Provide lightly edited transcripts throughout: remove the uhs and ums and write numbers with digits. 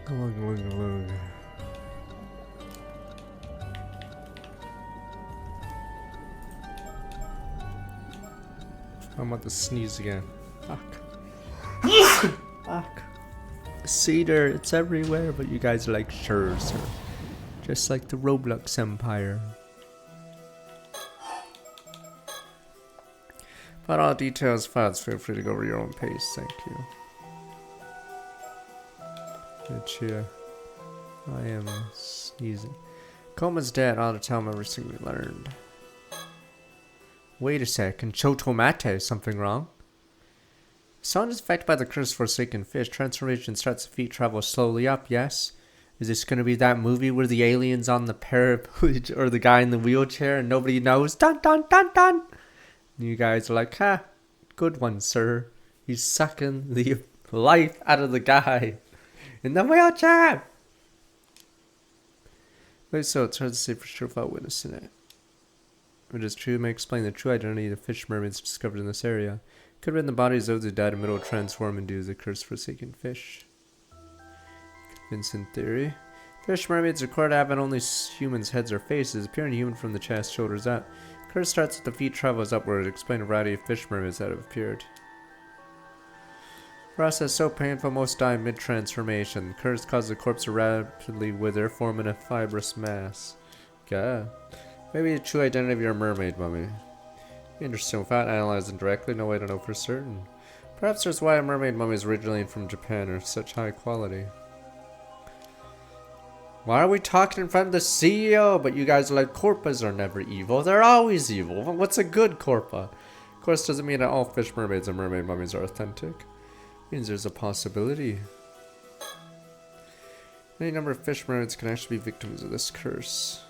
Glug. I'm about to sneeze again. Fuck. Fuck. Cedar, it's everywhere, but you guys are like, sure, sir. Just like the Roblox Empire. About all details, files, feel free to go over your own pace, thank you. Good cheer. I am sneezing. Coma's dead, all to tell him everything we learned. Wait a second, Chotomate, something wrong? Sound is affected by the curse forsaken fish. Transformation starts to feet travel slowly up, yes? Is this gonna be that movie where the alien's on the parapet or the guy in the wheelchair and nobody knows? Dun dun dun dun! And you guys are like, ha, good one, sir. He's sucking the life out of the guy in the wheelchair! Wait, so it's hard to say for sure without witnessing it. If it is true, it may explain the true identity of the fish mermaids discovered in this area. Could have been the bodies of those who died in the middle of transform and do the curse forsaken fish. Convincing theory. Fish mermaids required to have on only humans' heads or faces, appearing human from the chest, shoulders up. Curse starts at the feet, travels upward, explain a variety of fish mermaids that have appeared. Process so painful most die mid-transformation. Curse causes the corpse to rapidly wither, forming a fibrous mass. God. Maybe the true identity of your mermaid mummy. Interesting. Without analyzing directly, no way to know for certain. Perhaps that's why mermaid mummies originally from Japan are such high quality. Why are we talking in front of the CEO? But you guys are like, Corpas are never evil. They're always evil. What's a good Corpa? Of course, doesn't mean that all fish mermaids and mermaid mummies are authentic. It means there's a possibility. Any number of fish mermaids can actually be victims of this curse.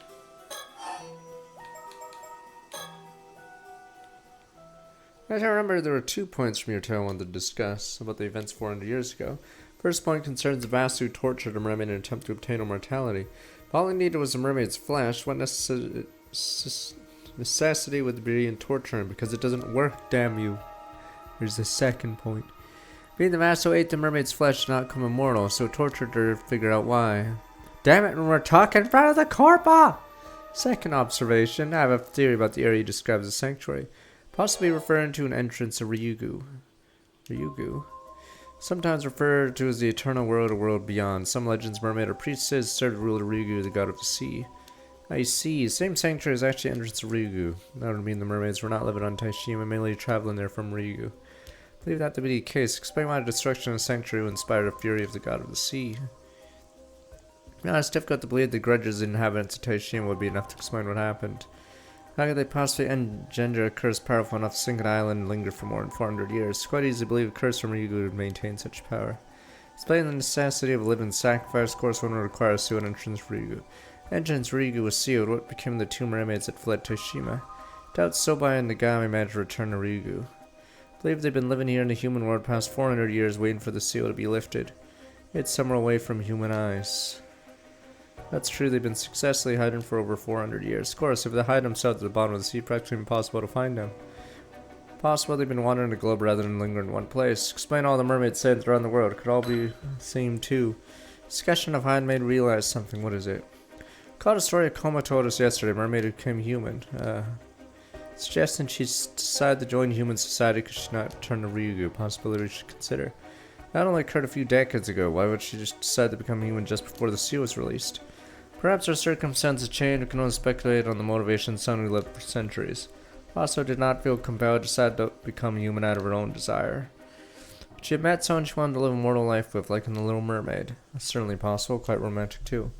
As I remember, there were 2 points from your tale I wanted to discuss about the events 400 years ago. First point concerns the Vasu who tortured a mermaid in an attempt to obtain immortality. If all he needed was a mermaid's flesh, what necessity would there be in torturing? Because it doesn't work, damn you. Here's the second point. Being the Vasu ate the mermaid's flesh did not become immortal, so tortured her to figure out why. Damn it, when we're talking in front of the Corpa! Second observation, I have a theory about the area you described as a sanctuary. Possibly referring to an entrance to Ryugu. Ryugu? Sometimes referred to as the eternal world or world beyond. Some legends, mermaid or priestess served to rule Ryugu, the god of the sea. I see. Same sanctuary is actually entrance to Ryugu. That would mean the mermaids were not living on Taishima, mainly traveling there from Ryugu. I believe that to be the case. Explain why the destruction of the sanctuary would inspire the fury of the god of the sea. Now, it's difficult to believe the grudges of the inhabitants of Taishima would be enough to explain what happened. How could they possibly engender a curse powerful enough to sink an island and linger for more than 400 years? It's quite easy to believe a curse from Ryugu would maintain such power. Explain the necessity of a living sacrifice. Of course, one would require a sealed entrance for Ryugu. Entrance Ryugu was sealed. What became of the 2 mermaids that fled Toshima? Doubt Sobai and Nagami managed to return to Ryugu. I believe they've been living here in the human world past 400 years waiting for the seal to be lifted. It's somewhere away from human eyes. That's true, they've been successfully hiding for over 400 years. Of course, if they hide themselves at the bottom of the sea, practically impossible to find them. Possible they've been wandering the globe rather than lingering in one place. Explain all the mermaids said around the world. It could all be the same too. Discussion of hide made realize something. What is it? Caught a story Koma told us yesterday. Mermaid who became human. Suggesting she decided to join human society because she's not returned to Ryugu. Possibility we should consider. That only occurred a few decades ago. Why would she just decide to become human just before the seal was released? Perhaps our circumstances changed. We can only speculate on the motivation son who lived for centuries. Also did not feel compelled, decided to become human out of her own desire. She had met someone she wanted to live a mortal life with, like in The Little Mermaid. That's certainly possible, quite romantic too.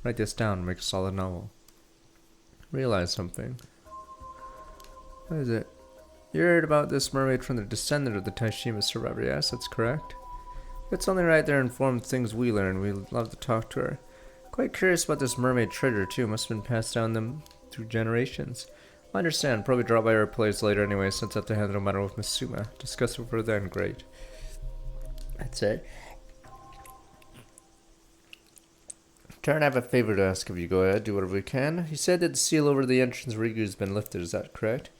Write this down and make a solid novel. Realize something. What is it? You heard about this mermaid from the descendant of the Taishima survivor, yes, that's correct. It's only right there informed things we learned. We'd love to talk to her. Quite curious about this mermaid treasure too. Must have been passed down them through generations. I understand. Probably drop by her place later anyway, since I have to handle the matter with Misuma. Discuss it with her then. Great. That's it. Turn, I have a favor to ask of you. Go ahead, do whatever we can. You said that the seal over the entrance Ryugu has been lifted. Is that correct?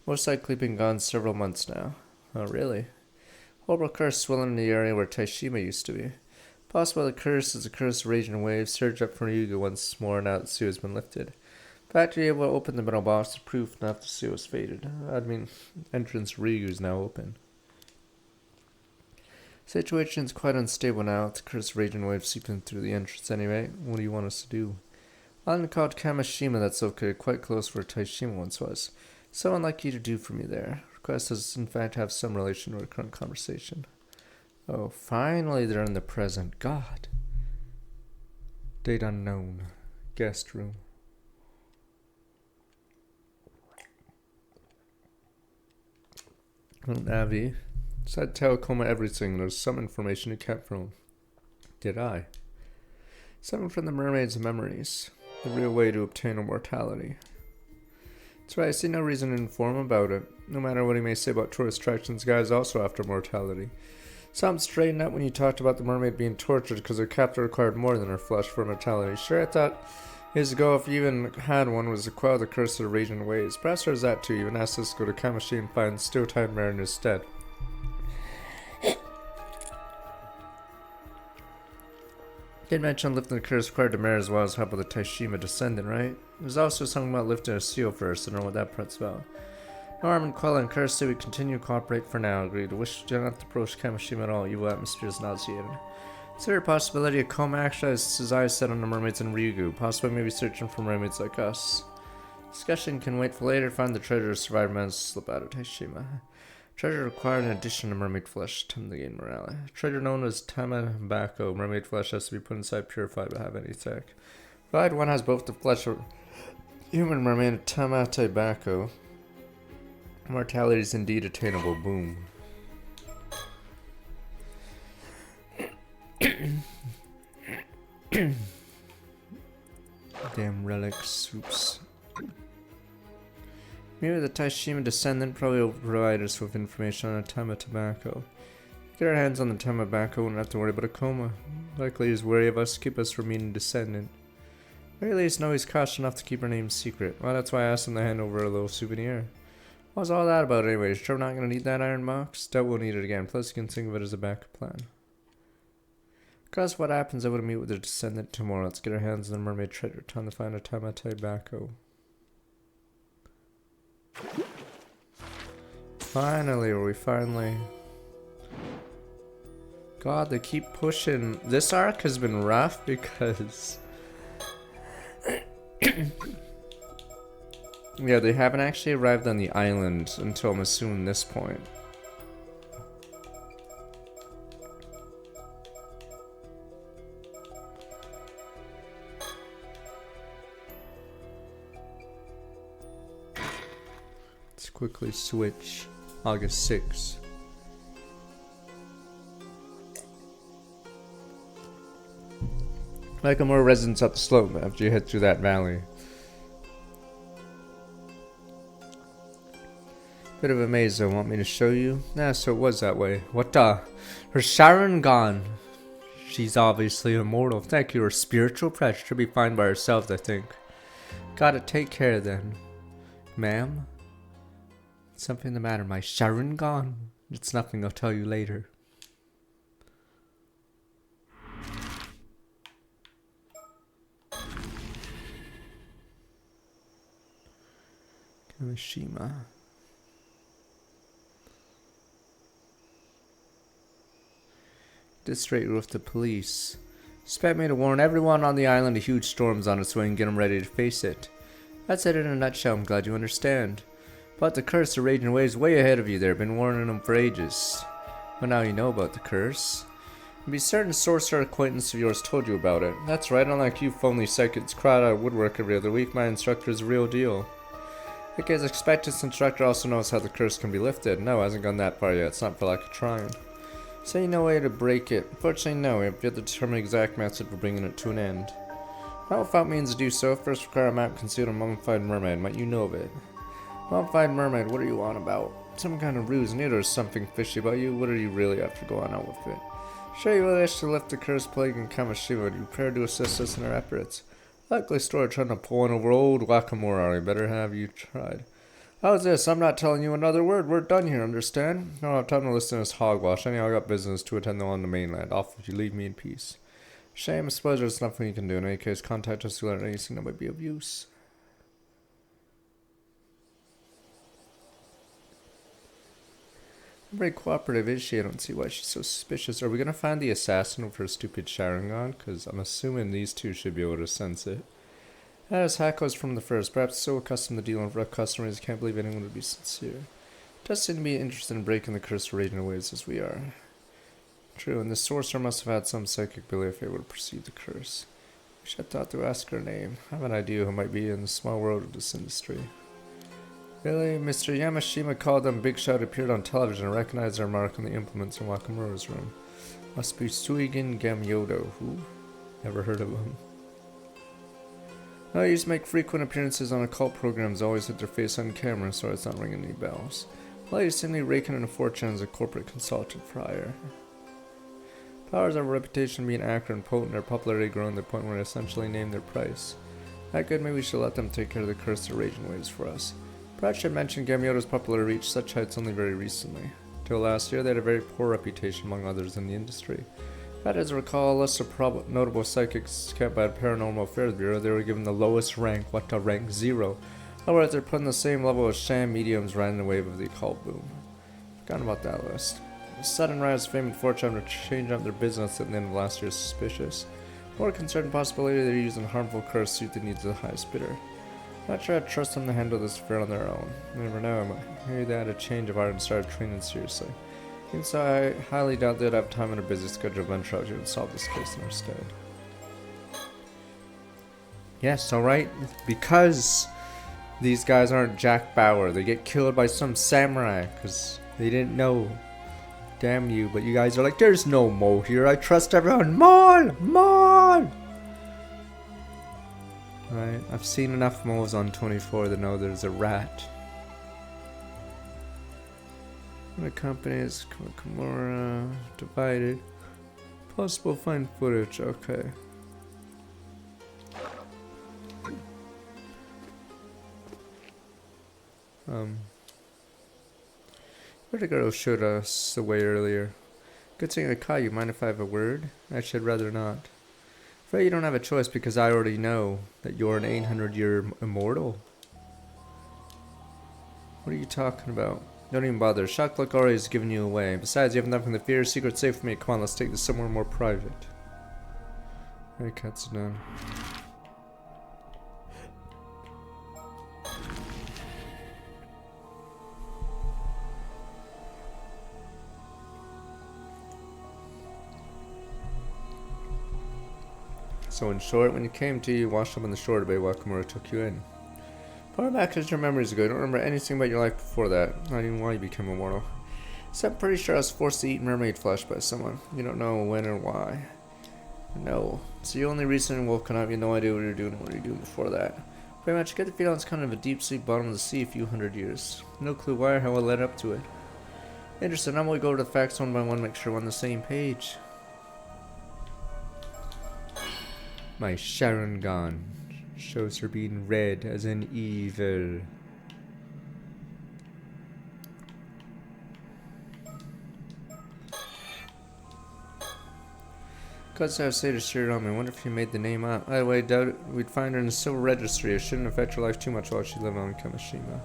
Most likely been gone several months now. Oh, really? Horrible curse swelling in the area where Taishima used to be. Possible the curse is a curse of raging waves. Search up for Ryugu once more now that the seal has been lifted. In fact, you're able to open the middle box to proof enough the seal is faded. I mean, entrance to Ryugu is now open. Situation's quite unstable now. The curse of raging waves seeping through the entrance anyway. What do you want us to do? Island called Kamishima that's located quite close where Taishima once was. Someone like you to do for me there. Request does in fact have some relation to our current conversation. Oh, finally they're in the present. God. Date unknown. Guest room. Navi. Said tell Coma everything. There's some information you kept from him. Did I? Something from the mermaid's memories. The real way to obtain immortality. That's right, I see no reason to inform him about it. No matter what he may say about tourist attractions, guys also after mortality. Something straightened out when you talked about the mermaid being tortured because her captor required more than her flesh for immortality. Sure, I thought years ago if you even had one was to quell the curse of the raging waves. Perhaps there's that too. Even asked us to go to Kamashi and find Steel-Time Mariner instead. Did mention lifting the curse required to Mare as well as help with the Taishima descendant, right? There's also something about lifting a seal first. I don't know what that part's about. No harm in quelling curse, so we continue to cooperate for now. Agreed. Wish you don't have to approach Kamishima at all. Evil atmosphere is nauseating. Is there a possibility of Koma actually has his eyes set on the mermaids in Ryugu? Possibly maybe searching for mermaids like us. Discussion can wait for later. Find the treasure of survivor man's slip out of Taishima. Treasure required in addition to mermaid flesh to gain morale. Treasure known as Tamabako. Mermaid flesh has to be put inside purified to have any attack. Provided one has both the flesh of human mermaid and Tamabako. Mortality is indeed attainable. Boom. Damn relics. Oops. Maybe the Taishima descendant probably will provide us with information on a Tamabako. Get our hands on the Tamabako, we won't have to worry about a coma. Likely he's wary of us, keep us from meeting descendant. Or at least know he's cautious enough to keep our name secret. Well, that's why I asked him to hand over a little souvenir. What's all that about anyways? Sure we're not gonna need that iron box? Doubt we'll need it again, plus you can think of it as a backup plan. Because what happens, I would meet with the descendant tomorrow. Let's get our hands on the mermaid treasure. Time to find a Tamabako. Finally, we finally... God, they keep pushing. This arc has been rough because... yeah, they haven't actually arrived on the island until I'm assuming this point. Let's quickly switch. August 6th. Like more residents up the slope after you head through that valley. Bit of a maze though, want me to show you? Nah, so it was that way. What the? Her Sharon gone. She's obviously immortal. Thank you, her spiritual pressure should be fine by herself, I think. Gotta take care then. Ma'am? Something the matter, my Sharon gone? It's nothing, I'll tell you later. Kamishima. This straight with the police. Expect me to warn everyone on the island a huge storm's on its way and get them ready to face it. That's it in a nutshell, I'm glad you understand. But the curse of raging waves way ahead of you there. Been warning them for ages. Well, now you know about the curse. And be certain sorcerer acquaintance of yours told you about it. That's right, unlike you phony psychics crowd out of woodwork every other week, my instructor is a real deal. Like as expected, this instructor also knows how the curse can be lifted. No, hasn't gone that far yet. It's not for lack of trying. Say no way to break it. Unfortunately, no. We have yet to determine the exact method for bringing it to an end. Not without means to do so. First require a map concealed a mummified mermaid. Might you know of it? Mummified mermaid, what are you on about? Some kind of ruse, neither is something fishy about you. What are you really after going out with it? Sure you wish to lift the curse plague in Kamishima. Do you prepared to assist us in our efforts? Likely story trying to pull one over old Wakamura. Better have you tried. How's this? I'm not telling you another word. We're done here, understand? I don't have time to listen to this hogwash. Anyhow, I got business to attend on the mainland. Off if you leave me in peace. Shame, I suppose there's nothing you can do. In any case, contact us to learn anything that might be of use. Very cooperative, is she? I don't see why she's so suspicious. Are we gonna find the assassin of her stupid Sharingan? Because I'm assuming these two should be able to sense it. As Hako's from the first, perhaps so accustomed to dealing with rough customers, he can't believe anyone would be sincere. Does seem to be interested in breaking the curse of raging ways as we are. True, and the sorcerer must have had some psychic belief able to perceive the curse. Wish I thought to ask her name. I have an idea who might be in the small world of this industry. Really? Mr. Yamashima called them Big Shot appeared on television and recognized their mark on the implements in Wakamura's room. Must be Suigen Gamyodo. Who? Never heard of him. I used to make frequent appearances on occult programs, always with their face on camera, so it's not ringing any bells. Well, he's simply raking in a fortune as a corporate consultant for hire. Powers have a reputation of being accurate and potent, their popularity growing to the point where they essentially name their price. That good, maybe we should let them take care of the curse of raging waves for us. Perhaps I should mention Gamyodo's popularity reached such heights only very recently. Till last year, they had a very poor reputation among others in the industry. That is, recall a list of notable psychics kept by the Paranormal Affairs Bureau. They were given the lowest rank, rank 0. Otherwise, they're put on the same level as sham mediums riding the wave of the occult boom. Forgotten about that list. The sudden rise of fame and fortune to change up their business at the end of last year is suspicious. More concerned possibility they're using harmful curse to suit the needs of the highest bidder. Not sure I'd trust them to handle this affair on their own. You never know, maybe they had a change of heart and started training seriously. Even so, I highly doubt they'd have time in a busy schedule to venture out here and solve this case in our stead. Yes, alright. Because these guys aren't Jack Bauer. They get killed by some samurai because they didn't know. Damn you, but you guys are like, there's no mole here. I trust everyone. Mole! Mole! Right, I've seen enough moles on 24 to know there's a rat. The company is Kimura divided. Possible find footage, okay. The girl showed us the way earlier. Good thing I caught you. Mind if I have a word? Actually, I'd rather not. Afraid you don't have a choice because I already know that you're an 800-year immortal. What are you talking about? Don't even bother. Shock luck already has given you away. Besides, you have nothing to fear. Secret's safe for me. Come on, let's take this somewhere more private. Alright, cuts done. So in short, when you came to, you washed up in the shore bay while Kimura took you in. Far back as your memories ago, you don't remember anything about your life before that. Not even why you became immortal. So I'm pretty sure I was forced to eat mermaid flesh by someone. You don't know when or why. No. So you only recently woken up, you have no idea what you're doing and what you're doing before that. Pretty much, I get the feeling it's kind of a deep sleep bottom of the sea a few hundred years. No clue why or how I led up to it. Interesting, I'm going to go over the facts one by one, make sure we're on the same page. My Sharingan shows her being red as in evil. Gods have say to Shirame. I wonder if he made the name up. By the way, I doubt it. We'd find her in the civil registry. It shouldn't affect her life too much while she lived on Kamishima.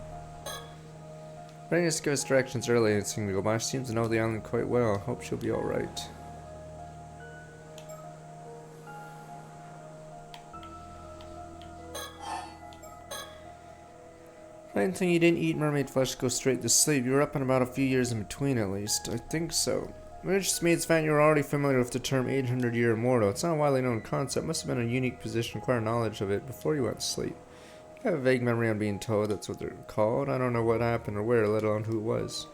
Readiness to give us directions early and seeing to go by. She seems to know the island quite well. Hope she'll be alright. Fine thing you didn't eat mermaid flesh to go straight to sleep. You were up and about a few years in between at least. I think so. Which means that you were already familiar with the term 800-year immortal. It's not a widely known concept. Must have been a unique position to acquire knowledge of it before you went to sleep. I have a vague memory on being told that's what they're called. I don't know what happened or where, let alone who it was.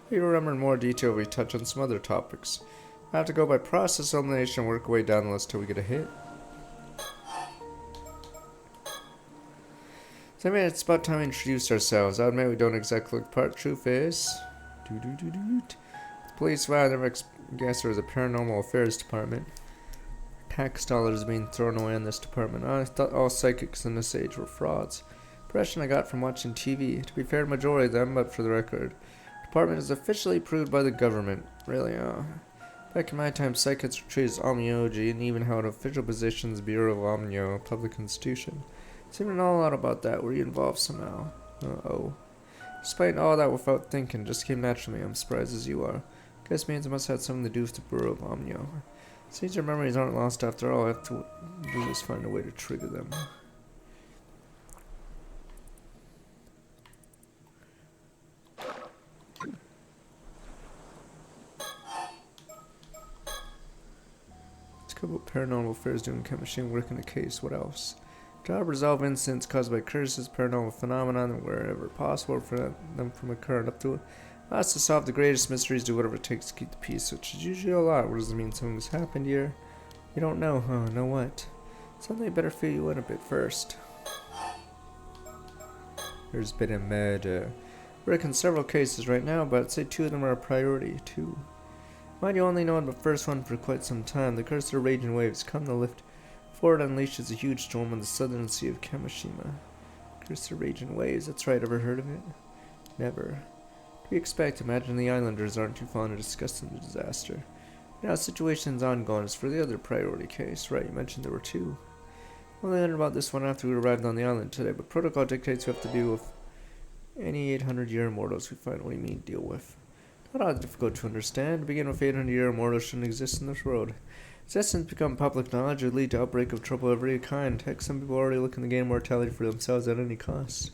Maybe you'll remember in more detail if we touch on some other topics. I have to go by process elimination and work our way down the list till we get a hit. So I mean, it's about time we introduce ourselves. I admit we don't exactly look part. Truth is... The police, wow, I never guessed there was a paranormal affairs department. Tax dollars being thrown away in this department. I thought all psychics in this age were frauds. Impression I got from watching TV. To be fair, the majority of them, but for the record. The department is officially approved by the government. Really, But Back in my time, psychics were treated as omnioji and even held official positions Bureau of Omnio, public institution. Seemed to know a lot about that. Were you involved somehow? Uh-oh. Despite all that without thinking, just came naturally. I'm surprised as you are. Guess means it must have something to do with the Bureau of Omnio. Since your memories aren't lost after all, I have to do is find a way to trigger them. Let's go about paranormal affairs, doing chemistry, and working a case. What else? Job resolve incidents caused by curses, paranormal phenomenon, and wherever possible for them from occurring. Up to us to solve the greatest mysteries, do whatever it takes to keep the peace, which is usually a lot. What does it mean something's happened here? You don't know, huh? Know what? Something better fill you in a bit first. There's been a murder. We're working several cases right now, but I'd say 2 of them are a priority. 2. Mind you only known the first one for quite some time. The curse of raging waves come to lift forward unleashes a huge storm on the southern sea of Kamishima. Curse of raging waves, that's right, ever heard of it? Never. What do you expect? Imagine the islanders aren't too fond of discussing the disaster. Now the situation's ongoing as for the other priority case. Right, you mentioned there were 2. Only learned about this one after we arrived on the island today, but protocol dictates we have to deal with any 800-year immortals we find what do you mean deal with. Not all difficult to understand. To begin with, 800-year immortals shouldn't exist in this world. Existence become public knowledge would lead to outbreak of trouble of every kind. Heck, some people already looking to gain mortality for themselves at any cost.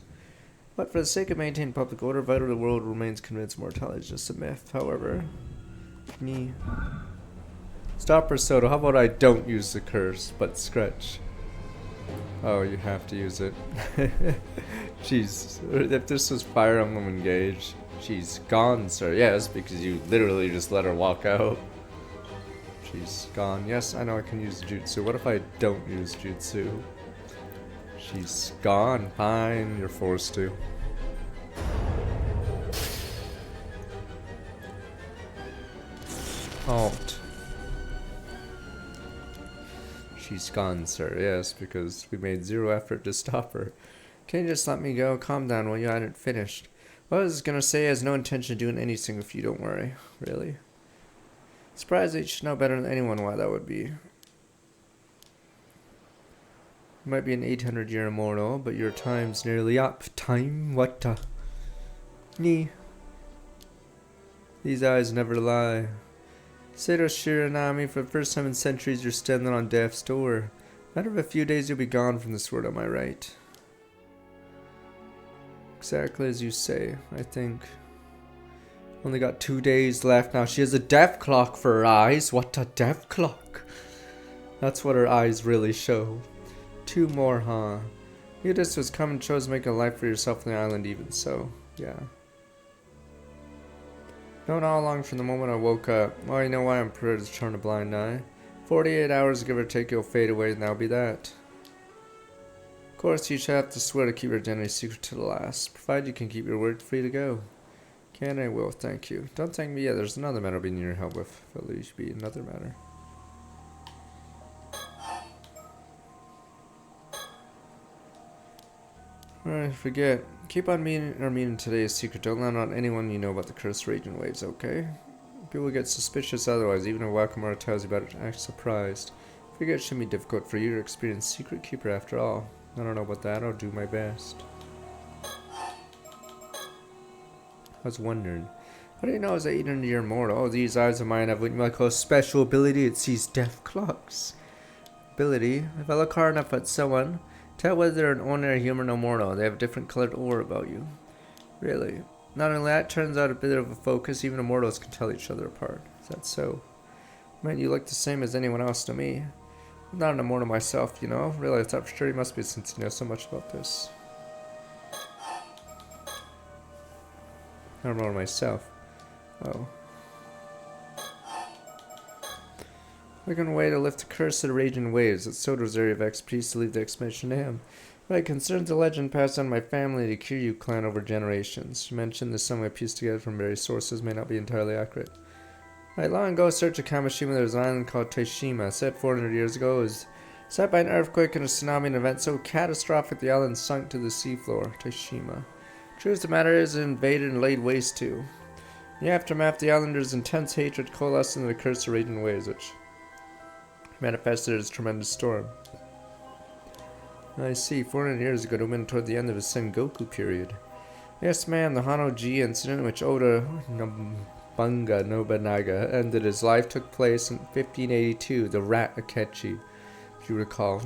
But for the sake of maintaining public order, vital to the world remains convinced mortality is just a myth. However, Stop or soda. How about I don't use the curse, but scratch? Oh, you have to use it. Jeez, if this was Fire Emblem Engage, she's gone, sir. Yes, because you literally just let her walk out. She's gone. Yes, I know I can use jutsu. What if I don't use jutsu? She's gone. Fine, you're forced to. Halt. She's gone, sir. Yes, because we made 0 effort to stop her. Can you just let me go? Calm down while you hadn't finished. What I was gonna say, I has no intention of doing anything if you don't worry. Really? Surprised that you should know better than anyone why that would be. You might be an 800-year immortal, but your time's nearly up. Time? What? Nee. These eyes never lie. Sato Shiranami, for the first time in centuries, you're standing on death's door. Matter of a few days, you'll be gone from this world, am I right? Exactly as you say, I think. Only got 2 days left now. She has a death clock for her eyes. What a death clock. That's what her eyes really show. 2 more, huh? You just was coming, chose to make a life for yourself on the island even so. Yeah. Known all along from the moment I woke up. Well, you know why I'm prepared to turn a blind eye. 48 hours, give or take, you'll fade away, and that'll be that. Of course, you should have to swear to keep your identity secret to the last. Provided you can keep your word, free to go. Can I will, thank you. Don't thank me yet, there's another matter I'll be needing your help with. At least be another matter. Alright, forget. Keep on our meeting today a secret. Don't let on anyone you know about the cursed raging waves, okay? People get suspicious otherwise, even if Wakamura tells you about it, act surprised. Forget it shouldn't be difficult for you to experience secret keeper after all. I don't know about that, I'll do my best. I was wondering, how do you know I was 800-year immortal? Oh, these eyes of mine have what you might call a special ability. It sees death clocks. Ability. If I look hard enough at someone, tell whether they're an ordinary human or mortal. They have a different colored aura about you. Really. Not only that, turns out a bit of a focus. Even immortals can tell each other apart. Is that so? Man, you look the same as anyone else to me. I'm not an immortal myself, you know. Really, I thought for sure you must be since you know so much about this. I don't know myself. Oh. Looking away to lift the curse of the raging waves. It's Soto's area of expertise to leave the explanation to him. But it concerns a legend passed on my family to Kiryu clan over generations. You mentioned this some I pieced together from various sources may not be entirely accurate. Right, long ago, search of Kamishima, there was an island called Taishima, set 400 years ago. It was set by an earthquake and a tsunami, an event so catastrophic the island sunk to the seafloor. Taishima. Truth of the matter is, it invaded and laid waste to. The aftermath, the islanders' intense hatred coalesced into the curse of raging waves, which manifested as a tremendous storm. I see, 400 years ago, it went toward the end of the Sengoku period. Yes, ma'am, the Hano-ji incident in which Oda Nobunaga ended his life took place in 1582, the Rat Akechi, if you recall.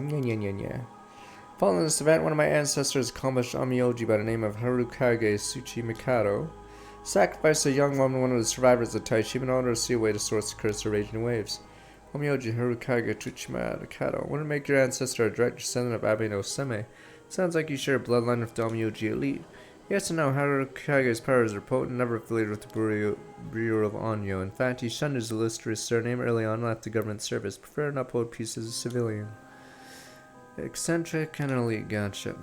Following this event, one of my ancestors, accomplished Amioji by the name of Harukage Tsuchimikado, sacrificed a young woman, one of the survivors of Taishiba, in order to see a way to source the curse of raging waves. Amioji Harukage Tsuchimikado. Want to make your ancestor a direct descendant of Abe no Seme? Sounds like you share a bloodline with the Amioji elite. Yes and no, Harukage's powers are potent, never affiliated with the Bureau of Onyo. In fact, he shunned his illustrious surname early on and left the government service, preferring to uphold peace as a civilian. Eccentric and elite, gotcha.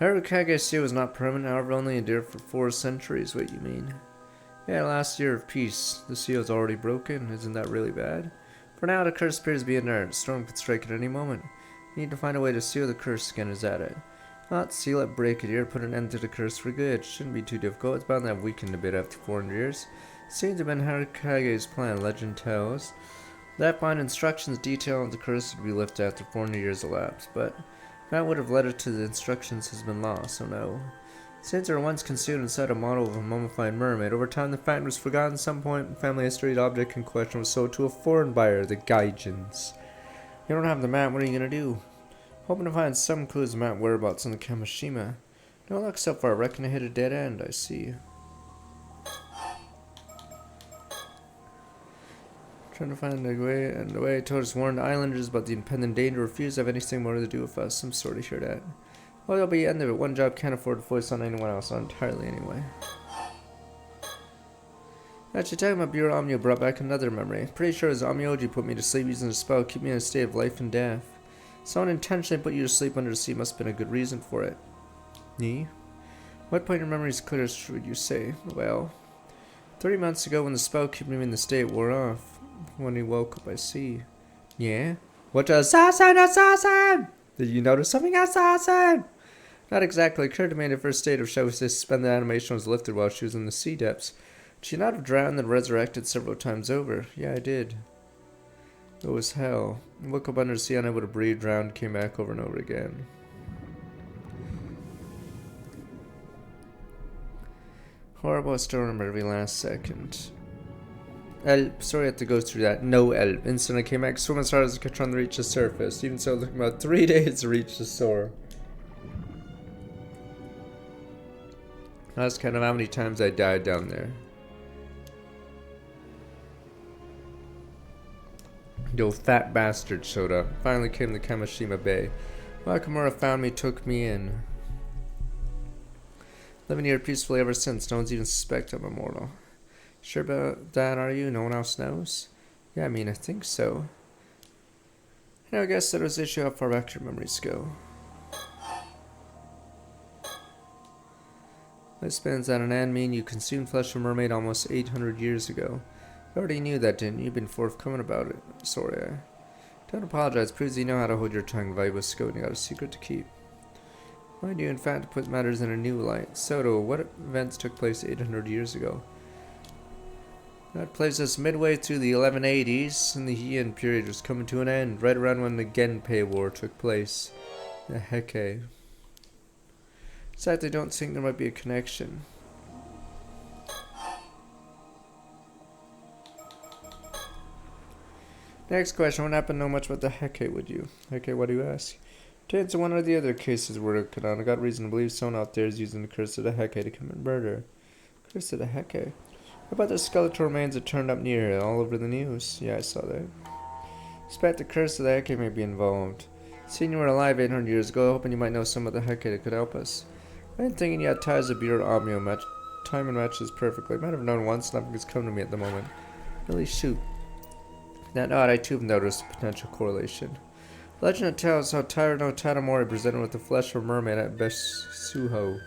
Harukage's seal was not permanent, however, only endured for 4 centuries. What you mean? Yeah, last year of peace. The seal is already broken. Isn't that really bad? For now, the curse appears to be inert. A storm could strike at any moment. You need to find a way to seal the curse again. Is that it? Not seal it, break it here, put an end to the curse for good. Shouldn't be too difficult. It's bound to have weakened a bit after 400 years. Seems to have been Harukage's plan, legend tells. That fine instructions detailing the curse would be lifted after 400 years elapsed, but that would have led it to the instructions has been lost, so no. Since they were once concealed inside a model of a mummified mermaid, over time the fact was forgotten. At some point in family history, the object in question was sold to a foreign buyer, the Gaijins. You don't have the map, what are you gonna do? Hoping to find some clues about whereabouts in the Kamishima. No luck so far, reckon I hit a dead end, I see. Trying to find a way, and the way I told us warned islanders about the impending danger, refused to have anything more to do with us. I'm sorry to hear that. Well, that'll be the end of it. One job can't afford to voice on anyone else, not entirely anyway. Actually, talking about Bureau Omnio brought back another memory. Pretty sure his Amioji put me to sleep using a spell, keep me in a state of life and death. Someone intentionally put you to sleep under the sea, must have been a good reason for it. Me? What point your memory is clearest, would you say? Well, 30 months ago when the spell keeping him in the state wore off, when he woke up, I see. Yeah? What assassin! Did you notice something, assassin? Not exactly. Occurred to me in the first state of show was this suspended animation was lifted while she was in the sea depths. Did she not have drowned and resurrected several times over? Yeah, I did. It was hell. I woke up under the sea, unable to breathe, drowned, came back over and over again. Horrible, I still remember every last second. Sorry I have to go through that. No help. Instantly came back, swim as hard as I could trying to reach the surface. Even so, it took about 3 days to reach the shore. That's kind of how many times I died down there. Yo, fat bastard showed up. Finally came to Kamishima Bay. Wakamura found me, took me in. Living here peacefully ever since. No one's even suspect I'm immortal. Sure about that, are you? No one else knows? Yeah, I mean, I think so. You know, I guess that was the issue how far back your memories go. Lifespan's at an end, mean you consumed flesh from a mermaid almost 800 years ago. You already knew that, didn't you? You've been forthcoming about it. Sorry, don't apologize. Proves you know how to hold your tongue. Valuable skill and you got a secret to keep. Why do you, in fact, put matters in a new light? Soto, what events took place 800 years ago? That places us midway through the 1180s, and the Heian period was coming to an end, right around when the Genpei War took place. The Heike. Besides, I don't think there might be a connection. Next question, what happened to know much about the Heike, would you? Heike, what do you ask? To answer one or the other cases we're working on, I got reason to believe someone out there is using the curse of the Heike to commit murder. Curse of the Heike? What about the skeletal remains that turned up near here, all over the news? Yeah, I saw that. Suspect the curse of the Heike may be involved. Seeing you were alive 800 years ago, hoping you might know some of the Heike that could help us. I didn't think you had ties to Bureau Omnio match. Timing matches perfectly. Might have known once, nothing has come to me at the moment. Really, shoot. That odd, I too have noticed a potential correlation. Legend tells how Tyro no Tatamori presented with the flesh of a mermaid at Besuho.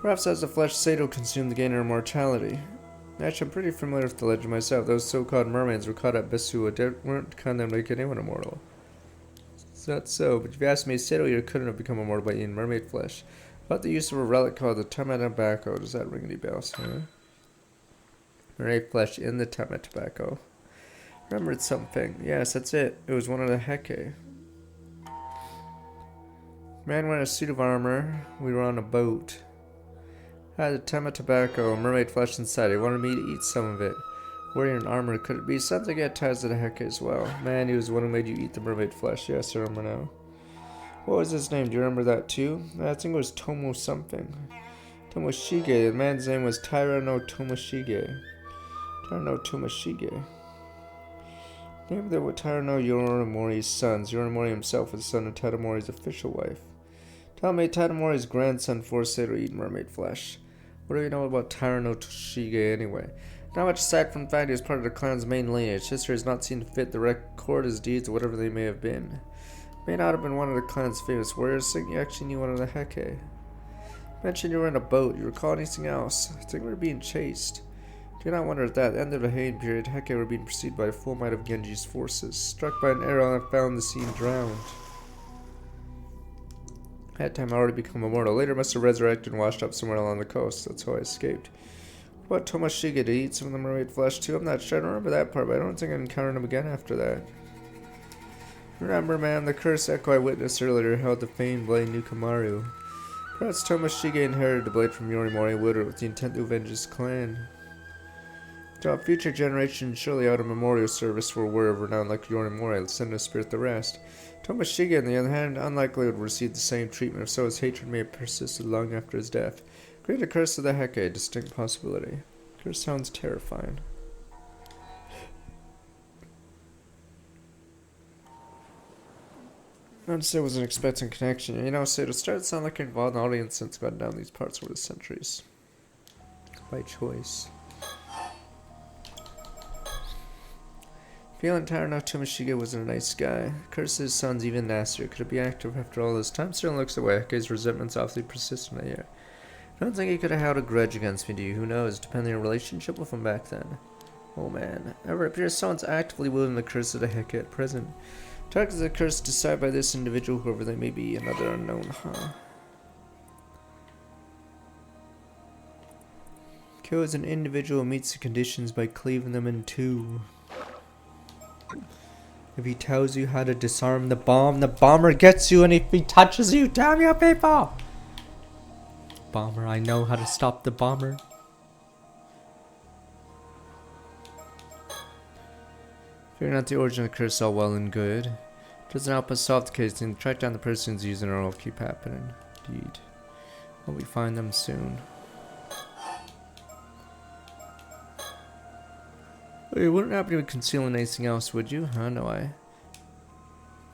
Perhaps as the flesh Sato consumed to gain her immortality. Actually, I'm pretty familiar with the legend myself. Those so-called mermaids were caught at Besuho. They weren't condemned to make anyone immortal. Is that so? But if you ask me, Sato here couldn't have become immortal by eating mermaid flesh. About the use of a relic called the Tama tobacco. Does that ring any bells? Huh? Mermaid flesh in the Tama tobacco. Remembered something. Yes, that's it. It was one of the Heke. Man wearing a suit of armor. We were on a boat. Had the Tama tobacco, mermaid flesh inside. He wanted me to eat some of it. Wearing an armor, could it be something that ties to the Heke as well? Man, he was the one who made you eat the mermaid flesh. Yes, I remember now. What was his name? Do you remember that too? I think it was Tomo something. Tomoshige. The man's name was Taira no Tomoshige. Taira no Tomoshige. Named the Taira no Yorimori's sons. Yorimori himself was the son of Tadamori's official wife. Tell me, Tadamori's grandson forced her to eat mermaid flesh. What do you know about Taira no Toshige anyway? Not much aside from the fact he was part of the clan's main lineage. History has not seen fit to record his deeds or whatever they may have been. May not have been one of the clan's famous warriors, so you actually knew one of the Heke. You mentioned you were in a boat. You recall anything else? I think we were being chased. Do not wonder at that. At the end of the Heian period, Heke were being pursued by the full might of Genji's forces. Struck by an arrow and found the scene drowned. At that time I already become immortal. Later must have resurrected and washed up somewhere along the coast. That's how I escaped. What about Tomoshige to eat some of the mermaid flesh too? I'm not sure. I don't remember that part, but I don't think I encountered him again after that. Remember, man, the cursed echo I witnessed earlier held the famed blade Nukamaru. Perhaps Tomoshige inherited the blade from Yorimori and wielded it with the intent to avenge his clan. To a future generation, surely out a memorial service for a warrior renowned like Yorimori, let's send a spirit the rest. Tomoshige, on the other hand, unlikely would receive the same treatment, if so his hatred may have persisted long after his death. Create a curse of the Heke, a distinct possibility. Curse sounds terrifying. I'd say I wasn't expecting connection. You know, so it started to sound like you're involved in audience since gotten down these parts over the centuries. By choice. Feeling tired enough, Tomoshige wasn't a nice guy. Curse his son's even nastier. Could it be active after all this time? Certainly looks away. Heke's resentment's awfully persistent here. I don't think he could have held a grudge against me, do you? Who knows? Depending on your relationship with him back then. Oh man. However, it appears someone's actively wielding the curse of the Heke at present. Target of the curse decided by this individual, whoever they may be, another unknown, huh? Kill as an individual meets the conditions by cleaving them in two. If he tells you how to disarm the bomber gets you, and if he touches you, damn you people! Bomber, I know how to stop the bomber. Figuring out the origin of the curse is all well and good. Doesn't help us solve the case, and track down the person who's using it, or it'll keep happening. Indeed. Will we find them soon? You wouldn't happen to be concealing anything else, would you? Huh? No,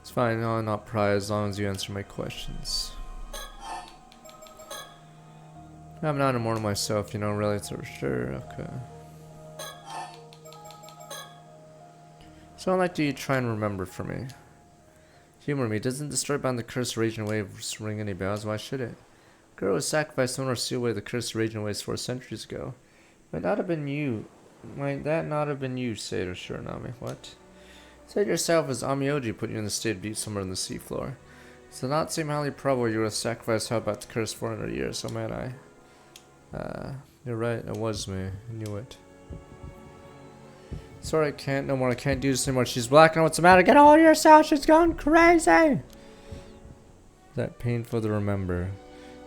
It's fine, no, I'll not pry as long as you answer my questions. I'm not immortal myself, you know, really, it's for sure. Okay. So I'd like you to try and remember for me. Humor me. Doesn't destroyed by the curse raging waves ring any bells? Why should it? Girl was sacrificed in order to seal away the curse raging waves 4 centuries ago. Might not have been you. Might that not have been you, Seido Shiranami? What? Said yourself as Amioji put you in the state of deep somewhere on the seafloor. Does it not seem highly probable you were a sacrifice held about the curse 400 years, so might I? You're right, it was me. I knew it. Sorry, I can't no more. I can't do this anymore. She's black. Now what's the matter? Get a hold of yourself. She's gone crazy. Is that painful to remember?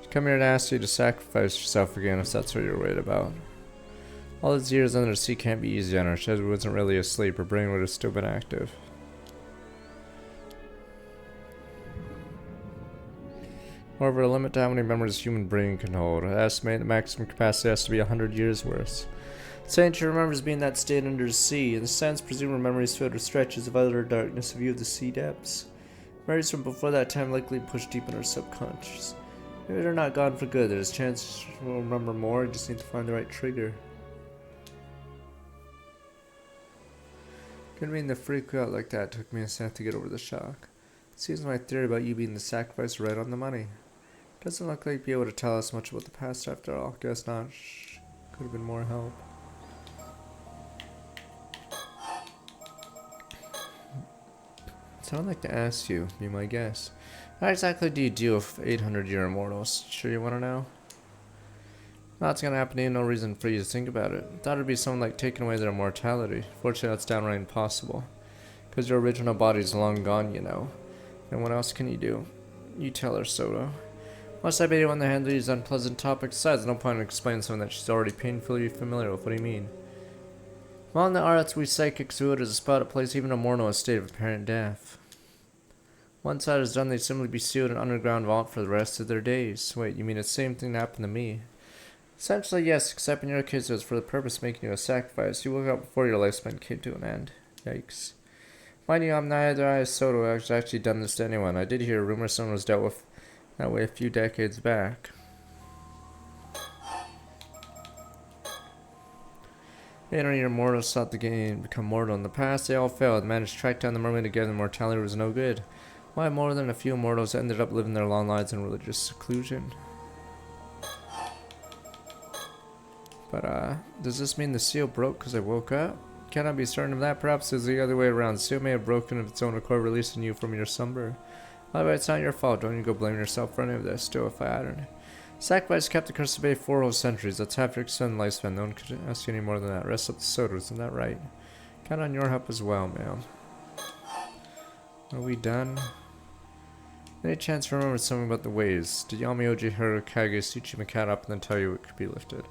She come here to ask you to sacrifice yourself again if that's what you're worried about. All these years under the sea can't be easy on her. She wasn't really asleep. Her brain would have still been active. However, a limit to how many memories a human brain can hold. I estimate the maximum capacity has to be 100 years worth. Saying she remembers being in that state under the sea. In the sense, presumed memories filled with stretches of utter darkness, a view of the sea depths. Memories from before that time likely pushed deep in her subconscious. Maybe they're not gone for good. There's a chance we'll remember more. You just need to find the right trigger. Couldn't mean to freak you out like that. Took me a second to get over the shock. Seems my theory about you being the sacrifice right on the money. Doesn't look like you'd be able to tell us much about the past after all. Guess not. Could have been more help. So I'd like to ask you, be my guess. How exactly do you deal with 800-year immortals? Sure you want to know? That's gonna happen to you, no reason for you to think about it. Thought it'd be something like taking away their immortality. Fortunately, that's downright impossible. Because your original body's long gone, you know. And what else can you do? You tell her, Soto. Must I be the one to handle these unpleasant topics? Besides, no point in explaining something that she's already painfully familiar with. What do you mean? Well, in the arts, we psychics do it as a spot to place even a mortal in a state of apparent death. Once that is done, they simply be sealed in an underground vault for the rest of their days. Wait, you mean the same thing that happened to me? Essentially, yes, except in your case it was for the purpose of making you a sacrifice. You woke up before your lifespan came to an end. Yikes. Mind you, I'm neither I Soto has actually done this to anyone. I did hear a rumor someone was dealt with that way a few decades back. Your mortals sought to become mortal. In the past, they all failed. Managed to track down the mermaid again, and mortality was no good. Why more than a few mortals ended up living their long lives in religious seclusion. But, does this mean the seal broke because I woke up? Cannot be certain of that. Perhaps it's the other way around. The seal may have broken of its own accord, releasing you from your slumber. However, it's not your fault. Don't you go blame yourself for any of this. Still, if I hadn't. Sacrifice kept the curse at bay 4 whole centuries. That's half your extended lifespan. No one could ask you any more than that. Rest up the Soto, isn't that right? Count on your help as well, ma'am. Are we done? Any chance to remember something about the ways? Did Yamioji Hirokage suit you cat up and then tell you it could be lifted?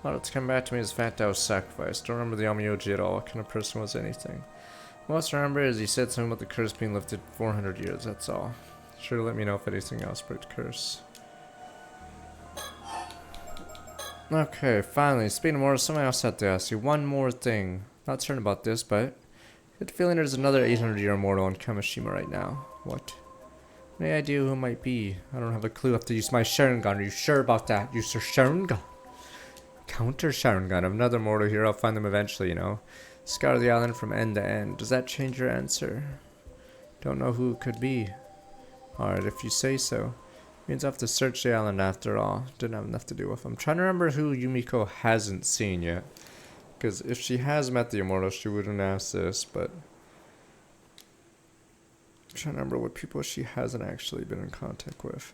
Well, it's come back to me as fact that was sacrificed. Don't remember the Yamioji at all. What kind of person was anything? Most I remember is he said something about the curse being lifted 400 years, that's all. Sure to let me know if anything else broke the curse. Okay, finally, speaking of more, something else I have to ask you. One more thing. Not certain about this, but I get the feeling there's another 800-year immortal in Kamishima right now. What? Any idea who it might be? I don't have a clue. I have to use my Sharingan. Are you sure about that? Use your Sharingan. Counter Sharingan. Another mortal here. I'll find them eventually, you know. Scour the island from end to end. Does that change your answer? Don't know who it could be. Alright, if you say so. Means I have to search the island after all. Didn't have enough to do with. I'm trying to remember who Yumiko hasn't seen yet. Because if she has met the immortal, she wouldn't ask this, but I'm trying to remember what people she hasn't actually been in contact with.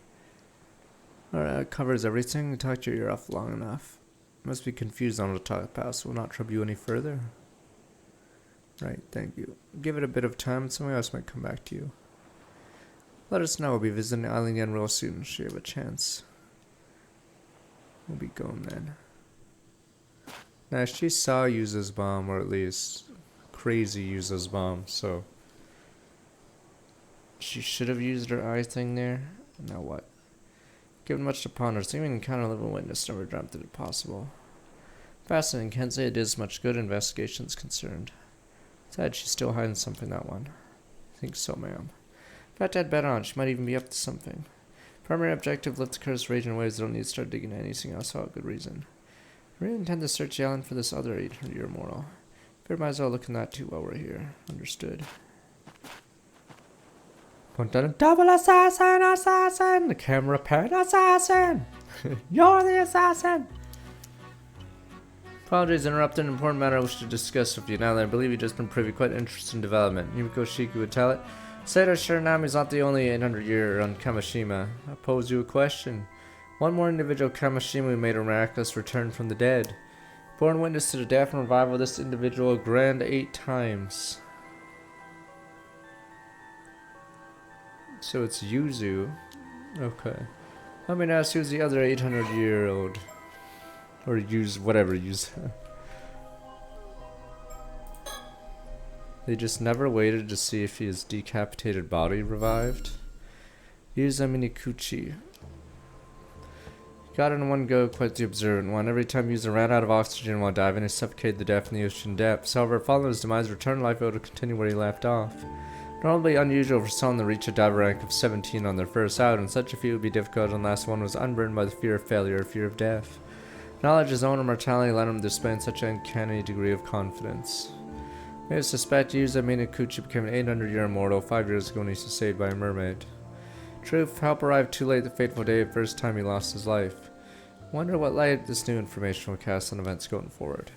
Alright, that covers everything. You talked your ear off long enough. Must be confused on the talk past. Will not trouble you any further. Right, thank you. Give it a bit of time and somebody else might come back to you. Let us know. We'll be visiting the island again real soon. Should you have a chance. We'll be going then. Now, she saw Yuza's bomb, or at least crazy Yuza's bomb, so she should have used her eye thing there. Now what? Given much to ponder, seeming encounter a living witness, never dreamt it possible. Fascinating, can't say it is much good investigation's concerned. Besides, she's still hiding something, that one. I think so, ma'am. In fact, I'd bet on it. She might even be up to something. Primary objective, lift the curse rage in ways that don't need to start digging into anything else without good reason. I really intend to search the island for this other 800-year mortal. Figured might as well look in that too while we're here. Understood. Double assassin, assassin! The camera pan, assassin! You're the assassin! Apologies, interrupted an important matter I wish to discuss with you now that I believe you've just been privy to quite an interesting development. Yumiko Shiki would tell it. Sato Shiranami is not the only 800-year on Kamishima. I pose you a question. One more individual Kamishima who made a miraculous return from the dead. Born witness to the death and revival of this individual a grand 8 times. So it's Yuzu. Okay. Let me ask who's the other 800-year-old. Or use whatever, use. They just never waited to see if his decapitated body revived. Yuza Minikuchi. Got in one go, quite the observant one. Every time Yuza ran out of oxygen while diving, he suffocated to death in the ocean depths. However, following his demise, returned to life able to continue where he left off. Normally unusual for someone to reach a diver rank of 17 on their first out, and such a feat would be difficult unless one was unburdened by the fear of failure or fear of death. Knowledge of his own immortality led him to display such an uncanny degree of confidence. Made us suspect Yuza Minakuchi became an 800-year immortal 5 years ago when he was saved by a mermaid. Truth, help arrived too late the fateful day of the first time he lost his life. Wonder what light this new information will cast on events going forward.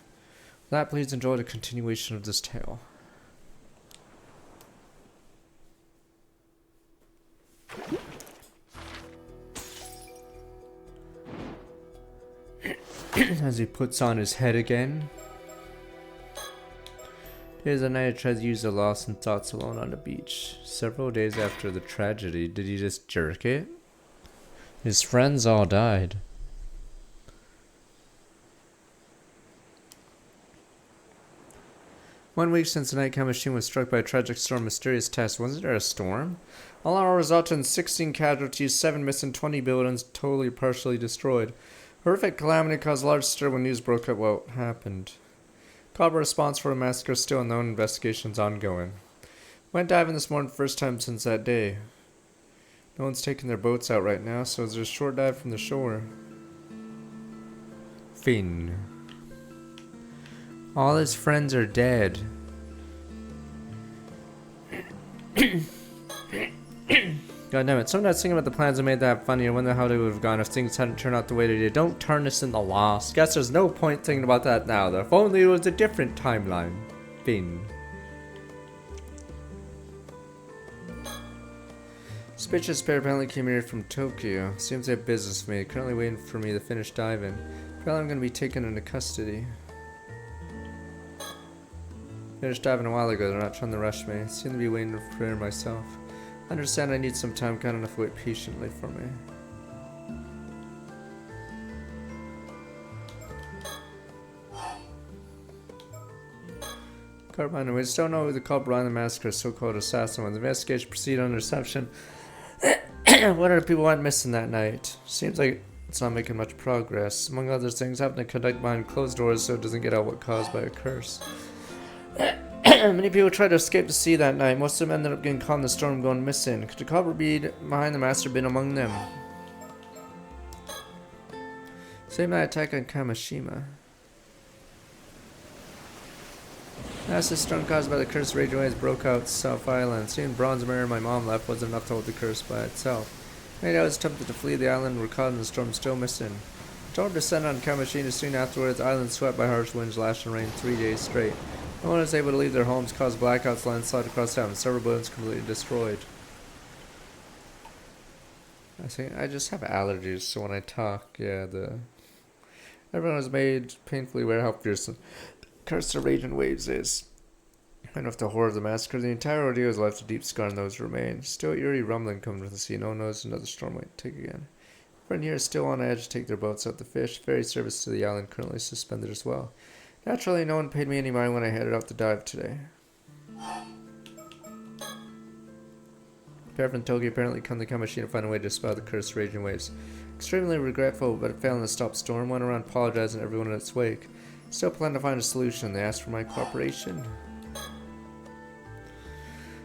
With that, please enjoy the continuation of this tale. As he puts on his head again. Days and night I tried to use the lost and thoughts alone on the beach. Several days after the tragedy, did he just jerk it? His friends all died. One week since the night machine was struck by a tragic storm, mysterious test. Wasn't there a storm? All in all resulted in 16 casualties, 7 missing, 20 buildings totally or partially destroyed. Horrific calamity caused large stir when news broke up what happened. Caught response for a massacre still unknown, investigations ongoing. Went diving this morning, first time since that day. No one's taking their boats out right now, so it's a short dive from the shore. Finn. All his friends are dead. God damn it. Sometimes thinking about the plans I made that funny. I wonder how they would have gone if things hadn't turned out the way they did. Don't turn this into Lost. Guess there's no point thinking about that now, though. If only it was a different timeline. Finn. Suspicious pair apparently came here from Tokyo. Seems they have business for me. Currently waiting for me to finish diving. Apparently I'm going to be taken into custody. Finished diving a while ago. They're not trying to rush me. Seem to be waiting for her myself. I understand I need some time, kind enough to wait patiently for me. Carbine, we still know who the culprit behind the massacre, so-called assassin was. The investigation proceeded under assumption. What other people went missing that night? Seems like it's not making much progress. Among other things, having to conduct behind closed doors so it doesn't get out what caused by a curse. Many people tried to escape the sea that night. Most of them ended up getting caught in the storm going missing. Could the culprit be behind the master been among them? Same night attack on Kamishima. As the storm caused by the curse raging waves broke out South Island. Seeing bronze mirror my mom left wasn't enough to hold the curse by itself. Many I was attempted to flee the island and were caught in the storm still missing. Storm descended on Kamishima soon afterwards. The island swept by harsh winds, lash and rain 3 days straight. No one was able to leave their homes, caused blackouts, landslide across town, and several buildings completely destroyed. I just have allergies, so when I talk, yeah, everyone was made painfully aware how fierce the curse of raging waves is. And of the horror of the massacre, the entire ordeal has left a deep scar on those who remain. Still eerie rumbling comes from the sea. No one knows another storm might take again. Friend here is still on edge to take their boats out to fish. Ferry service to the island currently suspended as well. Naturally, no one paid me any mind when I headed out to dive today. Pair from Tokyo apparently come to Kamishima to find a way to dispel the cursed raging waves. Extremely regretful, but failing to stop storm, went around apologizing to everyone in its wake. Still plan to find a solution. They asked for my cooperation.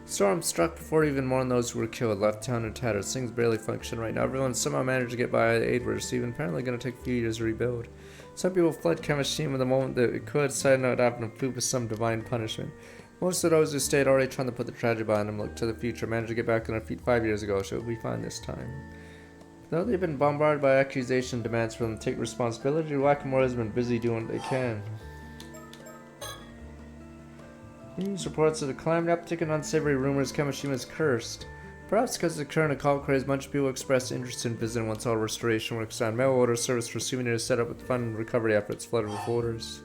Storm struck before even more than those who were killed, left town in tatters. Things barely function right now. Everyone somehow managed to get by. The aid we're receiving apparently going to take a few years to rebuild. Some people fled Kamishima the moment that it could, decided not to have them food with some divine punishment. Most of those who stayed already trying to put the tragedy behind them, looked to the future, managed to get back on their feet 5 years ago, so it'll be fine this time. Though they've been bombarded by accusation demands for them to take responsibility, Whack-A-Mole has been busy doing what they can. News reports of the climate uptick in unsavory rumors Kamishima is cursed. Perhaps because of the current occult craze, a bunch of people expressed interest in visiting once all restoration works done. Mail order service for souvenirs set up with fund and recovery efforts flooded with orders.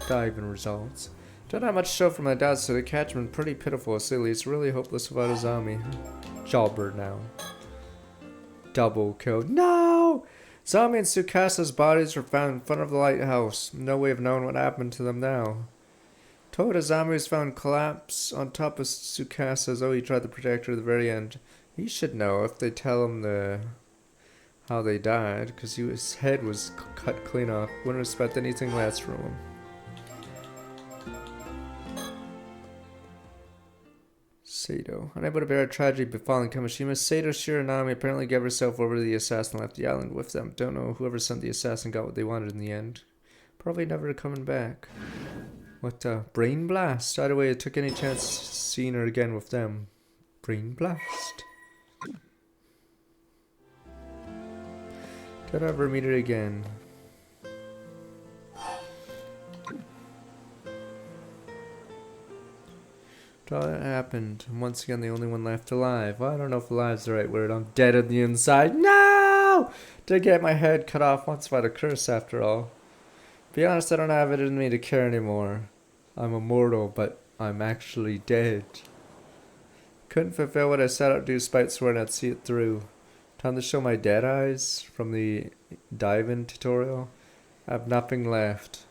Diving results. Don't have much to show for my doubts, so the catchment pretty pitiful, silly. It's really hopeless without a zombie. Jobber now. Double kill. No! Zombie and Tsukasa's bodies were found in front of the lighthouse. No way of knowing what happened to them now. Toda zombie was found collapsed on top of Tsukasa as though he tried to protect her at the very end. He should know if they tell him how they died, because his head was cut clean off. Wouldn't expect anything less from him. Sato. Unable to bear a tragedy befalling Kamishima, Sato Shiranami apparently gave herself over to the assassin and left the island with them. Don't know whoever sent the assassin got what they wanted in the end. Probably never coming back. What brain blast? Either way, it took any chance seeing her again with them. Brain blast. Did I ever meet her again? All that happened. And once again, the only one left alive. Well, I don't know if alive's the right word. I'm dead on the inside. No! no! Did get my head cut off once by the curse after all. Be honest, I don't have it in me to care anymore. I'm immortal, but I'm actually dead. Couldn't fulfill what I set out to do despite swearing I'd see it through. Time to show my dead eyes from the dive-in tutorial. I have nothing left.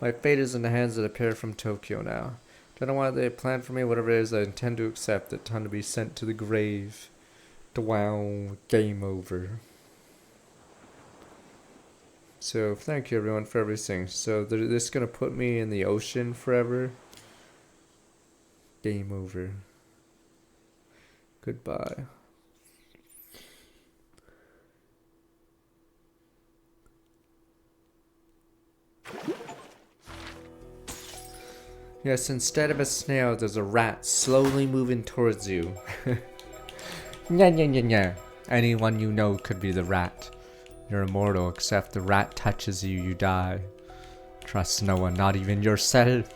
My fate is in the hands of the pair from Tokyo now. Don't know what they planned for me, whatever it is, I intend to accept it. Time to be sent to the grave. Wow, game over. So, thank you everyone for everything. So, this is going to put me in the ocean forever. Game over. Goodbye. Yes, instead of a snail, there's a rat slowly moving towards you. Nya nya nya nya. Anyone you know could be the rat. You're immortal, except the rat touches you, you die. Trust no one, not even yourself.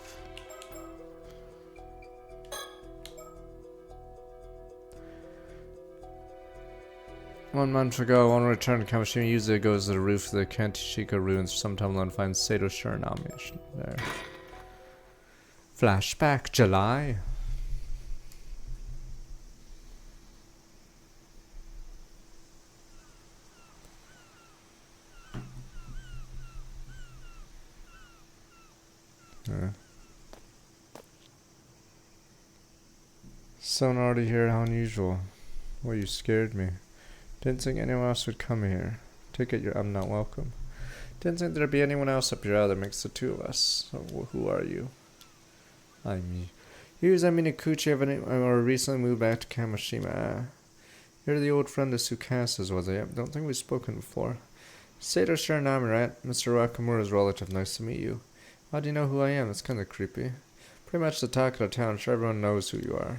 One month ago, on return to Kamishima, Yuza goes to the roof of the Kantishika ruins. Sometime alone finds Sato Shiranami there. Flashback, July. Someone already here, how unusual. Well, you scared me. Didn't think anyone else would come here. Take it I'm not welcome. Didn't think there'd be anyone else up here either. Makes the two of us. So, who are you? I'm me. Here's Minikuchi. I've recently moved back to Kamishima. You're the old friend of Tsukasa's, was I? Don't think we've spoken before. Sato Shiranami, right? Mr. Wakamura's relative. Nice to meet you. How do you know who I am? It's kind of creepy. Pretty much the talk of the town. Sure, everyone knows who you are.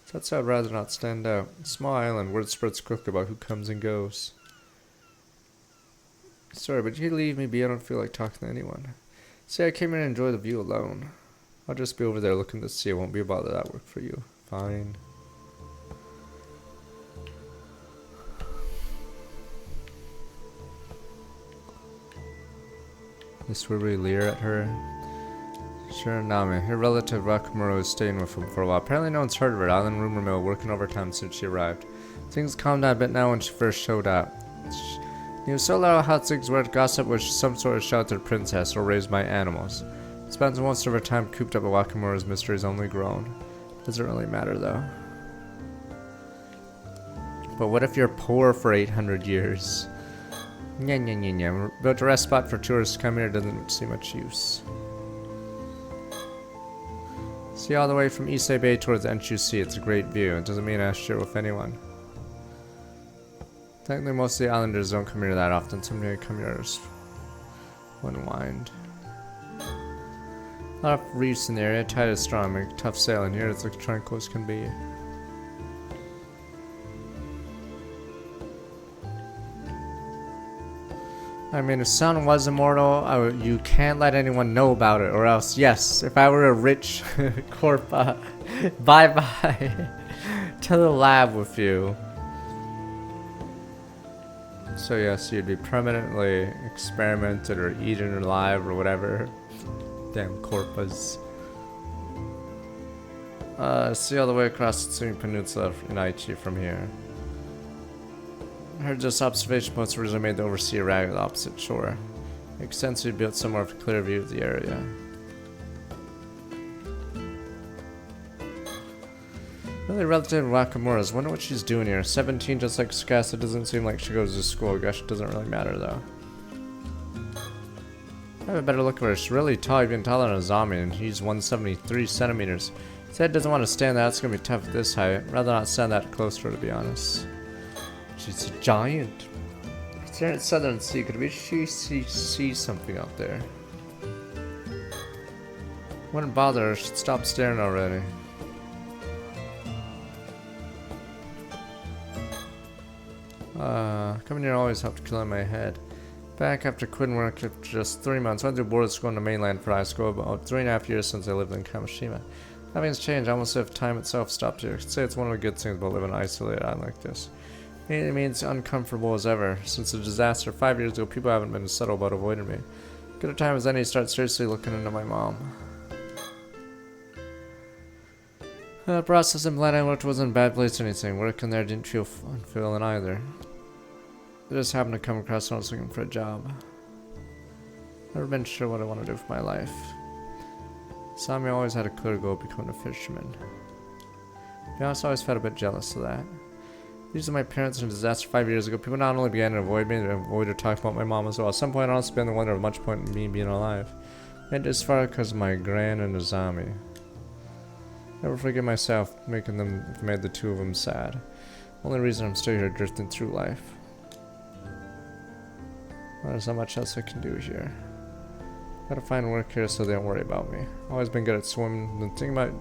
So that's why I'd rather not stand out. Small island, word spreads quick about who comes and goes. Sorry, but you leave me be. I don't feel like talking to anyone. See, I came here to enjoy the view alone. I'll just be over there looking to see. It won't be about that work for you. Fine. This will really leer at her. Shiranami, her relative Wakamura was staying with him for a while. Apparently no one's heard of her. Island rumor mill working overtime since she arrived. Things calmed down a bit now when she first showed up. He was so loud how things were. Gossip was some sort of sheltered princess or raised by animals. Spends most of her time cooped up at Wakamura's mysteries only grown. Doesn't really matter though. But what if you're poor for 800 years? Nya nya nya nya. Built a rest spot for tourists to come here doesn't see much use. See all the way from Issei Bay towards Enshu Sea. It's a great view. It doesn't mean I share with anyone. Technically, most of the islanders don't come here that often. Somebody come here to unwind. A lot of reefs in the area. Tide is strong. Make tough sailing here. It's like tranquil as can be. I mean, if Sun was immortal, you can't let anyone know about it, or else, yes, if I were a rich corp, bye-bye to the lab with you. So yes, you'd be permanently experimented or eaten alive or whatever. Damn corpus. See all the way across the Tsumi Peninsula in Aichi from here. I heard this observation post originally made to oversee a rag of the opposite shore. Makes sense we built somewhere with a clear view of the area. Really relative to Wakamura's. Wonder what she's doing here. 17 just like Tsukasa. Doesn't seem like she goes to school. Gosh, it doesn't really matter though. I have a better look at her. She's really tall, even taller than a zombie, and he's 173 centimeters. Said doesn't want to stand that. It's gonna be tough at this height. Rather not stand that close to her, to be honest. She's a giant. Staring at Southern Sea. Could we see something out there? Wouldn't bother her. She'd stop staring already. Coming here always helped clear my head. Back after quitting work after just 3 months. Went through board school in the mainland for high school. About 3.5 years since I lived in Kamishima. Nothing's changed. Almost as if time itself stopped here. I could say it's one of the good things about living an isolated island like this. It means uncomfortable as ever. Since the disaster 5 years ago, people haven't been subtle about avoiding me. Good a time as any to start seriously looking into my mom. The process and plan I worked wasn't a bad place or anything. Working there didn't feel fulfilling either. I just happened to come across when I was looking for a job. Never been sure what I want to do for my life. Sammy always had a clear goal of becoming a fisherman. To be honest, I always felt a bit jealous of that. These are my parents in a disaster 5 years ago. People not only began to avoid me, they avoided talking about my mom as well. At some point, I honestly began to wonder of much point in me being alive. I made this far because of my gran and Azami. Never forgive myself making them made the two of them sad. Only reason I'm still here drifting through life. Well, there's not much else I can do here. Gotta find work here so they don't worry about me. Always been good at swimming. The thing about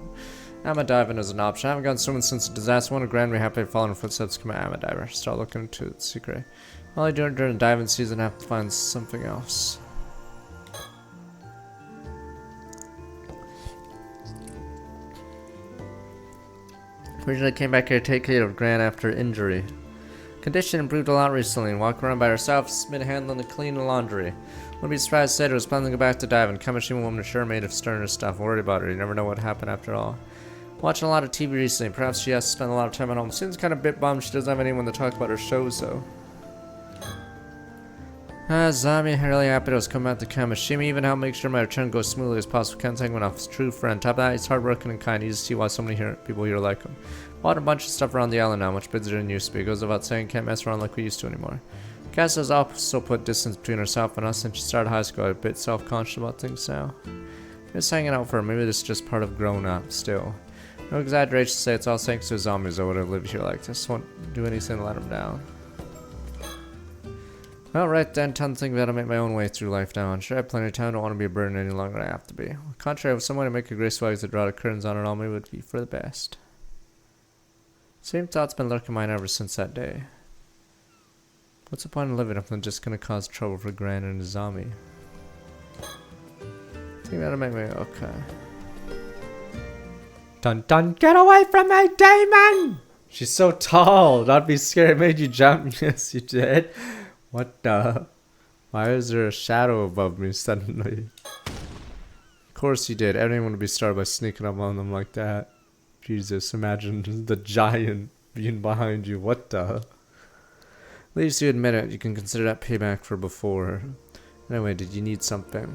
Ama diving is an option. I haven't gone swimming since the disaster. One grand me happy to follow in footsteps become an Ama diver. Start looking into its secret. All I do during the diving season, I have to find something else. Originally came back here to take care of Gran after injury. Condition improved a lot recently and walk around by herself, been handling the clean laundry. Wouldn't be surprised to say I was planning to go back to diving. Kamishima woman is sure made of sterner stuff. Worried about her. You never know what happened after all. Watching a lot of TV recently. Perhaps she has to spend a lot of time at home. Seems kind of a bit bummed she doesn't have anyone to talk about her shows though. Zami, really happy I was coming out to Kamishima. Even helped make sure my return goes smoothly as possible. Can't take one off his true friend. Top of that, he's hardworking and kind. You just see why so many people here like him. Bought a bunch of stuff around the island now, much busier than used to be. Goes without saying, can't mess around like we used to anymore. Cass has also put distance between herself and us since she started high school. I'm a bit self-conscious about things now. Just hanging out for her. Maybe this is just part of growing up still. No exaggeration to say it's all thanks to zombies I would have lived here like this. Won't do anything to let them down. Well, right then, time to think about how to make my own way through life now. I'm sure I have plenty of time. I don't want to be a burden any longer than I have to be. On the contrary, if someone to make a graceful exit, draw the curtains on it all, maybe it would be for the best. Same thought's been lurking in mine ever since that day. What's the point of living if I'm just gonna cause trouble for Gran and Azami? Think that'll make me okay. Dun dun, get away from me, demon! She's so tall, that'd be scary. It made you jump. Yes, you did. What the? Why is there a shadow above me suddenly? Of course you did. Everyone would be started by sneaking up on them like that. Jesus, imagine the giant being behind you. What the? At least you admit it. You can consider that payback for before. Anyway, did you need something?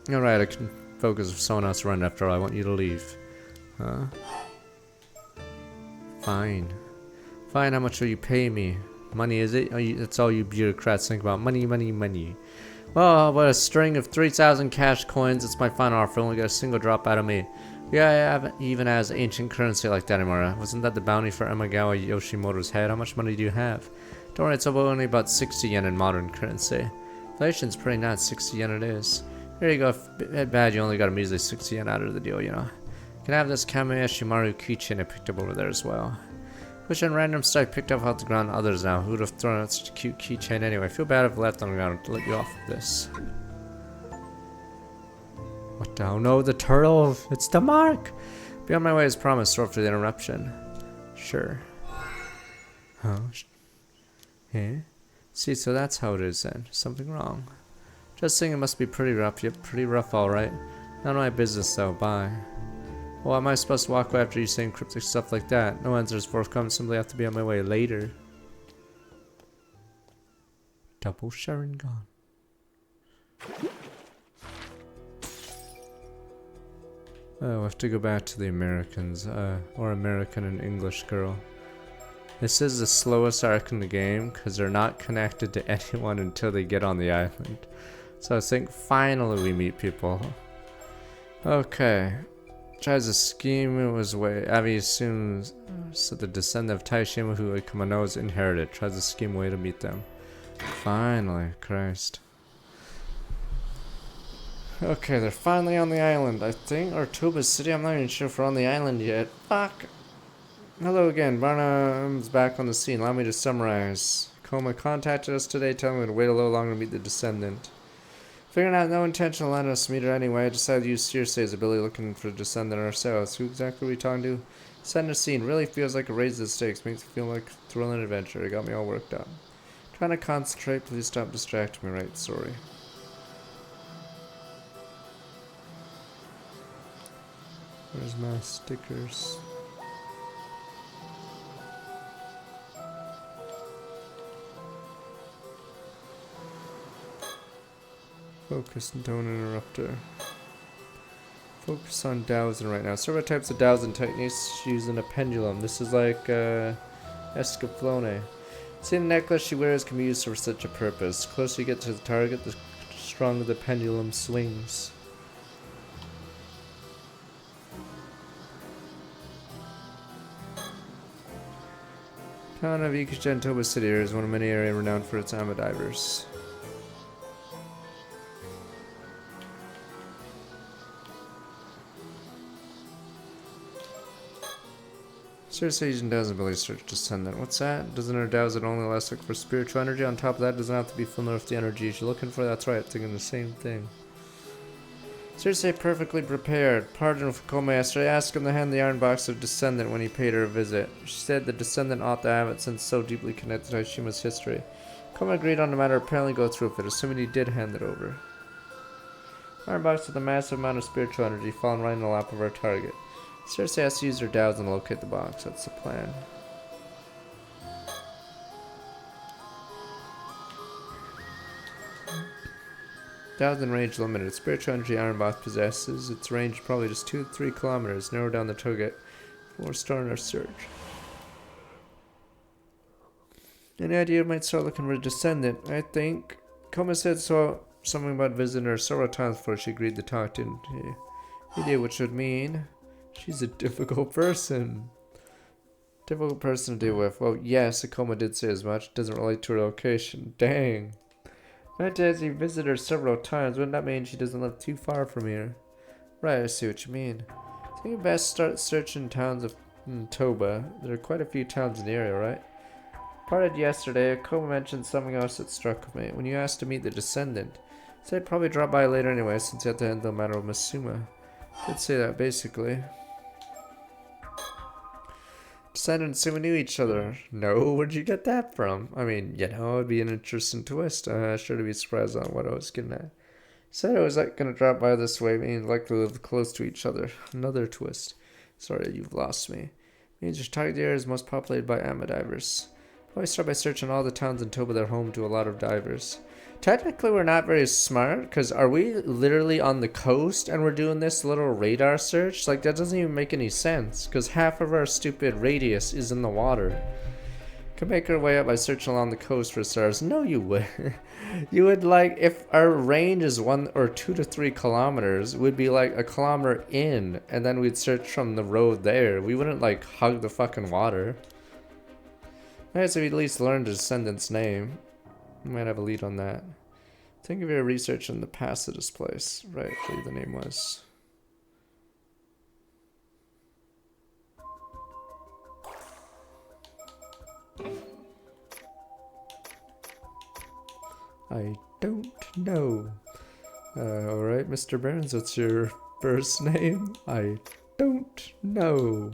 Alright, I can focus if someone else around after all. I want you to leave. Huh? Fine. Fine, how much will you pay me? Money, is it? That's all you bureaucrats think about. Money, money, money. Well, how about a string of 3,000 cash coins? It's my final offer. Only got a single drop out of me. Yeah, I haven't even has ancient currency like that anymore. Wasn't that the bounty for Emagawa Yoshimoto's head? How much money do you have? Don't worry, it's only about 60 yen in modern currency. Inflation's pretty nuts. 60 yen it is. Here you go. If bad, you only got a measly 60 yen out of the deal, you know. You can have this Kamiya Shimaru keychain I picked up over there as well. Pushing random stuff picked up off the ground others now. Who would have thrown out such a cute keychain anyway? I feel bad if I left on the ground to let you off with this. What the hell? No, the turtle! It's the mark! Be on my way as promised. Sorry for the interruption. Sure. Huh? Eh? See, so that's how it is then. Something wrong. Just saying it must be pretty rough. Yep, pretty rough alright. None of my business though. Bye. Well, am I supposed to walk away after you saying cryptic stuff like that? No answer is forthcoming. Simply have to be on my way later. Double Sharingan. Oh, I have to go back to the Americans, or American and English girl. This is the slowest arc in the game because they're not connected to anyone until they get on the island. So I think finally we meet people. Okay. Tries to scheme it was way. Abby assumes so the descendant of Taishima who Ikamano's inherited. Tries to scheme a way to meet them. Finally, Christ. Okay, they're finally on the island. I think, or Toba City. I'm not even sure if we're on the island yet. Fuck. Hello again. Barnum's back on the scene. Allow me to summarize. Koma contacted us today, telling me to wait a little longer to meet the descendant. Figuring out no intention of letting us meet her anyway, I decided to use Circe's ability looking for the descendant ourselves. Who exactly are we talking to? Setting a scene really feels like a raise the stakes. Makes me feel like thrilling adventure. It got me all worked up. Trying to concentrate. Please stop distracting me. Right, sorry. Where's my stickers? Focus and don't interrupt her. Focus on dowsing right now. Several types of dowsing techniques using a pendulum. This is like escaflowne. See, the necklace she wears can be used for such a purpose. The closer you get to the target, the stronger the pendulum swings. Town of Ikujantoba City is one of many areas renowned for its ama divers. Seriously, using dowsing ability search descendant. What's that? Doesn't her dowsing only last look for spiritual energy? On top of that, doesn't have to be familiar with the energy you're looking for. That's right, thinking the same thing. Seriously, perfectly prepared. Pardon for Koma yesterday. I asked him to hand the iron box of Descendant when he paid her a visit. She said the Descendant ought to have it since so deeply connected to Hashima's history. Koma agreed on the matter, apparently go through with it, assuming he did hand it over. Iron box with a massive amount of spiritual energy falling right in the lap of our target. Seriously has to use her dowsing and locate the box. That's the plan. Dowsing range limited. Spiritual energy iron box possesses. Its range probably just 2 to 3 kilometers. Narrow down the target before starting our search. Any idea we might start looking for a descendant? I think. Koma said something about visiting her several times before she agreed to talk, didn't he? He did, which would mean she's a difficult person. Difficult person to deal with. Well, yes, Akoma did say as much. Doesn't relate to her location. Dang. That says he visited her several times. Wouldn't that mean she doesn't live too far from here? Right, I see what you mean. I think you best start searching towns of Toba. There are quite a few towns in the area, right? Parted yesterday, Akoma mentioned something else that struck me. When you asked to meet the descendant, he said I'd probably drop by later anyway, since you had to handle the matter of Masuma. Did say that basically. Descendants say we knew each other. No, where'd you get that from? I mean, you know, it'd be an interesting twist. Sure to be surprised on what I was getting at. Said I was like gonna drop by this way, means likely live close to each other. Another twist. Sorry, you've lost me. Means your target area is most populated by ama divers. Always start by searching all the towns in Toba that are home to a lot of divers. Technically, we're not very smart, because are we literally on the coast and we're doing this little radar search? Like, that doesn't even make any sense, because half of our stupid radius is in the water. Could make our way up by searching along the coast for stars. No, you would. You would, like, if our range is 1 or 2 to 3 kilometers, we'd be like a kilometer in, and then we'd search from the road there. We wouldn't, like, hug the fucking water. Alright, so we at least learned the descendant's name. We might have a lead on that. Think of your research in the past of this place. Right, I believe the name was. I don't know. Alright, Mr. Burns, what's your first name? I don't know.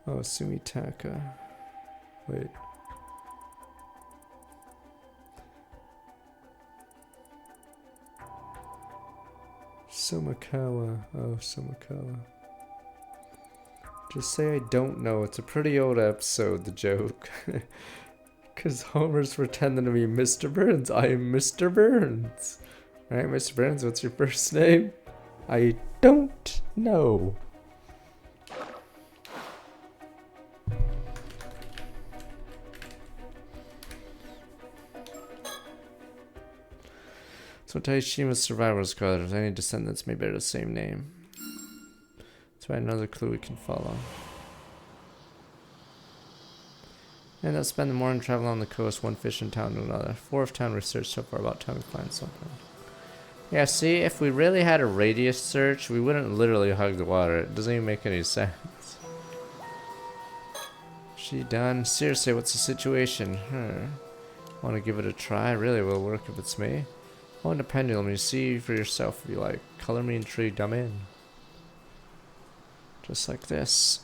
Oh, Sumitaka. Wait. Somakawa. Oh, Somakawa. Just say I don't know. It's a pretty old episode, the joke. Because Homer's pretending to be Mr. Burns. I am Mr. Burns. Alright, Mr. Burns, what's your first name? I don't know. So Taishima's survivors card, if any descendants may bear the same name. That's right, another clue we can follow. And they'll spend the morning traveling on the coast, one fishing town to another. 4th town research so far, about time we find something. Yeah, see, if we really had a radius search, we wouldn't literally hug the water. It doesn't even make any sense. She done? Seriously, what's the situation? Her. Want to give it a try? Really will work if it's me. On the pendulum, you see for yourself if you like. Color me intrigued, I'm in. Just like this.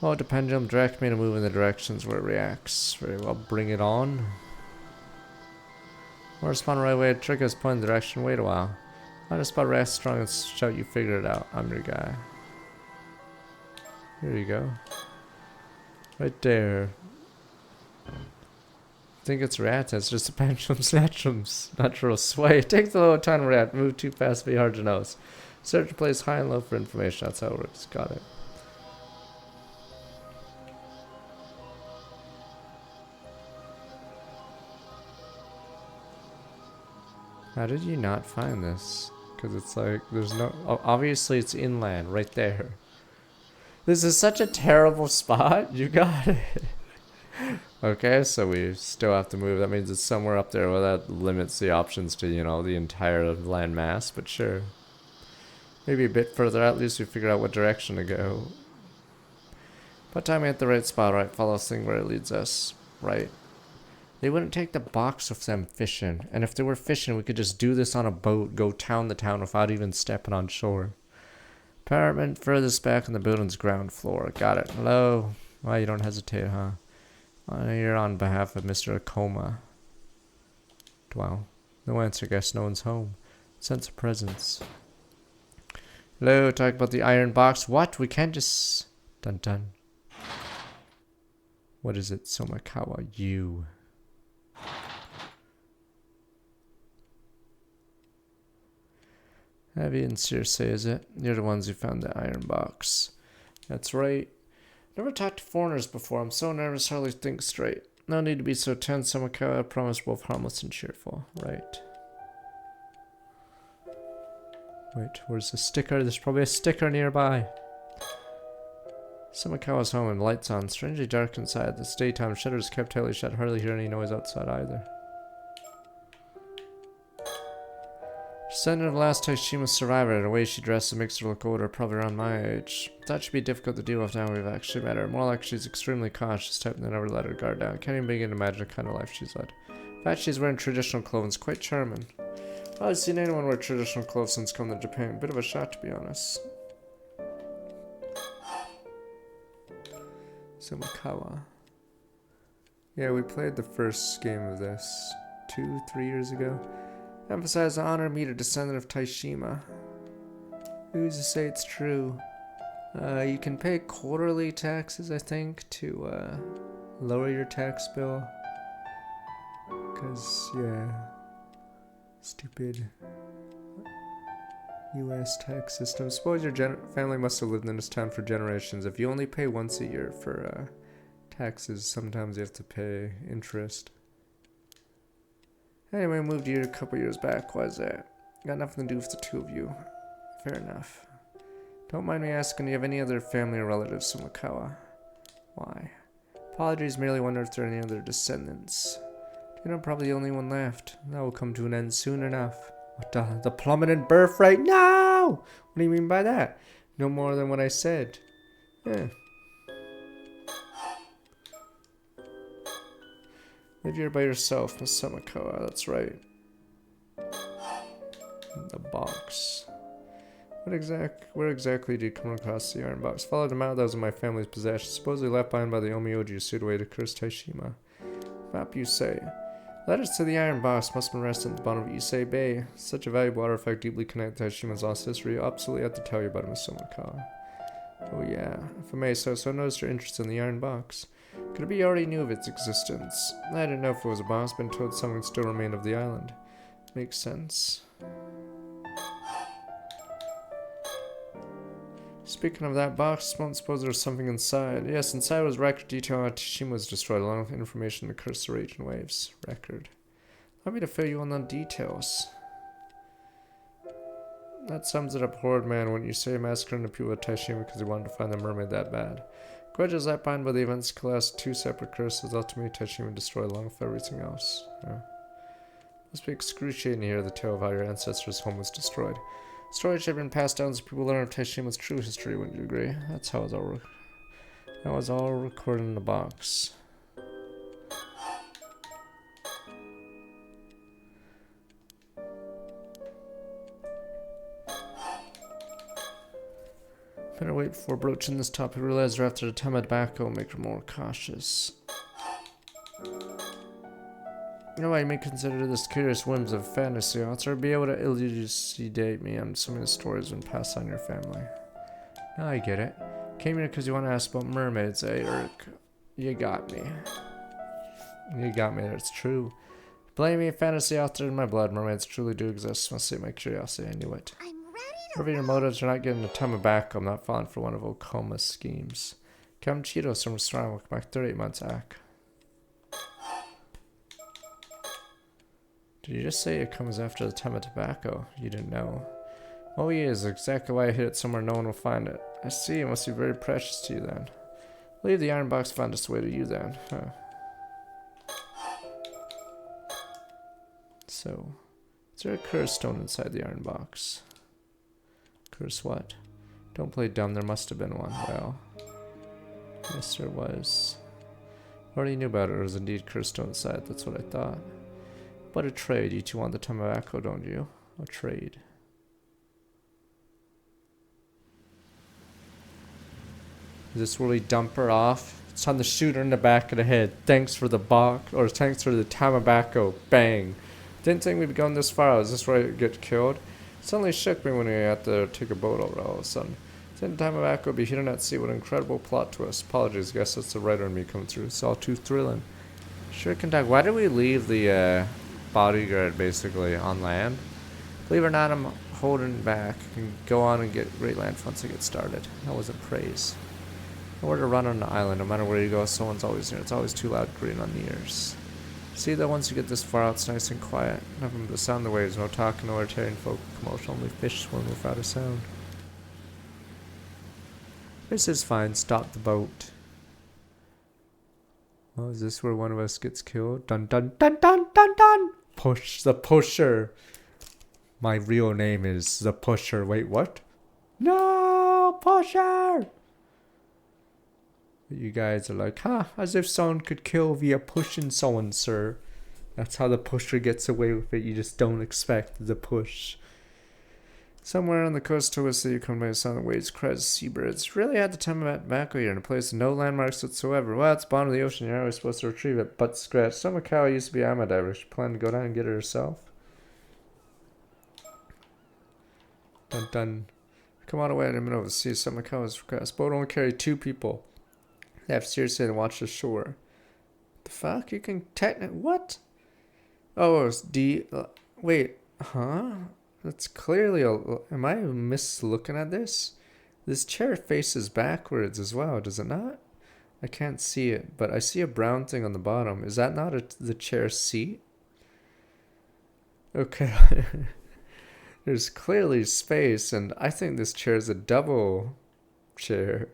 Oh, the pendulum, direct me to move in the directions where it reacts. Very well, bring it on. Or respond right away, trigger is point in the direction, wait a while. Find a spot rest strong and shout you figure it out. I'm your guy. Here you go. Right there. I think it's rat, it's just a pendulum's natural sway. Take the low time rat, move too fast, be hard to notice. Search a place high and low for information, that's how it works. Got it. How did you not find this? Because it's like, there's no... obviously it's inland, right there. This is such a terrible spot. You got it. Okay, so we still have to move. That means it's somewhere up there. Well, that limits the options to, you know, the entire land mass, but sure. Maybe a bit further out, at least we figure out what direction to go. But time at the right spot, right? Follow this thing where it leads us. Right. They wouldn't take the box with them fishing. And if they were fishing, we could just do this on a boat, go town to town without even stepping on shore. Apartment furthest back on the building's ground floor. Got it. Hello? Why, you don't hesitate, huh? You're on behalf of Mr. Akoma. Well, no answer. Guess no one's home. Sense of presence. Hello, talk about the iron box. What? We can't just... Dun dun. What is it, Somakawa? You. Heavy and Circe, is it? You're the ones who found the iron box. That's right. Never talked to foreigners before. I'm so nervous, hardly think straight. No need to be so tense, Somakawa. I promise both harmless and cheerful. Right. Wait, where's the sticker? There's probably a sticker nearby. Somakawa's home and lights on. Strangely dark inside. This daytime, shutters kept tightly shut. Hardly hear any noise outside either. Descendant of the last Taishima survivor, the way she dressed makes her look older, probably around my age. Thought she'd be difficult to deal with now we've actually met her. More like she's extremely cautious type and never let her guard down. Can't even begin to imagine the kind of life she's led. In fact, she's wearing traditional clothes, quite charming. I haven't seen anyone wear traditional clothes since coming to Japan. Bit of a shock, to be honest. Somakawa. Yeah, we played the first game of this 2-3 years ago. Emphasize the honor meet a descendant of Taishima. Who's to say it's true? You can pay quarterly taxes, I think, to lower your tax bill. Cause yeah, stupid U.S. tax system. Suppose your family must have lived in this town for generations. If you only pay once a year for taxes, sometimes you have to pay interest. Anyway, I moved here a couple years back. Why is that? Got nothing to do with the two of you. Fair enough. Don't mind me asking, do you have any other family or relatives, Somakawa? Why? Apologies, merely wonder if there are any other descendants. You're not probably the only one left. That will come to an end soon enough. What the plummeted birth rate? No! What do you mean by that? No more than what I said. Yeah. Live here by yourself, Miss Somakawa, that's right. The box. Where exactly did you come across the iron box? Followed them out, that was in my family's possession. Supposedly left behind by the Omioji who sued away to curse Taishima. Map you say. Letters to the iron box must have been resting at the bottom of Issei Bay. Such a valuable artifact deeply connected to Taishima's lost history. I absolutely have to tell you about it, Miss Somakawa. Oh yeah, if I may so noticed your interest in the iron box. Could it be you already knew of its existence? I didn't know if it was a box, been told something still remained of the island. Makes sense. Speaking of that box, I don't suppose there was something inside. Yes, inside was record detail on how Tashima was destroyed, along with information to curse the raging waves. Record. Allow me to fill you in on details. That sums it up, horrid man, when you say massacring the people of Taishima because he wanted to find the mermaid that bad. Grudges left behind by the events collapsed two separate curses, ultimately Taishima destroyed along with everything else. Yeah. Must be excruciating to hear the tale of how your ancestors' home was destroyed. Stories have been passed down so people learn of Taishima's true history, wouldn't you agree? That's how it was all recorded in the box. Better wait before broaching this topic. Realize after the time of tobacco will make her more cautious. You know, I may consider this curious whims of fantasy author be able to elucidate me on some of the stories and pass on your family. Now I get it. Came here because you want to ask about mermaids, eh, Urk? You got me. You got me, that's true. Blame me, fantasy author in my blood. Mermaids truly do exist. Must say my curiosity, I knew it. Whatever your motives, you're not getting a ton of back. I'm not falling for one of Okoma's schemes. Come Cheetos from restaurant will come back 38 months back. Did you just say it comes after the time of tobacco? You didn't know. Oh, he is. Exactly why I hid it somewhere no one will find it. I see. It must be very precious to you then. Leave the iron box found its way to you then. Huh. So, is there a curse stone inside the iron box? Curse what? Don't play dumb. There must have been one. Well, yes, there was. I already knew about it. There was indeed curse stone inside. That's what I thought. But a trade. You two want the tobacco, don't you? A trade. Is this where we dump her off? It's on the shooter in the back of the head. Thanks for the box, or thanks for the tobacco. Bang. Didn't think we'd be going this far. Is this where I get killed? It suddenly shook me when we had to take a boat over all of a sudden. Didn't tobacco would be hidden at sea. What an incredible plot twist. Apologies, guess that's the writer in me coming through. It's all too thrilling. Sure can talk. Why did we leave the bodyguard basically on land? Believe it or not, I'm holding back. I can go on and get great land once I get started. That wasn't praise. Nowhere to run on the island. No matter where you go, someone's always near. It's always too loud, green on the ears. See, though, once you get this far out, it's nice and quiet. Nothing but the sound of the waves. No talking, no irritating folk. Commotion. Only fish swim without a sound. This is fine. Stop the boat. Oh, is this where one of us gets killed? Dun dun dun dun dun dun! Push the pusher. My real name is the pusher. Wait, what? No, pusher! You guys are like, huh, as if someone could kill via pushing someone, sir. That's how the pusher gets away with it. You just don't expect the push. Somewhere on the coast to us, you come by the sound of waves, cries of seabirds. Really had the time of tobacco here in a place with no landmarks whatsoever. Well, it's bottom of the ocean. You're always supposed to retrieve it. But scratch. Some cow used to be a diver. She planned to go down and get it herself. Dun dun. Come on away in the middle of the sea. Some cow is grass. Boat only carry 2 people. They have seriously to watch the shore. The fuck? You can technically... What? Oh, it's D... wait. Huh? That's clearly a... Am I mislooking at this? This chair faces backwards as well, does it not? I can't see it, but I see a brown thing on the bottom. Is that not the chair seat? Okay. There's clearly space, and I think this chair is a double chair.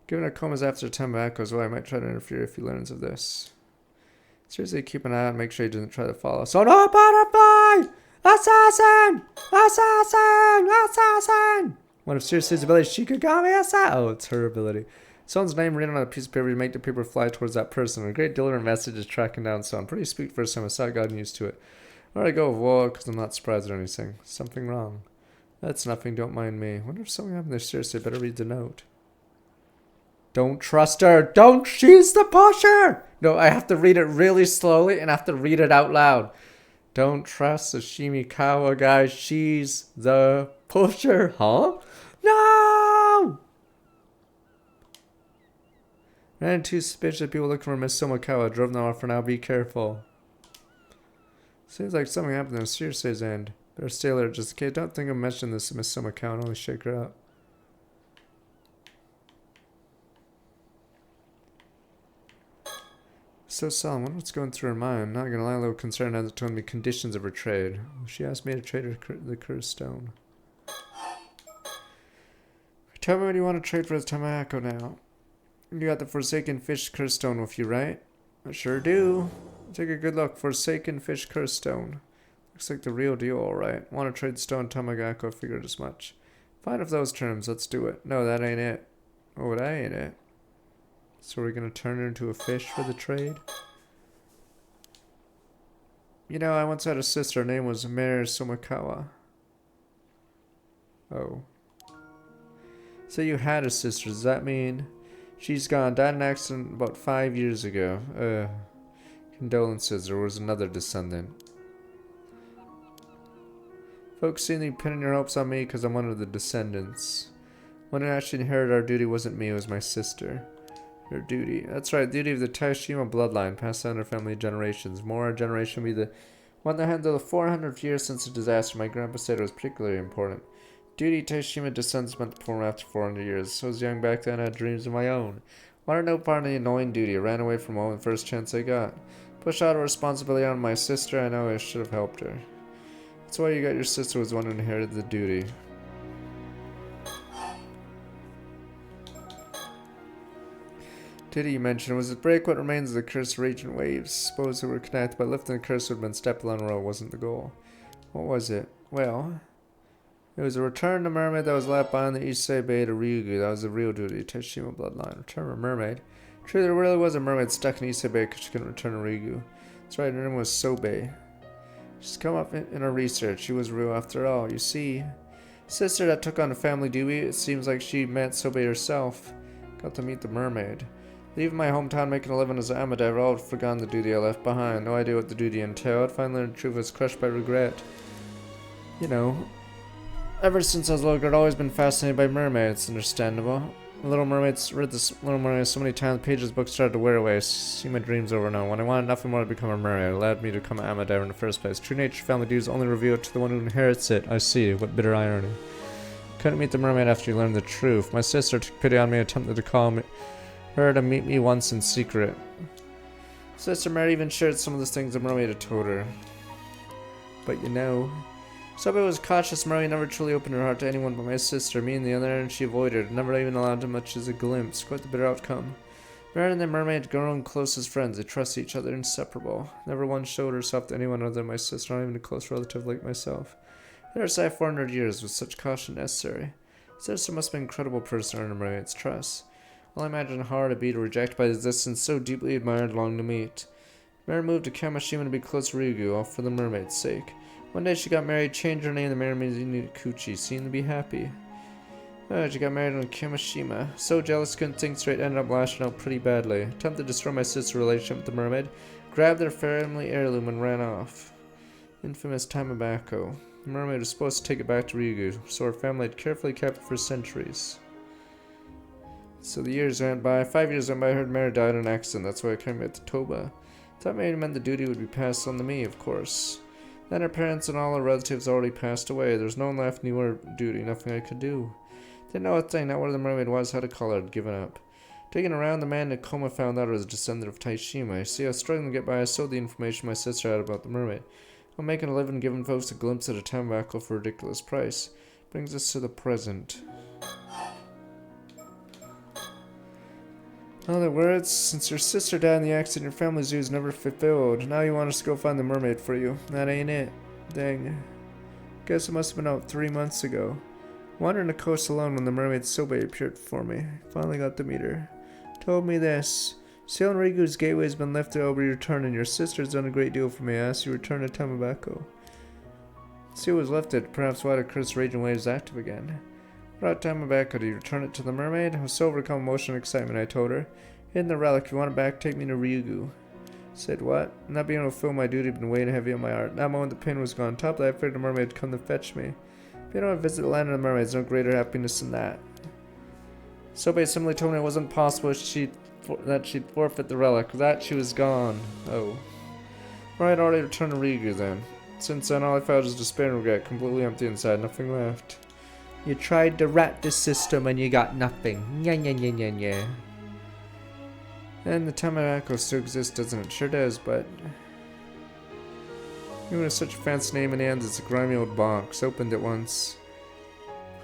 Given our comas after tobacco as well, I might try to interfere if he learns of this. Seriously, keep an eye out, make sure he doesn't try to follow. So no, butterfly! Assassin! Assassin! Assassin! One of Circe's abilities, Shikigami Assassin! Oh, it's her ability. Someone's name written on a piece of paper to make the paper fly towards that person. A great dealer of message is tracking down someone. Pretty sweet first time I saw it, gotten used to it. Alright, go, whoa, because I'm not surprised or anything. Something wrong. That's nothing, don't mind me. Wonder if something happened there. Seriously, better read the note. Don't trust her. Don't. She's the pusher. No, I have to read it really slowly and I have to read it out loud. Don't trust the Shimikawa guy. She's the pusher. Huh? No! Ran into 2 suspicious people looking for Miss Somakawa. Drove them off for now. Be careful. Seems like something happened there. Seriously, end. Better stay alert just in case. Don't think I'm mentioning this to Miss Somakawa. Only shake her up. So solemn, wonder what's going through her mind. Not gonna lie, a little concerned as it told me conditions of her trade. She asked me to trade her the cursed stone. Tell me what you want to trade for the tobacco now. You got the Forsaken Fish cursed stone with you, right? I sure do. Take a good look. Forsaken Fish cursed stone. Looks like the real deal, alright. Want to trade stone tobacco? Figured as much. Fine with those terms, let's do it. No, that ain't it. Oh, that ain't it. So we're going to turn her into a fish for the trade? You know, I once had a sister. Her name was Mary Somakawa. Oh. So you had a sister, does that mean she's gone? Died in an accident about 5 years ago. Condolences, there was another descendant. Folks seem to be pinning your hopes on me because I'm one of the descendants. One who actually inherited our duty wasn't me, it was my sister. Her duty. That's right, duty of the Taishima bloodline, passed down our family generations. More our generation will be the one that handled the 400th year since the disaster. My grandpa said it was particularly important. Duty Taishima descendants meant to perform after 400 years. So I was young back then, I had dreams of my own. Wanted no part of the annoying duty. I ran away from home the first chance I got. Pushed out a responsibility on my sister. I know I should have helped her. That's why you got your sister was one who inherited the duty. Duty you mentioned was to break what remains of the cursed raging waves. Suppose they were connected, but lifting the curse would have been step along the road wasn't the goal. What was it? Well, it was a return to Mermaid that was left behind the Issei Bay to Ryugu. That was the real duty, Teshima bloodline. Return to Mermaid. True, there really was a mermaid stuck in Issei Bay because she couldn't return to Ryugu. That's right, her name was Sobei. She's come up in her research. She was real after all. You see, sister that took on the family duty, it seems like she met Sobei herself. Got to meet the mermaid. Leaving my hometown, making a living as an ama diver, I would have forgotten the duty I left behind. No idea what the duty entailed. Finally learned the truth, was crushed by regret. You know, ever since I was little, I'd always been fascinated by mermaids. Understandable. Little Mermaids, read this Little Mermaid so many times, the pages of the book started to wear away. See my dreams over now. When I wanted nothing more to become a mermaid, it allowed me to become an ama diver in the first place. True nature family duties only revealed to the one who inherits it. I see. What bitter irony. Couldn't meet the mermaid after you learned the truth. My sister took pity on me and attempted to call her to meet me once in secret. Sister Mary even shared some of the things the mermaid had told her. But you know, Sobei was cautious. Mermaid never truly opened her heart to anyone but my sister. Me and the other end she avoided, never even allowed him much as a glimpse. Quite the bitter outcome. Mary and the mermaid grown close as friends. They trusted each other, inseparable. Never once showed herself to anyone other than my sister, not even a close relative like myself. In her side 400 years was such caution necessary. Sister must have been an incredible person to earn a mermaid's trust. Well, I imagine how hard it'd be to reject by existence so deeply admired, longed to meet. Mary moved to Kamishima to be close to Ryugu, all for the mermaid's sake. One day she got married, changed her name to Mermaid Kuchi, seemed to be happy. She got married on Kamishima. So jealous, couldn't think straight, ended up lashing out pretty badly. Attempted to destroy my sister's relationship with the mermaid, grabbed their family heirloom and ran off. Infamous Tamabako. The mermaid was supposed to take it back to Ryugu, so her family had carefully kept it for centuries. So the years went by. 5 years went by. I heard Mary died in an accident. That's why I came back to Toba. That meant the duty would be passed on to me, of course. Then her parents and all her relatives already passed away. There was no one left, knew her duty, nothing I could do. Didn't know a thing, not where the mermaid was, how to call her, I'd given up. Digging around, the man in a coma found out I was a descendant of Taishima. I see I was struggling to get by. I sold the information my sister had about the mermaid. I'm making a living giving folks a glimpse at a tobacco for a ridiculous price. Brings us to the present. In other words, since your sister died in the accident, your family's dues never fulfilled. Now you want us to go find the mermaid for you. That ain't it. Dang. Guess it must have been out 3 months ago. Wandering the coast alone when the mermaid Sobei appeared before me. Finally got to meet her. Told me this. Sailing Ryugu's gateway has been lifted over your return, and your sister's done a great deal for me. I asked you to return to Tamabako. Seal was lifted. Perhaps why the cursed raging waves active again. Brought Tamabako, do you return it to the mermaid? I was so overcome emotion and excitement, I told her. Hidden the relic, if you want it back, take me to Ryugu. Said what? Not being able to fulfill my duty had been weighing heavy on my heart. That moment the pain was gone. Top of that, I feared the mermaid would come to fetch me. Being able to visit the land of the mermaids, no greater happiness than that. Sobei simply told me it wasn't possible that she'd forfeit the relic. That she was gone. Oh. Well, I'd already returned to Ryugu then. Since then, all I felt was despair and regret, completely empty inside, nothing left. You tried to rat the system and you got nothing. Nya nya nya nya nya. And the Tamabako still exists, doesn't it? Sure does, but... even with such a fancy name in hand, it's a grimy old box. Opened it once.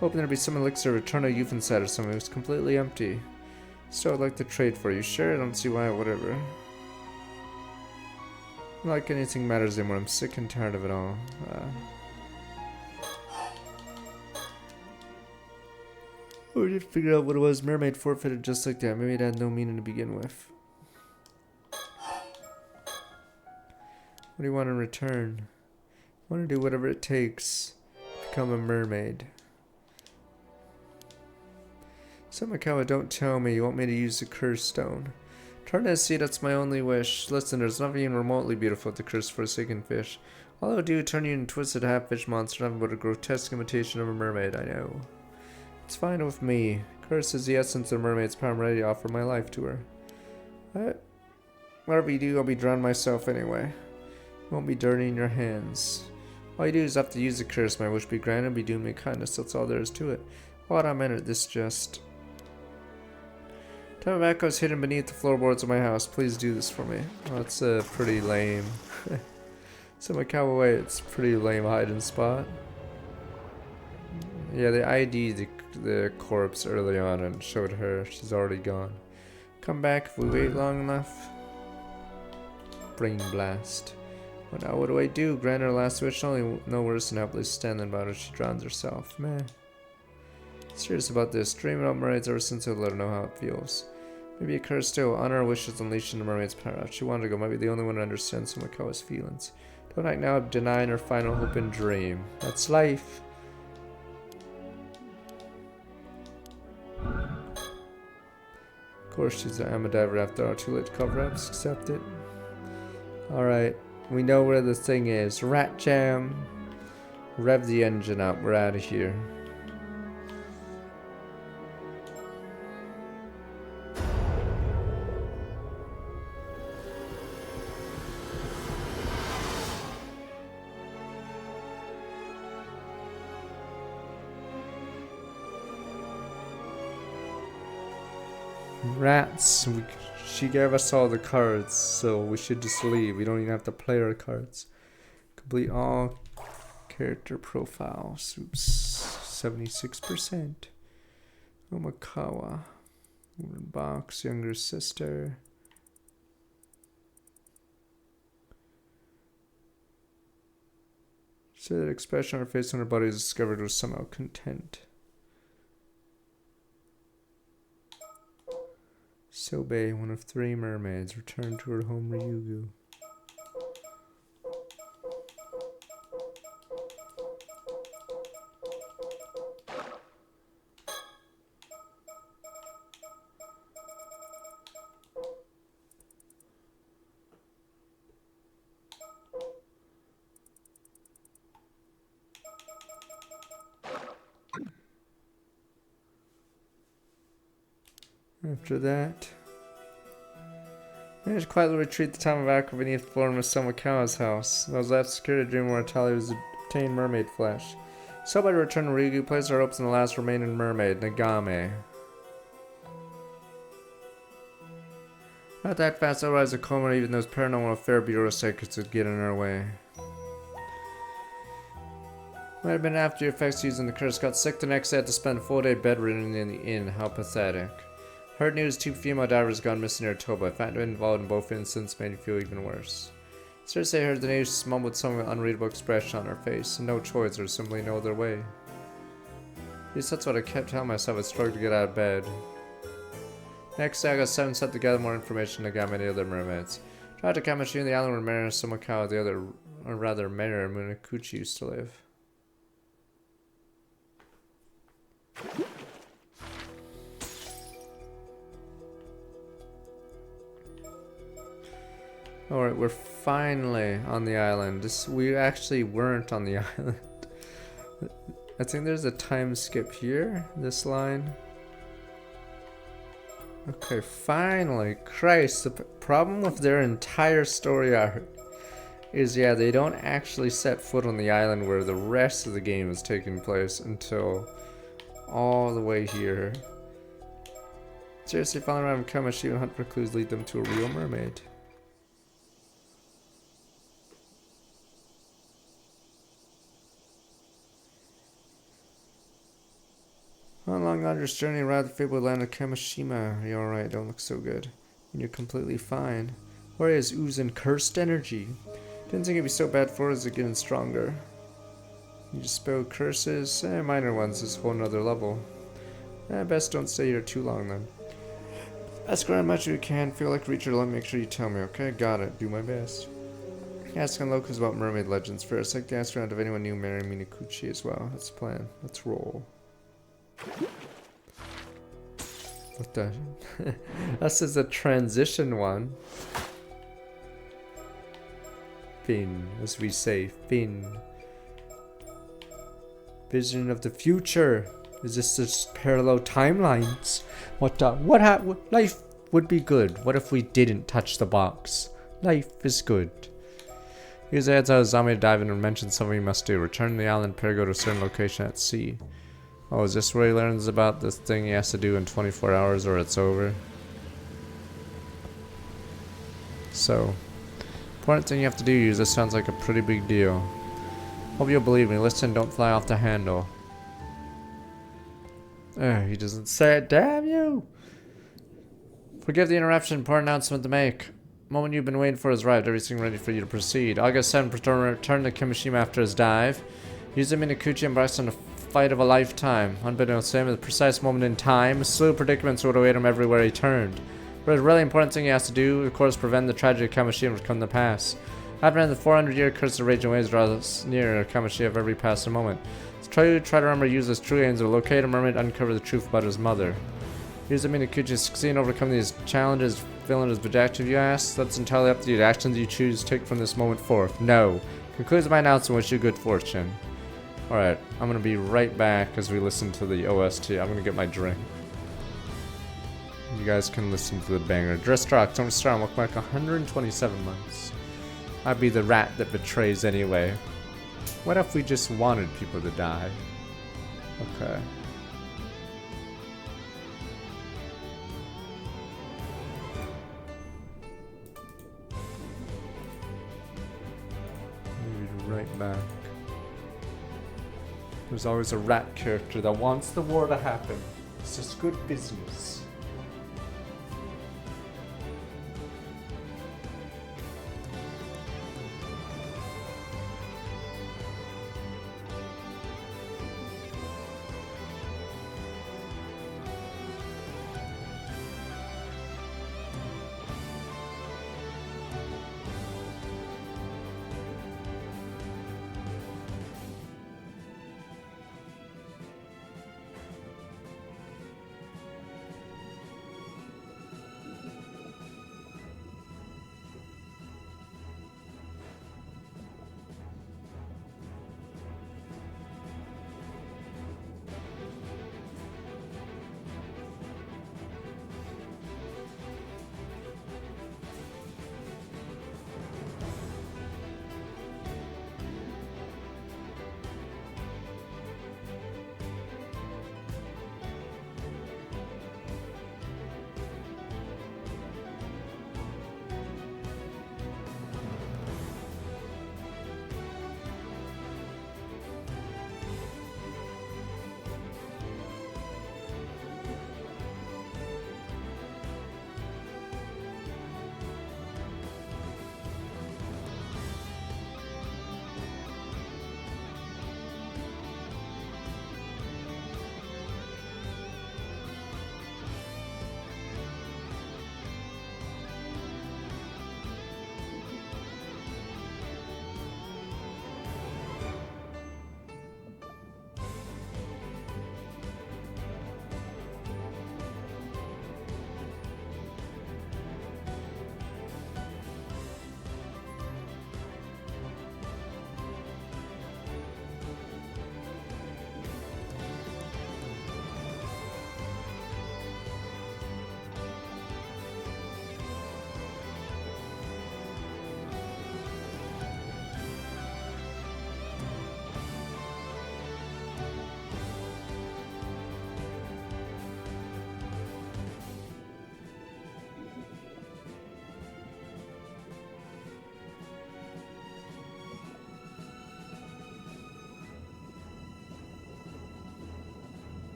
Hoping there'd be some elixir of eternal youth inside or something. It was completely empty. So I'd like to trade for you. Sure, I don't see why, whatever. Not like anything matters anymore. I'm sick and tired of it all. We did figure out what it was. Mermaid forfeited just like that. Maybe it had no meaning to begin with. What do you want in return? I want to do whatever it takes to become a mermaid. Samakawa, don't tell me you want me to use the curse stone. Turn and see, that's my only wish. Listen, there's nothing even remotely beautiful with the cursed forsaken fish. All it would do, turn you into a twisted half-fish monster, nothing but a grotesque imitation of a mermaid, I know. It's fine with me. Curse is the essence of a mermaid's power. I'm ready to offer my life to her. What? Whatever you do, I'll be drowned myself anyway. It won't be dirty in your hands. All you do is have to use the curse. My wish be granted, be doing me kindness. That's all there is to it. What I meant at this just. Tamabako is hidden beneath the floorboards of my house. Please do this for me. Oh, that's pretty lame. Samakawa, wait, it's pretty lame hiding spot. Yeah, they ID'd the corpse early on and showed her. She's already gone. Come back if we wait long enough. Brain blast. But now what do I do? Grant her last wish, only no worse than helpless standing about her. She drowns herself. Meh. Serious about this. Dreaming about mermaids ever since I let her know how it feels. Maybe a curse still. Honor her wishes unleashing the mermaid's power. She wanted to go. Might be the only one to understand Samakawa's feelings. Don't act now denying her final hope and dream. That's life. Of course she's an Amadiver after all. Too late to cover up. Just accept it. Alright. We know where the thing is. Rat jam. Rev the engine up. We're out of here. Rats. She gave us all the cards, so we should just leave. We don't even have to play our cards. Complete all character profiles. Oops. 76%. Omakawa. Wooden box. Younger sister. So that expression on her face when her body is discovered was somehow content. Sobe, one of 3 mermaids, returned to her home Ryugu. After that, managed to quietly retreat the Tamabako beneath the floor of Samakawa's house. Those left secured a dream where Tali was obtained mermaid flesh. So by return to Ryugu, placed our hopes in the last remaining mermaid, Nagame. Not that fast, otherwise a coma, even those paranormal affair bureau secrets would get in our way. Might have been after the effects using the curse. Got sick the next day, had to spend a full day bedridden in the inn. How pathetic. Heard news 2 female divers gone missing near Toba. Fact involved in both incidents made me feel even worse. Cersei heard the news, smiled with some unreadable expression on her face. No choice, or simply no other way. At least that's what I kept telling myself. I struggled to get out of bed. Next day, I got 7 set to gather more information to gather the other mermaids. Tried to Kamashi in the island where Mary Samakawa, the other, or rather Mary Munakuchi used to live. Alright, we're finally on the island. We actually weren't on the island. I think there's a time skip here, this line. Okay, finally. Christ, the problem with their entire story arc is, yeah, they don't actually set foot on the island where the rest of the game is taking place until all the way here. Seriously, following around Kamashi and hunt for clues lead them to a real mermaid. On a long arduous journey around the fabled land of Kamishima. Are you alright? Don't look so good. And you're completely fine. Where is oozing cursed energy? Didn't think it'd be so bad for us, it's getting stronger. You just spell curses? Minor ones, this whole nother level. Best don't stay here too long then. Ask around much as you can. Feel like Reacher, let me make sure you tell me, okay? Got it. Do my best. Ask on locals about mermaid legends first. I'd like to ask around if anyone knew Mary Minakuchi as well. That's the plan. Let's roll. What the? This is a transition one. Fin, as we say, fin. Vision of the future. Is this just parallel timelines? What life would be good. What if we didn't touch the box? Life is good. Here's adds out a zombie to dive in and mentions something he must do. Return to the island, pair go to a certain location at sea. Oh, is this where he learns about this thing he has to do in 24 hours or it's over? So, important thing you have to do, use this sounds like a pretty big deal. Hope you'll believe me. Listen, don't fly off the handle. He doesn't say it, damn you! Forgive the interruption, important announcement to make. The moment you've been waiting for has arrived, everything ready for you to proceed. August 7th, return to Kimishima after his dive. Use Minakuchi embarks on a fight of a lifetime. Unbeknownst to him, at the precise moment in time, a slew of predicaments would await him everywhere he turned. But the really important thing he has to do, of course, prevent the tragedy of Kamishima from come to pass. After the 400-year curse of raging waves draws near Kamishima every passing moment. So try to remember to use his true aims to locate a mermaid, uncover the truth about his mother. Use Minakuchi to succeed and overcome these challenges. Villain is objective, you ask? That's entirely up to you. The actions you choose take from this moment forth. No. Concludes my announcement. Wish you good fortune. Alright, I'm gonna be right back as we listen to the OST. I'm gonna get my drink. You guys can listen to the banger. Dristrock, don't start. Welcome back 127 months. I'd be the rat that betrays anyway. What if we just wanted people to die? Okay. Right back. There's always a rat character that wants the war to happen. It's just good business.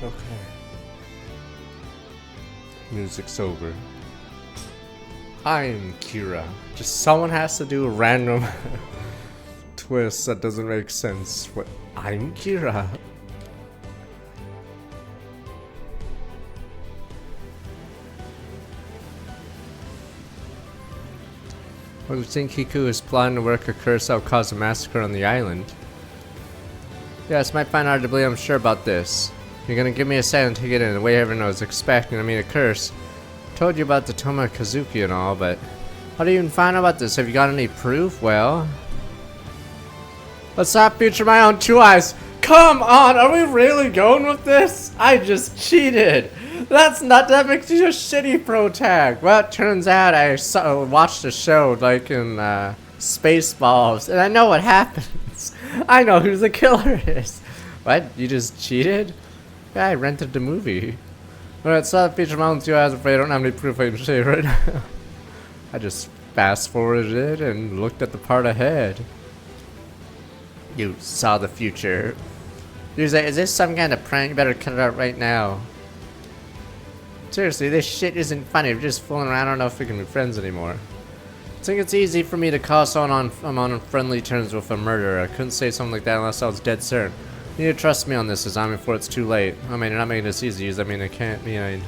Okay. Music's over. I'm Kira. Just someone has to do a random twist that doesn't make sense. What? I'm Kira. Well, you think Kiku is plotting to work a curse that will cause a massacre on the island? Yes, might find hard to believe I'm sure about this. You're gonna give me a second to get in the way everyone was expecting. I mean, a curse. Told you about the Toma Kazuki and all, but how do you even find out about this? Have you got any proof? Well, let's not feature my own two eyes. Come on, are we really going with this? I just cheated. That makes you a shitty pro tag. Well, it turns out I watched a show like in Spaceballs, and I know what happens. I know who the killer is. What? You just cheated? Yeah, I rented the movie. Well, it's not feature my own two eyes. Afraid I don't have any proof I can say right now. I just fast forwarded it and looked at the part ahead. You saw the future. Is this some kind of prank? You better cut it out right now. Seriously, this shit isn't funny. We're just fooling around. I don't know if we can be friends anymore. I think it's easy for me to call someone I'm on friendly terms with a murderer. I couldn't say something like that unless I was dead certain. You need to trust me on this, Azami, before it's too late. I mean, you're not making this easy. I mean, I can't. I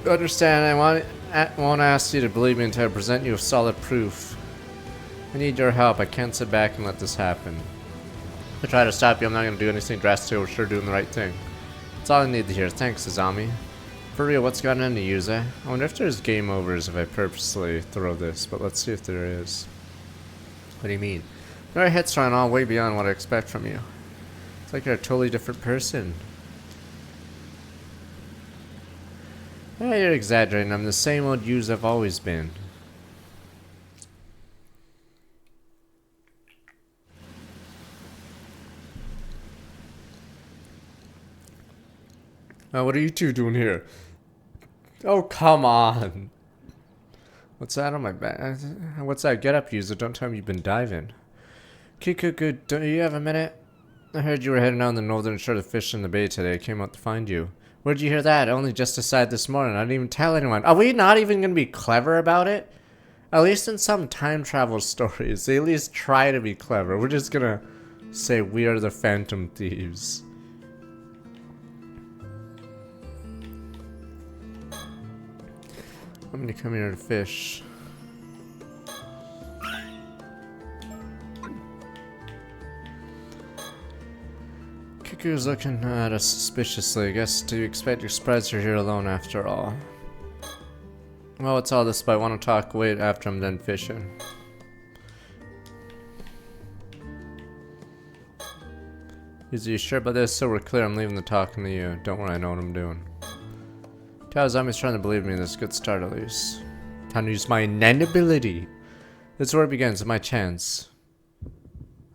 understand. I won't ask you to believe me until I present you with solid proof. I need your help. I can't sit back and let this happen. If I try to stop you, I'm not going to do anything drastic. We're sure doing the right thing. That's all I need to hear. Thanks, Azami. For real, what's gotten into Yuza? I wonder if there's game overs if I purposely throw this, but let's see if there is. What do you mean? Your hits run all way beyond what I expect from you. It's like you're a totally different person. Yeah, you're exaggerating. I'm the same old Yuza I've always been. What are you two doing here? Oh, come on. What's that on my back? What's that? Get up, Yuza. Don't tell me you've been diving. Kikuku, don't you have a minute? I heard you were heading out on the northern shore to fish in the bay today. I came out to find you. Where'd you hear that? I only just decided this morning. I didn't even tell anyone. Are we not even going to be clever about it? At least in some time travel stories, they at least try to be clever. We're just going to say we are the Phantom Thieves. I'm gonna come here to fish. Kiku's looking at us suspiciously. I guess to expect your surprise you're here alone after all. Well, what's all this about? I want to talk wait after I'm done fishing. Is you sure about this? So we're clear. I'm leaving the talking to you. Don't worry, I know what I'm doing. Azami's trying to believe me in this. Good start at least. Time to use my inanability. This is where it begins. My chance.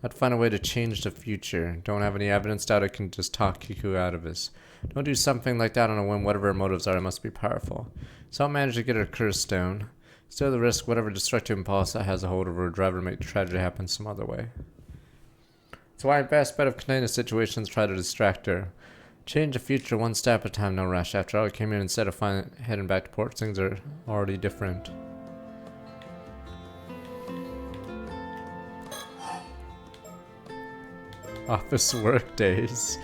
I'd find a way to change the future. Don't have any evidence. Doubt I can just talk Kiku out of this. Don't do something like that on a whim. Whatever her motives are, it must be powerful. So I'll manage to get her curse down. Still the risk whatever destructive impulse that has a hold of her would drive her to make tragedy happen some other way. So my best bet of containing the situation is try to distract her. Change the future one step at a time, no rush. After all, I came here instead of heading back to port. Things are already different. Office work days.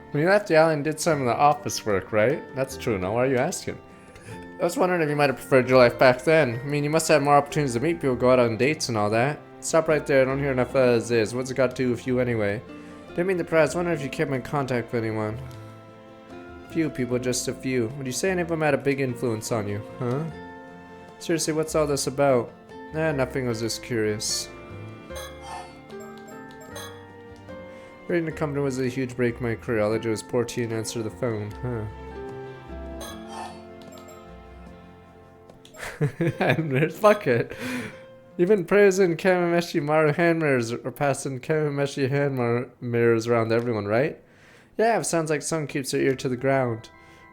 When you left the island, did some of the office work, right? That's true. Now, why are you asking? I was wondering if you might have preferred your life back then. I mean, you must have more opportunities to meet people, go out on dates and all that. Stop right there. I don't hear enough as is. What's it got to do with you anyway? Didn't mean the prize. Wonder if you kept in contact with anyone. Few people, just a few. Would you say any of them had a big influence on you, huh? Seriously, what's all this about? Nothing, I was just curious. Reading the company was a huge break in my career. All I did was pour tea and answer the phone, huh? Fuck it. Even praising Kamimeshi Maru hand mirrors or passing Kamimeshi hand mirrors around everyone, right? Yeah, it sounds like someone keeps their ear to the ground.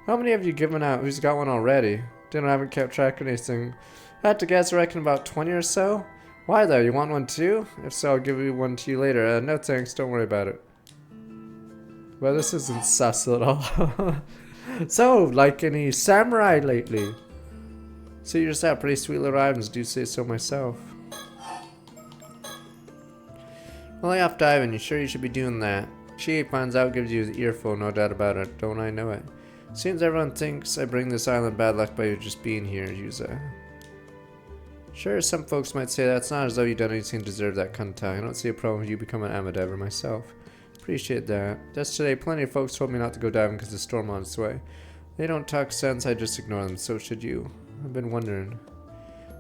How many have you given out? Who's got one already? Didn't haven't kept track of anything. I had to guess, I reckon about 20 or so. Why though? You want one too? If so, I'll give you one to you later. No thanks, don't worry about it. Well, this isn't sus at all. So, like any samurai lately? So you just have pretty sweet little items, do say so myself. Well, off diving, you sure you should be doing that? She finds out, gives you the earful, no doubt about it. Don't I know it? Seems everyone thinks I bring this island bad luck by you just being here, Yuza. Sure, some folks might say that's not as though you've done anything to deserve that kind of time. I don't see a problem with you becoming an ama diver myself. Appreciate that. Just today, plenty of folks told me not to go diving because of the storm on its way. They don't talk sense, I just ignore them, so should you. I've been wondering.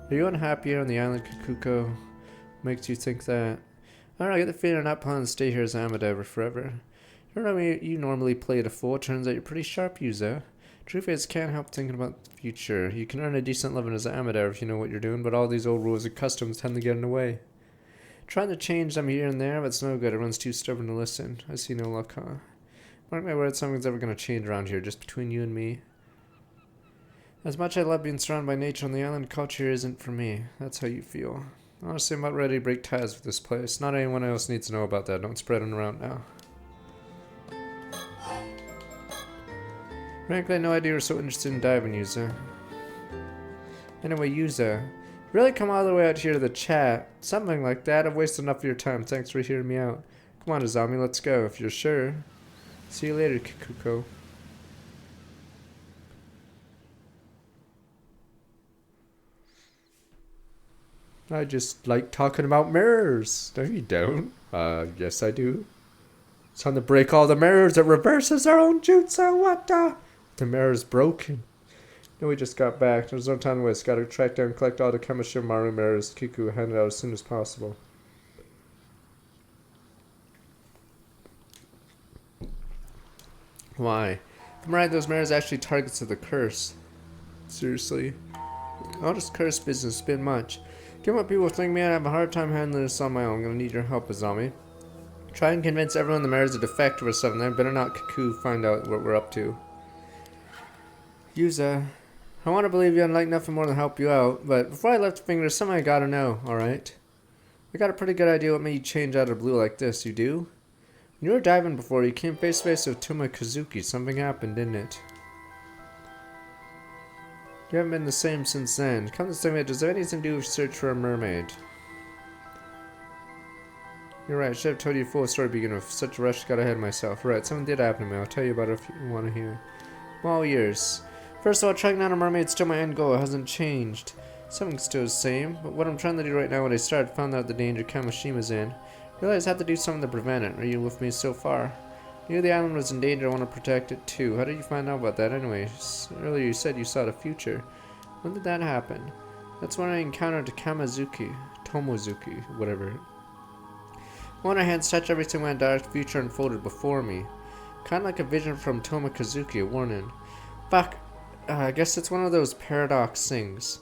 Are you unhappy here on the island, Kakuko? Makes you think that? I don't know, I get the feeling I'm not planning to stay here as an ama diver forever. You know, you normally play the fool. Turns out you're pretty sharp, Yuza. Truth is, can't help thinking about the future. You can earn a decent living as an ama diver if you know what you're doing, but all these old rules and customs tend to get in the way. Trying to change them here and there, but it's no good. Everyone's too stubborn to listen. I see no luck, huh? Mark my words, something's ever going to change around here, just between you and me. As much as I love being surrounded by nature on the island, culture isn't for me. That's how you feel. Honestly, I'm about ready to break ties with this place. Not anyone else needs to know about that. Don't spread it around now. Frankly, I had no idea you were so interested in diving, Yuza. Anyway, Yuza, really come all the way out here to the chat. Something like that. I've wasted enough of your time. Thanks for hearing me out. Come on, Azami, let's go, if you're sure. See you later, Kikuko. I just like talking about mirrors. No, you don't. Yes I do. It's time to break all the mirrors. It reverses our own jutsu. What the mirror's broken. No, we just got back. There's no time to waste. Gotta track down and collect all the Kamishima Maru mirrors Kiku handed out as soon as possible. Why? I'm right, those mirrors actually targets of the curse. Seriously? All this curse business has been much. Given what people think, man, I have a hard time handling this on my own. I'm gonna need your help, Azami. Try and convince everyone the mirror's a defective or something. Then better not Kiku find out what we're up to. Yuza, I want to believe you and like nothing more than help you out, but before I lift a finger, there's something I gotta know, alright? I got a pretty good idea what made you change out of blue like this, you do? When you were diving before, you came face to face with Toma Kazuki. Something happened, didn't it? You haven't been the same since then. Come to think of it, does it have anything to do with search for a mermaid? You're right, I should have told you a full story to begin with. Such a rush, got ahead of myself. Right, something did happen to me. I'll tell you about it if you want to hear. I'm all ears. First of all, tracking down a mermaid's still my end goal. It hasn't changed. Something's still the same, but what I'm trying to do right now when I started, found out the danger Kamashima's in. Realized I have to do something to prevent it. Are you with me so far? You knew the island was in danger, I want to protect it too. How did you find out about that anyway? Earlier you said you saw the future. When did that happen? That's when I encountered Tomozuki, whatever. On one hand, such everything when a dark future unfolded before me. Kinda like a vision from Toma Kazuki, a warning. Fuck, I guess it's one of those paradox things.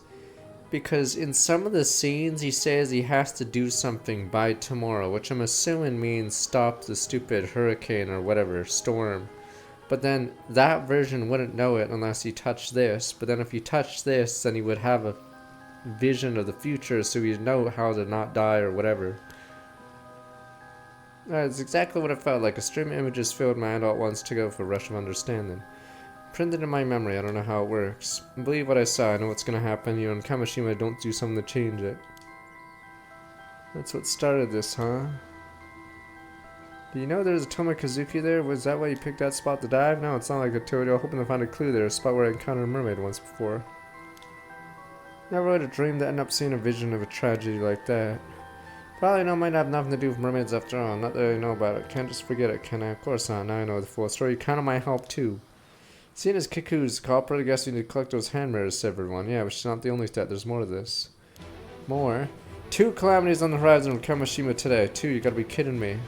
Because in some of the scenes he says he has to do something by tomorrow, which I'm assuming means stop the stupid hurricane or whatever, storm. But then that version wouldn't know it unless he touched this. But then if he touched this, then he would have a vision of the future so he'd know how to not die or whatever. That's exactly what it felt like. A stream of images filled my mind all at once to go for a rush of understanding. Printed in my memory, I don't know how it works. I believe what I saw, I know what's gonna happen. You and Kamishima don't do something to change it. That's what started this, huh? Do you know there's a Toma Kazuki there? Was that why you picked that spot to dive? No, it's not like I told you. I was hoping to find a clue there, a spot where I encountered a mermaid once before. Never would have dreamed to end up seeing a vision of a tragedy like that. Probably know might have nothing to do with mermaids after all. Not that I know about it. Can't just forget it, can I? Of course not. Now I know the full story. Kinda might help too. Seeing as Kiku's culprit, I guess we need to collect those hand mirrors, said everyone. Yeah, but she's not the only stat. There's more to this. More? 2 calamities on the horizon with Kamishima today. 2, you gotta be kidding me.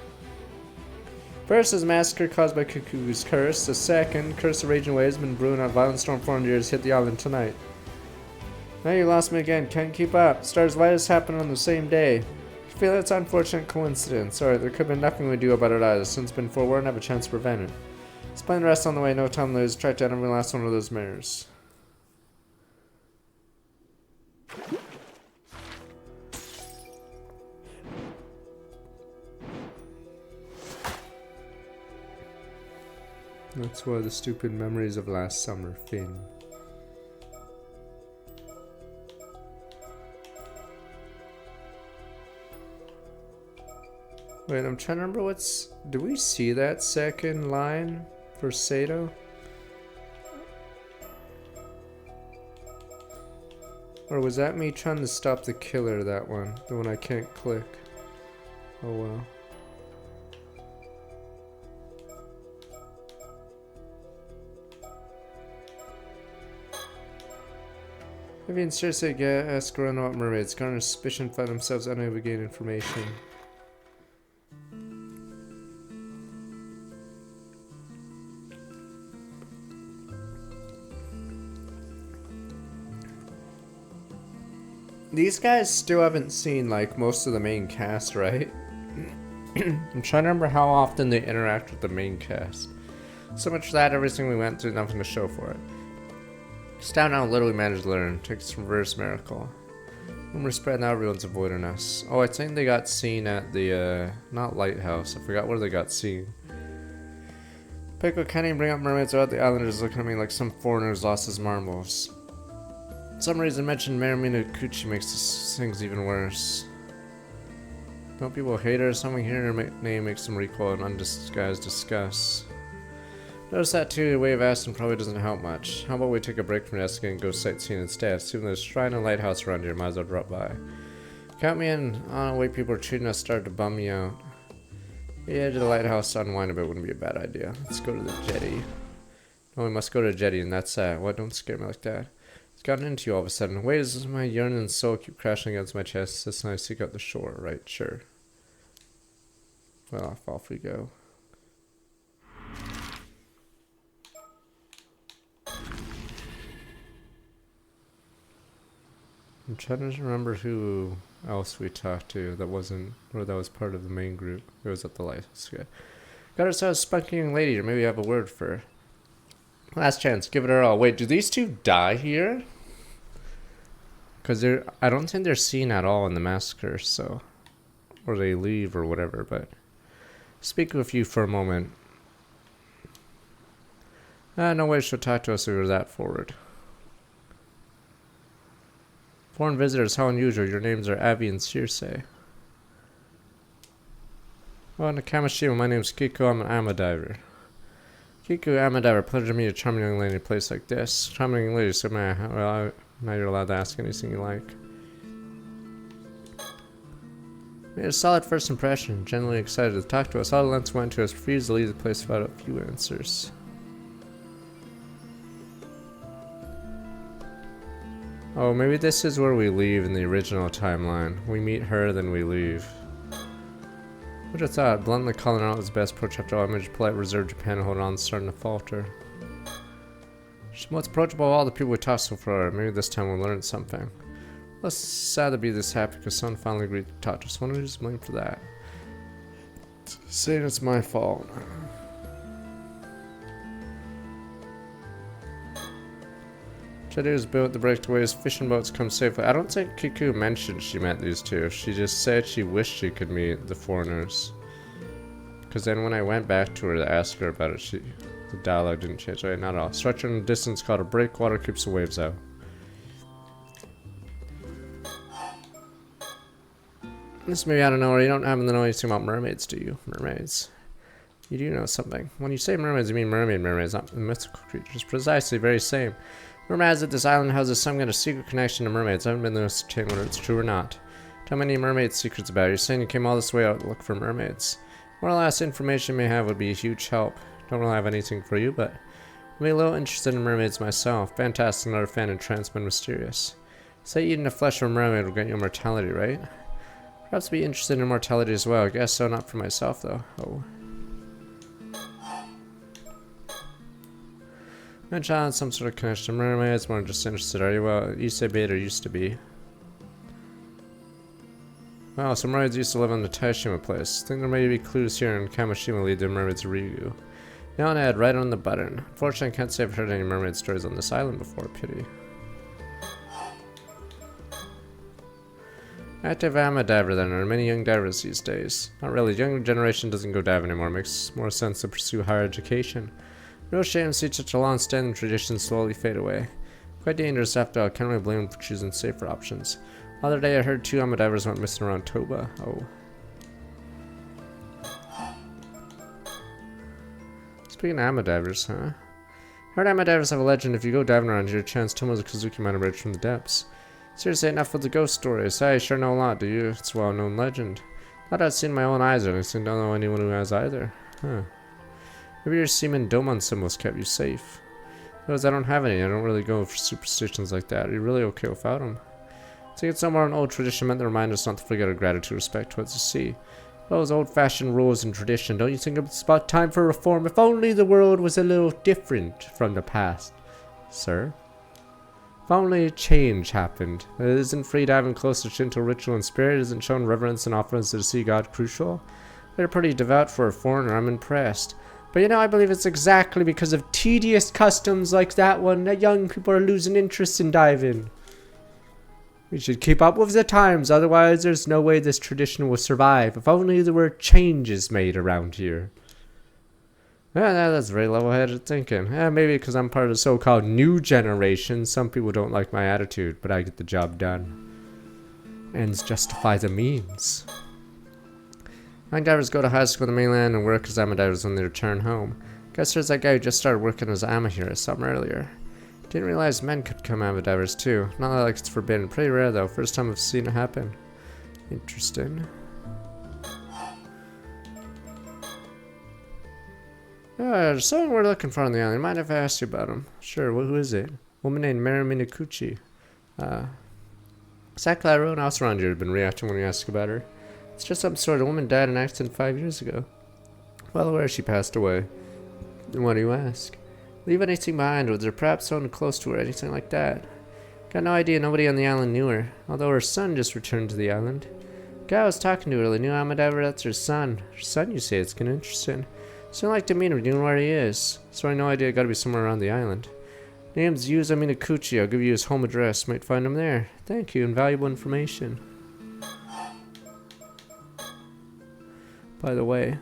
First is massacre caused by Kiku's curse. The second, curse of raging waves, been brewing on violent storm 400 years, hit the island tonight. Now you lost me again. Can't keep up. Stars Vitus happened on the same day. I feel it's an unfortunate coincidence. Sorry, there could have been nothing we do about it either. Since it's been forewarned, I have a chance to prevent it. Explain the rest on the way, no time to lose. Track down every last one of those mirrors. That's why the stupid memories of last summer, Finn. Wait, I'm trying to remember what's... Do we see that second line for Sato? Or was that me trying to stop the killer, that one? The one I can't click. Oh well. Maybe seriously ask around about mermaids. Garner suspicion find themselves unable to gain information. These guys still haven't seen like most of the main cast, right? I'm trying to remember how often they interact with the main cast. So much for that, everything we went through, nothing to show for it. Stout now literally managed to learn. Takes reverse miracle. When we're spread now, everyone's avoiding us. Oh, I think they got seen at the, not lighthouse. I forgot where they got seen. Pickle can't even bring up mermaids without the islanders looking at me like some foreigners lost his marbles. For some reason, mentioned Marimina Kuchi makes things even worse. Don't people hate her? Someone hearing her name makes them recoil in undisguised disgust. Notice that too, the way of asking probably doesn't help much. How about we take a break from asking and go sightseeing instead? Assuming there's a shrine and lighthouse around here, might as well drop by. Count me in. On the way people are treating us started to bum me out. Yeah, to the lighthouse to unwind a bit wouldn't be a bad idea. Let's go to the jetty. No, we must go to the jetty and that's that. What? Don't scare me like that. It's gotten into you all of a sudden. Wait, does my yearning soul keep crashing against my chest as I seek out the shore? Right, sure. Well, off we go. I'm trying to remember who else we talked to that wasn't, or that was part of the main group. It was at the lighthouse. Yeah. Got ourselves a spunky young lady, or maybe have a word for her. Last chance, give it our all. Wait, do these two die here? Because I don't think they're seen at all in the massacre, so. Or they leave or whatever, but. Speak with you for a moment. No way she'll talk to us if we were that forward. Foreign visitors, how unusual. Your names are Abby and Circe. Well, Nakamashima, my name's Kiko. I'm an ama diver. Kiko, ama diver. Pleasure to meet a charming young lady in a place like this. Charming young lady, so now you're allowed to ask anything you like. Made a solid first impression. Generally excited to talk to us. All the lengths went to us. Refused to leave the place without a few answers. Oh, maybe this is where we leave in the original timeline. We meet her, then we leave. What'd you thought? Bluntly calling out his best approach after all image, polite, reserved Japan, holding on, starting to falter. She's most approachable of all the people we talked so far. Maybe this time we'll learn something. Less sad to be this happy because someone finally agreed to talk to us. Why don't we just blame for that? Saying it's my fault. Jetty was built, the breakaways, fishing boats come safely. I don't think Kiku mentioned she met these two. She just said she wished she could meet the foreigners. Because then when I went back to her to ask her about it, the dialogue didn't change. Right, not at all. Structure in the distance called a breakwater keeps the waves out. This maybe I don't know, or you don't happen to know anything about mermaids, do you? Mermaids. You do know something. When you say mermaids, you mean mermaids, not mythical creatures. Precisely, very same. Rumor has it this island houses some kind of secret connection to mermaids. I haven't been able to ascertain whether it's true or not. Tell me any mermaid secrets about it. You're saying you came all this way out to look for mermaids. More or less information you may have would be a huge help. Don't really have anything for you, but I'm a little interested in mermaids myself. Fantastic, another fan and transman mysterious. Say eating the flesh of a mermaid will get you immortality, right? Perhaps be interested in immortality as well. I guess so, not for myself though. Oh. Mention on some sort of connection to mermaids, more just interested, are you? Well, you say beta used to be. Wow, some mermaids used to live on the Taishima place. Think there may be clues here in Kamishima lead to mermaids Ryugu. Now an ad right on the button. Unfortunately, I can't say I've heard any mermaid stories on this island before, pity. Active ama diver then, there are many young divers these days. Not really, the younger generation doesn't go dive anymore, makes more sense to pursue higher education. Real shame to see such a long-standing tradition slowly fade away. Quite dangerous after all, can't really blame them for choosing safer options. The other day I heard 2 Ama divers went missing around Toba. Oh. Speaking of Ama divers, huh? Heard Ama divers have a legend: if you go diving around here, chance Tomo's Kazuki might emerge from the depths. Seriously, enough with the ghost stories. I sure know a lot, do you? It's a well-known legend. Thought I'd seen my own eyes and I don't know anyone who has either. Huh. Maybe your seaman Domon symbols kept you safe. Because I don't have any, I don't really go for superstitions like that. Are you really okay without them? I think it's somewhere an old tradition meant to remind us not to forget our gratitude, respect towards the sea. Those old-fashioned rules and tradition, don't you think it's about time for reform? If only the world was a little different from the past, sir. If only change happened. Isn't free diving close to Shinto ritual and spirit? Isn't showing reverence and offerings to the sea god crucial? They're pretty devout for a foreigner, I'm impressed. But you know, I believe it's exactly because of tedious customs like that one that young people are losing interest in diving. We should keep up with the times, otherwise there's no way this tradition will survive. If only there were changes made around here. Yeah, that's very level-headed thinking. Yeah, maybe because I'm part of the so-called new generation. Some people don't like my attitude, but I get the job done. Ends justify the means. Young divers go to high school in the mainland and work as Ama divers when they return home. Guess there's that guy who just started working as Ama here I saw him earlier. Didn't realize men could become Ama divers too. Not like it's forbidden. Pretty rare though. First time I've seen it happen. Interesting. There's someone we're looking for on the island. Mind if I ask you about him? Sure, who is it? Woman named Mermaid. Exactly, I wrote an house around here. Had been reacting when you asked about her. It's just some sort of woman died in an accident 5 years ago. Well aware she passed away. Then why do you ask? Leave anything behind? Was there perhaps someone close to her? Anything like that? Got no idea. Nobody on the island knew her. Although her son just returned to the island. The guy I was talking to earlier knew Ama diver. That's her son. Her son, you say? It's kind of interesting. So I like to meet him. Do you know where he is? So I no idea. Got to be somewhere around the island. Name's Yuzo Minakuchi. I'll give you his home address. Might find him there. Thank you. Invaluable information. By the way,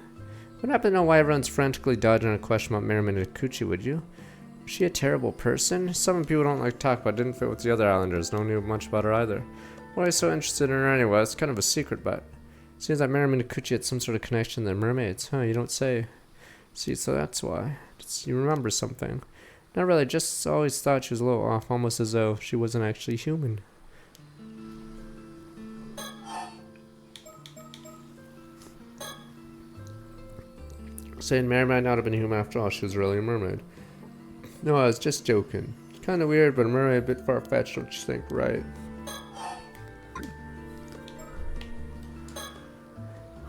wouldn't happen to know why everyone's frantically dodging a question about Mermaid Minakuchi, would you? Was she a terrible person? Some people don't like to talk about. Didn't fit with the other islanders. No one knew much about her either. Why are you so interested in her anyway? It's kind of a secret, but seems like Mermaid Minakuchi had some sort of connection to the mermaids. Huh, you don't say. See, so that's why. You remember something. Not really, just always thought she was a little off, almost as though she wasn't actually human. Saying Mary might not have been human after all, she was really a mermaid. No, I was just joking. Kinda weird, but a mermaid a bit far-fetched, don't you think, right?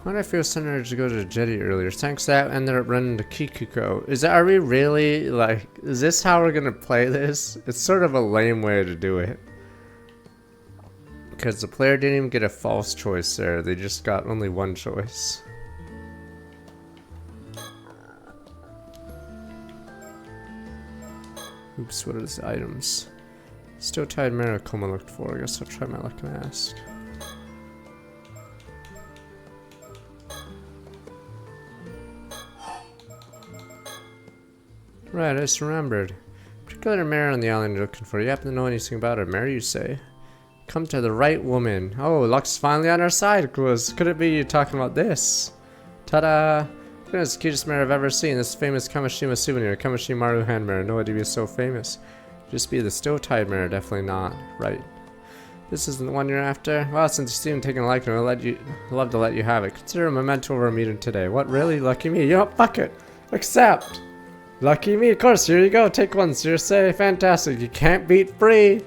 Why did I feel some urge to go to the jetty earlier? Thanks to that, ended up running to Kikuko. Are we really, like, is this how we're gonna play this? It's sort of a lame way to do it. Because the player didn't even get a false choice there, they just got only one choice. Oops, what are these items? Still tied Maricoma looked for. I guess I'll try my luck and ask. Right, I just remembered. Particular mare on the island you're looking for. You happen to know anything about her? Mare, you say? Come to the right woman. Oh, luck's finally on our side, Quiz. Could it be you talking about this? Ta-da! It's the cutest mare I've ever seen. This famous Kamishima souvenir. Kamishima Maru hand mare. No idea it's so famous. Just be the still-tied mare. Definitely not. Right. This isn't the one you're after? Well, since you seem taking a liking, I'd love to let you have it. Consider a memento of our meeting today. What, really? Lucky me. You know, fuck it. Accept. Lucky me. Of course, here you go. Take one. Seriously, fantastic. You can't beat free.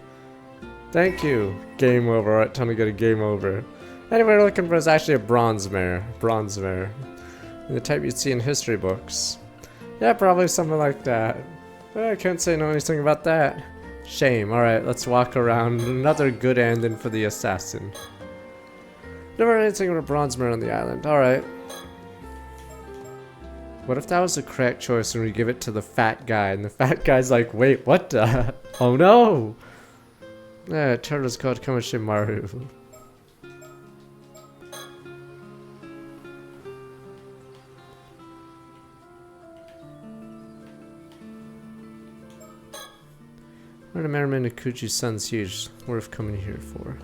Thank you. Game over. Alright, time to get a game over. Anyway, we're looking for is actually a bronze mare. Bronze mare. The type you'd see in history books. Yeah, probably something like that. But I can't say anything about that. Shame. Alright, let's walk around. Another good ending for the assassin. Never heard anything about a bronze mare on the island. Alright. What if that was the correct choice and we give it to the fat guy and the fat guy's like, wait, what the? Oh no! Yeah, turtle's called Kamashimaru. Learn a Mermaid Nikuchi's son's huge. Worth coming here for.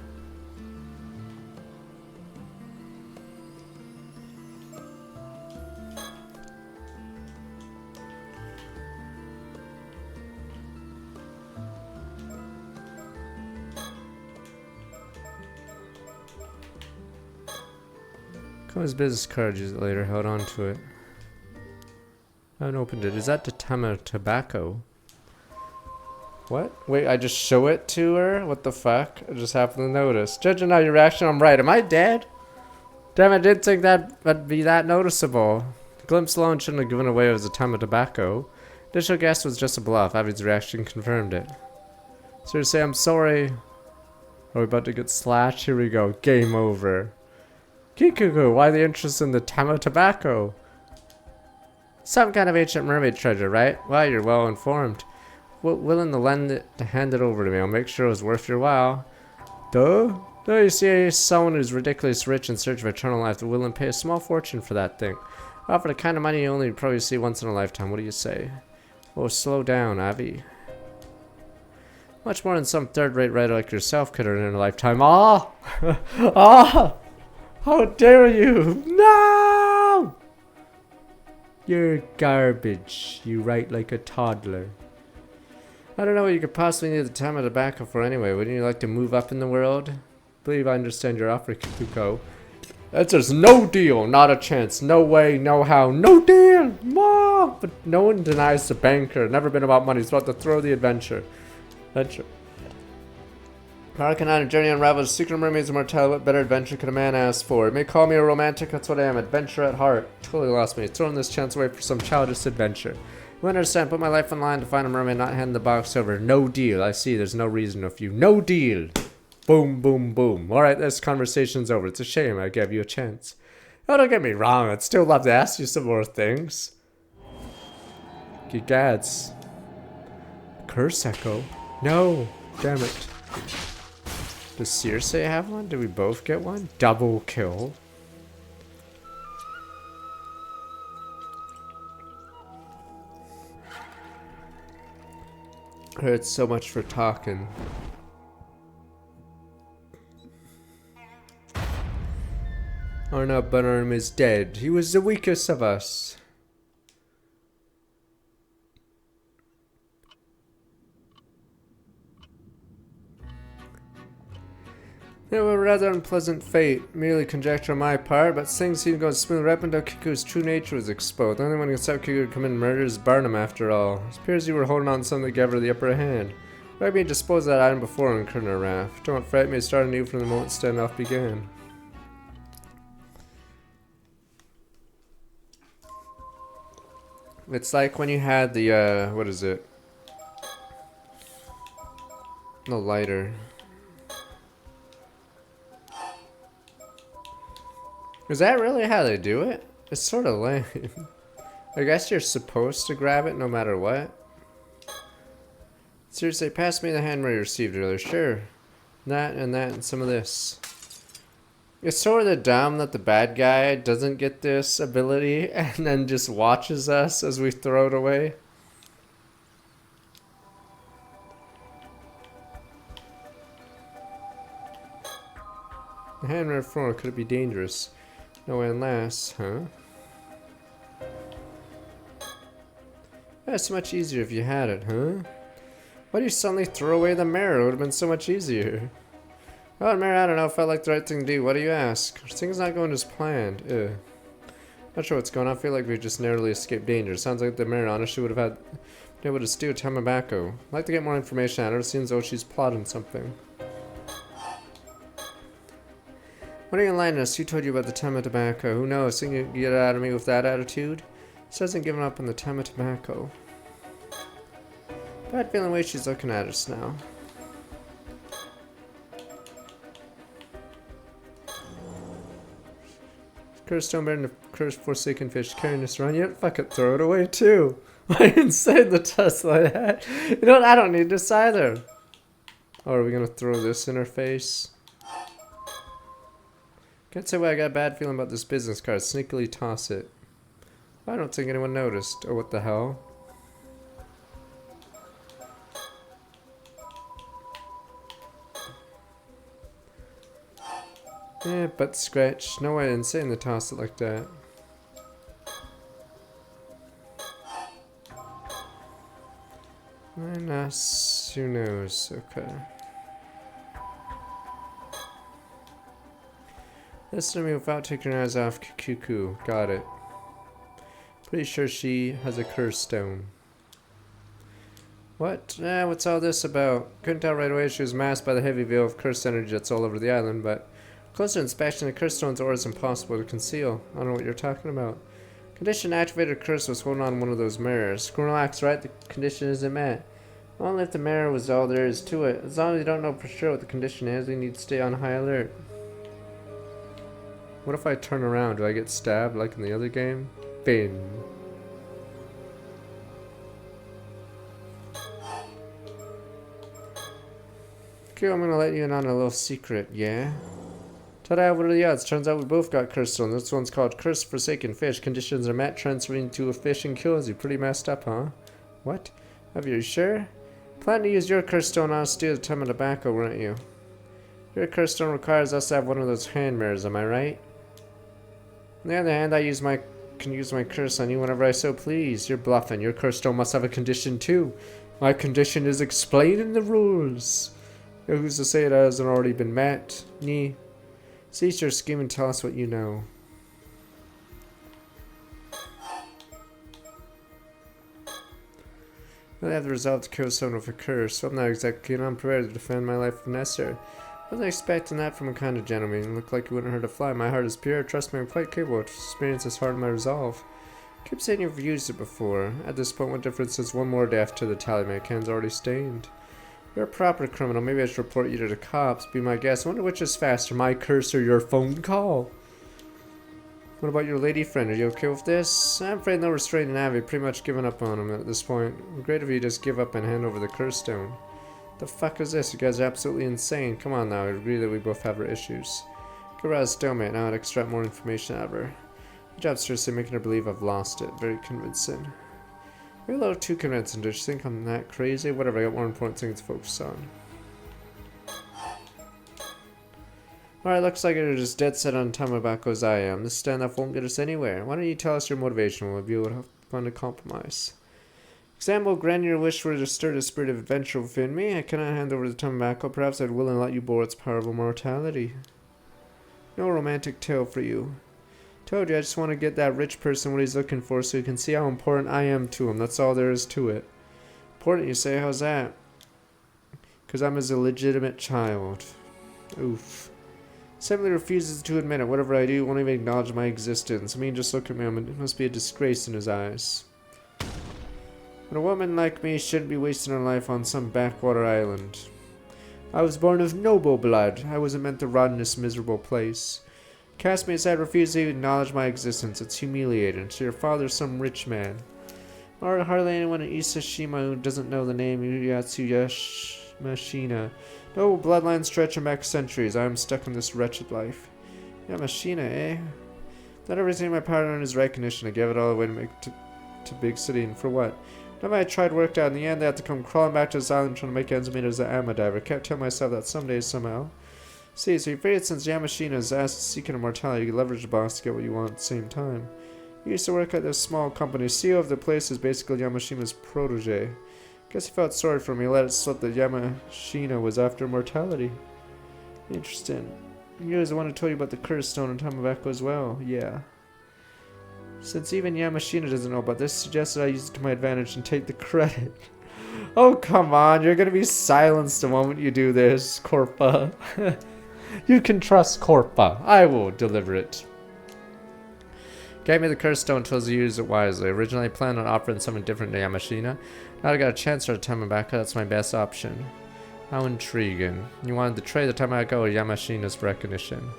Come his business card, use it later. Held on to it. I haven't opened it. Is that the Tama tobacco? What? Wait, I just show it to her? What the fuck? I just happened to notice. Judging on your reaction, I'm right. Am I dead? Damn, I didn't think that would be that noticeable. The glimpse alone shouldn't have given away it was a Tama tobacco. Initial guess was just a bluff. Avi's reaction confirmed it. Seriously, I'm sorry. Are we about to get slashed? Here we go. Game over. Kikuku, why the interest in the Tama tobacco? Some kind of ancient mermaid treasure, right? Well, you're well informed. Willing to lend it, to hand it over to me. I'll make sure it was worth your while. Duh? No, you see, someone who's ridiculously rich in search of eternal life, willing to pay a small fortune for that thing. Offer the kind of money you only probably see once in a lifetime. What do you say? Oh, slow down, Avi. Much more than some third-rate writer like yourself could earn in a lifetime. Ah! Ah! How dare you! No! You're garbage. You write like a toddler. I don't know what you could possibly need the time of tobacco for anyway. Wouldn't you like to move up in the world? I believe I understand your offer, Kikuko. That's just no deal, not a chance, no way, no how, no deal, Mom! But no one denies the banker. Never been about money. It's about to throw the adventure. Embarking on a journey unravel the secret of mermaids' immortality. What better adventure could a man ask for? You may call me a romantic, that's what I am. Adventure at heart. Totally lost me. Throwing this chance away for some childish adventure. You understand, put my life on line to find a mermaid, not hand the box over. No deal. I see, there's no reason of you. No deal. Boom, boom, boom. Alright, this conversation's over. It's a shame I gave you a chance. Oh, don't get me wrong. I'd still love to ask you some more things. Gigads. Curse Echo? No. Damn it. Does Circe have one? Did we both get one? Double kill. Heard so much for talking. Arnab Banarm is dead. He was the weakest of us. It was a rather unpleasant fate. Merely conjecture on my part, but things seemed to go smooth right until Kiku's true nature was exposed. The only one who could stop Kiku to commit murder is Barnum after all. It appears you were holding on to something that gave her the upper hand. Why had me dispose of that item before and incurred her wrath? Don't fret me, start anew from the moment standoff began. It's like when you had the, what is it? No lighter. Is that really how they do it? It's sort of lame. I guess you're supposed to grab it no matter what. Seriously, pass me the hammer you received earlier. Sure. That and some of this. It's sort of dumb that the bad guy doesn't get this ability and then just watches us as we throw it away. The hammer floor, could it be dangerous? No way unless, huh? That's so much easier if you had it, huh? Why do you suddenly throw away the mirror? It would have been so much easier. Oh, mirror, I don't know. Felt like the right thing to do. What do you ask? Things not going as planned. Ugh. Not sure what's going on. I feel like we just narrowly escaped danger. Sounds like the mirror honestly would have been able to steal Tamabako. I'd like to get more information out of her. It seems as though she's plotting something. What are you enlightening us? Who told you about the Tama tobacco? Who knows? Think you can get it out of me with that attitude? She hasn't given up on the Tama tobacco. Bad feeling the way she's looking at us now. Cursed stone bear and the cursed forsaken fish carrying this around. Yet fuck it, throw it away too. Why inside the test like that? You know what? I don't need this either. Oh, are we gonna throw this in her face? Can't say why I got a bad feeling about this business card. Sneakily toss it. I don't think anyone noticed. Oh, what the hell? Eh, butt scratch. No way, insane to toss it like that. Nice. Who knows? Okay. Listen to me without taking your eyes off Cuckoo. Got it. Pretty sure she has a curse stone. What? What's all this about? Couldn't tell right away she was masked by the heavy veil of cursed energy that's all over the island, but closer inspection, the curse stone's aura is impossible to conceal. I don't know what you're talking about. Condition activated curse was holding on one of those mirrors. Relax, right? The condition isn't met. Only if the mirror was all there is to it. As long as you don't know for sure what the condition is, you need to stay on high alert. What if I turn around? Do I get stabbed like in the other game? Bin. Okay, I'm gonna let you in on a little secret, yeah? Ta-da, what are the odds? Turns out we both got cursed stone. This one's called Cursed Forsaken Fish. Conditions are met, transferring to a fish and kills you. Pretty messed up, huh? What? Are you sure? Plan to use your curse stone on us to steal the time of tobacco, weren't you? Your curse stone requires us to have one of those hand mirrors, am I right? On the other hand, I can use my curse on you whenever I so please. You're bluffing. Your curse stone must have a condition too. My condition is explained in the rules. Who's to say it hasn't already been met? Nee. Cease your scheme and tell us what you know. I have the resolve to kill someone with a curse, so I'm not exactly unprepared to defend my life if necessary. I wasn't expecting that from a kind of gentleman. You look like you wouldn't hurt a fly. My heart is pure. Trust me, I'm quite capable to experience this heart in my resolve. Keep saying you've used it before. At this point, what difference is one more death to the tally? My hand's already stained. You're a proper criminal. Maybe I should report you to the cops. Be my guest. I wonder which is faster, my curse or your phone call. What about your lady friend? Are you okay with this? I'm afraid no restraining have. I've pretty much given up on him at this point. Great if you just give up and hand over the curse stone. The fuck is this? You guys are absolutely insane. Come on now. I agree that we both have our issues. Give her a stalemate. Now I'd extract more information out of her. Good job, seriously, making her believe I've lost it. Very convincing. You're a little too convincing. Does she think I'm that crazy? Whatever, I got more important things to focus on. Alright, looks like you're just dead set on Tamabako as I am. This standoff won't get us anywhere. Why don't you tell us your motivation? We'll review what find a compromise. Example, grant your wish for to stir the spirit of adventure within me. I cannot hand over the Tamabako. Perhaps I'd willingly let you bore its power of immortality. No romantic tale for you. Told you, I just want to get that rich person what he's looking for so he can see how important I am to him. That's all there is to it. Important, you say? How's that? Because I'm his illegitimate child. Oof. Simply refuses to admit it. Whatever I do, won't even acknowledge my existence. I mean, just look at me. It must be a disgrace in his eyes. But a woman like me shouldn't be wasting her life on some backwater island. I was born of noble blood. I wasn't meant to rot in this miserable place. Cast me aside, refuse to acknowledge my existence. It's humiliating. So your father's some rich man. Or hardly anyone in Isashima who doesn't know the name Yamashina. No bloodlines stretching back centuries. I am stuck in this wretched life. Yamashina, eh? Not everything in my power to earn is recognition. I gave it all away to make to big city, and for what? Whenever I tried worked out, in the end I had to come crawling back to this island trying to make ends meet as an ama diver. Kept telling myself that someday, somehow. See, so you figured since Yamashina is asked seeking immortality, you can leverage the boss to get what you want at the same time. You used to work at this small company. CEO of the place is basically Yamashima's protege. Guess he felt sorry for me. Let it slip that Yamashina was after immortality. Interesting. He was the one who told you about the curse stone and Tamabako as well. Yeah. Since even Yamashina doesn't know about this, suggested I use it to my advantage and take the credit. Oh, come on. You're going to be silenced the moment you do this, Corpa. You can trust Corpa. I will deliver it. Gave me the curse stone until you use it wisely. Originally I planned on offering something different to Yamashina. Now I got a chance for a Tamabaka. That's my best option. How intriguing. You wanted to trade the Tamabaka or Yamashina's recognition.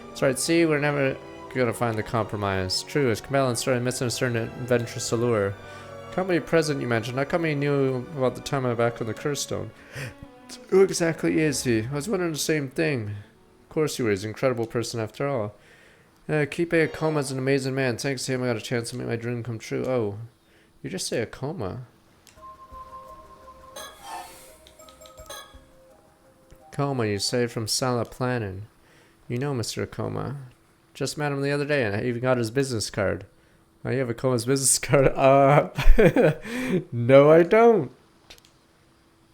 That's right, see, we're never gonna find the compromise. True, as Kamelen started missing a certain adventurous allure. Company president you mentioned, how come he knew about the Tamabaka and the curse stone? Who exactly is he? I was wondering the same thing. Of course you were, he's an incredible person after all. Kipe Akoma's an amazing man. Thanks to him I got a chance to make my dream come true. Oh, you just say Akoma. Akoma, you say from Sala Planning. You know Mr. Akoma. Just met him the other day and I even got his business card. Oh, you have Akoma's business card? No I don't.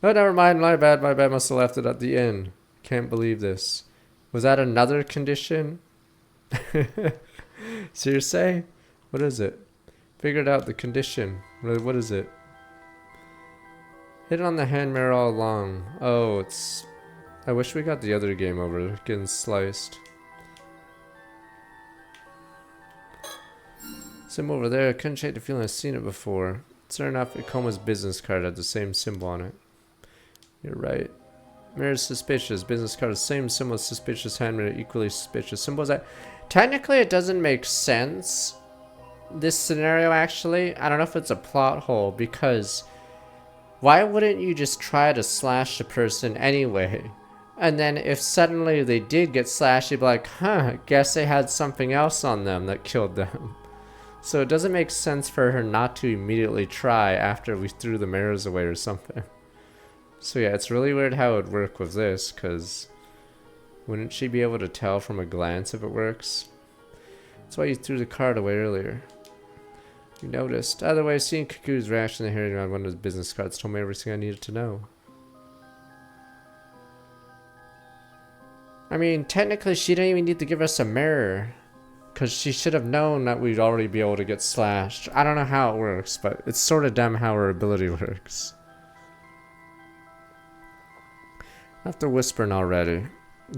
Oh, never mind. My bad. My bad. Must have left it at the inn. Can't believe this. Was that another condition? Seriously? What is it? Figured out the condition. What is it? Hit on the hand mirror all along. Oh, it's... I wish we got the other game over. Getting sliced. Symbol over there. Couldn't shake the feeling I've seen it before. Sure enough, Akoma's business card had the same symbol on it. You're right. Mirror is suspicious. Business card, the same symbol as suspicious. Hand mirror, equally suspicious. Symbols that... Technically, it doesn't make sense. This scenario, actually. I don't know if it's a plot hole, because... Why wouldn't you just try to slash the person anyway? And then if suddenly they did get slashed, you'd be like, huh, guess they had something else on them that killed them. So it doesn't make sense for her not to immediately try after we threw the mirrors away or something. So yeah, it's really weird how it would work with this, because wouldn't she be able to tell from a glance if it works? That's why you threw the card away earlier. You noticed. Either way, seeing Kuku's reaction to hearing around one of his business cards told me everything I needed to know. I mean, technically she didn't even need to give us a mirror, because she should have known that we'd already be able to get slashed. I don't know how it works, but it's sort of dumb how her ability works. After whispering already.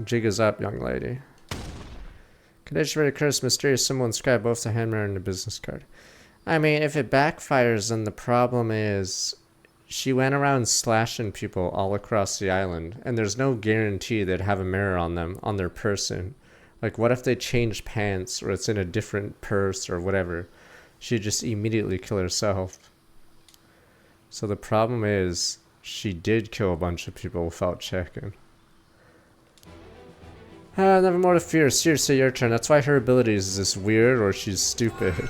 Jig is up, young lady. Condition for the curse, mysterious symbol inscribed both the hand mirror and the business card. I mean, if it backfires, then the problem is she went around slashing people all across the island, and there's no guarantee they'd have a mirror on them, on their person. Like, what if they changed pants, or it's in a different purse, or whatever? She'd just immediately kill herself. So the problem is, she did kill a bunch of people without checking. Never more to fear. Seriously, your turn. That's why her abilities is this weird, or she's stupid.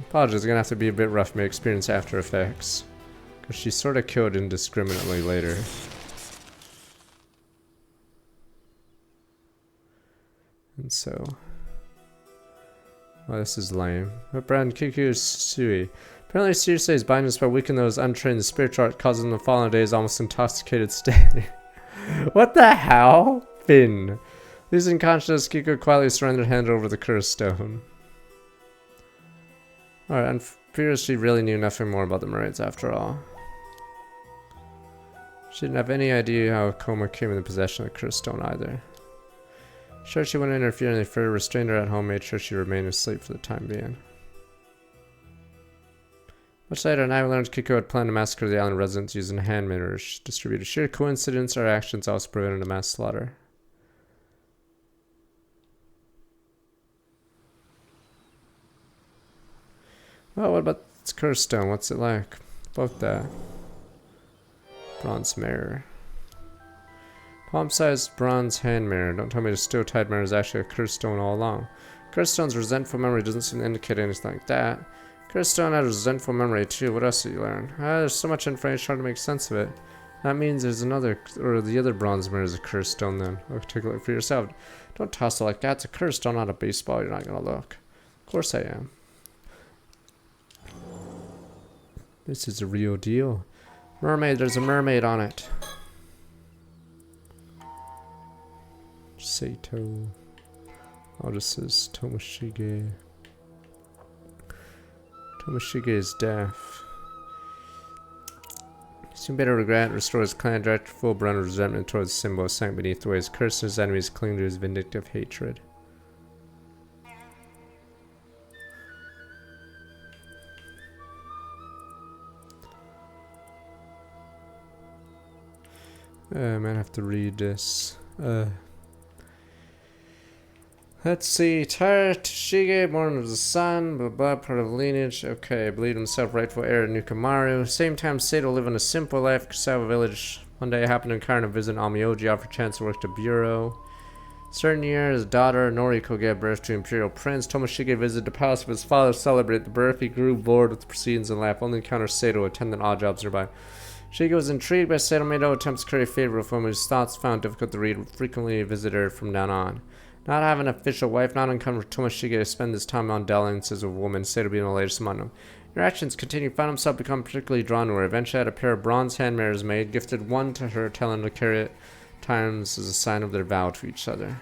Apologies, it's gonna have to be a bit rough. May experience after effects. Because she sort of killed indiscriminately later. And so... Well, this is lame. But Brand Kiku Sui. Apparently Circe's binding spell weakened those untrained in spiritual art, causing them to fall in a daze almost intoxicated state. What the hell? Finn. Losing consciousness, Kiku quietly surrendered, handed over the cursed stone. Alright, and appears she really knew nothing more about the mermaids after all. She didn't have any idea how Akoma came in the possession of the cursed stone either. Sure, she wouldn't interfere any further, restrained her at home, made sure she remained asleep for the time being. Much later, I learned Kiko had planned to massacre the island residents using hand mirrors distributed. Sheer coincidence, our actions also prevented a mass slaughter. Well, what about this cursed stone? What's it like? About that. Bronze mirror. Palm-sized bronze hand mirror. Don't tell me the steel-tied mirror is actually a cursed stone all along. Cursed stone's resentful memory doesn't seem to indicate anything like that. Cursed stone has resentful memory too. What else did you learn? There's so much information trying to make sense of it. That means there's another, or the other bronze mirror is a cursed stone then. Take a look for yourself. Don't toss it like that. It's a cursed stone, not a baseball. You're not gonna look. Of course I am. This is a real deal. Mermaid, there's a mermaid on it. Sato. Oh, this is Tomoshige. Tomoshige is deaf. Soon better regret, restore his clan, direct full brunt of resentment towards the symbol sank beneath the waves. Curse his enemies, cling to his vindictive hatred. I might have to read this. Let's see. Tomoshige, born of the sun, blah blah, part of lineage. Okay, believed himself rightful heir to Nukamaru. Same time, Sato lived in a simple life, Kusava village. One day, happened to encounter and visit Amioji, offered chance to work the bureau. Certain year, his daughter Noriko gave birth to Imperial Prince. Tomoshige visited the palace of his father to celebrate the birth. He grew bored with the proceedings and left. Only encountered Sato attending odd jobs nearby. Shiga was intrigued by Sato, made no attempts to curry favor with him, whose thoughts found difficult to read, frequently visited her from now on. Not having an official wife, not uncommon for Tomoshige to spend his time on dalliances with women, Sato being the latest among them. Interactions continued, found himself become particularly drawn to her. Eventually had a pair of bronze hand mirrors made, gifted one to her, telling her to carry it times as a sign of their vow to each other.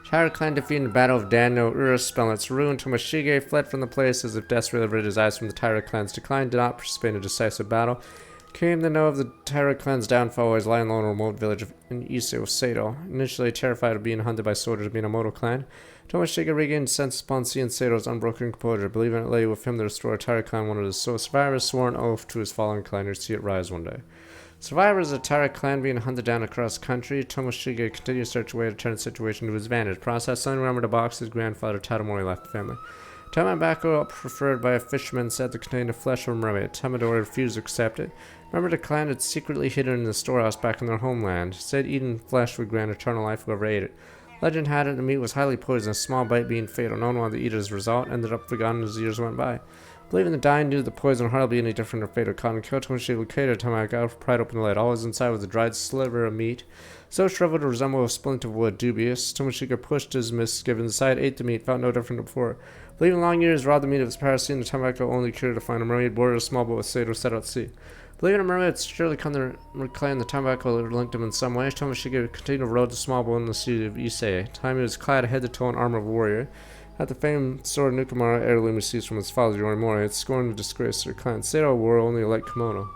Taira clan defeated the Battle of Dano, Ura spell its ruin. Tomoshige fled from the place as if desperately averted his eyes from the Taira clan's decline, did not participate in a decisive battle. Came to know of the Taira clan's downfall, was lying low in a remote village in Ise with Sato. Initially terrified of being hunted by soldiers of the Minamoto clan, Tomoshige regained sense upon seeing Sato's unbroken composure, believing it lay with him to restore Taira clan. One of his survivors swore an oath to his fallen clan to see it rise one day. Survivors of the Taira clan being hunted down across country, Tomoshige continued to search a way to turn the situation to his advantage. Process suddenly remembered a box his grandfather Tadamori left the family. Tamabako, preferred by a fisherman, said to contain the flesh of a mermaid. Tamadori refused to accept it. Remember, the clan had secretly hidden in the storehouse back in their homeland. Said eating flesh would grant eternal life to whoever ate it. Legend had it the meat was highly poisonous, a small bite being fatal. No one wanted to eat it as a result, ended up forgotten as the years went by. Believing the dying knew the poison would hardly be any different or fatal. Cotton Kyoto Tomoshige located Tamagaka, pried open the lid. All was inside was a dried sliver of meat, so shriveled to resemble a splint of wood. Dubious, Tomoshige pushed his misgivings aside, ate the meat, felt no different than before. Believing long years robbed the meat of its parasite, the Tamagaka only cure to find a mermaid boarded a small boat with Sato set out to sea. Believing a mermaid had surely come to reclaim the Tamagaka linked him in some way, Tomoshige continued to row the small boat in the city of Ise. Time he was clad head to toe in armor of a warrior. Had the famed sword Nukamura heirloom received from his father Yorimori, had scorned to disgrace their clan. Sato wore only a light kimono.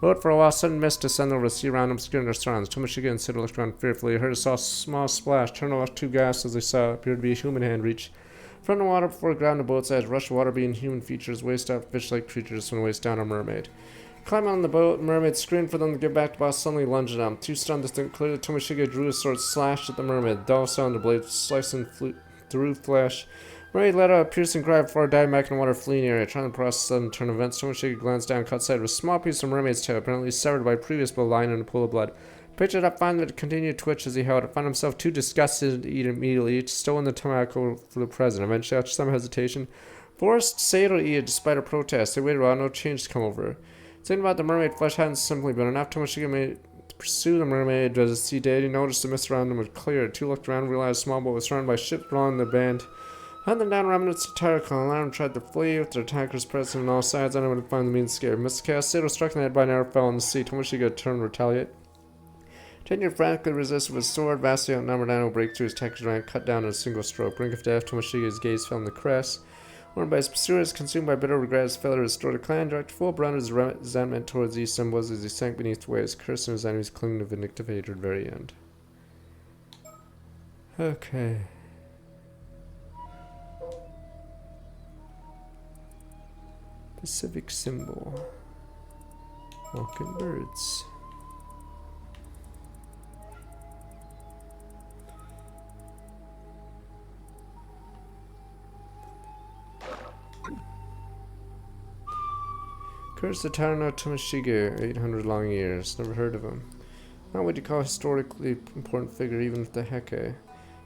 Rode for a while, sudden mist descended over the sea around him, obscuring their surroundings. Tomoshige and Sato looked around fearfully. Heard a small splash, turned off two gasps as they saw it appeared to be a human hand reach from the water before it ground the boat's edge. Rush of water being human features, waist up fish-like creatures from the waist down a mermaid. Climbing on the boat, the mermaid screamed for them to get back. The boss suddenly lunged at them. Too stunned to think clearly, Tomoshige drew his sword, slashed at the mermaid. Dull sound, the blade slicing through flesh. Mermaid let out a piercing cry before diving back in the water, fleeing the area. Trying to process the sudden turn of events, Tomoshige glanced down, caught sight of a small piece of mermaid's tail, apparently severed by a previous blow, lying in a pool of blood. Picked it up, finding that it continued to twitch as he held it. Found himself too disgusted to eat immediately, stolen the tobacco for the present. Eventually, after some hesitation, forced Sato to eat it despite her protest. They waited a while, no change to come over her. Something about the mermaid flesh hadn't simply been enough. Tomoshige made to pursue the mermaid as he did. He noticed the mist around him was clear. Two looked around and realized a small boat was surrounded by ships belonging to the band. Hunt them down, remnants of Taira clan. Alarm tried to flee with their attackers present on all sides. Anyone would find the means scared. Miscast Sato struck in the head by an arrow, fell in the sea. Tomoshige turned to retaliate. Continued frantically resist with his sword. Vastly outnumbered, Anno break through his attackers' rank, cut down in a single stroke. Brink of death, Tomoshige's gaze fell on the crest. Warned by his pursuers, consumed by bitter regret, his failure to restore the clan, directed full brunt of his resentment towards these symbols as he sank beneath the waves, cursing his enemies, clinging to vindictive hatred very end. Okay. Pacific symbol. Walking birds. Curse the Tarano Tomoshige, 800 long years. Never heard of him. Not what you call a historically important figure, even with the Heke.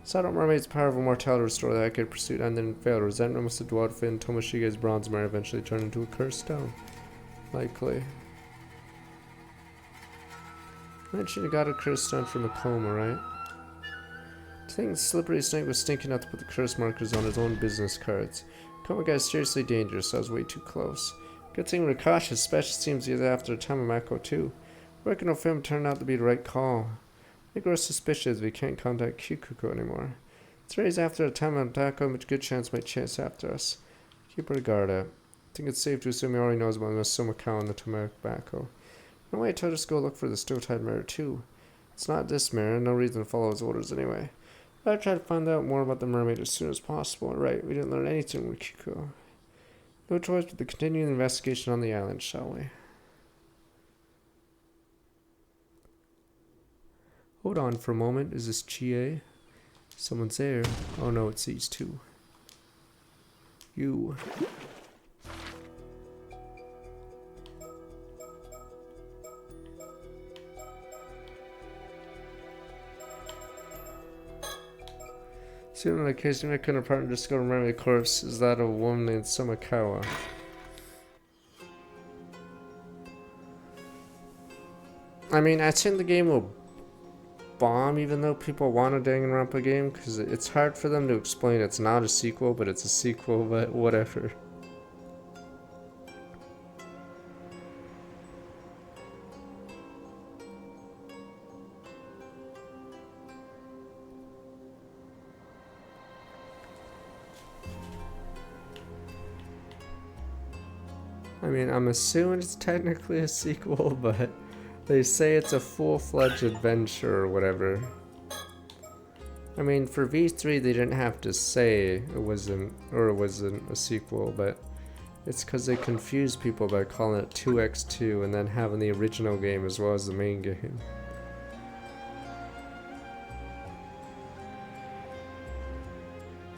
Sato Mermaid's power of immortality to restore the Heke pursuit ended in failed. Resentment must have dwelled within Tomoshige's bronze mirror, eventually turned into a cursed stone. Likely. I mentioned you got a cursed stone from a coma, right? I think the slippery snake was stinking enough to put the curse markers on his own business cards. Coma guy's seriously dangerous, so I was way too close. Good thing we're cautious, especially seems he's after Tamamako too. Working with him turned out to be the right call. I think we're suspicious we can't contact Kikuko anymore. It's raised after a Tamamako, much good chance might chase after us. Keep our guard up. I think it's safe to assume he already knows about the Sumakao and the Tamamako. No way I told us to go look for the Stowtide mirror too. It's not this mirror, no reason to follow his orders anyway. But I try to find out more about the mermaid as soon as possible. Right, we didn't learn anything with Kikuko. No choice but to continue the investigation on the island, shall we? Hold on for a moment. Is this Chie? Someone's there. Oh no, it's these two. You. Soon on occasion, I couldn't partner discover mermaid corpse is that of a woman named Samakawa. I mean, I think the game will bomb even though people want a Danganronpa game, because it's hard for them to explain it's not a sequel, but it's a sequel, but whatever. I mean, I'm assuming it's technically a sequel, but they say it's a full-fledged adventure or whatever. I mean, for V3 they didn't have to say it wasn't a sequel, but it's because they confused people by calling it 2x2 and then having the original game as well as the main game.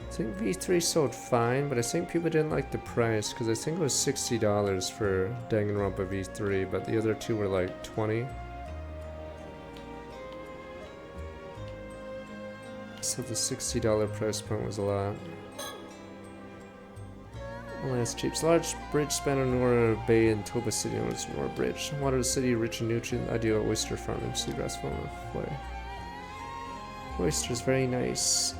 I think V3 sold fine, but I think people didn't like the price because I think it was $60 for Danganronpa V3, but the other two were like $20. So the $60 price point was a lot. Only as cheap. Large bridge span on Nora Bay and Toba City known as Nora Bridge. Water city rich in nutrient, ideal oyster farming, seagrass farm of flay. Oysters very nice.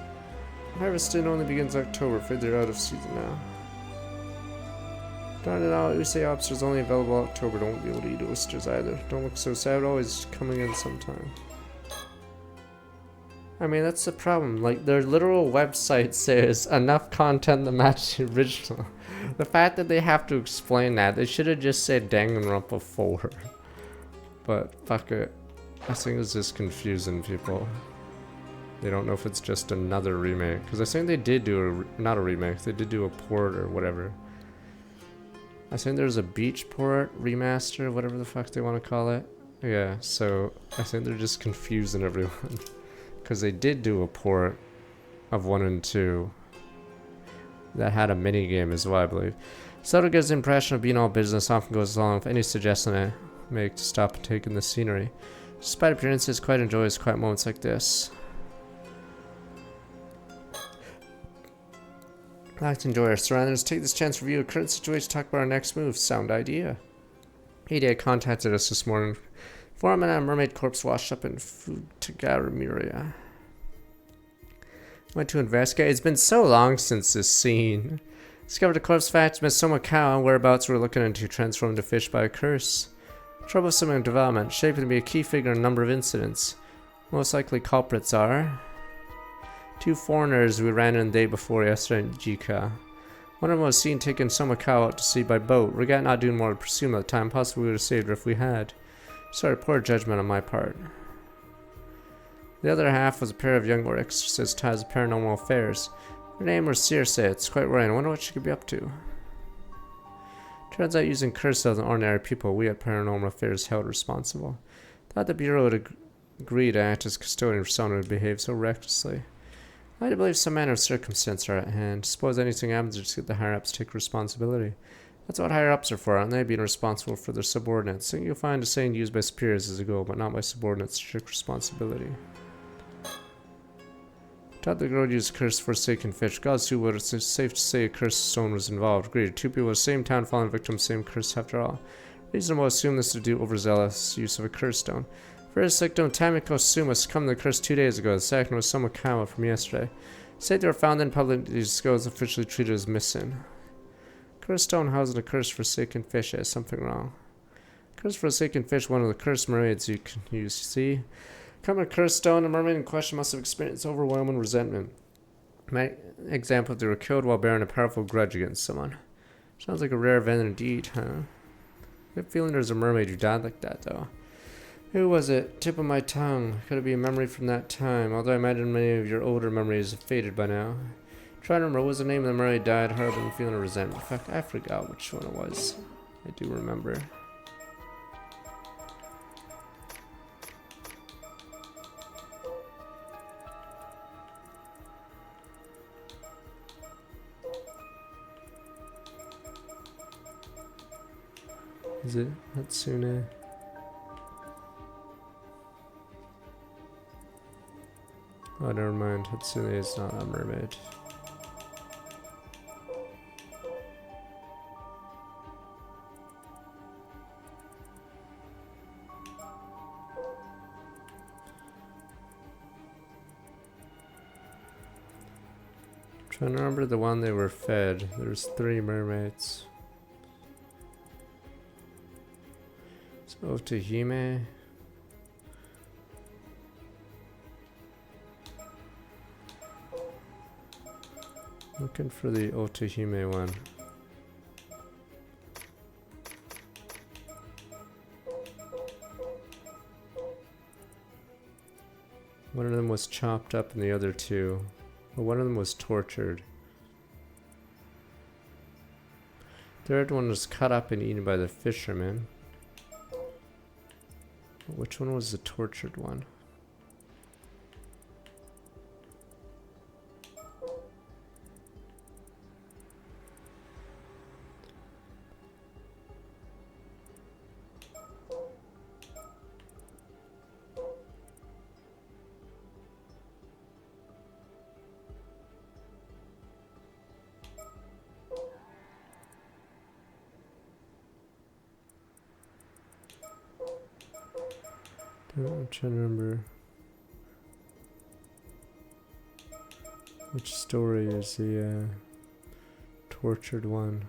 Harvesting only begins October, afraid they're out of season now. Darn it all, Usei Ops only available October, don't be able to eat oysters either. Don't look so sad, always coming in sometime. I mean, that's the problem, like their literal website says enough content to match the original. The fact that they have to explain that, they should have just said Danganronpa 4. But fuck it, I think it's just confusing people. They don't know if it's just another remake. Because I think they did do not a remake, they did do a port or whatever. I think there's a beach port, remaster, whatever the fuck they want to call it. Yeah, so I think they're just confusing everyone. Because they did do a port of 1 and 2 that had a mini game as well, I believe. Soto gives the impression of being all business, often goes along with any suggestion I make to stop and take in the scenery. Despite appearances, quite enjoys quiet moments like this. I like to enjoy our surroundings, take this chance to review a current situation, talk about our next move. Sound idea. EDA contacted us this morning. Foreman and a mermaid corpse washed up in Futagaramura. Went to investigate. It's been so long since this scene. Discovered the corpse fact, Miss Somakawa, whereabouts we're looking into, transformed to fish by a curse. Troublesome in development, shaping to be a key figure in a number of incidents. Most likely culprits are 2 foreigners we ran in the day before yesterday in Jika. One of them was seen taking Somakawa out to sea by boat. Regret not doing more to pursue him at the time. Possibly we would have saved her if we had. Sorry, poor judgment on my part. The other half was a pair of young or exorcist ties of paranormal affairs. Her name was Circe. It's quite right. I wonder what she could be up to. Turns out using curses on ordinary people, we at Paranormal Affairs held responsible. Thought the Bureau would agree to act as custodian for someone who behaved so recklessly. I like to believe some manner of circumstance are at hand. Suppose anything happens, just get the higher-ups to take responsibility. That's what higher-ups are for, aren't they? Being responsible for their subordinates. I think you'll find a saying used by superiors as a goal, but not by subordinates to take responsibility. Taught the girl used curse forsaken fish. Gods too, but it's safe to say a cursed stone was involved. Agreed. 2 people in the same town fallen victim, same curse after all. Reasonable to assume this to do overzealous use of a curse stone. First victim, Tamiko Suma, succumbed to the curse 2 days ago. The second was Somakawa from yesterday. Say they were found in public, these skulls officially treated as missing. Curse stone housing a curse forsaken fish has something wrong. Curse forsaken fish, one of the cursed mermaids you can use. See? Come a cursed stone, a mermaid in question must have experienced overwhelming resentment. My example, if they were killed while bearing a powerful grudge against someone. Sounds like a rare event indeed, huh? I have a feeling there's a mermaid who died like that, though. Who was it? Tip of my tongue. Could it be a memory from that time? Although I imagine many of your older memories have faded by now. Try to remember, what was the name of the mermaid died, harboring feeling of resentment? In fact, I forgot which one it was. I do remember. Is it Hatsune? Oh, never mind. Hatsune is not a mermaid. Trying to remember the one they were fed. There's 3 mermaids. It's Otahime. Looking for the Otahime one. One of them was chopped up and the other 2. Well, one of them was tortured. The third one was cut up and eaten by the fishermen. Which one was the tortured one? I'm trying to remember which story is the tortured one.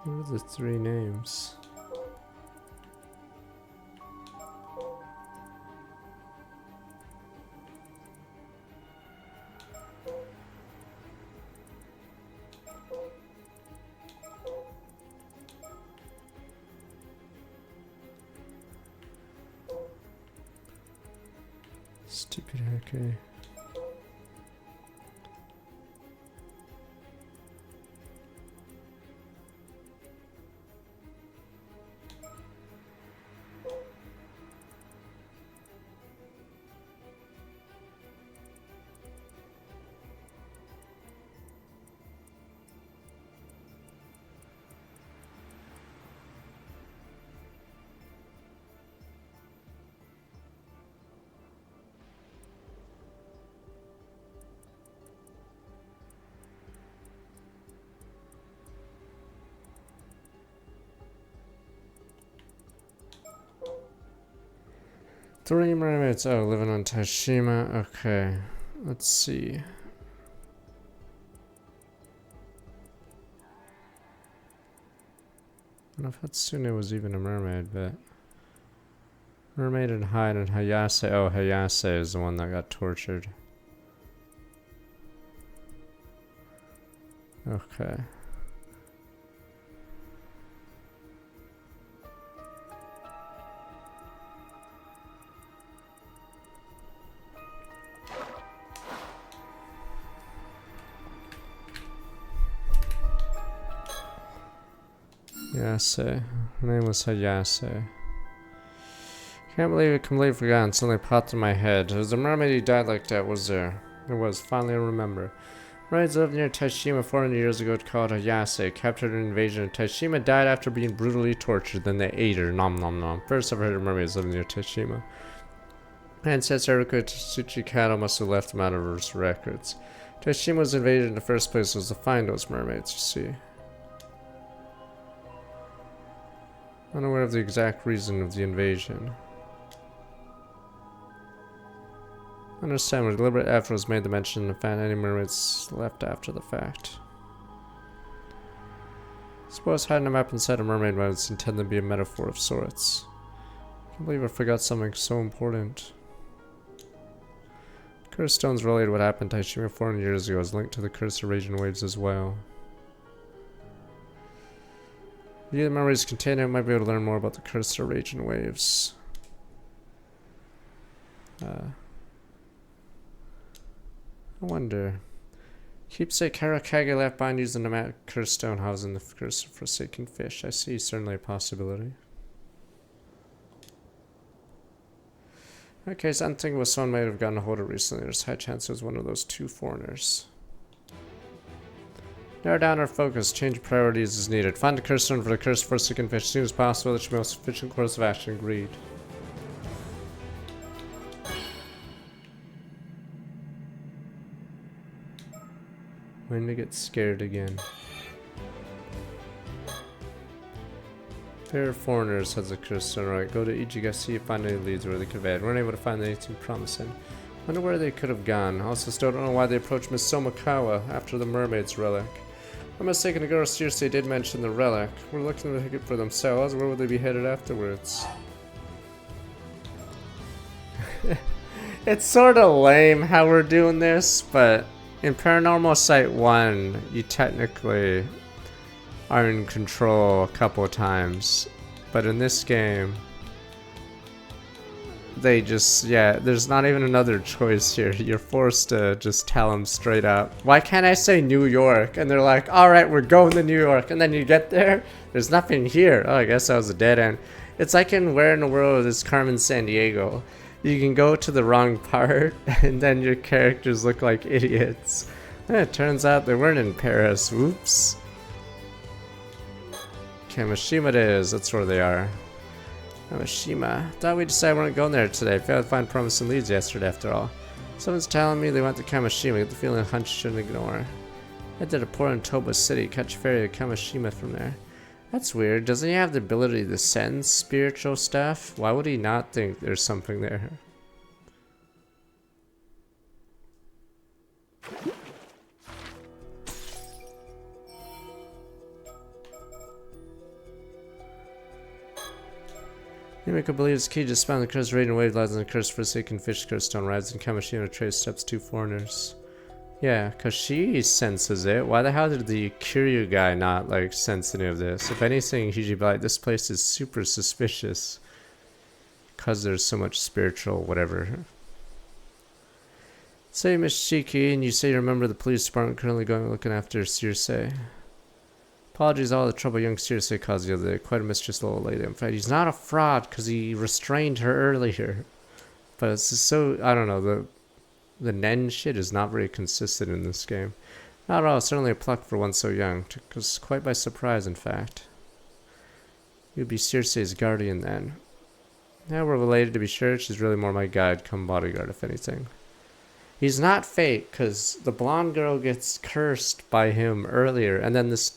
What are the 3 names? Stupid hacker. Three mermaids. Oh, living on Tashima. Okay. Let's see. I don't know if Hatsune was even a mermaid, but... Mermaid and Hyde and Hayase. Oh, Hayase is the one that got tortured. Okay. Hayase. Her name was Hayase. Can't believe it, completely forgotten. Suddenly popped in my head. There was a mermaid who died like that, was there? It was. Finally I remember. Mermaids lived near Tashima 400 years ago called Hayase. Captured an invasion of Tashima, died after being brutally tortured. Then they ate her. Nom nom nom. First I've heard of mermaids living near Tashima. Ancestor Haruka Tsuchikado must have left them out of his records. Tashima was invaded in the first place was to find those mermaids, you see. Unaware of the exact reason of the invasion. Understand when a deliberate effort was made to mention and find any mermaids left after the fact. Suppose hiding a map inside a mermaid was intended to be a metaphor of sorts. I can't believe I forgot something so important. Curse stones related what happened to Tashima 400 years ago is linked to the cursed region waves as well. Via the memories contained, I might be able to learn more about the cursed region waves. I wonder. Keepsake Harakage left behind using the map cursed stone housing the curse of forsaken fish. I see certainly a possibility. Okay, so I'm thinking someone might have gotten a hold of it recently. There's a high chance it was one of those two foreigners. Narrow down our focus. Change priorities as needed. Find the curse stone for the cursed forsaken fish as soon as possible. That should be the most efficient course of action. Agreed. When to get scared again. There are foreigners, says the cursed stone. Right, go to Ijigasi, find any leads where they could have had. Weren't able to find anything promising. Wonder where they could have gone. Also, still don't know why they approached Miss Somakawa after the mermaid's relic. I'm mistaken, the girl seriously did mention the relic. We're looking to take it for themselves. Where would they be headed afterwards? It's sort of lame how we're doing this, but in Paranormasight 1, you technically are in control a couple of times. But in this game, they just, yeah, there's not even another choice here. You're forced to just tell them straight up. Why can't I say New York? And they're like, alright, we're going to New York. And then you get there, there's nothing here. Oh, I guess that was a dead end. It's like in Where in the World is Carmen Sandiego. You can go to the wrong part, and then your characters look like idiots. It turns out they weren't in Paris. Whoops. Kamishima it is. That's where they are. Kamishima. Thought we decided we weren't going there today. Failed to find promising leads yesterday after all. Someone's telling me they went to Kamishima. Get the feeling a hunch shouldn't ignore. Head to the port in Toba City. Catch a ferry to Kamishima from there. That's weird. Doesn't he have the ability to sense spiritual stuff? Why would he not think there's something there? Mimika believes key just found the cursed raid and wave lies on the cursed forsaken fish curse stone rides in Kamishima trace steps two foreigners. Yeah, cause she senses it. Why the hell did the Kiryu guy not like sense any of this? If anything, he should be like, this place is super suspicious. Cause there's so much spiritual whatever. Say Miss Shiki, and you say you remember the police department currently going looking after Circe. Apologies all the trouble young Circe caused the other day. Quite a mischievous little lady. In fact, he's not a fraud because he restrained her earlier. But it's just so, I don't know, the Nen shit is not very consistent in this game. Not at all, certainly a pluck for one so young. Took us quite by surprise, in fact. You'd be Circe's guardian then. Yeah, we're related to be sure. She's really more my guide, come bodyguard, if anything. He's not fake, because the blonde girl gets cursed by him earlier, and then this...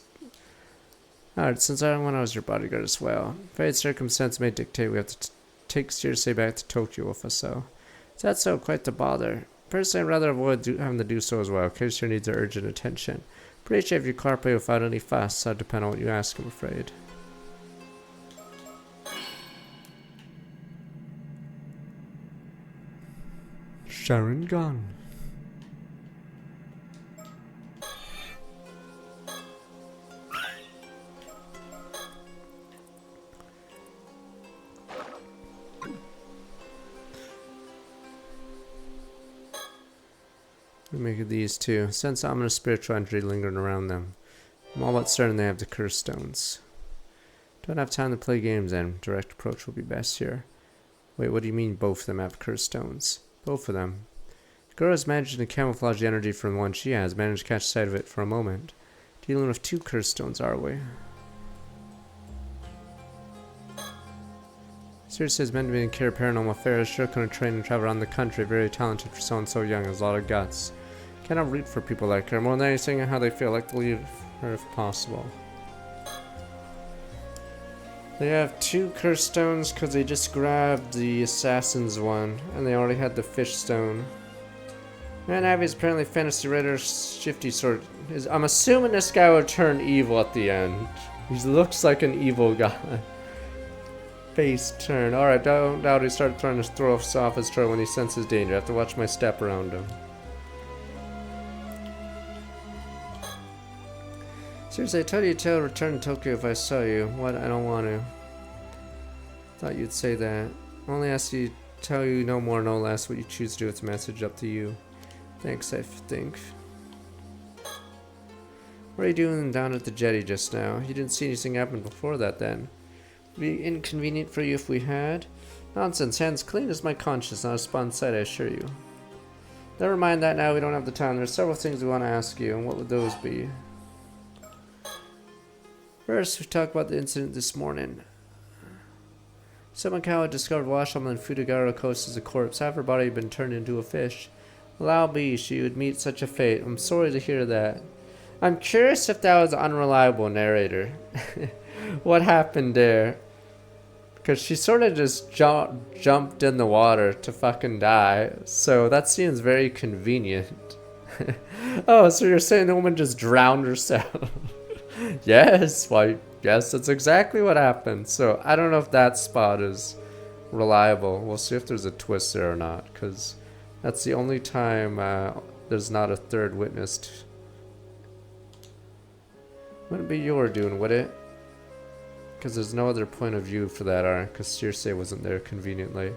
Alright, since I was your bodyguard as well. Fate circumstance may dictate we have to take Circe back to Tokyo with us, so... Is that so? Quite the bother. Personally, I'd rather avoid having to do so as well, in case your needs are urgent attention. Pretty sure if you cooperate without any fuss, so I'd depend on what you ask, I'm afraid. Sharon gone. We make these two. Sense ominous spiritual entity lingering around them. I'm all but certain they have the curse stones. Don't have time to play games then. Direct approach will be best here. Wait, what do you mean both of them have curse stones? Both of them. The girl has managed to camouflage the energy from the one she has. Managed to catch sight of it for a moment. Dealing with two curse stones, are we? Seriously, is meant to be in care of paranormal affairs. Sure couldn't train and travel around the country. Very talented for someone so young. Has a lot of guts. Cannot root for people like her. More than anything, how they feel. Like to leave her if possible. They have two curse stones because they just grabbed the assassin's one. And they already had the fish stone. Man, Abby's apparently fantasy writer shifty sort. I'm assuming this guy will turn evil at the end. He looks like an evil guy. Face turn. Alright, don't doubt he started trying to throw us off his trail when he senses danger. I have to watch my step around him. Seriously, I told you to return to Tokyo if I saw you. What? I don't want to. Thought you'd say that. Only ask you, tell you no more, no less. What you choose to do, it's a message up to you. Thanks, I think. What are you doing down at the jetty just now? You didn't see anything happen before that then. Would it be inconvenient for you if we had? Nonsense, hands clean as my conscience, not a spot in sight, I assure you. Never mind that now, we don't have the time. There's several things we want to ask you, and what would those be? First, we talk about the incident this morning. Somakawa discovered washed on the Fudagara coast as a corpse. Half her body had been turned into a fish. Allow be, she would meet such a fate. I'm sorry to hear that. I'm curious if that was an unreliable narrator. What happened there? Because she sort of just jumped in the water to fucking die. So that seems very convenient. Oh, so you're saying the woman just drowned herself? Yes, why, yes, that's exactly what happened. So I don't know if that spot is reliable. We'll see if there's a twist there or not. Because that's the only time there's not a third witness. Wouldn't be your doing, would it? Because there's no other point of view for that arc, because Circe wasn't there conveniently.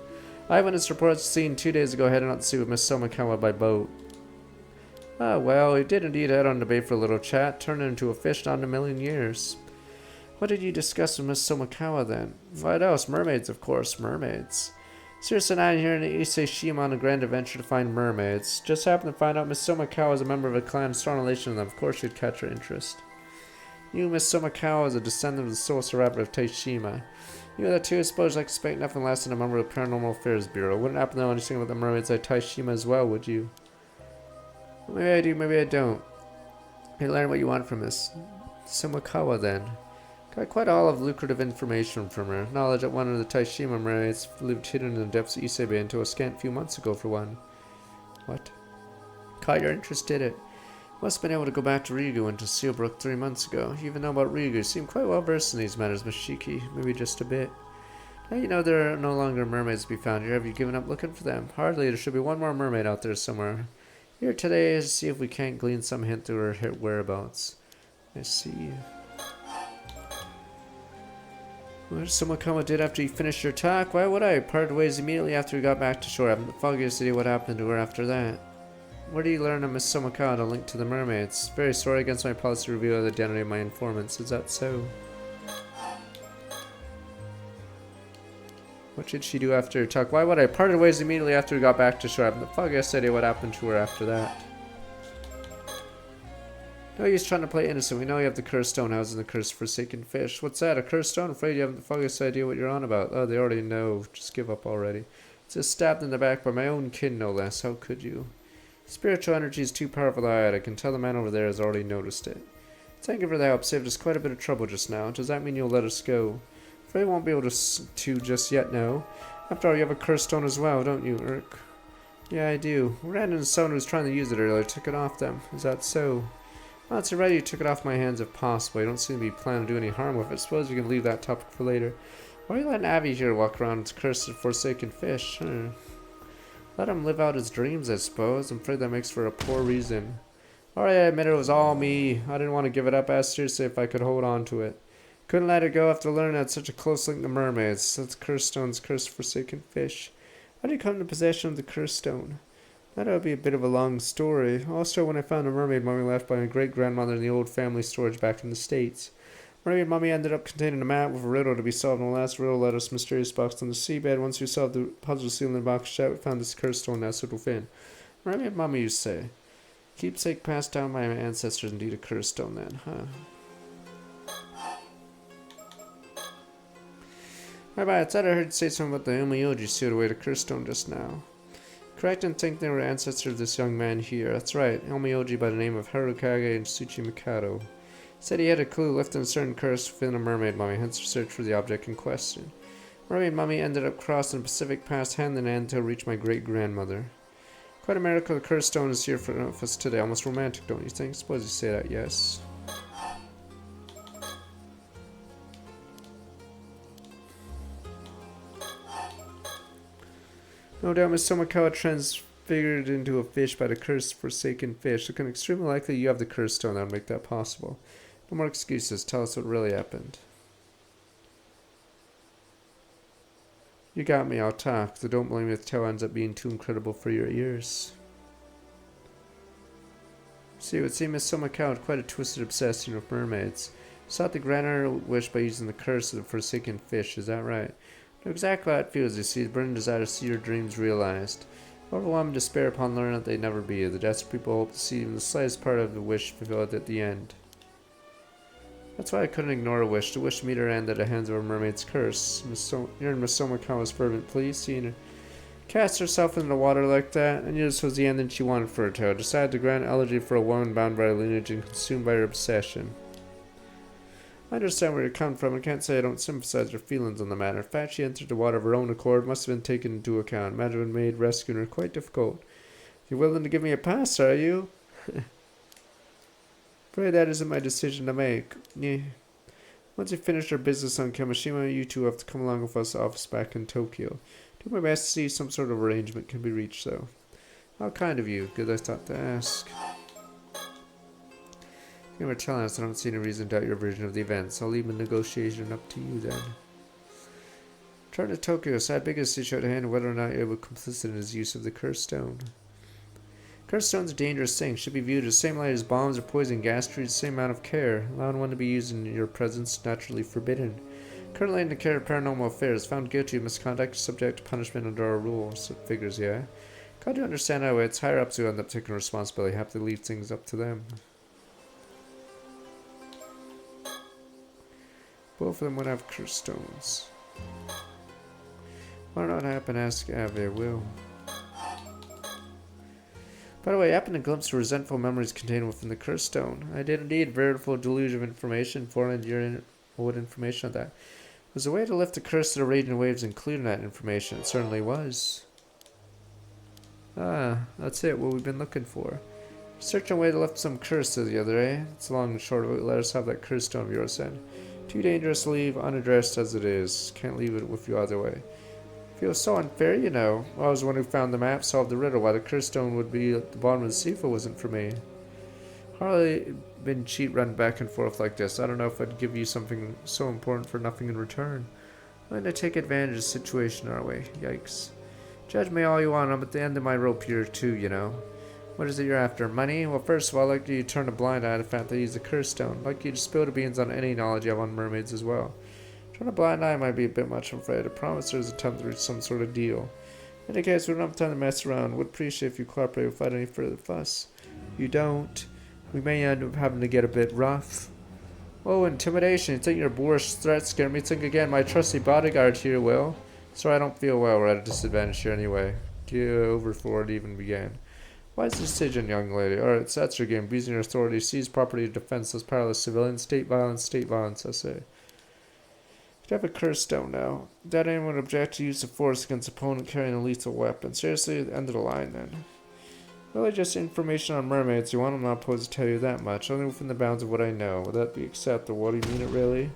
Eyewitness reports seen 2 days ago heading out to sea with Miss Somakawa by boat. Ah, well, he did indeed head on the bay for a little chat, turning into a fish not in a million years. What did you discuss with Miss Somakawa then? What else? Mermaids, of course, mermaids. Circe and I here in Ise Shima on a grand adventure to find mermaids. Just happened to find out Miss Somakawa is a member of a clan, strong relation to them. Of course she'd catch her interest. You, Miss Somakawa, is a descendant of the soul survivor of Taishima. You know that too, I suppose. I expect nothing less than a member of the Paranormal Affairs Bureau. Wouldn't happen to know anything about the mermaids like Taishima as well, would you? Maybe I do, maybe I don't. You learn what you want from Miss Somakawa then. Got quite a lot of lucrative information from her. Knowledge that one of the Taishima mermaids lived hidden in the depths of Isebe until a scant few months ago for one. What? Caught your interest, did it? Must have been able to go back to Ryugu and to Sealbrook 3 months ago. You even know about Ryugu. Seem quite well versed in these matters, Miss Shiki. Maybe just a bit. Now you know there are no longer mermaids to be found here. Have you given up looking for them? Hardly. There should be one more mermaid out there somewhere. Here today is to see if we can't glean some hint through her whereabouts. I see. What Somakawa did after you finished your talk? Why would I? Parted ways immediately after we got back to shore. I haven't the foggiest idea what happened to her after that. Where do you learn of Miss Somakawa to link to the mermaids? Very sorry against my policy to reveal the identity of my informants. Is that so? What did she do after your talk? Why would I? Parted ways immediately after we got back to shore. I haven't the foggiest idea what happened to her after that. No use trying to play innocent. We know you have the cursed stone housing the cursed forsaken fish. What's that? A cursed stone? Afraid you haven't the foggiest idea what you're on about. Oh, they already know. Just give up already. Just stabbed in the back by my own kin, no less. How could you? Spiritual energy is too powerful to hide. I can tell the man over there has already noticed it. Thank you for the help. Saved us quite a bit of trouble just now. Does that mean you'll let us go? Afraid you won't be able to just yet, no. After all, you have a cursed stone as well, don't you, Urk? Yeah, I do. We ran into someone who was trying to use it earlier. Took it off them. Is that so? Well, it's alright you took it off my hands if possible. You don't seem to be planning to do any harm with it. Suppose you can leave that topic for later. Why are you letting Abby here walk around with cursed forsaken fish? Let him live out his dreams, I suppose. I'm afraid that makes for a poor reason. Alright, I admit it was all me. I didn't want to give it up. I asked seriously if I could hold on to it. Couldn't let it go after learning it had such a close link to mermaids. That's cursed stone's cursed forsaken fish. How did you come into possession of the cursed stone? That would be a bit of a long story. Also, when I found a mermaid mummy left by my great-grandmother in the old family storage back in the States. Mermaid mummy ended up containing a map with a riddle to be solved, and the last riddle led us mysterious box on the seabed. Once we solved the puzzle sealing the box shut, we found this cursed stone nestled within. Mermaid mummy, you say? Keepsake passed down by my ancestors, indeed a cursed stone then, huh? Rabbi, I thought I heard you say something about the Umayoji sealed away the cursed stone just now. Correct and think they were ancestors of this young man here. That's right, Umayoji by the name of Harukage and Tsuchi Mikado. Said he had a clue lifting a certain curse within a mermaid mummy, hence the search for the object in question. Mermaid mummy ended up crossing the Pacific past hand in hand until it reached my great-grandmother. Quite a miracle the cursed stone is here for us today. Almost romantic, don't you think? Suppose you say that, yes. No doubt Miss Somakawa transfigured into a fish by the cursed forsaken fish. Looking extremely likely you have the cursed stone that would make that possible. No more excuses. Tell us what really happened. You got me. I'll talk. Though don't blame me if the tale ends up being too incredible for your ears. See, it would seem Miss Somakawa had quite a twisted obsession with mermaids. Sought to grant her wish by using the curse of the forsaken fish. Is that right? know exactly how it feels, you see, the burning desire to see your dreams realized. Overwhelming despair upon learning that they'd never be. The desperate people hope to see even the slightest part of the wish fulfilled at the end. That's why I couldn't ignore a wish. The wish to meet her end at the hands of a mermaid's curse. Hearing Miss Somakawa's fervent plea, seeing her cast herself into the water like that, I knew this was the ending she wanted for her tale. Decided to grant elegy for a woman bound by her lineage and consumed by her obsession. I understand where you're coming from. I can't say I don't sympathize with your feelings on the matter. In fact, she entered the water of her own accord. Must have been taken into account. Imagine it made rescuing her quite difficult. You're willing to give me a pass, are you? Afraid that isn't my decision to make. Yeah. Once you finish your business on Kamishima, you two have to come along with us to office back in Tokyo. Do my best to see some sort of arrangement can be reached, though. How kind of you. Good I thought to ask. You were telling us I don't see any reason to doubt your version of the events. I'll leave the negotiation up to you then. Return to Tokyo. Side biggest issue at hand whether or not you're complicit in his use of the cursed stone. Cursed stones are dangerous things. Should be viewed as the same light as bombs or poison gas. Treated the same amount of care. Allowing one to be used in your presence is naturally forbidden. Currently in the care of paranormal affairs. Found guilty of misconduct, subject to punishment under our rules. It figures, yeah. Glad you understand how it's higher ups who end up taking responsibility. Have to leave things up to them. Both of them would have cursed stones. Why not happen? Ask Ave. Will. By the way, I happened to glimpse the resentful memories contained within the cursed stone. I did indeed. Veritable deluge of information. Foreign what information of that. Was a way to lift the curse of the raging waves, including that information. It certainly was. Ah, that's it. What we've been looking for. Searching a way to lift some curse the other, eh? It's long and short of it. Let us have that cursed stone of yours then. Too dangerous to leave unaddressed as it is. Can't leave it with you either way. Feels so unfair, you know. I was the one who found the map, solved the riddle. Why the cursed stone would be at the bottom of the sea if it wasn't for me. Hardly been cheat run back and forth like this. I don't know if I'd give you something so important for nothing in return. I'm going to take advantage of the situation, are we? Yikes. Judge me all you want. I'm at the end of my rope here too, you know. What is it you're after? Money? Well, first of all, I'd like you to turn a blind eye to the fact that he's a cursed stone. I'd like you to spill the beans on any knowledge you have on mermaids as well. Turn a blind eye might be a bit much, I'm afraid. I promise there's a attempt to reach some sort of deal. In any case, we don't have time to mess around. Would appreciate if you cooperate without any further fuss. You don't. We may end up having to get a bit rough. Oh, intimidation. You think your boorish threats scare me? Think again. My trusty bodyguard here will. Sorry, I don't feel well. We're at a disadvantage here anyway. Get over before it even began. Wise decision, young lady. Alright, so that's your game. Abusing your authority. Seize property of defenseless, powerless civilians. State violence, I say. You have a cursed stone now. Doubt anyone would object to use of force against an opponent carrying a lethal weapon. Seriously, the end of the line then. Really just information on mermaids. You want? I'm not opposed to tell you that much. Only within the bounds of what I know. Would that be acceptable? What do you mean it really?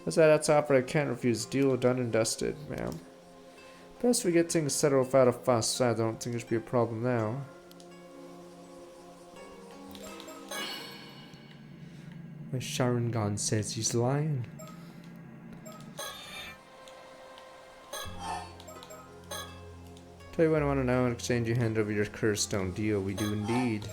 That's offer I can't refuse. Deal done and dusted, ma'am. Best we get things settled without a fuss. I don't think there should be a problem now. My Sharingan says he's lying. Tell you what I want to know. In exchange, you hand over your cursed stone. Deal. We do indeed.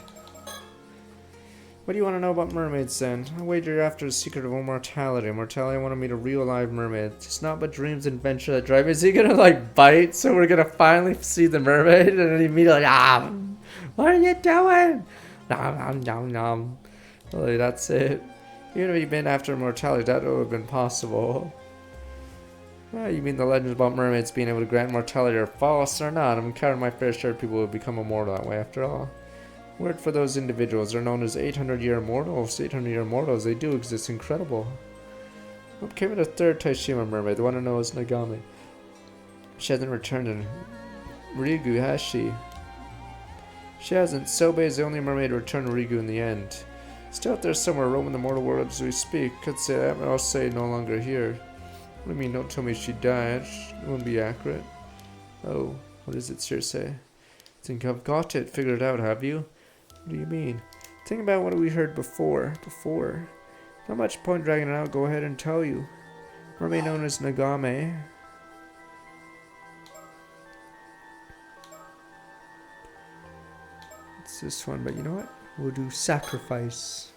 What do you want to know about mermaids then? I wager you're after the secret of immortality. Immortality wanted me to real live mermaid. It's not but dreams and adventure that drive me. Is he gonna like bite so we're gonna finally see the mermaid? And then immediately like, what are you doing? Nom nom nom nom. Really, that's it. Even if you'd been after immortality, that would have been possible. You mean the legends about mermaids being able to grant immortality are false or not? I'm counting my fair share of people who become immortal that way after all. Word for those individuals. They're known as 800-year immortals. 800-year immortals. They do exist. Incredible. What became of the third Taishima mermaid? The one I know is Nagami. She hasn't returned in Rigu, has she? She hasn't. Sobe is the only mermaid to return to Rigu in the end. Still out there somewhere, roaming the mortal world as we speak. Could say that, but I'll say no longer here. What do you mean? Don't tell me she died. It wouldn't be accurate. Oh, what is it, Circe? Think I've got it. Figured it out, have you? What do you mean? Think about what we heard before. Not much point dragging it out. Go ahead and tell you. Mermaid known as Nagame. It's this one, but you know what? We'll do sacrifice.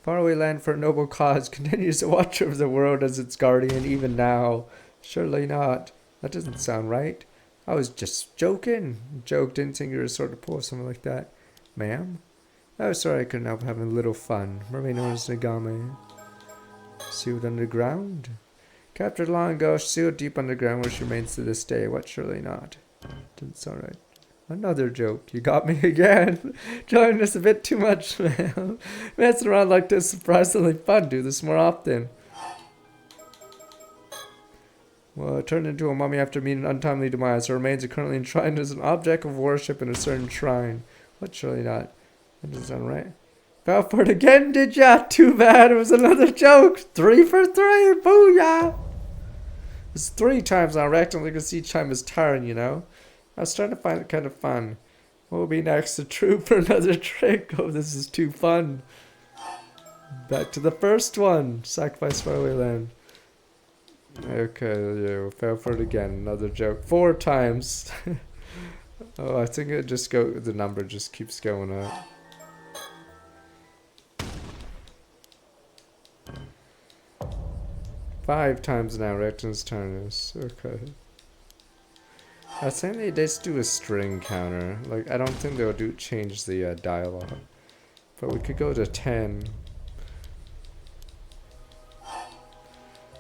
Faraway land for a noble cause continues to watch over the world as its guardian even now. Surely not. That doesn't sound right. I was just joking. Joke, didn't think you were the sort of pull something like that. Ma'am? Oh, sorry, I couldn't help having a little fun. Mermaid known as Nagame. Sealed underground? Captured long ago, sealed deep underground where she remains to this day. What? Surely not. Didn't sound right. Another joke. You got me again. Joining us a bit too much, man. Messing around like this is surprisingly fun. Do this more often. Well, it turned into a mummy after meeting an untimely demise. Her remains are currently enshrined as an object of worship in a certain shrine. What? Surely not. That doesn't sound right. Fell for it again, did ya? Too bad. It was another joke. 3 for 3. Booyah. It's 3 times now. Rectangle because each time is tiring, you know? I was starting to find it kind of fun. What will be next? A troop for another trick? Oh, this is too fun. Back to the first one. Sacrifice faraway land. Okay, yeah, we fell for it again. Another joke. 4 times. Oh, I think it just the number just keeps going up. Five times now. Recton's turn is okay. I think they just do a string counter. Like, I don't think they'll change the dialogue. But we could go to 10.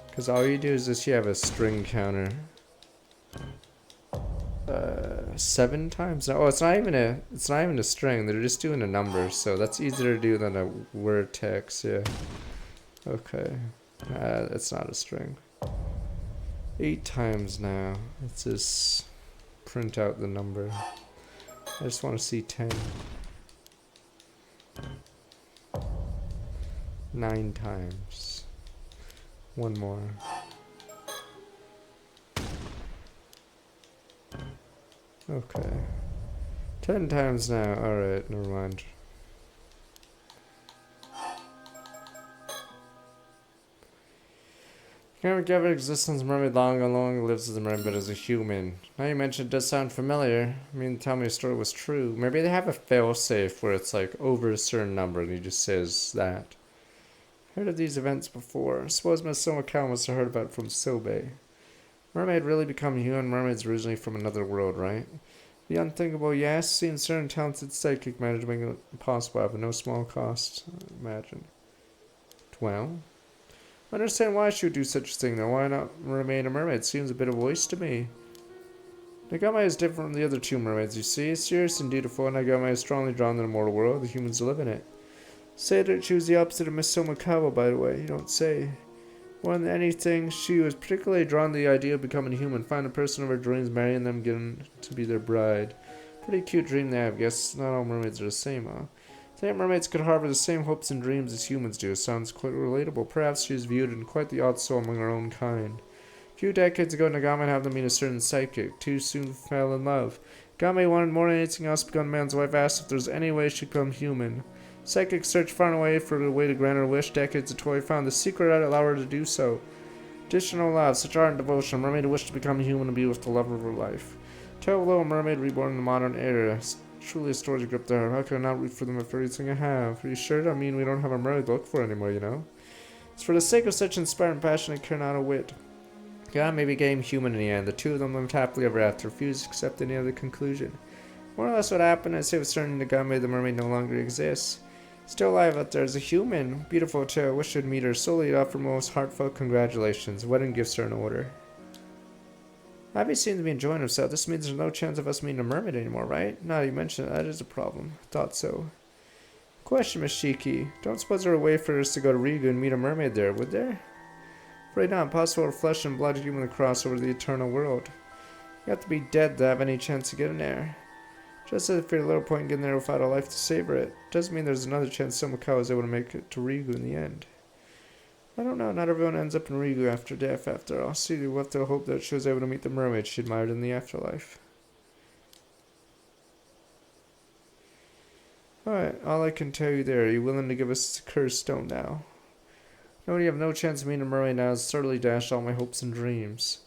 Because all you do is just you have a string counter. 7 times? No, oh, it's not even a string. They're just doing a number, so that's easier to do than a word text. Yeah. Okay. It's not a string. 8 times now. Let's just print out the number. I just want to see 10. 9 times. One more. Okay. 10 times now. Alright, never mind. Can't give it existence. Mermaid long lives as a mermaid, but as a human. Now you mentioned it does sound familiar. I mean, tell me a story was true. Maybe they have a failsafe where it's like over a certain number and he just says that. Heard of these events before. I suppose Miss Somakawa must have heard about it from Sobe. Mermaid really become human. Mermaid's originally from another world, right? The unthinkable, yes. Seeing certain talented psychic manage to make it possible at no small cost. Imagine. Well, I understand why she would do such a thing, though. Why not remain a mermaid? Seems a bit of a waste to me. Nagame is different from the other 2 mermaids, you see. Serious and dutiful, Nagame is strongly drawn to the mortal world. The humans live in it. Say that she was the opposite of Miss Somakawa, by the way. You don't say. More than anything, she was particularly drawn to the idea of becoming human. Find a person of her dreams, marrying them, getting to be their bride. Pretty cute dream they have. Guess not all mermaids are the same, huh? I think mermaids could harbor the same hopes and dreams as humans do. Sounds quite relatable. Perhaps she is viewed in quite the odd soul among her own kind. A few decades ago, Nagame had them meet a certain psychic. 2 soon fell in love. Nagame wanted more than anything else to become a man's wife, asked if there was any way she could become human. Psychic searched far and away for a way to grant her wish. Decades of toy found the secret that allowed her to do so. Additional love, such art and devotion. Mermaid wished to become human and be with the love of her life. Tell little mermaid reborn in the modern era. It's truly a story to grip to her. How can I not root for them if everything I have? Are you sure? I mean, we don't have a mermaid to look for anymore, you know? It's for the sake of such inspiring passion and care not a whit. God may became human in the end. The 2 of them lived happily ever after, refused to accept any other conclusion. More or less what happened, I say with certainty Nagame the mermaid no longer exists. Still alive out there as a human. Beautiful too. Wish I'd meet her. Solely offer most heartfelt congratulations. Wedding gifts are in order. Abby seems to be enjoying himself. This means there's no chance of us meeting a mermaid anymore, right? Now you mentioned it, that is a problem. Thought so. Question, Miss Shiki. Don't suppose there were a way for us to go to Rigu and meet a mermaid there, would there? Afraid not. Impossible for flesh and blood human to cross over the eternal world. You have to be dead to have any chance to get in there. Just as if you're a little point in getting there without a life to savor it. Doesn't mean there's another chance Somakawa is able to make it to Rigu in the end. I don't know, not everyone ends up in Rigu after death after all. See, we'll have to hope that she was able to meet the mermaid she admired in the afterlife. Alright, all I can tell you there. Are you willing to give us the cursed stone now? No, you have no chance of meeting a mermaid now. It's certainly dashed all my hopes and dreams.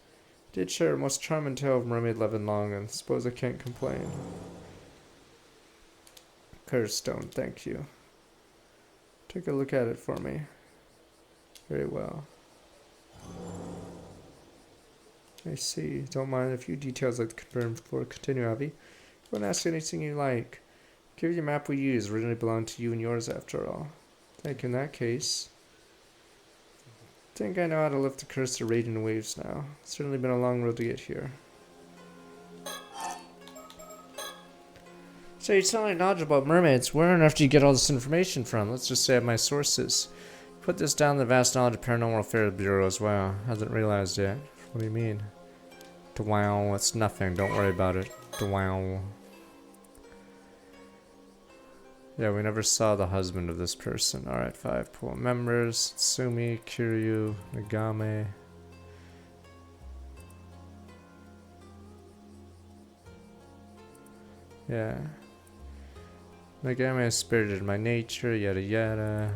Did share a most charming tale of mermaid love and longing. Suppose I can't complain. Cursed stone, thank you. Take a look at it for me. Very well. I see. Don't mind a few details I'd confirm before continue, Avi. Go and ask anything you like. Give you the map we use. Originally belonged to you and yours, after all. Thank you. In that case, think I know how to lift the curse to raging waves now. It's certainly been a long road to get here. So you're telling knowledgeable about mermaids. Where on earth do you get all this information from? Let's just say I have my sources. Put this down the vast knowledge of Paranormal Affairs Bureau as well. Hasn't realized yet. What do you mean? Wow, it's nothing. Don't worry about it. Wow. Yeah, we never saw the husband of this person. Alright, 5 pool members. Tsumi, Kiryu, Nagame. Yeah. Nagame is spirited in my nature, yada yada.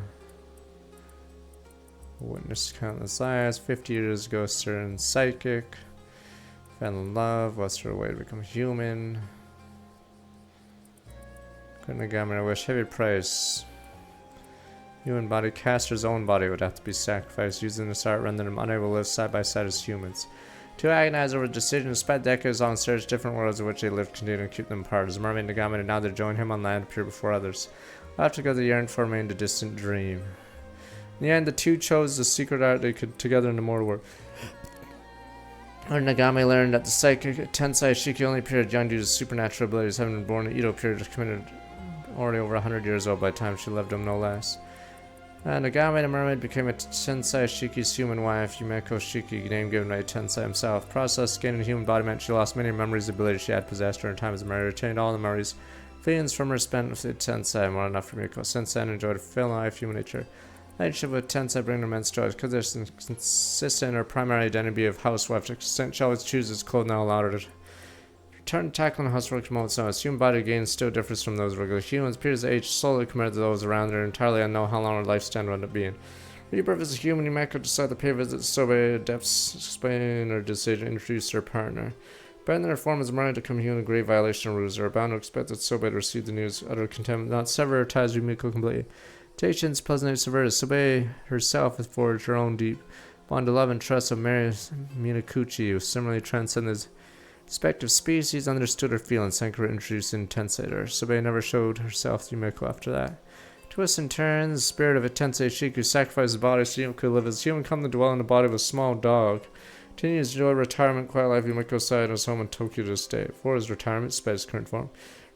Witnessed countless lives. 50 years ago, certain psychic. Fell in love, lost her way to become human. Nagame, I wish heavy price. Human body, caster's own body would have to be sacrificed. Using this art rendered him unable to live side by side as humans. To agonize over the decision, despite decades long search, different worlds in which they lived continue to keep them apart. As Mermaid and Nagame did neither join him on land appear before others. After together yearned for remained a distant dream. In the end, the two chose the secret art they could together in the mortal world. Where Nagame learned that the psychic Tensai Shiki only appeared young due to supernatural abilities, having been born in Edo period committed already over 100 years old by the time she loved him, no less. Nagame the mermaid became a Tensai Shiki's human wife, Yumeko Shiki, name given by Tensai himself. Process gaining a human body meant she lost many memories and abilities she had possessed during her time as a married, retained all the memories. Feelings from her spent with the Tensai, more enough for Yumeko. Since then, enjoyed a fulfilling life, human nature. Relationship with Tensai bring immense joy because they're consistent in her primary identity of housewife. To extent she always chooses clothes now allowed her to return to tackling housework moments notice. Human body gain still differs from those of regular humans. Appears to age slowly compared to those around her, entirely unknown how long her lifespan will end up being. Rebirth as a human, Yumeko decided to pay a visit to Sobe Depths, explain her decision, introduce her partner. Abandoning her form as a mermaid to become human, a grave violation of rules. They are bound to expect that Sobe to receive the news, utter contempt, not sever her ties with Yumeko completely. Temptations pleasantly subverted. Sobe herself has forged her own deep bond of love and trust of Mary Minakuchi, who similarly transcended the respective species, understood her feelings, and could introduce Tensei to her. Sobe never showed herself to Yumeko after that. Twists and turns, the spirit of a Tensei Shiku sacrificed his body so Yumeko could live as human, come to dwell in the body of a small dog. Continues to enjoy retirement, quiet life. Yumeko side in his home in Tokyo to this day. For his retirement, despite his current form.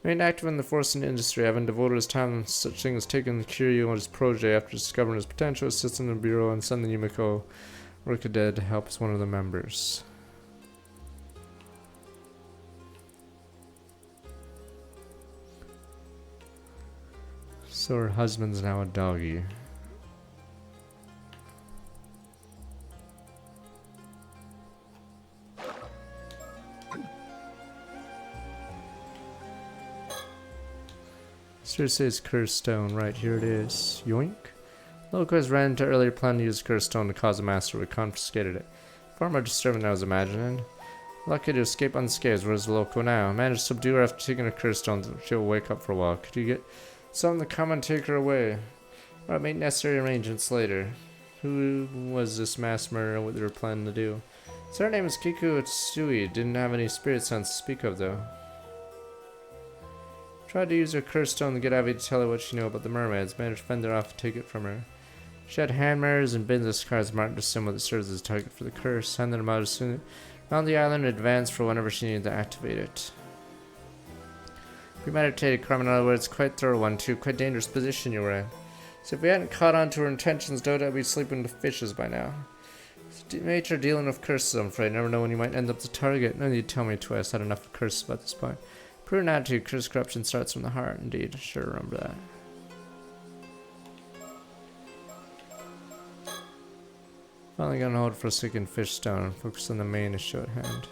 Remained active in the force and industry, having devoted his time to such things as taking the Kiryu and his protege after discovering his potential, assisting the bureau, and sending Yumeko Workadead to help as one of the members. So her husband's now a doggy. Circe's Curse Stone, right here it is. Yoink. Locals ran into earlier plan to use Curse Stone to cause a master, but confiscated it. Far more disturbing than I was imagining. Lucky to escape unscathed. Where's the local now? Managed to subdue her after taking a Curse Stone. She'll wake up for a while. Could you get someone to come and take her away? Or make necessary arrangements later. Who was this mass murderer and what they were planning to do? So her name is Kiku Utsui. Didn't have any spirit sense to speak of though. Tried to use her curse stone to get Abby to tell her what she knew about the mermaids. Managed to fend her off and take it from her. She had hand mirrors and business cards marked to symbol that serves as a target for the curse. Handed them out as soon around the island in advance for whenever she needed to activate it. Premeditated crime, in other words, quite thorough one too. Quite dangerous position you were in. So if we hadn't caught on to her intentions, no doubt we'd be sleeping with fishes by now. It's nature dealing with curses, I'm afraid. Never know when you might end up the target. No need to tell me twice. Had enough of curses by this point. Prudent attitude, curse corruption starts from the heart, indeed. Sure, remember that. Finally got an hold for a second fish stone. Focus on the main issue at hand.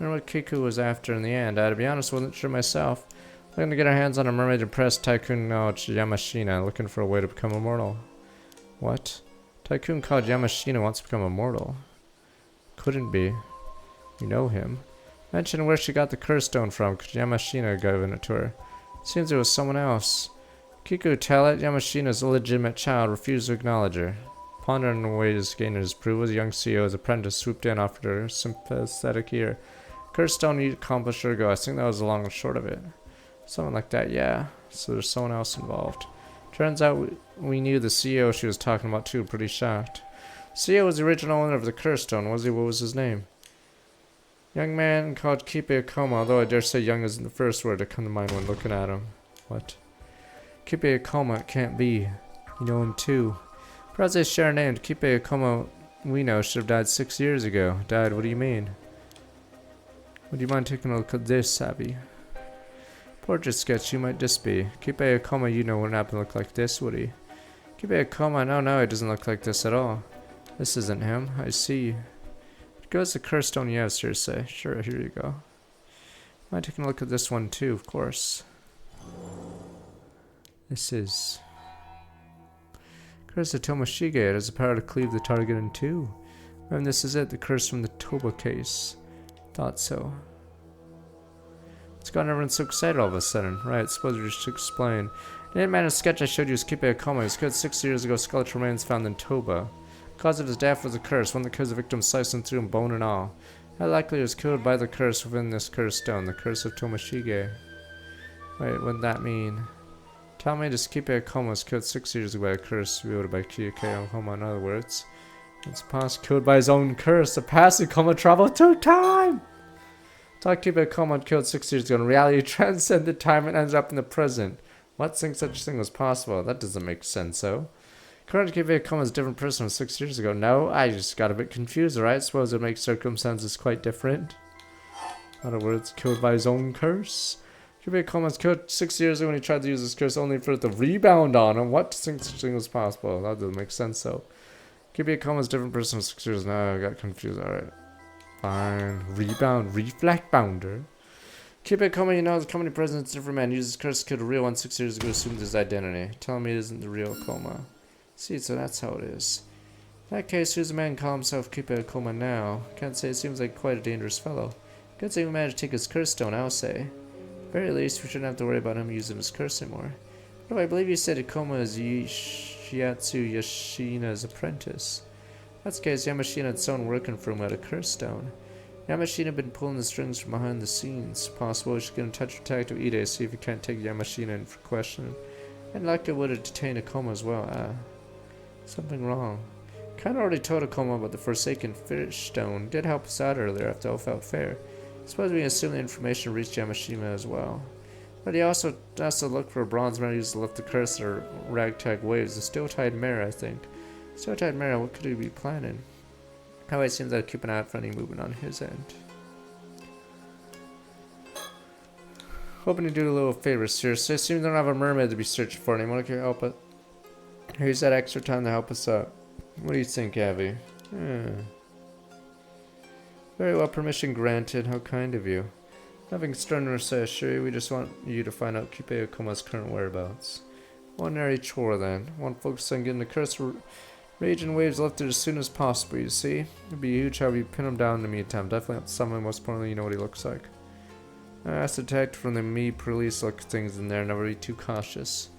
I wonder what Kiku was after in the end. To be honest, wasn't sure myself. Looking to get our hands on a mermaid impressed Tycoon no Yamashina, looking for a way to become immortal. What? Tycoon called Yamashina wants to become immortal. Couldn't be. You know him. Mention where she got the curse stone from. Could Yamashina have given it to her? Seems it was someone else. Kiku tell it Yamashina's illegitimate child refused to acknowledge her. pondering on ways to gain his approval, the young CEO's apprentice swooped in, offered her a sympathetic ear. Cursed stone you accomplished her ago. I think that was the long and short of it. Something like that, yeah. So there's someone else involved. Turns out we knew the CEO she was talking about too. Pretty shocked. CEO was the original owner of the Curse Stone, was he? What was his name? Young man called Kipe Akoma, although I dare say young isn't the first word to come to mind when looking at him. What? Kipe Akoma, it can't be. You know him too. Perhaps they share a name. Kipe Akoma we know should have died 6 years ago. Died, what do you mean? Would you mind taking a look at this, Abby? Portrait sketch, you might just be. Kipe Akoma, you know, wouldn't happen to look like this, would he? Kipe Akoma, no, it doesn't look like this at all. This isn't him, I see. It goes to Curse Stone you have, seriously. Sure, here you go. Mind taking a look at this one too, of course. This is... Curse of Tomoshige. It has the power to cleave the target in two. And this is it, the curse from the Toba case. Thought so. What's got everyone so excited all of a sudden? Right, suppose we should explain. The man in sketch I showed you was Kipe Akoma. He was killed 6 years ago. Skeletal remains found in Toba. The cause of his death was a curse, one that kills the victim slicing through him bone and all. How likely he was killed by the curse within this curse stone, the curse of Tomoshige. Wait, what did that mean? Tell me this Kipe Akoma was killed 6 years ago by a curse wielded by Kipe Akoma. In other words, it's past killed by his own curse. The past Akoma traveled through time! Thought Kipe Akoma killed 6 years ago. In reality, he transcended time and ended up in the present. What think such thing was possible? That doesn't make sense, so. Current Kipe Akoma is a different person from 6 years ago. No, I just got a bit confused, alright? Suppose it makes circumstances quite different. In other words, killed by his own curse. Kipe Akoma was killed 6 years ago when he tried to use his curse only for it to rebound on him. What think such thing was possible? That doesn't make sense, so. Kipe Akoma is a different person from 6 years ago. No, I got confused, alright. Fine. Rebound. Reflect bounder. Kipe Akoma, you know, the company president's different man. Uses curse to kill the real one 6 years ago, assumed his identity. Telling me it isn't the real Akoma. See, so that's how it is. In that case, who's the man call himself Kipe Akoma now? Can't say, it seems like quite a dangerous fellow. Good thing we managed to take his curse stone, I'll say. At the very least, we shouldn't have to worry about him using his curse anymore. But I believe you said Akoma is Shiatsu Yashina's apprentice. That's the case, Yamashina had someone working for him at a curse stone. Yamashina had been pulling the strings from behind the scenes. Possible we should get in touch with Detective Ide, see if we can't take Yamashina in for questioning. And likely would have detained Akoma as well. Something wrong. Kinda already told Akoma about the Forsaken Fish Stone. Did help us out earlier after all felt fair. Suppose we can assume the information reached Yamashina as well. But he also has to look for a bronze man used to lift the curse or ragtag waves. A steel-tied mirror, I think. Steel-tied mirror, what could he be planning? How it seems I'd keep an eye out for any movement on his end. Hoping to do a little favor, seriously. I assume you don't have a mermaid to be searching for anymore. Can you help it? Here's that extra time to help us out. What do you think, Abby? Very well, permission granted. How kind of you. Nothing stern or say, assure you, we just want you to find out Kipe Akoma's current whereabouts. Ordinary chore then. One focus on getting the curse raging waves lifted as soon as possible, you see? It'd be huge how we pin him down in the meantime. Definitely up to someone, most importantly, you know what he looks like. I asked the detective from the police look at things in there, never be too cautious.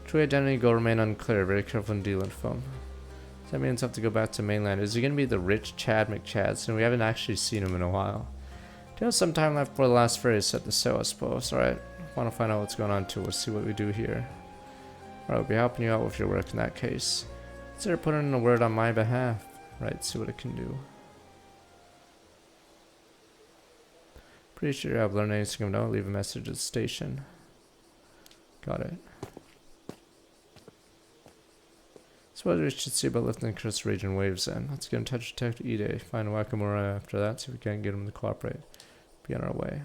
True identity will remain unclear, very careful in dealing with him. Does that mean it's have to go back to mainland? Is he going to be the rich Chad McChadson? We haven't actually seen him in a while. Do have some time left before the last ferry is set to sail, I suppose. Alright, want to find out what's going on too. We'll see what we do here. Alright, we'll be helping you out with your work in that case. Consider putting in a word on my behalf. Right, see what it can do. Pretty sure I've learned anything of note. Leave a message at the station. Got it. Suppose we should see about lifting the curse raging waves then. Let's get in touch with Detective Ide. Find Wakamura after that, see if we can get him to cooperate. Be on our way.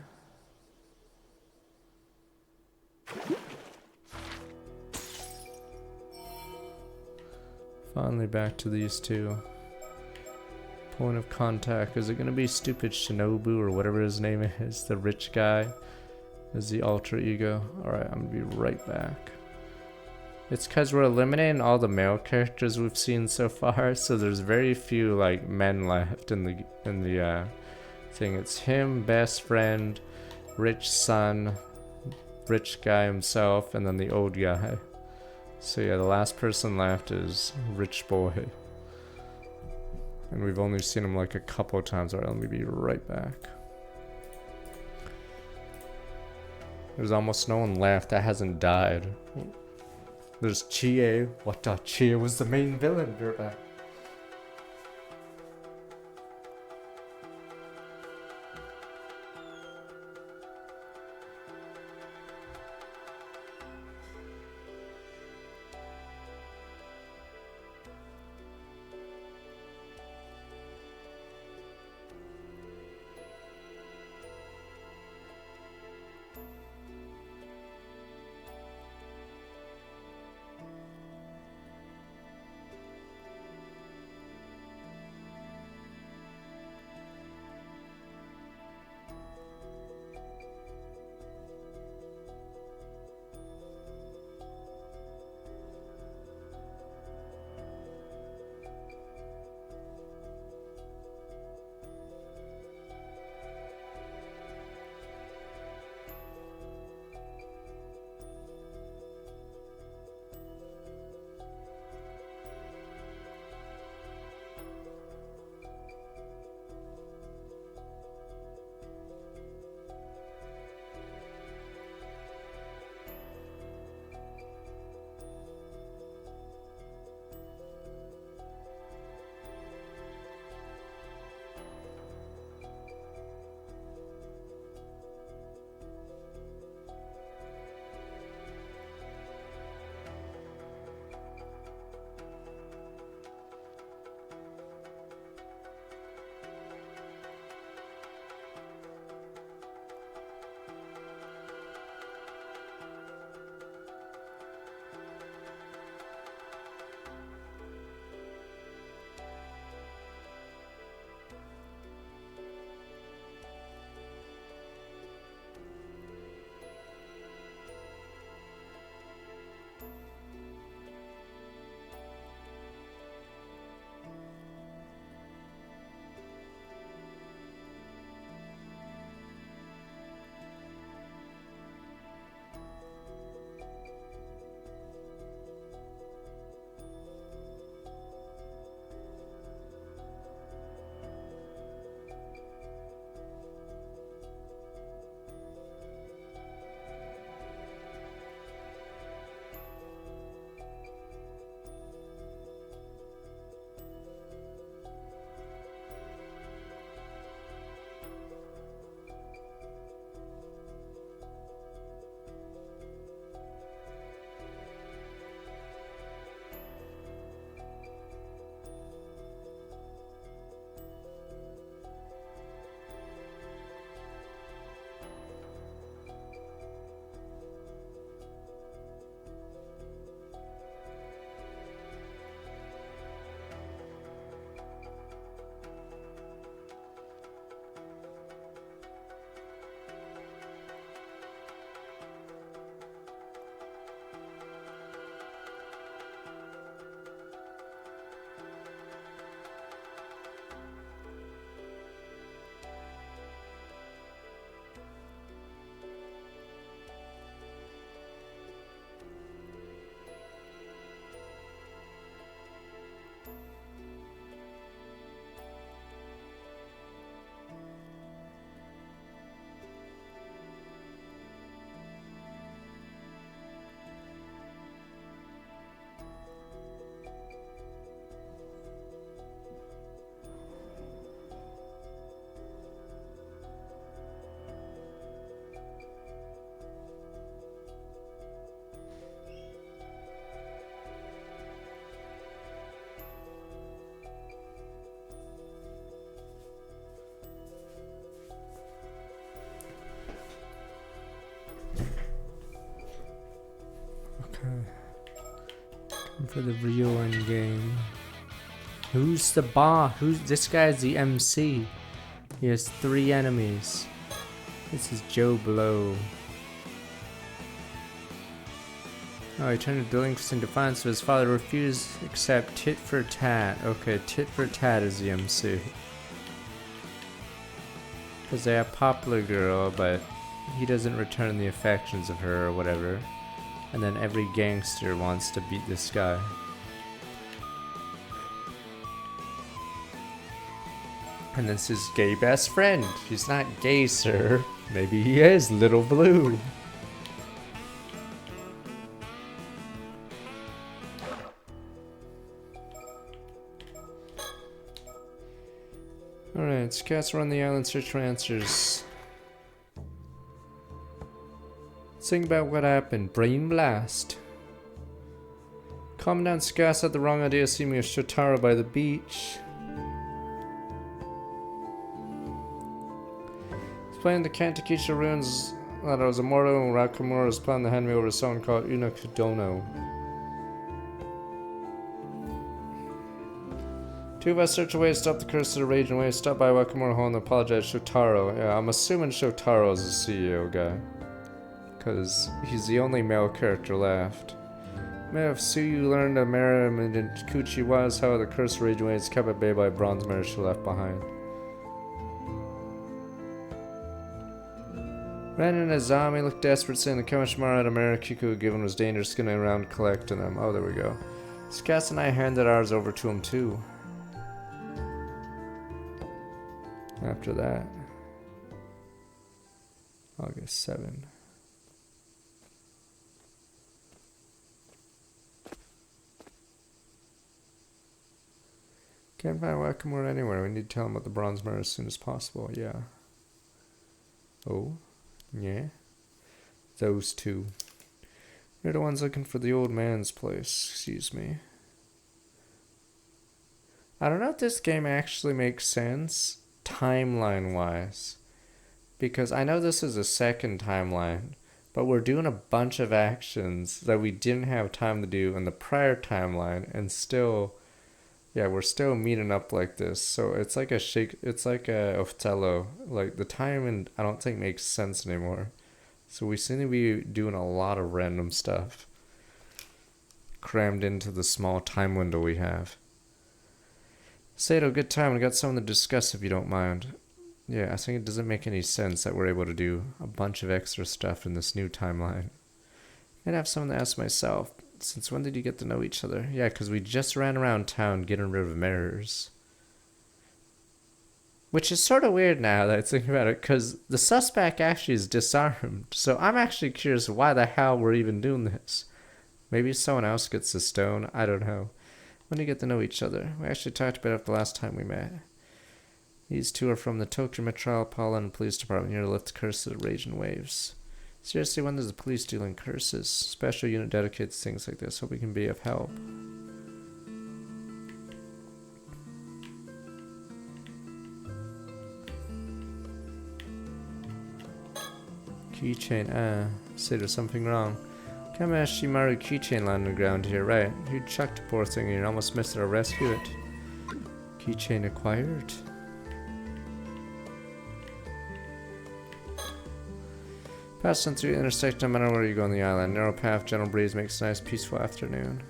Finally back to these two. Point of contact. Is it going to be stupid Shinobu or whatever his name is? The rich guy? Is the alter ego? Alright, I'm going to be right back. It's because we're eliminating all the male characters we've seen so far, so there's very few like men left in the thing. It's him, best friend, rich son, rich guy himself, and then the old guy. So yeah, the last person left is rich boy. And we've only seen him like a couple of times. Alright, let me be right back. There's almost no one left that hasn't died. There's Chie. What the? Chie was the main villain. You're back. Time for the real end game. Who's the boss? This guy's the MC. He has 3 enemies. This is Joe Blow. Oh, he turned to delinquents in defiance, so his father refused to accept tit for tat. Okay, tit for tat is the MC. Because they have Popular Girl, but he doesn't return the affections of her or whatever. And then every gangster wants to beat this guy. And this is gay best friend. He's not gay, sir. Maybe he is, Little Blue. Alright, scouts around the island search for answers. Think about what happened. Brain blast. Calm down, scouts had the wrong idea seeing me with Shotaro by the beach. Explained the Kantakisha ruins that I was immortal and Rakamura was planning to hand me over to someone called Unakudono. Two of us search a way to stop the curse of the raging wave. Stop by Wakamura Hall and apologize to Shotaro. Yeah, I'm assuming Shotaro is the CEO guy. Because he's the only male character left. May have Suyu learned that Mermaid and Kuchi was, how the curse of raging waves kept at bay by a bronze mare she left behind. Ren and Azami looked desperate, saying the Kamishimara at Kiku had given was dangerous, skinning around collecting them. Oh, there we go. Scats and I handed ours over to him too. After that, August 7. Can't find Wakamura anywhere. We need to tell him about the bronze mare as soon as possible. Yeah. Oh, yeah. Those two. They're the ones looking for the old man's place. Excuse me. I don't know if this game actually makes sense timeline-wise. Because I know this is a second timeline, but we're doing a bunch of actions that we didn't have time to do in the prior timeline, and still, yeah, we're still meeting up like this. So it's like it's like a Othello. Like the timing, I don't think makes sense anymore. So we seem to be doing a lot of random stuff crammed into the small time window we have. Sato, good time. We got something to discuss if you don't mind. Yeah, I think it doesn't make any sense that we're able to do a bunch of extra stuff in this new timeline. I'd have something to ask myself. Since when did you get to know each other? Yeah, because we just ran around town getting rid of mirrors. Which is sort of weird now that I think about it, because the suspect actually is disarmed. So I'm actually curious why the hell we're even doing this. Maybe someone else gets the stone. I don't know. When do you get to know each other? We actually talked about it the last time we met. These two are from the Tokyo Metropolitan Police Department here to lift the curse of the raging waves. Seriously, when does the police deal in curses? Special unit dedicated to things like this. Hope we can be of help. Keychain, say there's something wrong. Kameshimaru keychain landed on the ground here, right? You chucked the poor thing and you almost missed it to rescue it. Keychain acquired. Passing through the intersection no matter where you go on the island. Narrow path, gentle breeze makes a nice peaceful afternoon.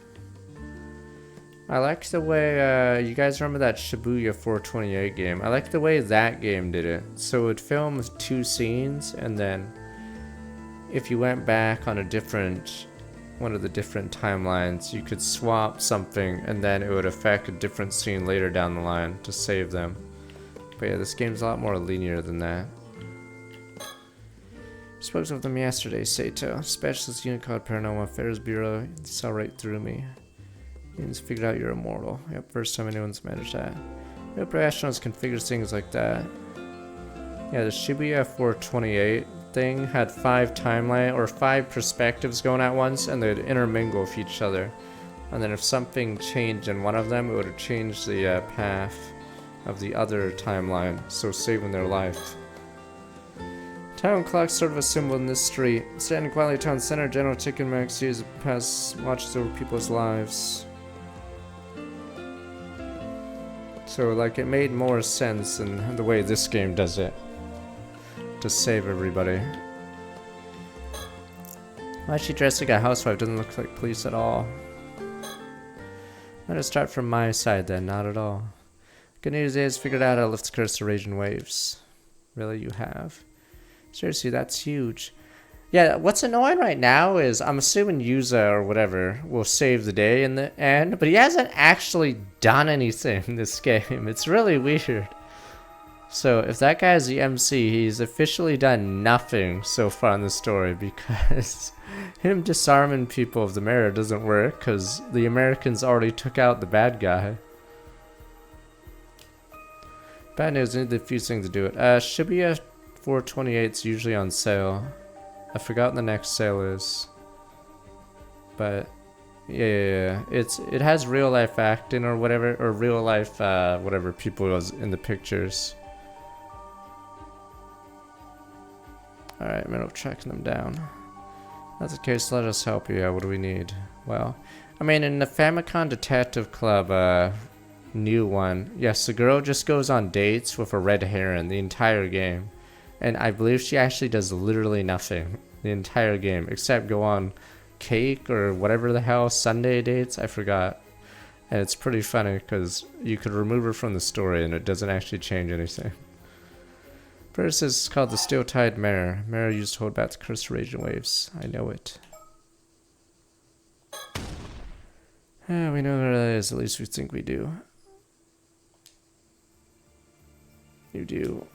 I like the way, you guys remember that Shibuya 428 game? I like the way that game did it. So it would film 2 scenes, and then if you went back on one of the different timelines, you could swap something, and then it would affect a different scene later down the line to save them. But yeah, this game's a lot more linear than that. Spoke with them yesterday, Sato. Specialist unit called Paranormal Affairs Bureau. He saw right through me. He's figured out you're immortal. Yep, first time anyone's managed that. No professionals can figure things like that. Yeah, the Shibuya 428 thing had 5 perspectives going at once, and they'd intermingle with each other. And then if something changed in one of them, it would have changed the path of the other timeline, so saving their life. Town clock's sort of a symbol in this street. Standing quietly at town center, General Chicken Max sees pass watches over people's lives. So like it made more sense in the way this game does it. To save everybody. Why is she dressed like a housewife? Doesn't look like police at all. I'm gonna start from my side then, not at all. Good news is figured out how to lift the curse to raging waves. Really, you have? Seriously, that's huge. Yeah, what's annoying right now is I'm assuming Yuza or whatever will save the day in the end, but he hasn't actually done anything in this game. It's really weird. So if that guy is the MC, he's officially done nothing so far in the story, because him disarming people of the mirror doesn't work because the Americans already took out the bad guy. Bad news, I need the fusing to do it. Shibuya 428 is usually on sale. I forgot when the next sale is. But yeah. It has real life acting or whatever, or real life whatever people was in the pictures. Alright, I'm tracking them down. That's the case, let us help you. What do we need? Well, I mean, in the Famicom Detective Club new one, yes, the girl just goes on dates with a red heron the entire game. And I believe she actually does literally nothing the entire game, except go on cake or whatever the hell, Sunday dates, I forgot. And it's pretty funny because you could remove her from the story and it doesn't actually change anything. First is called the Steel-Tied Mirror. Mirror used to hold back the cursed raging waves. I know it. We know where that is, at least we think we do. You do.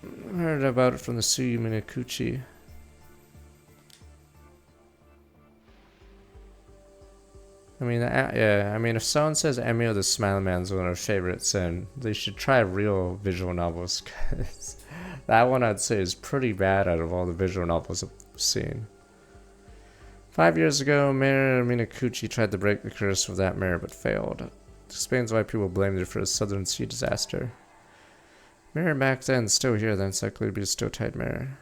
I heard about it from the Suyu Minakuchi. I mean, yeah, I mean, if someone says Emio the Smile Man's one of their favorites, then they should try real visual novels, because that one I'd say is pretty bad out of all the visual novels I've seen. 5 years ago, Mayor Minakuchi tried to break the curse with that mirror, but failed. It explains why people blamed her for the Southern Sea disaster. Mirror back then, still here, then it's likely to be a still-tied mirror.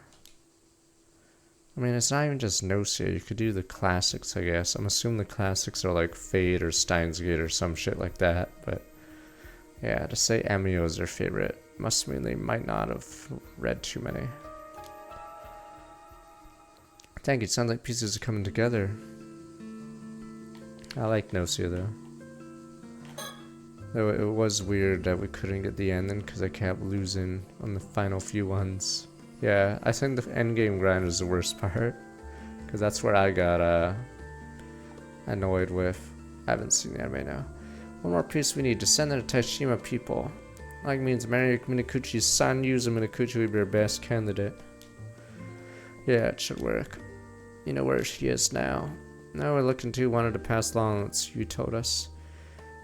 I mean, it's not even just Gnosia. You could do the classics, I guess. I'm assuming the classics are like Fate or Steins Gate or some shit like that. But yeah, to say Emio is their favorite must mean they might not have read too many. Thank you. It sounds like pieces are coming together. I like Gnosia though. Though it was weird that we couldn't get the ending because I kept losing on the final few ones. Yeah, I think the endgame grind is the worst part, because that's where I got annoyed with. I haven't seen the anime now. One more piece we need. Descend the Taishima people. Like means marry Minakuchi's son. Yuzu Minakuchi would be our best candidate. Yeah, it should work. You know where she is now. Now we're looking to wanted to pass along what you told us.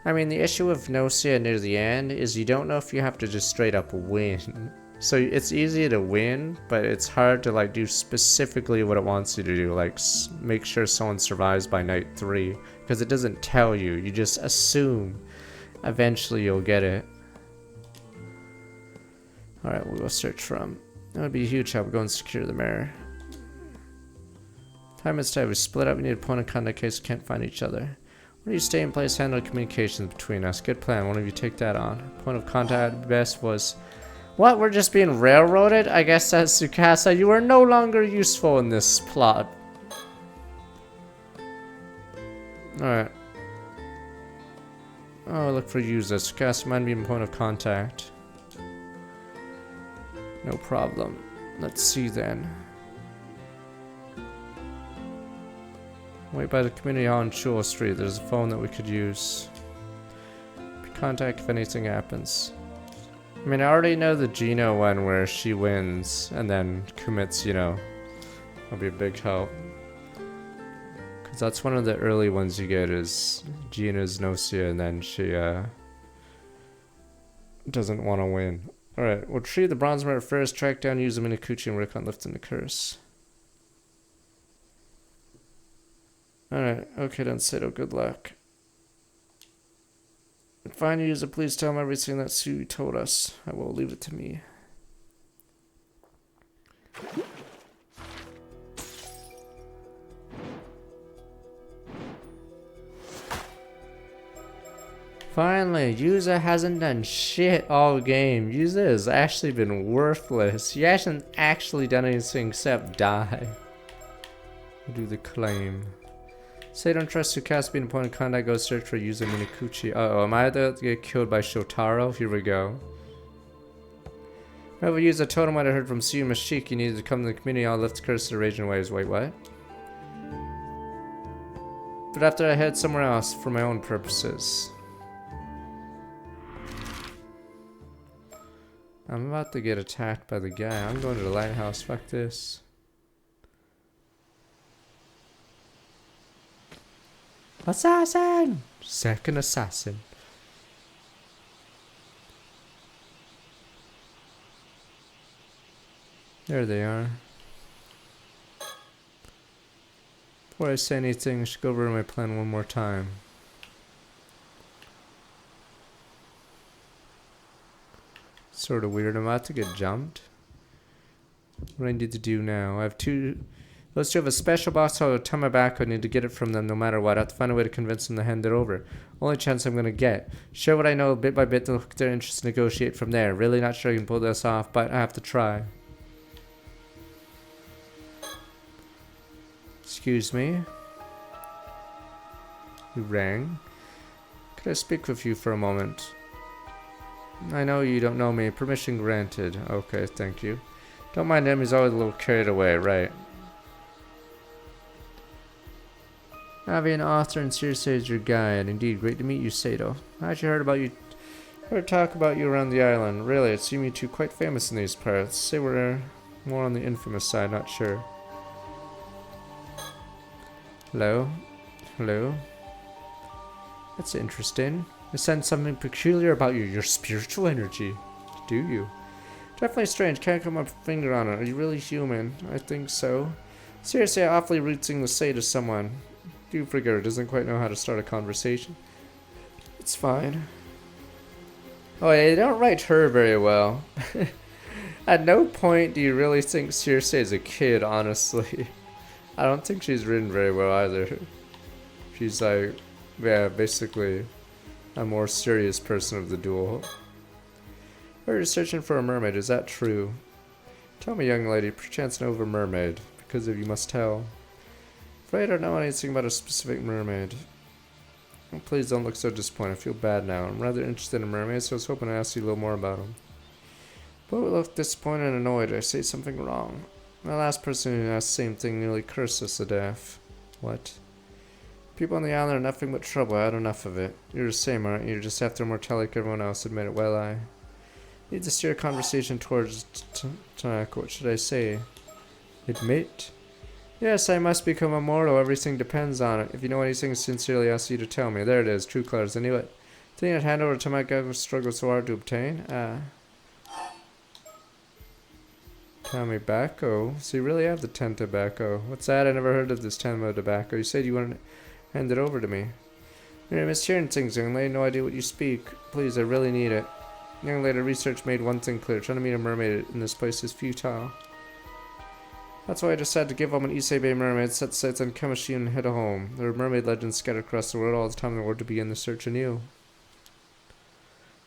I mean, the issue with Gnosia near the end is you don't know if you have to just straight up win. So it's easy to win, but it's hard to like do specifically what it wants you to do, like make sure someone survives by night 3, because it doesn't tell you. You just assume eventually you'll get it. Alright, we'll go search for him. That would be a huge help. Go and secure the mirror. Time is tight. We split up. We need a point of contact in case we can't find each other. Where do you stay in place? Handle communications between us. Good plan. One of you take that on. Point of contact at best was... What? We're just being railroaded? I guess that's Tsukasa. You are no longer useful in this plot. Alright. Oh, look for users. Tsukasa might be in point of contact. No problem. Let's see then. Wait by the community hall on Chula Street. There's a phone that we could use. Contact if anything happens. I mean, I already know the Gino one where she wins and then commits, you know. That'll be a big help. Because that's one of the early ones you get is Gina's Gnosia and then she doesn't want to win. Alright, we'll retrieve the bronze mirror first, track down Yuzu Minakuchi and work on lifting the curse. Alright, okay then, Sato, good luck. If I need to, please tell him everything that Sue told us. I will leave it to me. Finally, Yuza hasn't done shit all game. Yuza has actually been worthless. He hasn't actually done anything except die. Do the claim. Say don't trust Tsukasa being a point of contact, go search for Yuzu Minakuchi. Uh-oh, am I about to get killed by Shotaro? Here we go. Whoever used a totem might have heard from Suyu Mashiki needed to come to the community, I'll lift the curse of the raging waves. Wait, what? But after I head somewhere else for my own purposes. I'm about to get attacked by the guy. I'm going to the lighthouse. Fuck this. Assassin! Second assassin. There they are. Before I say anything, I should go over my plan one more time. Sort of weird. I'm about to get jumped. What do I need to do now? I have two. Let's do have a special box. I'll turn my back. I need to get it from them no matter what. I have to find a way to convince them to hand it over. Only chance I'm gonna get. Share what I know bit by bit to look at their interests, negotiate from there. Really not sure I can pull this off, but I have to try. Excuse me. You rang. Could I speak with you for a moment? I know you don't know me. Permission granted. Okay, thank you. Don't mind him, he's always a little carried away, right? Avi, an author and seriously is your guide. Indeed, great to meet you, Sato. I actually heard talk about you around the island. Really, it seemed you two quite famous in these parts. Say we're more on the infamous side, not sure. Hello? Hello? That's interesting. I sense something peculiar about you. Your spiritual energy. Do you? Definitely strange. Can't put my finger on it. Are you really human? I think so. Seriously, I awfully rude thing to say to someone. Do forget it. Doesn't quite know how to start a conversation. It's fine. Oh, they don't write her very well. At no point do you really think Circe is a kid, honestly. I don't think she's written very well either. She's like, yeah, basically a more serious person of the duo. We're searching for a mermaid, is that true? Tell me, young lady, perchance know of a mermaid, because if you must tell. Afraid I don't know anything about a specific mermaid. Oh, please don't look so disappointed, I feel bad now. I'm rather interested in mermaids, so I was hoping to ask you a little more about them. But we look disappointed and annoyed. Did I say something wrong? The last person who asked the same thing nearly cursed us to death. What? People on the island are nothing but trouble. I had enough of it. You're the same, aren't you? You're just after immortality like everyone else. Admit it. Well, I need to steer a conversation towards Tanaka. What should I say? Admit? Yes, I must become immortal. Everything depends on it. If you know anything, I sincerely ask you to tell me. There it is. True colors. I knew it. Thing I'd hand over to Tanaka struggled so hard to obtain. Tobacco. So you really have the 10 tobacco. What's that? I never heard of this 10 tobacco. You said you wanted to hand it over to me. You're mishearing things, young lady. No idea what you speak. Please, I really need it. Young lady, research made one thing clear. Trying to meet a mermaid in this place is futile. That's why I decided to give up an Issei Bay mermaid, set sights on Kamashi and head home. There are mermaid legends scattered across the world all the time in order to begin the search anew.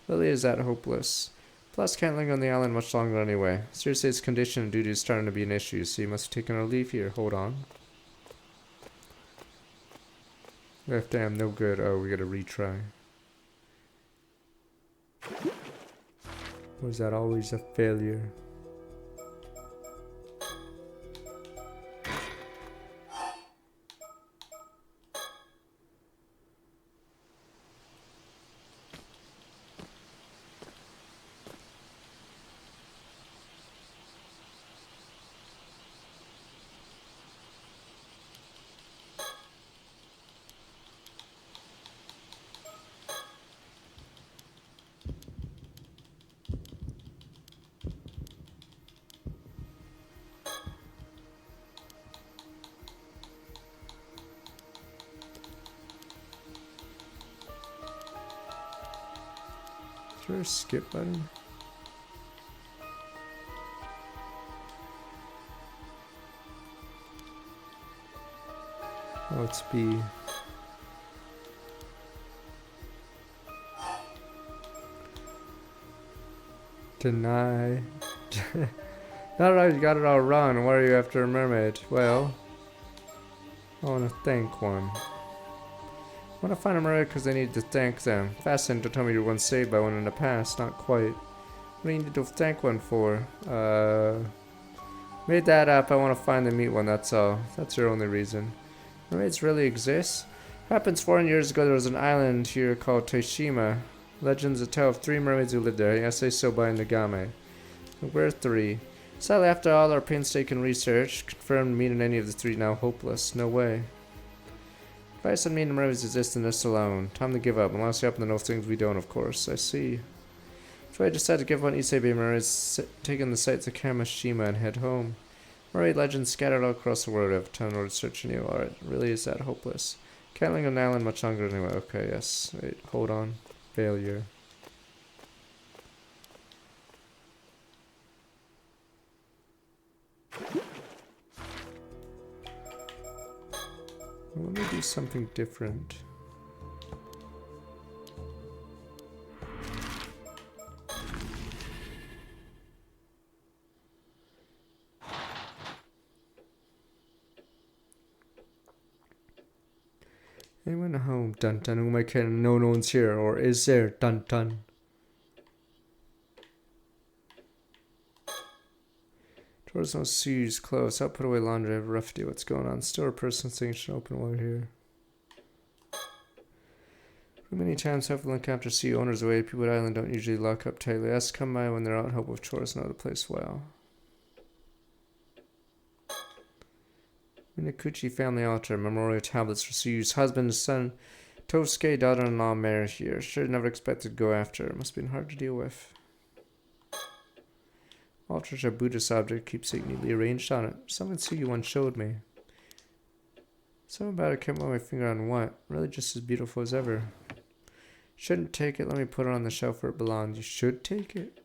Really is that hopeless. Plus, can't linger on the island much longer anyway. Circe's condition and duty is starting to be an issue, so you must have taken our leave here. Hold on. Left damn no good. Oh, we gotta retry. Was that always a failure? Is there a skip button? Oh, it's B. Deny. Alright, you got it all wrong. Why are you after a mermaid? Well, I want to thank one. I want to find a mermaid because I need to thank them. Fascinating to tell me you were once saved by one in the past. Not quite. What do you need to thank one for? Made that up. I want to find and meet one, that's all. That's your only reason. Mermaids really exist? Happens 400 years ago there was an island here called Toshima. Legends that tell of 3 mermaids who lived there. I say so by Nagame. We're 3. Sadly, after all our painstaking research, confirmed meeting any of the 3 now hopeless. No way. Advice on meeting Mermaid's exists in this alone. Time to give up, unless you happen to know things we don't, of course. I see. So I decided to give up on Isebe Mermaid's, taking the sights of Kamishima and head home. Mermaid legends scattered all across the world have time to search for new art. Really is that hopeless? Can't linger on an island much longer anyway. Okay, yes. Wait, hold on. Failure. Let me do something different. Anyone home? Dun dun. Who am I kidding? No one's here. Or is there? Dun dun. Doors no shoes closed. I'll put away laundry. I have a rough idea what's going on. Store person thing should open while we're here. Many times have to look after sea owners away. People at island don't usually lock up tightly. Ask come by when they're out help with chores. Know the place well. Minakuchi family altar. Memorial tablets for Suyu's husband, son, Tosuke, daughter-in-law, married here. Sure never expected to go after. Must have been hard to deal with. Altars are Buddhist object. Keepsake neatly arranged on it. Something Suyu once showed me. Something about it can't put my finger on what. Really just as beautiful as ever. Shouldn't take it. Let me put it on the shelf where it belongs. You should take it.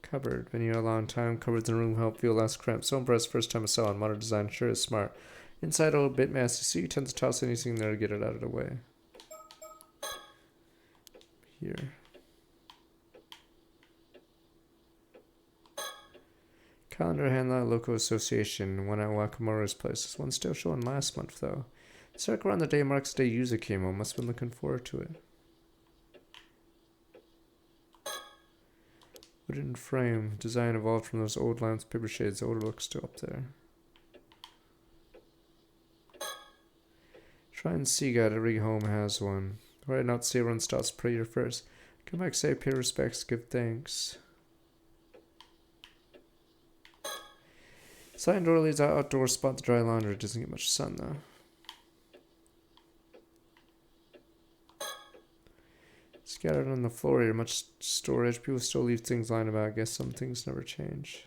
Cupboard. Been here a long time. Cupboards in the room help feel less cramped. So impressed first time I saw it. Modern design sure is smart. Inside a little bit messy. So you tend to toss anything there to get it out of the way. Here. Calendar handler local association. One at Wakamura's place. This one's still showing last month though. Circle around the day marks the day Yuza came home. Must have been looking forward to it. Wooden frame. Design evolved from those old lamps, paper shades. The older look's still up there. Try and see God. Every home has one. Right now, say everyone stops prayer first. Come back, say, pay respects, give thanks. Sliding door leads out outdoor spot to dry laundry. It doesn't get much sun though. Scattered on the floor here, much storage. People still leave things lying about. I guess some things never change.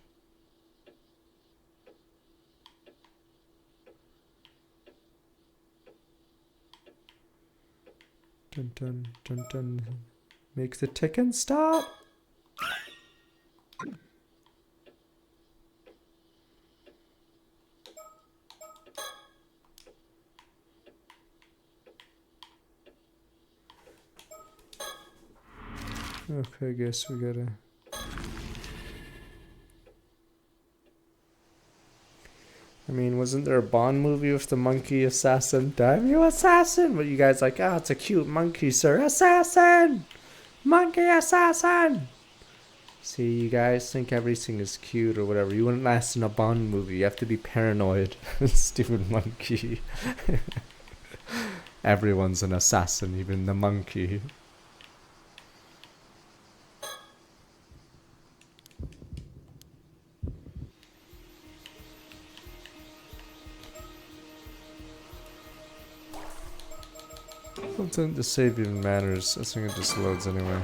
Dun dun dun dun. Make the ticking stop. Okay, I guess we gotta... I mean, wasn't there a Bond movie with the monkey assassin? Damn you, assassin! But you guys like, ah, oh, it's a cute monkey, sir. Assassin! Monkey assassin! See, you guys think everything is cute or whatever. You wouldn't last in a Bond movie. You have to be paranoid. Stupid monkey. Everyone's an assassin, even the monkey. I don't think the save even matters. I think it just loads anyway.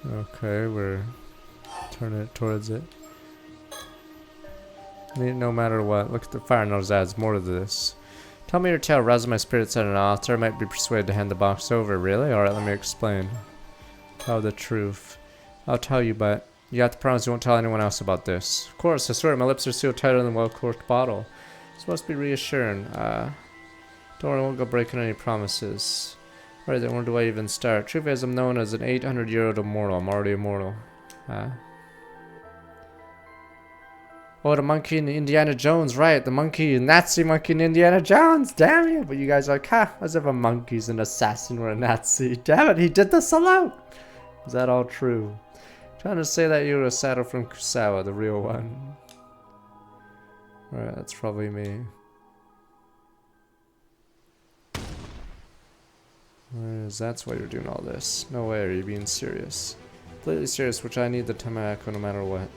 Okay, we're turning it towards it. I mean, no matter what, look at the fire nose adds more to this. Tell me your tale, rouse my spirits at an altar. I might be persuaded to hand the box over. Really? Alright, let me explain. Tell the truth. I'll tell you, but you have to promise you won't tell anyone else about this. Of course, I swear my lips are sealed tighter than a well-corked bottle. It's supposed to be reassuring. Don't worry, I won't go breaking any promises. Alright then, where do I even start? Truth is, I'm known as an 800-year-old immortal. I'm already immortal. Oh, the monkey in Indiana Jones, right? The monkey, Nazi monkey in Indiana Jones, damn you! But you guys are like, ha, as if a monkey's an assassin or a Nazi. Damn it, he did the salute! Is that all true? Trying to say that you're a saddle from Kusawa, the real one. Alright, that's probably me. That's why you're doing all this. No way, are you being serious? Completely serious, which I need the Tamako no matter what.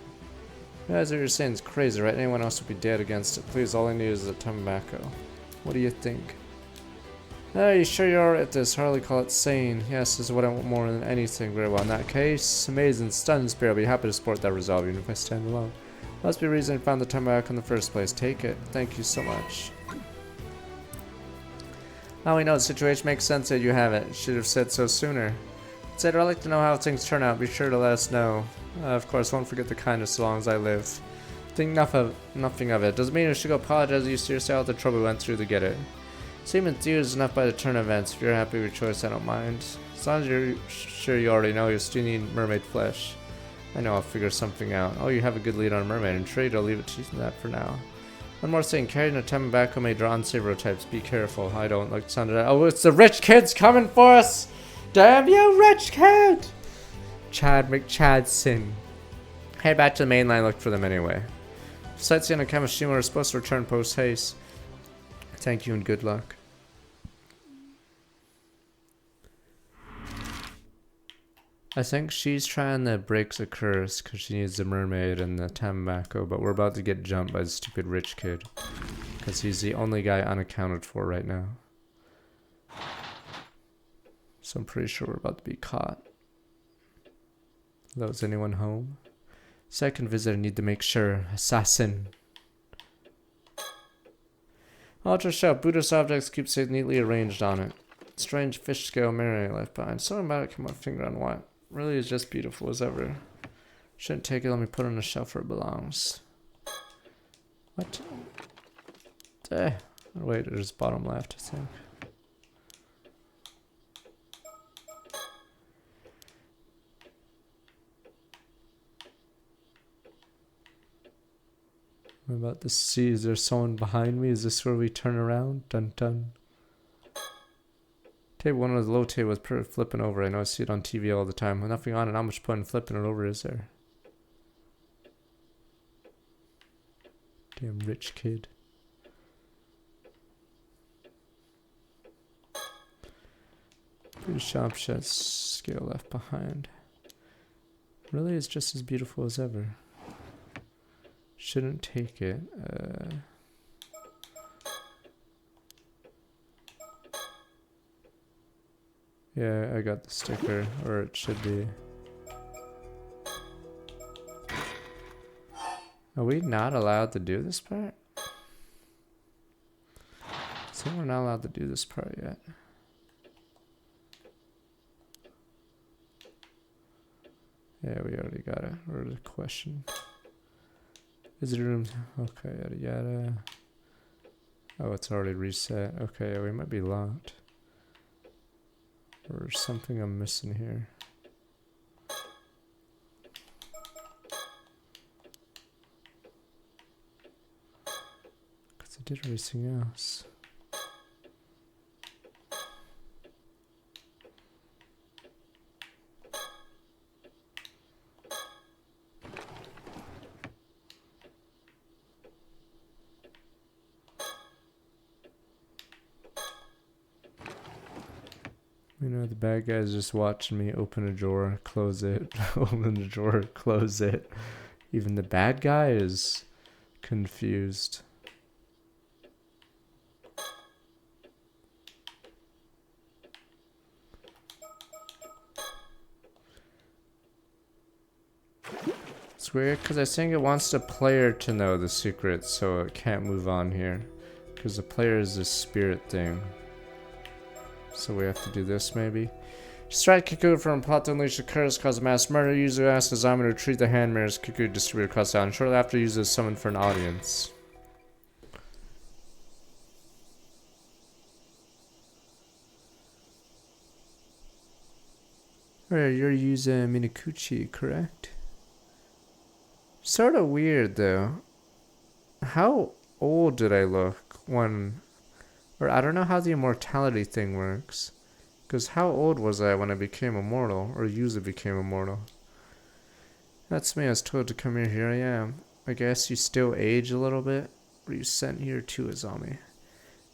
You guys, what you're saying is crazy, right? Anyone else would be dead against it. Please, all I need is the Tamako. What do you think? Are you sure you're alright at this? Hardly call it sane. Yes, this is what I want more than anything. Very well, in that case, amazing, stunned spirit. I'll be happy to support that resolve, even if I stand alone. Must be a reason I found the Tamako in the first place. Take it. Thank you so much. Now we know the situation makes sense that you have it. Should have said so sooner. Said, I'd like to know how things turn out. Be sure to let us know. Of course, won't forget the kindness as long as I live. Think nothing of it. Doesn't mean you should go apologize. You seriously all the trouble we went through to get it. Seem enthused enough by the turn of events. If you're happy with your choice, I don't mind. As long as you're sure you already know, you still need mermaid flesh. I know I'll figure something out. Oh, you have a good lead on mermaid. In trade, I'll leave it to that for now. One more thing, carrying a tobacco may draw unsavory types. Be careful. I don't like the sound of that. Oh, it's the rich kids coming for us! Damn you, rich kid! Chad McChadson. Head back to the main line, look for them anyway. Sightseeing on Kamishima are supposed to return post haste. Thank you and good luck. I think she's trying to break the curse because she needs the mermaid and the tobacco, but we're about to get jumped by the stupid rich kid because he's the only guy unaccounted for right now. So I'm pretty sure we're about to be caught. Hello, is anyone home? Second visit, I need to make sure. Assassin. Ultra sharp Buddhist objects keep so neatly arranged on it. Strange fish scale mirror left behind. Something about it, kept my finger on what. Really is just beautiful as ever. Shouldn't take it, let me put it on the shelf where it belongs. What? Oh, wait, there's bottom left, I think. I'm about to see, is there someone behind me? Is this where we turn around? Dun dun. Table one of the low table was flipping over. I know I see it on TV all the time. With nothing on it, not much point in flipping it over, is there? Damn rich kid. Pretty sharp shot scale left behind. Really is just as beautiful as ever. Shouldn't take it. Yeah, I got the sticker, or it should be. Are we not allowed to do this part? I think we're not allowed to do this part yet. Yeah, we already got it. Or the question. Visitor room. Okay, yada yada. Oh, it's already reset. Okay, we might be locked. Or something I'm missing here. Because I did everything else. You know, the bad guy's just watching me open a drawer, close it, open the drawer, close it. Even the bad guy is confused. It's weird because I think it wants the player to know the secret, so it can't move on here. Because the player is this spirit thing. So we have to do this maybe. Strike Kiku from plot to unleash the curse, cause mass murder. User asks the zombie to retrieve the hand mirrors Kiku distributed across the island. Shortly after, uses summon for an audience. Alright, you're using Minakuchi, correct? Sort of weird though. How old did I look when... Or I don't know how the immortality thing works. Because how old was I when I became immortal? Or usually became immortal? That's me. I was told to come here. Here I am. I guess you still age a little bit? Were you sent here too, Azami?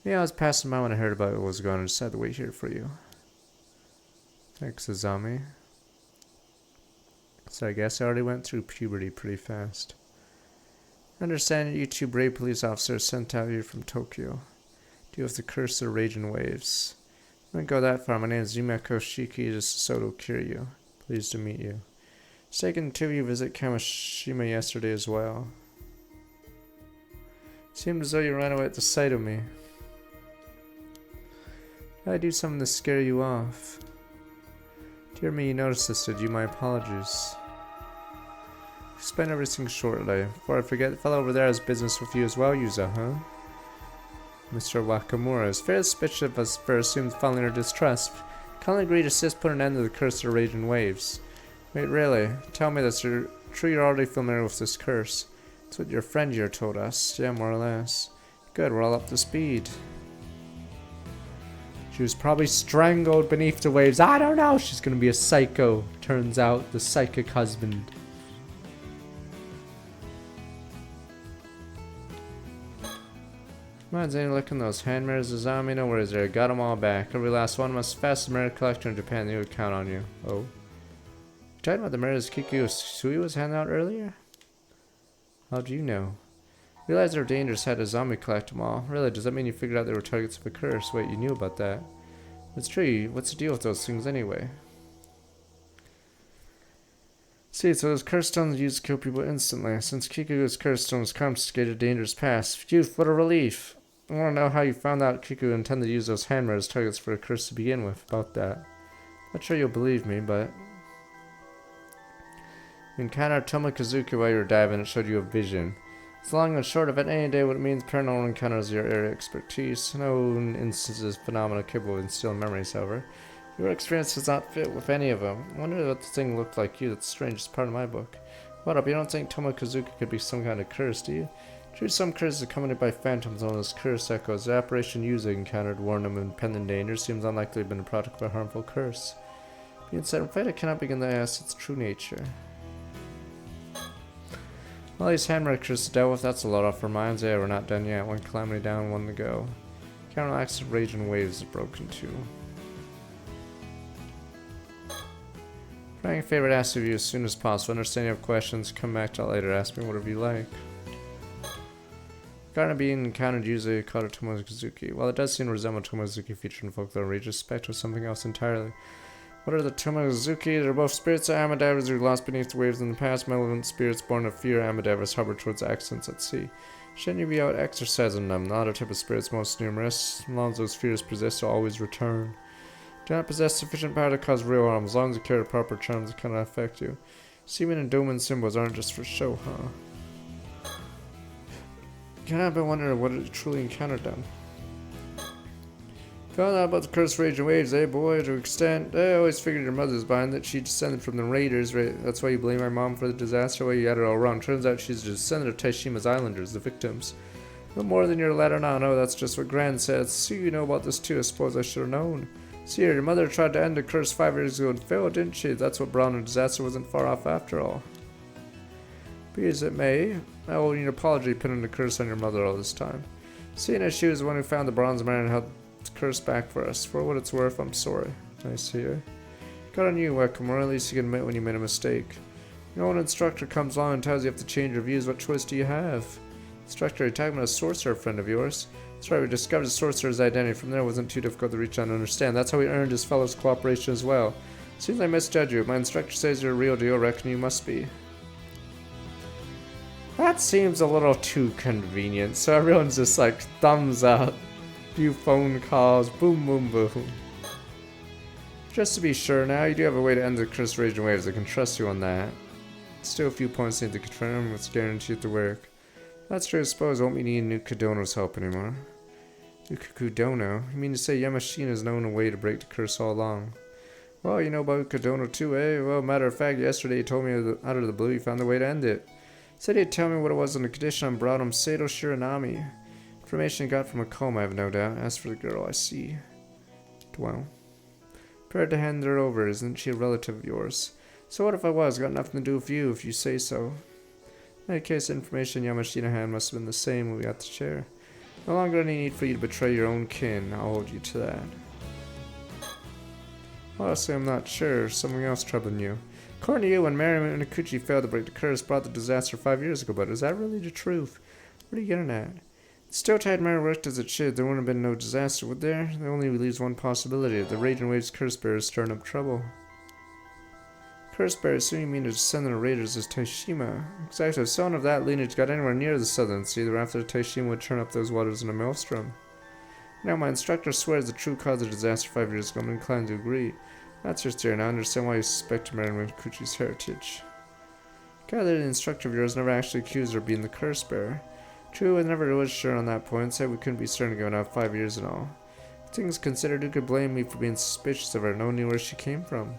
Yeah, I was passing by when I heard about what was going on. I just had to wait here for you. Thanks, Azami. So I guess I already went through puberty pretty fast. I understand you two brave police officers sent out here from Tokyo. Deal with the curse of raging waves. I wouldn't go that far. My name is Yumeko Shiki Soto Kiryu. Pleased to meet you. It's taken two of you visit Kamishima yesterday as well. Seemed as though you ran away at the sight of me. Did I do something to scare you off? Dear me, you noticed this, did you? My apologies. Explain everything shortly. Before I forget, the fellow over there has business with you as well, Yuza, huh? Mr. Wakamura is fairly suspicious of us for assumed following or distrust. Kindly agree to assist put an end to the curse of raging waves. Wait, really? Tell me this. You're true you're already familiar with this curse. That's what your friend here told us. Yeah, more or less. Good, we're all up to speed. She was probably strangled beneath the waves. I don't know. She's gonna be a psycho. Turns out, the psychic husband. Mine's any look in those hand mirrors, Azami? No worries there. Got them all back. Every last one. Must fastest mirror collector in Japan. They would count on you. Oh. You talking about the mirrors Kiku Sui was handing out earlier? How do you know? Realize they're dangerous, had a zombie collect them all. Really, does that mean you figured out they were targets of a curse? Wait, you knew about that. It's true. What's the deal with those things anyway? See, so those curse stones used to kill people instantly. Since Kiku's curse stones confiscated a dangerous past. Phew, what a relief. I want to know how you found out Kiku intended to use those hand mirrors as targets for a curse to begin with. About that. Not sure you'll believe me, but... You encountered Tomokazuki while you were diving. It showed you a vision. It's long and short of it. Any day what it means paranormal encounters your area of expertise. No instances of phenomena capable of instilling memories, however. Your experience does not fit with any of them. I wonder what the thing looked like you. That's strange. It's part of my book. What up? You don't think Tomokazuki could be some kind of curse, do you? True, some curses accompanied by phantoms known as curse echoes. The apparition Yuza encountered warned him of impending danger. Seems unlikely to have been a product of a harmful curse. Being said, I'm afraid I cannot begin to ask its true nature. Well, these hand records to deal with, that's a lot off our minds. Yeah, we're not done yet. One calamity down, one to go. Counteract of raging waves is broken too. Trying a favor to ask of you as soon as possible. Understand you have questions, come back to it later. Ask me whatever you like. Regarding being encountered usually called a Tomokazuki. While it does seem to resemble Tomokazuki featured in folklore, we suspect was something else entirely. What are the Tomokazuki? They're both spirits of Amadavers who lost beneath the waves in the past. Malevolent spirits born of fear Amadavers harbor towards accidents at sea. Shouldn't you be out exercising them? The other type of spirits most numerous. As long as those fears persist, they'll always return. Do not possess sufficient power to cause real harm. As long as you carry proper charms, it cannot affect you. Seeming and doom and symbols aren't just for show, huh? Can't help but wonder what it truly encountered them. Found out about the cursed raging waves, eh, boy? To an extent, I always figured your mother's behind that she descended from the raiders, right? That's why you blame my mom for the disaster. Well, you had it all wrong. Turns out she's a descendant of Taishima's islanders, the victims. No more than your letter now. No, that's just what Gran said. See, you know about this too. I suppose I should have known. See here, your mother tried to end the curse 5 years ago and failed, didn't she? That's what brought on the disaster. Wasn't far off after all. Be as it may, I owe you an apology pinning the curse on your mother all this time. Seeing as she was the one who found the bronze man and held the curse back for us. For what it's worth, I'm sorry. Nice to hear. Got on you, Wacom, or at least you can admit when you made a mistake. Your own instructor comes along and tells you have to change your views. What choice do you have? Instructor, you're talking about a sorcerer friend of yours. That's right, we discovered the sorcerer's identity. From there, it wasn't too difficult to reach out and understand. That's how we earned his fellow's cooperation as well. Seems I misjudge you. My instructor says you're a real deal. Reckon you must be. That seems a little too convenient. So everyone's just like, thumbs up. Few phone calls. Boom, boom, boom. Just to be sure now, you do have a way to end the curse raging waves. I can trust you on that. Still a few points need to confirm. It's guaranteed to work. That's true, I suppose. Won't be needing New Kadono's help anymore. New Kadono? You mean to say Yamashina's known a way to break the curse all along? Well, you know about Kadono too, eh? Well, matter of fact, yesterday you told me out of the blue you found a way to end it. Said he'd tell me what it was on the condition I brought him Sato Shiranami. Information he got from a coma, I have no doubt. As for the girl, I see. Well. Prepared to hand her over, isn't she a relative of yours? So what if I was? Got nothing to do with you, if you say so. In any case, the information Yamashita had must have been the same when we got to share. No longer any need for you to betray your own kin. I'll hold you to that. Honestly, I'm not sure. Something else troubling you. According to you, when Mermaid and Akuchi failed to break the curse, brought the disaster 5 years ago, but is that really the truth? What are you getting at? The still-tied mirror worked as it should. There wouldn't have been no disaster, would there? There only leaves one possibility. The Raging Waves curse bearer is stirring up trouble. Curse bearer, soon you mean the descendant of raiders is Taishima. Exactly. If someone of that lineage got anywhere near the southern sea, thereafter Taishima would turn up those waters in a maelstrom. Now, my instructor swears the true cause of the disaster 5 years ago. I'm inclined to agree. That's your theory, and I understand why you suspect Mermaid Kuchi's heritage. Gather the instructor of yours never actually accused her of being the curse bearer. True, I never was sure on that point, said we couldn't be certain given out 5 years and all. Things considered, who could blame me for being suspicious of her? No one knew where she came from.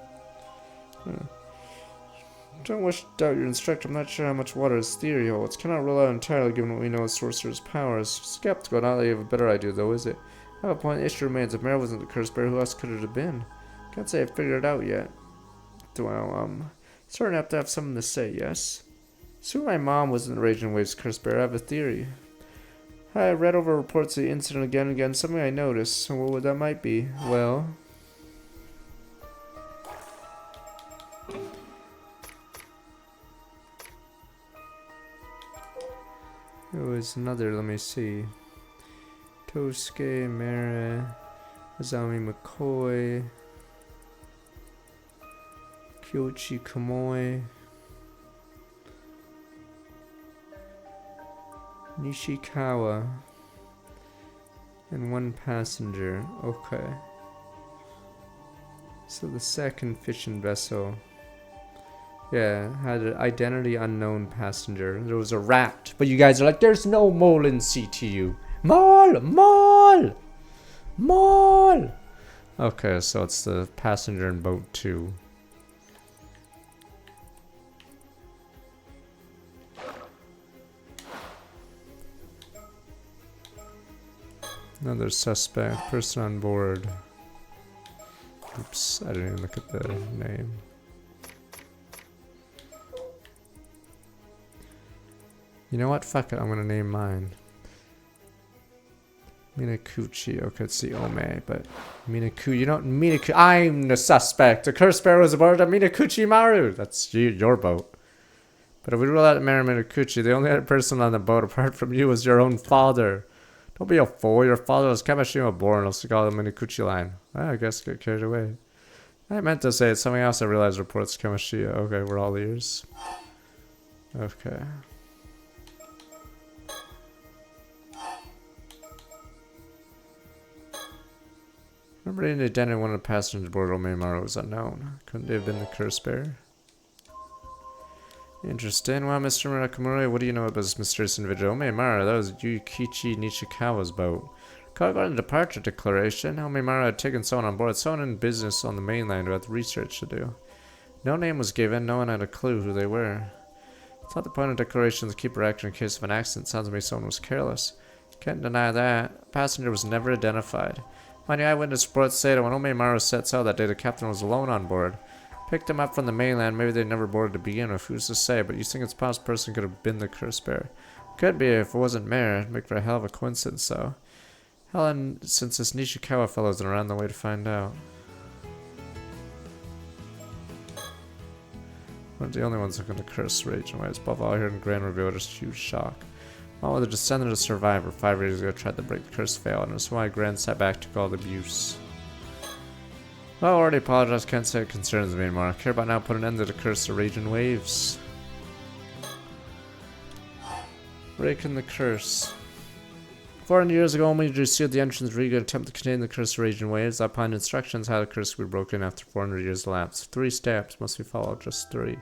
Don't wish to doubt your instructor. I'm not sure how much water his theory holds. Cannot rule out entirely given what we know of sorcerer's powers. Skeptical, not that you have a better idea though, is it? I have a point. The issue remains. If Mare wasn't the curse bearer, who else could it have been? Can't say I figured it out yet. Well, certainly have to have something to say, yes? Soon my mom wasn't the Raging Waves curse bearer. I have a theory. I read over reports of the incident again and again. Something I noticed. So what that might be? Well, there was another, let me see. Tosuke, Mara, Azami McCoy, Kyoichi Kamoi, Nishikawa, and one passenger. Okay. So the second fishing vessel, yeah, had an identity unknown passenger. There was a rat, but you guys are like, there's no mole in CTU. Mole! Mole! Mole! Okay, so it's the passenger in boat 2. Another suspect, person on board. Oops, I didn't even look at the name. You know what? Fuck it, I'm gonna name mine. Minakuchi. Okay, it's the Ome, but Minaku. You don't Minaku. I'm the suspect. The curse bearer was aboard a Minakuchi Maru. That's your boat. But if we rule out Mara Minakuchi, the only other person on the boat apart from you was your own father. Don't be a fool. Your father was Kamashima born. Let's call the Minakuchi line. I guess get carried away. I meant to say it's something else. I realized reports Kamashia. Okay, we're all ears. Okay. Remember the identity of one of the passengers aboard Omemaru was unknown. Couldn't they have been the curse bearer? Interesting. Well, Mr. Murakamura, what do you know about this mysterious individual? Omemaru, that was Yukichi Nishikawa's boat. According to the departure declaration, Omemaru had taken someone on board, someone in business on the mainland who had research to do. No name was given, no one had a clue who they were. I thought the point of the declaration was to keep her action in case of an accident. Sounds to me someone was careless. Can't deny that. A passenger was never identified. Mind you, eyewitness reports say that when Omemaru set sail that day, the captain was alone on board. Picked him up from the mainland. Maybe they never boarded to begin with. Who's to say? But you think it's possible a person could have been the curse bearer? Could be if it wasn't Mare. It'd make for a hell of a coincidence, though. Helen, since this Nishikawa fellow's around the way to find out. One of the only ones looking to curse Raging Waves. Above all, here in Grand revealed a huge shock. One with a descendant of a survivor 5 years ago tried to break the curse, failed, and that's why Grand sat back took all the abuse. Well, I already apologized, can't say it concerns me anymore. I care about now putting an end to the curse of Raging Waves. Breaking the curse. 400 years ago, Omid sealed the entrance Riga to attempt to contain the curse of Raging Waves. I planned instructions how the curse would be broken after 400 years elapsed. 3 steps must be followed, just 3.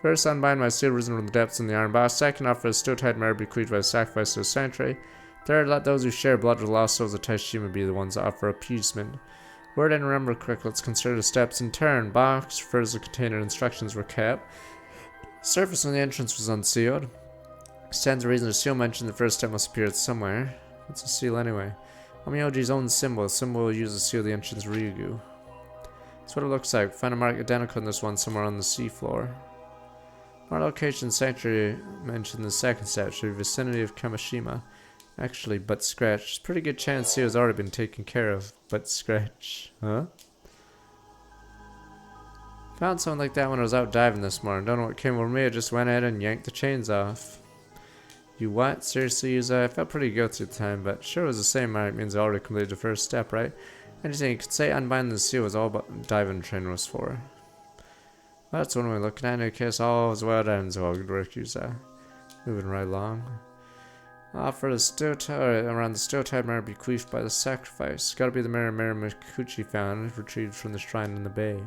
First, unbind my seal risen from the depths in the iron box. Second, offer a still-tied mare bequeathed by the sacrifice to the sanctuary. Third, let those who share blood with the lost souls of Taishima be the ones that offer appeasement. Where I didn't remember correctly, let's consider the steps in turn. Box refers to the container instructions were kept. Surface when the entrance was unsealed. Stands a reason the seal mentioned the first step must appear somewhere. It's a seal anyway. Amioji's own symbol. Symbol used to seal the entrance Ryugu. That's what it looks like. Find a mark identical to this one somewhere on the seafloor. Our location sanctuary mentioned the second statue, vicinity of Kamishima. Actually, but scratch. There's a pretty good chance he has already been taken care of. But scratch. Huh? Found something like that when I was out diving this morning. Don't know what came over me. I just went ahead and yanked the chains off. You what? Seriously, Yuza? I felt pretty guilty at the time, but sure it was the same mark. It means I already completed the first step, right? Anything you could say unbinding the seal was all but diving trainer was for. Well, that's one way of looking at it. In any case, all is well done, so good work, Yuza. Moving right along. For the still tide around the still tide mirror bequeathed by the sacrifice. Gotta be the mirror Mikuchi found, retrieved from the shrine in the bay.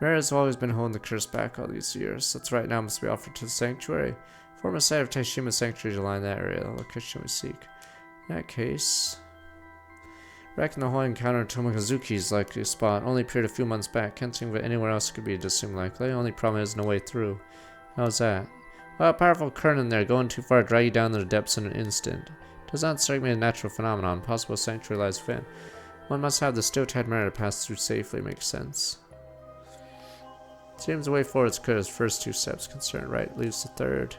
Mirror has always been holding the curse back all these years. That's right, now must be offered to the sanctuary. Form a site of Taishima Sanctuary to line that area. The location we seek. In that case, reckon the whole encounter in Tomokazuki is likely a spot. Only appeared a few months back. Can't think of it anywhere else could be just seem likely. Only problem is no way through. How's that? Well, a powerful current in there. Going too far, drag you down to the depths in an instant. Does not strike me as a natural phenomenon. Possible sanctuary lies within. One must have the still-tide mirror to pass through safely. Makes sense. Seems the way forward is clear as first two steps concerned. Right, leaves the third.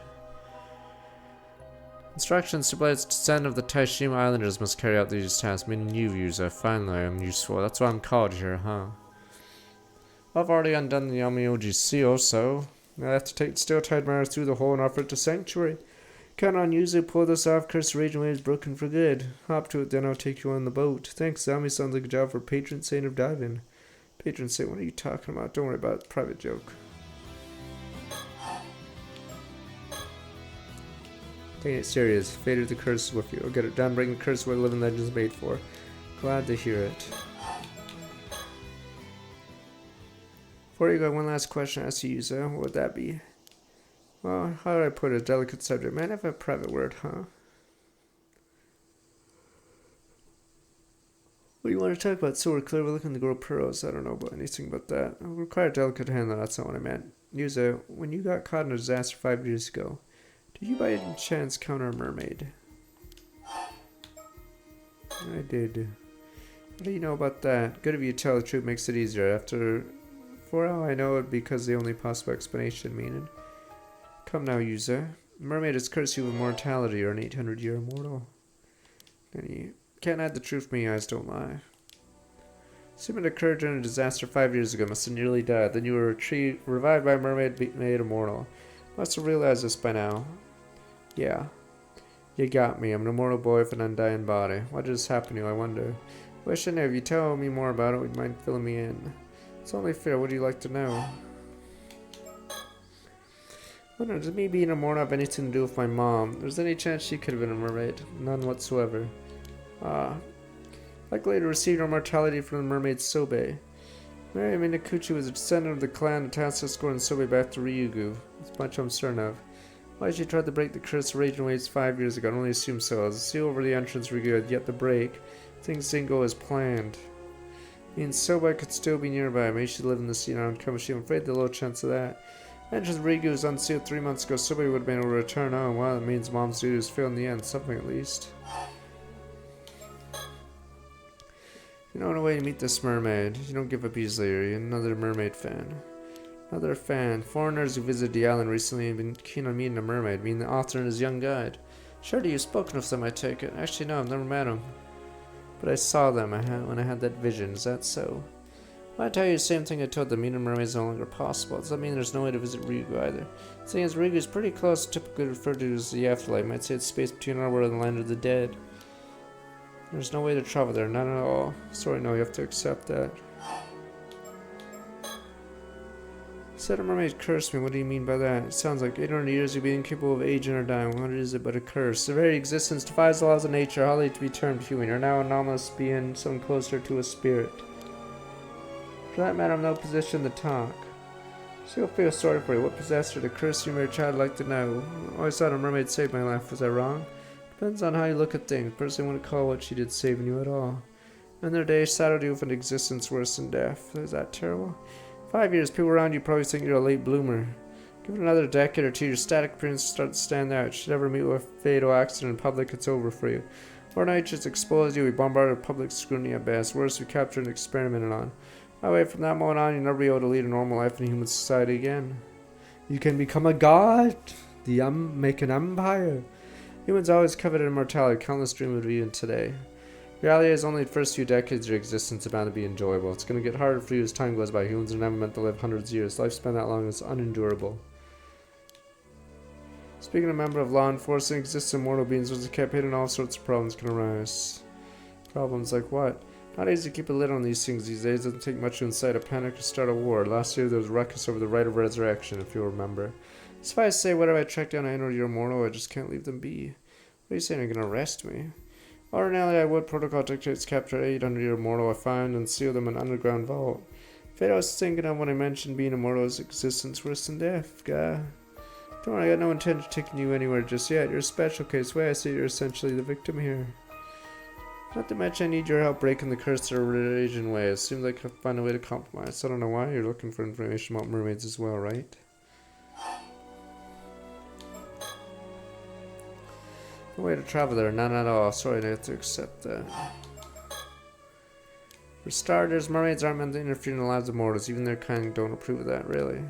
Instructions to Blade's descent of the Taishima Islanders must carry out these tasks, meaning you, Yuza. Finally, I'm useful. That's why I'm called here, huh? Well, I've already undone the Yamioji seal, so I have to take the steel-tied mirror through the hole and offer it to Sanctuary. Count on Yuza, pull this off. Curse raging waves broken for good. Hop to it, then I'll take you on the boat. Thanks, Zami. Sounds like a job for patron saint of diving. Patron saint, what are you talking about? Don't worry about it. Private joke. Taking it serious. Fate of the curse is with you. I'll get it done. Bring the curse where living legends made for. Glad to hear it. Before you go, one last question I ask you, Yuza. What would that be? Well, how do I put it? A delicate subject. Man, I have a private word, huh? What do you want to talk about? So we're clearly looking to grow pearls. I don't know about anything about that. I'll require a delicate handling. That's not what I meant. Yuza, when you got caught in a disaster 5 years ago, did you by any chance counter a mermaid? I did. What do you know about that? Good of you to tell the truth makes it easier. For all I know it because the only possible explanation meaning. Come now, Yuza. Mermaid has cursed you with mortality or an 800-year immortal. And you can't hide the truth from me, eyes don't lie. Assuming it occurred during a disaster 5 years ago, must have nearly died. Then you were revived by a mermaid made immortal. Must have realized this by now. Yeah. You got me. I'm an immortal boy with an undying body. What did this happen to you, I wonder? Wish I knew. If you tell me more about it, would you mind filling me in? It's only fair. What do you like to know? I wonder, does me being immortal have anything to do with my mom? There's any chance she could have been a mermaid? None whatsoever. Likely to receive her mortality from the mermaid Sobe. Mary Minakuchi was a descendant of the clan that tasked escorting Sobe back to Ryugu. That's much I'm certain of. Why she tried to break the curse of raging waves 5 years ago? I only assume so. As the seal over the entrance Ryugu had yet to break, things didn't go as planned. Means Sobe could still be nearby. Maybe she lived in the sea around Kamishima. I'm afraid there's a little chance of that. Entrance Ryugu was unsealed 3 months ago. Sobe would have been able to return home. Well, that means mom's duties failed in the end. Something at least. You know, in a way to meet this mermaid. You don't give up easily, are you? Another mermaid fan. Another fan. Foreigners who visited the island recently have been keen on meeting a mermaid, meaning the author and his young guide. Surely you've spoken of them, I take it. Actually, no, I've never met them. But I saw them when I had that vision. Is that so? Well, I tell you the same thing I told them. Meeting a mermaid is no longer possible. Does that mean there's no way to visit Ryugu either? Seeing as Ryugu is pretty close, typically referred to as the afterlife. Might say it's space between our world and the land of the dead. There's no way to travel there, none at all. Sorry, no, you have to accept that. You said a mermaid cursed me. What do you mean by that? It sounds like 800 years you'll be incapable of aging or dying. What is it but a curse? The very existence defies the laws of nature, hardly to be termed human. You're now an anomalous being, something closer to a spirit. For that matter, I'm in no position to talk. She'll feel sorry for you. What possessed her to curse you, mere child? I'd like to know. I always thought a mermaid saved my life. Was I wrong? Depends on how you look at things. Personally, I wouldn't call what she did saving you at all. Another day saddled you with an existence worse than death. Is that terrible? 5 years, people around you probably think you're a late bloomer. Give it another decade or two, your static appearance will start to stand out. Should ever meet with a fatal accident in public, it's over for you. Overnight just exposed you, we bombarded public scrutiny at best. Worse, we captured and experimented on. By the way, from that moment on, you'll never be able to lead a normal life in human society again. You can become a god. Make an empire. Humans always coveted immortality. Countless dream of even today. Reality is only the first few decades of your existence are bound to be enjoyable. It's going to get harder for you as time goes by. Humans are never meant to live hundreds of years. Lifespan that long is unendurable. Speaking of a member of law enforcement, exists immortal beings was kept hidden, all sorts of problems can arise. Problems like what? Not easy to keep a lid on these things these days. It doesn't take much to incite a panic or start a war. Last year there was a ruckus over the right of resurrection, if you'll remember. Suffice to say, whatever I track down, I know you're immortal. I just can't leave them be. What are you saying? You're going to arrest me? Ordinarily, I would. Protocol dictates capture 800 year immortal I find and seal them in an underground vault. Fate I was thinking of when I mentioned being immortal is existence worse than death, guy. Don't worry, I got no intention of taking you anywhere just yet. You're a special case. The way I see it, you're essentially the victim here. Not to mention, I need your help breaking the curse of religion way. It seems like I'll find a way to compromise. I don't know why. You're looking for information about mermaids as well, right? No way to travel there. None at all. Sorry, I have to accept that. For starters, mermaids aren't meant to interfere in the lives of mortals. Even their kind don't approve of that, really.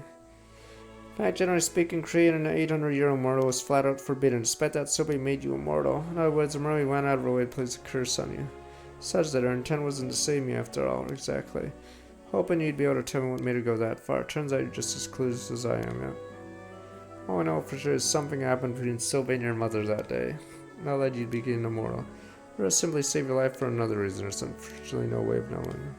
In fact, generally speaking, creating an 800 year immortal was flat out forbidden. Despite that, somebody made you immortal. In other words, a mermaid went out of her way to place a curse on you. Such that her intent wasn't to save me after all, exactly. Hoping you'd be able to tell me what made her go that far. Turns out you're just as clueless as I am, yeah. All I know for sure is something happened between Sylvania and Mother that day. Not that you'd be getting immortal. Or simply save your life for another reason. There's unfortunately no way of knowing.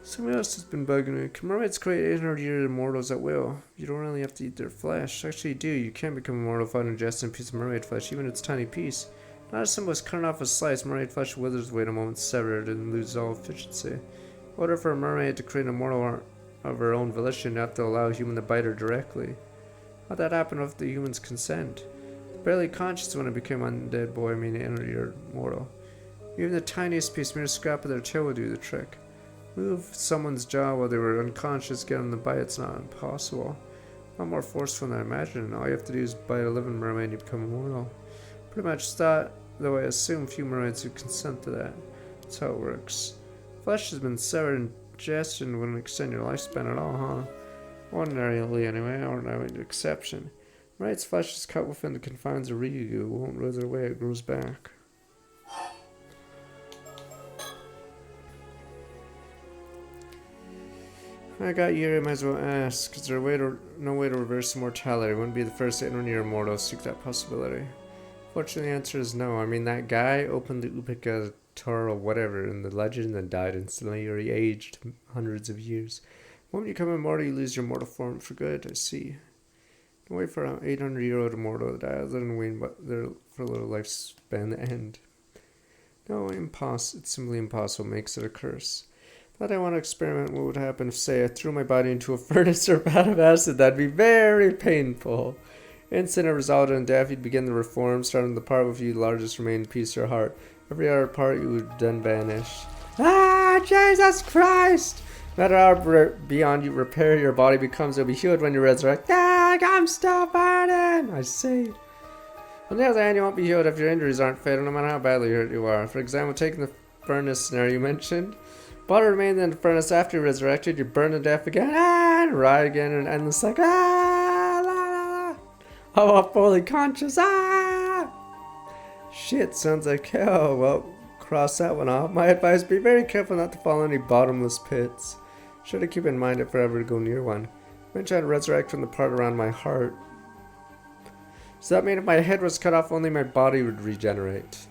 Something else has been bugging me. Can mermaids create 800 year immortals at will? You don't really have to eat their flesh. Actually, you do. You can become immortal if ingesting a piece of mermaid flesh, even if it's a tiny piece. Not as simple as cutting off a slice. Mermaid flesh withers away the moment severed and loses all efficiency. In order for a mermaid to create an immortal of her own volition, you have to allow a human to bite her directly. How'd that happen with the human's consent? Barely conscious when I became undead boy, I mean 800 year immortal. Even the tiniest piece, mere scrap of their tail would do the trick. Move someone's jaw while they were unconscious, get them to bite, it's not impossible. A lot more forceful than I imagined. All you have to do is bite a living mermaid and you become immortal. Pretty much that, though I assume few mermaids would consent to that. That's how it works. Flesh has been severed and ingestion wouldn't extend your lifespan at all, huh? Ordinarily anyway, ordinarily an exception. Mermaid's flesh is cut within the confines of Ryugu. It won't wither away, it grows back. I got you, I might as well ask. Is there no way to reverse immortality? I wouldn't be the first 800 year immortal to seek that possibility. Fortunately, the answer is no. I mean, that guy opened the Upika Tor or whatever in the legend and died instantly, or he aged hundreds of years. The moment you become immortal, you lose your mortal form for good, I see. No way for an 800 year old immortal to die other than waiting for a little lifespan to end. No, it's simply impossible. It makes it a curse. Thought I want to experiment what would happen if, say, I threw my body into a furnace or a vat of acid. That'd be very painful. Instant it resulted in death, you'd begin the reform, starting the part with you largest remaining piece of your heart. Every other part you would then vanish. Ah, Jesus Christ! No matter how beyond you repair your body becomes, it'll be healed when you resurrect. Ah, I'm still burning! I see. On the other hand, you won't be healed if your injuries aren't fatal, no matter how badly hurt you are. For example, taking the furnace scenario you mentioned. Body remains in the furnace after you're resurrected, you burn to death again, and ride again, and endless like, la, la. Oh, I'm fully conscious, Shit, sounds like hell. Well, cross that one off. My advice, be very careful not to fall in any bottomless pits. Sure to keep in mind if ever to go near one. Eventually I'd resurrect from the part around my heart. So that mean if my head was cut off, only my body would regenerate?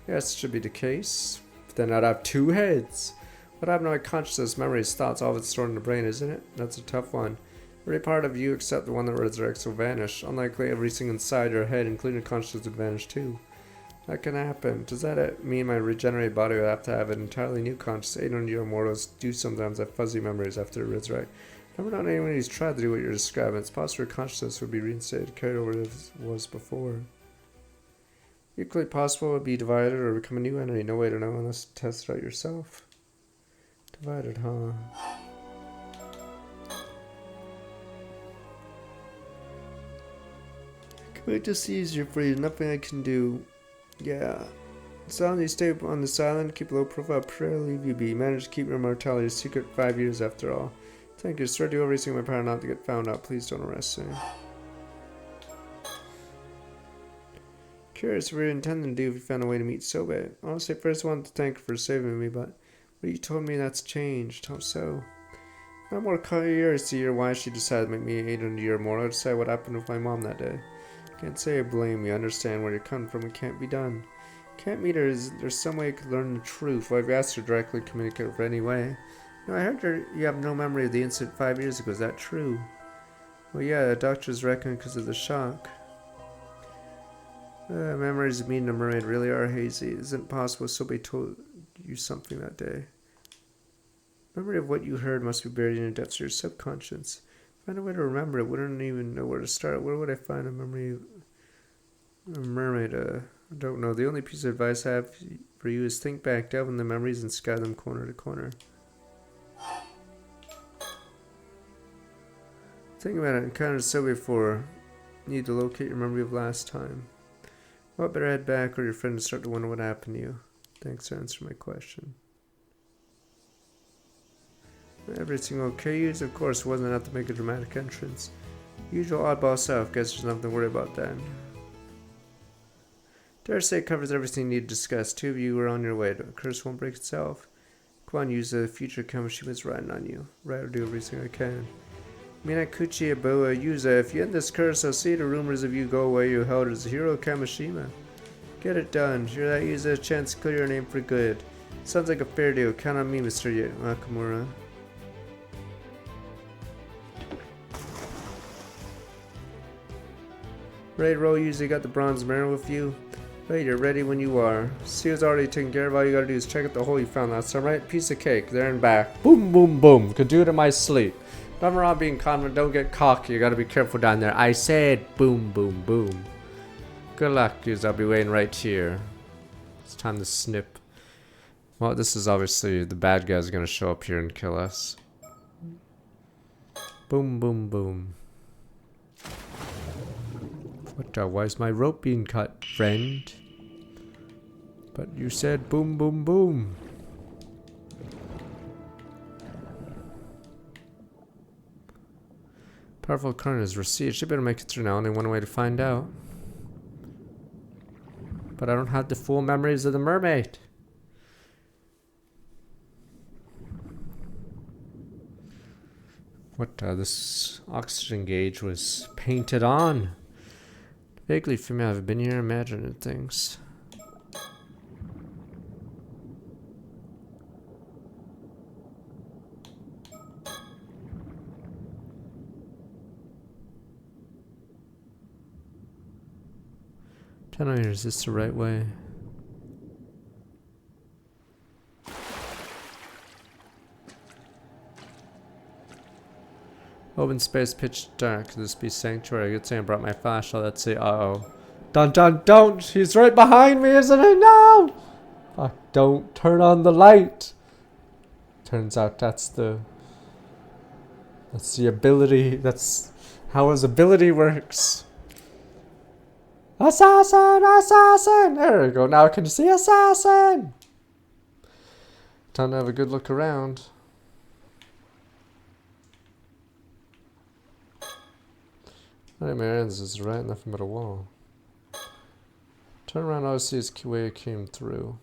Yes, it should be the case. Then I'd have two heads. What happened to my consciousness, memories, thoughts, all of it's stored in the brain, isn't it? That's a tough one. Every part of you except the one that resurrects will vanish. Unlikely everything inside your head, including your consciousness, would vanish too. That can happen. Does that mean my regenerated body would have to have an entirely new consciousness? 800 year immortals do sometimes have fuzzy memories after they resurrect. Never known anyone who's tried to do what you're describing. It's possible your consciousness would be reinstated, carried over as it was before. Equally possible it would be divided or become a new entity. No way to know unless you test it out yourself. Divided, huh? Make this easier for you. Nothing I can do. Yeah. Silently stay on this island. Keep a low profile. Pray leave you be. Manage to keep your mortality secret 5 years after all. Thank you. Swear to do everything in my power not to get found out. Please don't arrest me. Curious what you're intending to do if you found a way to meet Sobe. Honestly, first I wanted to thank you for saving me, but what you told me that's changed. How so? I'm more curious to hear why she decided to make me an 800-year mortal. Decide what happened with my mom that day. Can't say I blame you. I understand where you're coming from. It can't be done. Can't meet her. Is there some way I could learn the truth? Well, I've asked her directly to communicate with her anyway. No, I heard you have no memory of the incident 5 years ago. Is that true? Well, yeah, the doctors reckon because of the shock. Memories of meeting a mermaid really are hazy. Isn't it possible somebody told you something that day? Memory of what you heard must be buried in the depths of your subconscious. Find a way to remember it. Wouldn't even know where to start. Where would I find a memory of a mermaid? I don't know. The only piece of advice I have for you is think back, delve in the memories, and scan them corner to corner. Think about it. Encountered so before. You need to locate your memory of last time. Well, better head back or your friend will start to wonder what happened to you. Thanks for answering my question. Everything okay? Yes, of course, wasn't enough to make a dramatic entrance. Usual oddball self, guess there's nothing to worry about then. Dare say it covers everything you need to discuss. Two of you are on your way. The curse won't break itself. Come on, use the future Kamishima riding on you. Right, I'll do everything I can. Minakuchi Aboa Yuza, if you end this curse, I'll see the rumors of you go away you held as a hero Kamishima. Get it done. Hear that, Yuza? A chance to clear your name for good. Sounds like a fair deal. Count on me, Mr. Nakamura. Raid roll, usually got the bronze mirror with you. Wait, you're ready when you are. Seal's already taken care of. All you gotta do is check out the hole you found last time, right? Piece of cake, there and back. Boom, boom, boom. Could do it in my sleep. Nothing wrong being confident. Don't get cocky. You gotta be careful down there. I said boom, boom, boom. Good luck, dudes. I'll be waiting right here. It's time to snip. Well, this is obviously the bad guy's gonna show up here and kill us. Boom, boom, boom. What, why is my rope being cut, friend? But you said boom, boom, boom. Powerful current is received. Should better make it through now. Only one way to find out. But I don't have the full memories of the mermaid. What, this oxygen gauge was painted on. Vaguely familiar. I've been here imagining things. Tell me, is this the right way? Open space, pitch dark. Could this be sanctuary? Good thing I brought my flashlight. Let's see. Uh-oh. Dun dun don't! He's right behind me, isn't he? No! Fuck, don't turn on the light. Turns out that's the ability. That's how his ability works. Assassin! Assassin! There we go. Now I can see assassin! Time to have a good look around. Alright, my hands is right, nothing but a wall. Turn around, I'll see his way it came through.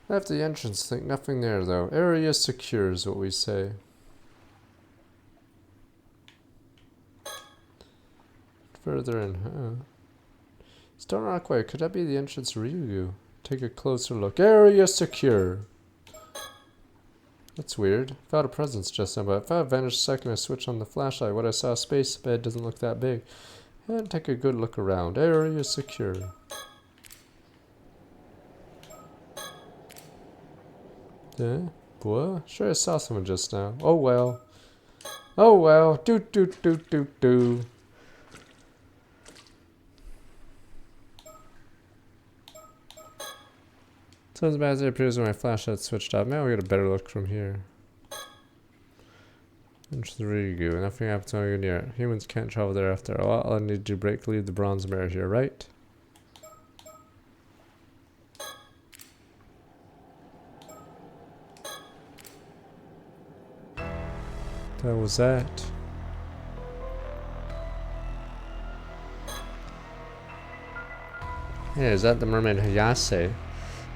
After the entrance, think nothing there though. Area secure is what we say. Further in, huh? Stone Rockway, could that be the entrance to Ryugu? Take a closer look. Area secure. That's weird. Found a presence just now, but if I vanished a second, I switched on the flashlight. What I saw, space bed doesn't look that big. And take a good look around. Area secure. Yeah? What? Sure I saw someone just now. Oh well. Oh well. Do do do do do. Sounds bad as it appears when my flashlight switched off. Now we get a better look from here. Intrigue. Nothing happens over near. Humans can't travel there after all. All I need to break leave the bronze mirror here, right? That was that. Hey, is that the mermaid Hayase?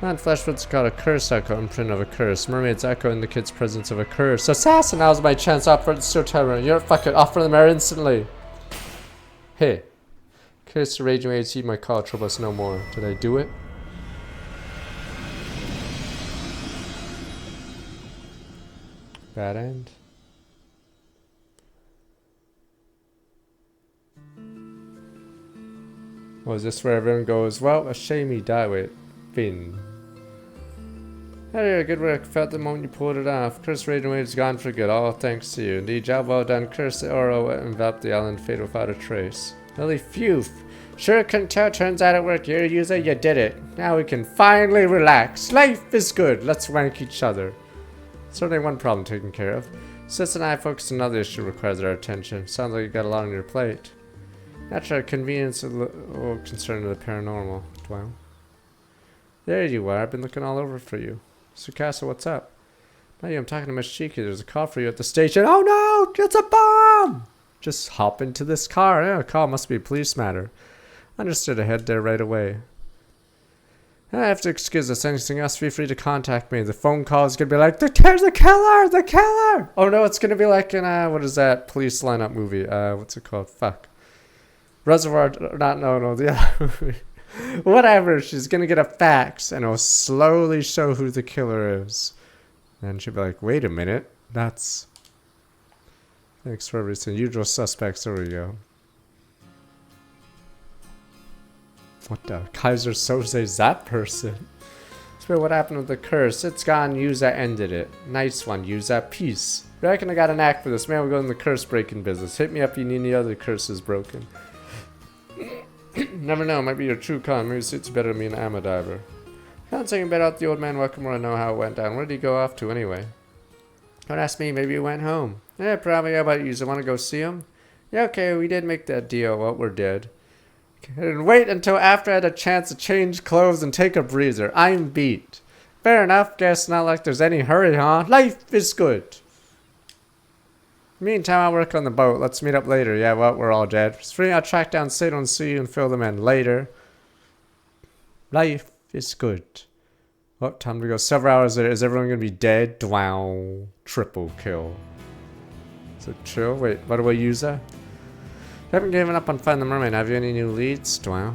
Man, Flashfoot's got a curse echo imprint of a curse. Mermaid's echo indicates presence of a curse. Assassin, now's my chance. Offer the still terror. You're fucking offer the mirror instantly. Hey. Curse the raging waves, heed my call, trouble us no more. Did I do it? Bad end. Oh, is this where everyone goes, well, a shame he died with Finn. Hey, good work. Felt the moment you pulled it off. Curse Raging Wave's gone for good. All thanks to you. Indeed, job well done. Curse the Oro enveloped the island fate without a trace. Really, phew. Sure couldn't tell. Turns out it worked. You're a user. You did it. Now we can finally relax. Life is good. Let's wank each other. Certainly one problem taken care of. Sis and I focused on another issue requires our attention. Sounds like you got a lot on your plate. Natural convenience a little concerned with the paranormal. Well, there you are. I've been looking all over for you. Sukasa, what's up? Hey, I'm talking to Miss Cheeky. There's a call for you at the station. Oh no! It's a bomb! Just hop into this car. Yeah, a call must be a police matter. Understood. I head there right away. I have to excuse us. Anything else, feel free to contact me. The phone call is going to be like, there's the killer! The killer! Oh no, it's going to be like in, what is that police lineup movie? What's it called? Fuck. Reservoir, no, the other movie. Whatever, she's gonna get a fax and it'll slowly show who the killer is. And she'll be like, wait a minute, that's... Thanks for everything. Usual suspects, there we go. What the? Kaiser Soze's that person? So what happened with the curse? It's gone, Yuza ended it. Nice one, Yuza, peace. Reckon I got a knack for this. Man, we'll go in the curse breaking business. Hit me up if you need any other curses broken. Never know, might be your true con. Maybe it suits you better than me an ammo diver. Can't say bet out the old man welcome where I know how it went down. Where did he go off to anyway? Don't ask me, maybe he went home. Yeah, probably. How about you? So want to go see him? Yeah, okay, we did make that deal. Well, we're dead. And wait until after I had a chance to change clothes and take a breather. I'm beat. Fair enough, guess not like there's any hurry, huh? Life is good. Meantime, I'll work on the boat. Let's meet up later. Yeah, well, we're all dead. It's free. I'll track down Sato and see you and fill them in later. Life is good. Oh, time to go. Several hours later. Is everyone going to be dead? Wow. Triple kill. Is it chill? Wait, what do I use that? I haven't given up on finding the mermaid. Have you any new leads? Wow.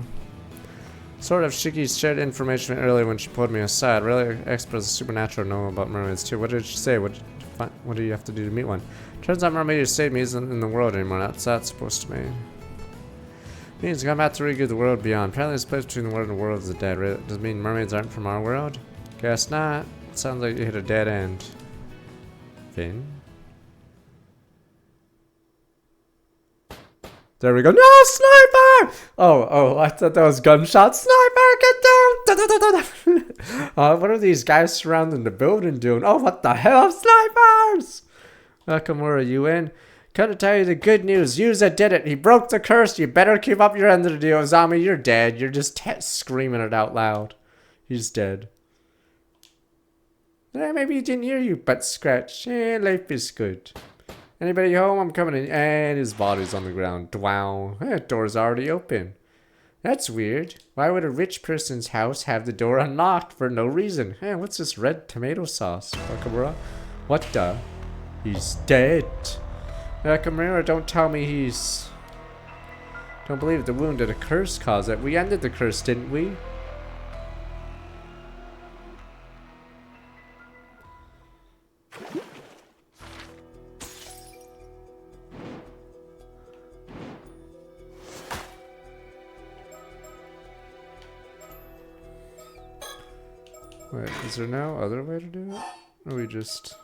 Sort of. Shiki shared information earlier when she pulled me aside. Really experts of supernatural know about mermaids too. What did she say? What do you have to do to meet one? Turns out mermaid who saved me isn't in the world anymore. That's supposed to mean. Means I'm about to redo the world beyond. Apparently it's place between the world and the world of the dead. Does it mean mermaids aren't from our world? Guess not. It sounds like you hit a dead end. Finn? There we go. No, sniper! Oh, I thought that was gunshot. Sniper, get down! What are these guys surrounding the building doing? Oh, what the hell? Snipers! Welcome, where are you in? Come to tell you the good news. Yuza did it. He broke the curse. You better keep up your end of the deal. Zombie, you're dead. You're just screaming it out loud. He's dead. Maybe he didn't hear you, but scratch. Life is good. Anybody home? I'm coming in. And his body's on the ground. Wow. Door's already open. That's weird. Why would a rich person's house have the door unlocked for no reason? What's this red tomato sauce? Wakamura? What the? He's dead. Wakamura, don't tell me he's... Don't believe the wound did a curse cause it. We ended the curse, didn't we? Wait, is there no other way to do it? Or we just...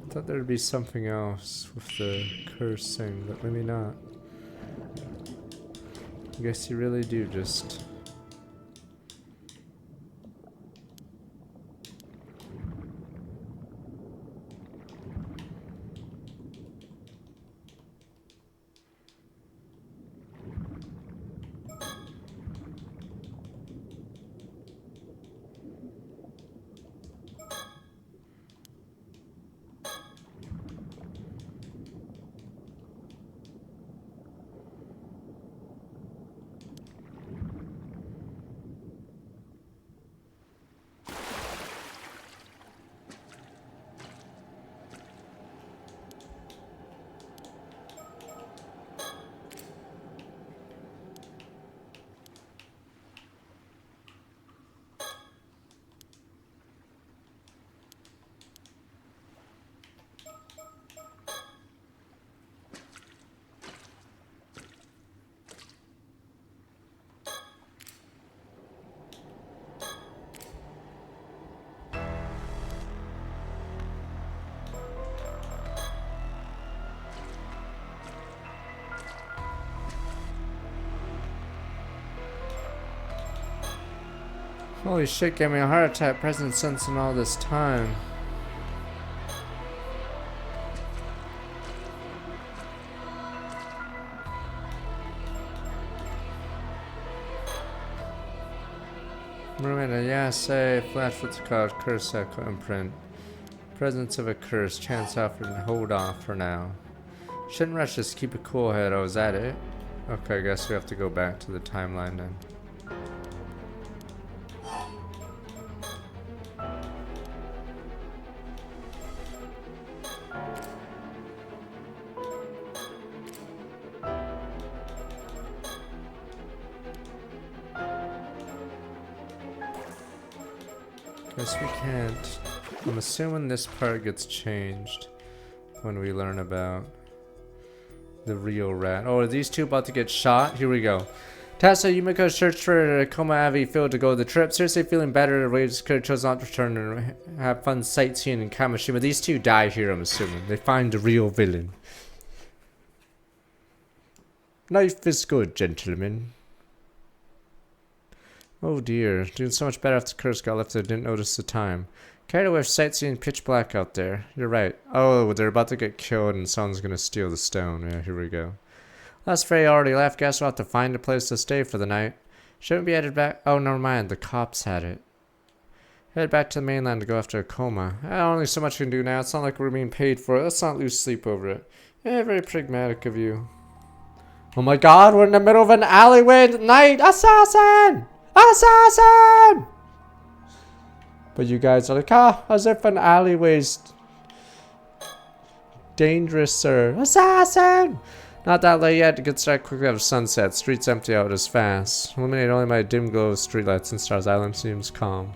Thought there'd be something else with the curse thing, but maybe not. I guess you really do just... Holy shit, gave me a heart attack present sensing all this time. Mermaid, yeah, say, flash what's it called, curse echo imprint. Presence of a curse, chance offered, and hold off for now. Shouldn't rush, just keep a cool head. Oh, is that it? Okay, I guess we have to go back to the timeline then. Guess we can't. I'm assuming this part gets changed when we learn about the real rat. Oh, are these two about to get shot? Here we go. Tessa, Yumiko searched for Koma Avi field to go to the trip. Seriously feeling better, the waves could chose not to return and have fun sightseeing in Kamishima. These two die here, I'm assuming. They find the real villain. Life is good, gentlemen. Oh dear, doing so much better after Curse got lifted, didn't notice the time. Carried away with sightseeing, pitch black out there. You're right. Oh, they're about to get killed and someone's gonna steal the stone. Yeah, here we go. Last Frey already left, guess we'll have to find a place to stay for the night. Shouldn't be headed back. Oh, never mind, the cops had it. Head back to the mainland to go after a coma. Only so much we can do now, it's not like we're being paid for it. Let's not lose sleep over it. Yeah, very pragmatic of you. Oh my god, we're in the middle of an alleyway at night! Assassin! Assassin! But you guys are like, as if an alleyway's dangerous, sir. Assassin! Not that late yet, to get started quickly out of sunset. Streets empty out as fast. Illuminated only by a dim glow of streetlights and stars, island seems calm.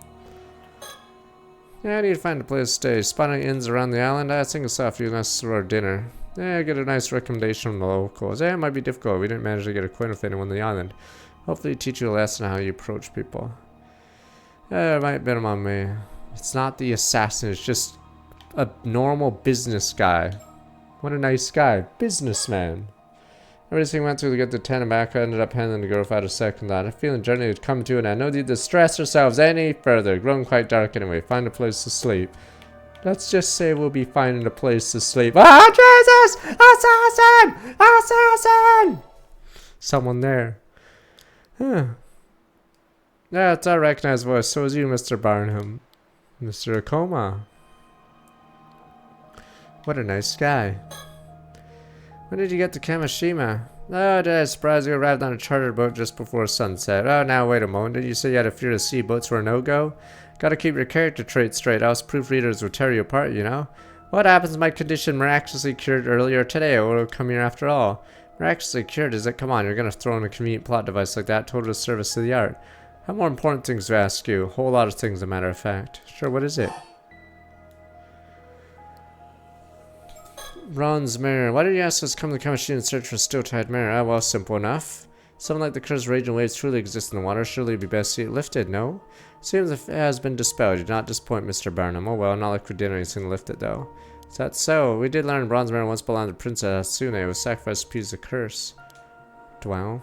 Yeah, I need to find a place to stay. Spotting inns around the island, I think it's off you nice for our dinner. Yeah, get a nice recommendation from the locals. Yeah, it might be difficult. We didn't manage to get acquainted with anyone on the island. Hopefully teach you a lesson on how you approach people. Yeah, it might have been on me. It's not the assassin, it's just a normal business guy. What a nice guy. Businessman. Everything went through to get the tent back. I ended up handling the girl without a second thought. I feel the journey had come to an end. No need to stress ourselves any further. Grown quite dark anyway. Find a place to sleep. Let's just say we'll be finding a place to sleep. Ah, Jesus! Assassin! Assassin! Someone there. Huh. Yeah, it's a recognized voice. So is you, Mr. Barnum. Mr. Akoma. What a nice guy. When did you get to Kamishima? Oh, did I surprise you? Arrived on a charter boat just before sunset. Oh, now wait a moment. Did you say you had a fear to sea boats were a no-go? Gotta keep your character traits straight, else proofreaders will tear you apart, you know? What happens if my condition miraculously cured earlier today? Or will it come here after all? Miraculously cured, is it? Come on, you're gonna throw in a convenient plot device like that, total disservice to the art. I have more important things to ask you. A whole lot of things, as a matter of fact. Sure, what is it? Ron's mirror. Why did you ask us to come to Kamishima and search for a still-tied mirror? Ah, well, simple enough. Something like the cursed raging waves truly exist in the water. Surely it'd be best to see it lifted, no? Seems it has been dispelled. You do not disappoint, Mr. Barnum. Oh well, not like we did anything to lift it, though. Is that so? We did learn Bronze Mirror once belonged to Princess Asune. It was sacrificed to appease the curse. Wow.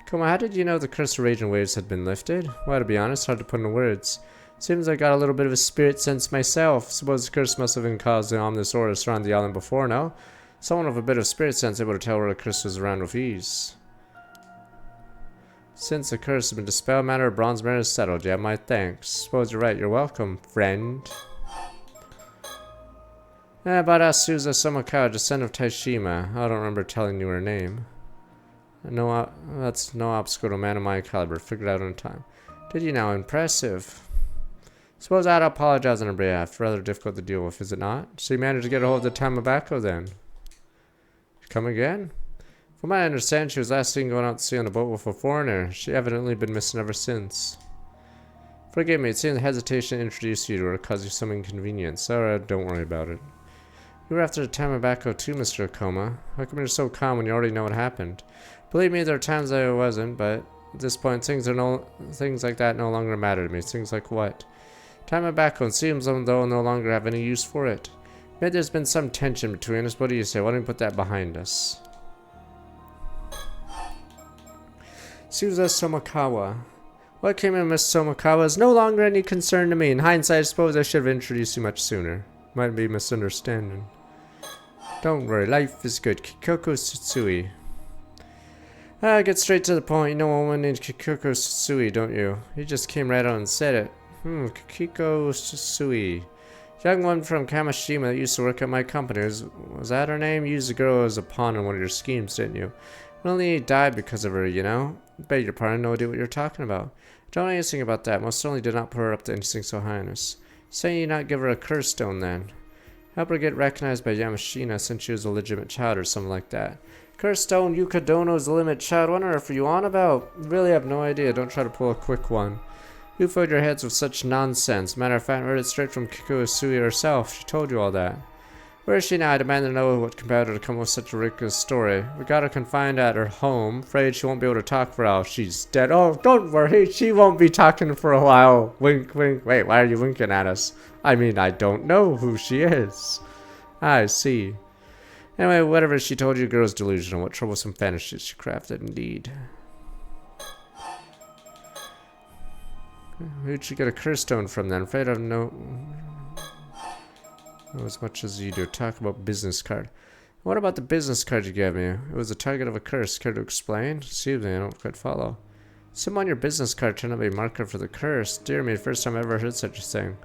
Come on, how did you know the cursed raging waves had been lifted? Well, to be honest, hard to put into words. Seems I got a little bit of a spirit sense myself. Suppose the curse must have been caused the ominous aura surrounding the island before, no? Someone with a bit of spirit sense able to tell where the curse was around with ease. Since the curse has been dispelled, matter of Bronze Mirror is settled. You have my thanks. Suppose you're right. You're welcome, friend. About Asuza Somakawa, descendant of Taishima. I don't remember telling you her name. No, that's no obstacle to a man of my caliber. Figured out in time. Did you now? Impressive. Suppose I'd apologize on her behalf. Rather difficult to deal with, is it not? So you managed to get a hold of the Tamabako then? Come again? From what I understand, she was last seen going out to sea on a boat with a foreigner. She evidently been missing ever since. Forgive me, it seems the hesitation to introduce you to her caused you some inconvenience. Alright, don't worry about it. You were after the Tamabako too, Mr. Okoma. How come you're so calm when you already know what happened? Believe me, there are times I wasn't, but at this point, things like that no longer matter to me. Things like what? Tamabako, it seems as though I'll no longer have any use for it. Maybe there's been some tension between us. What do you say? Why don't we put that behind us? Suza Somakawa. What came in Miss Somakawa is no longer any concern to me. In hindsight, I suppose I should have introduced you much sooner. Might be a misunderstanding. Don't worry, life is good. Kikoko Tsutsui. Get straight to the point. You know a woman named Kikoko Tsutsui, don't you? You just came right on and said it. Kikiko Tsutsui. Young one from Kamishima that used to work at my company. Was that her name? You used the girl as a pawn in one of your schemes, didn't you? Only died because of her, you know? Beg your pardon, no idea what you're talking about. Don't know anything about that. Most certainly did not put her up to anything so heinous. Saying you not give her a curse stone then. Help her get recognized by Yamashina since she was a legitimate child or something like that. Curse stone, Yukadono's a legitimate child. What on earth are you on about? Really have no idea. Don't try to pull a quick one. You filled your heads with such nonsense. Matter of fact, I heard it straight from Kiko Sui herself. She told you all that. Where is she now? I demand to know what compelled her to come up with such a ridiculous story. We got her confined at her home. Afraid she won't be able to talk for a while. She's dead. Oh, don't worry. She won't be talking for a while. Wink, wink. Wait, why are you winking at us? I mean, I don't know who she is. I see. Anyway, whatever she told you, girl's delusional. What troublesome fantasies she crafted, indeed. Who'd she get a curse stone from then? Afraid I don't know as much as you do. Talk about business card. What about the business card you gave me? It was the target of a curse. Care to explain? Excuse me, I don't quite follow. Some on your business card turned out to be a marker for the curse. Dear me, first time I ever heard such a thing.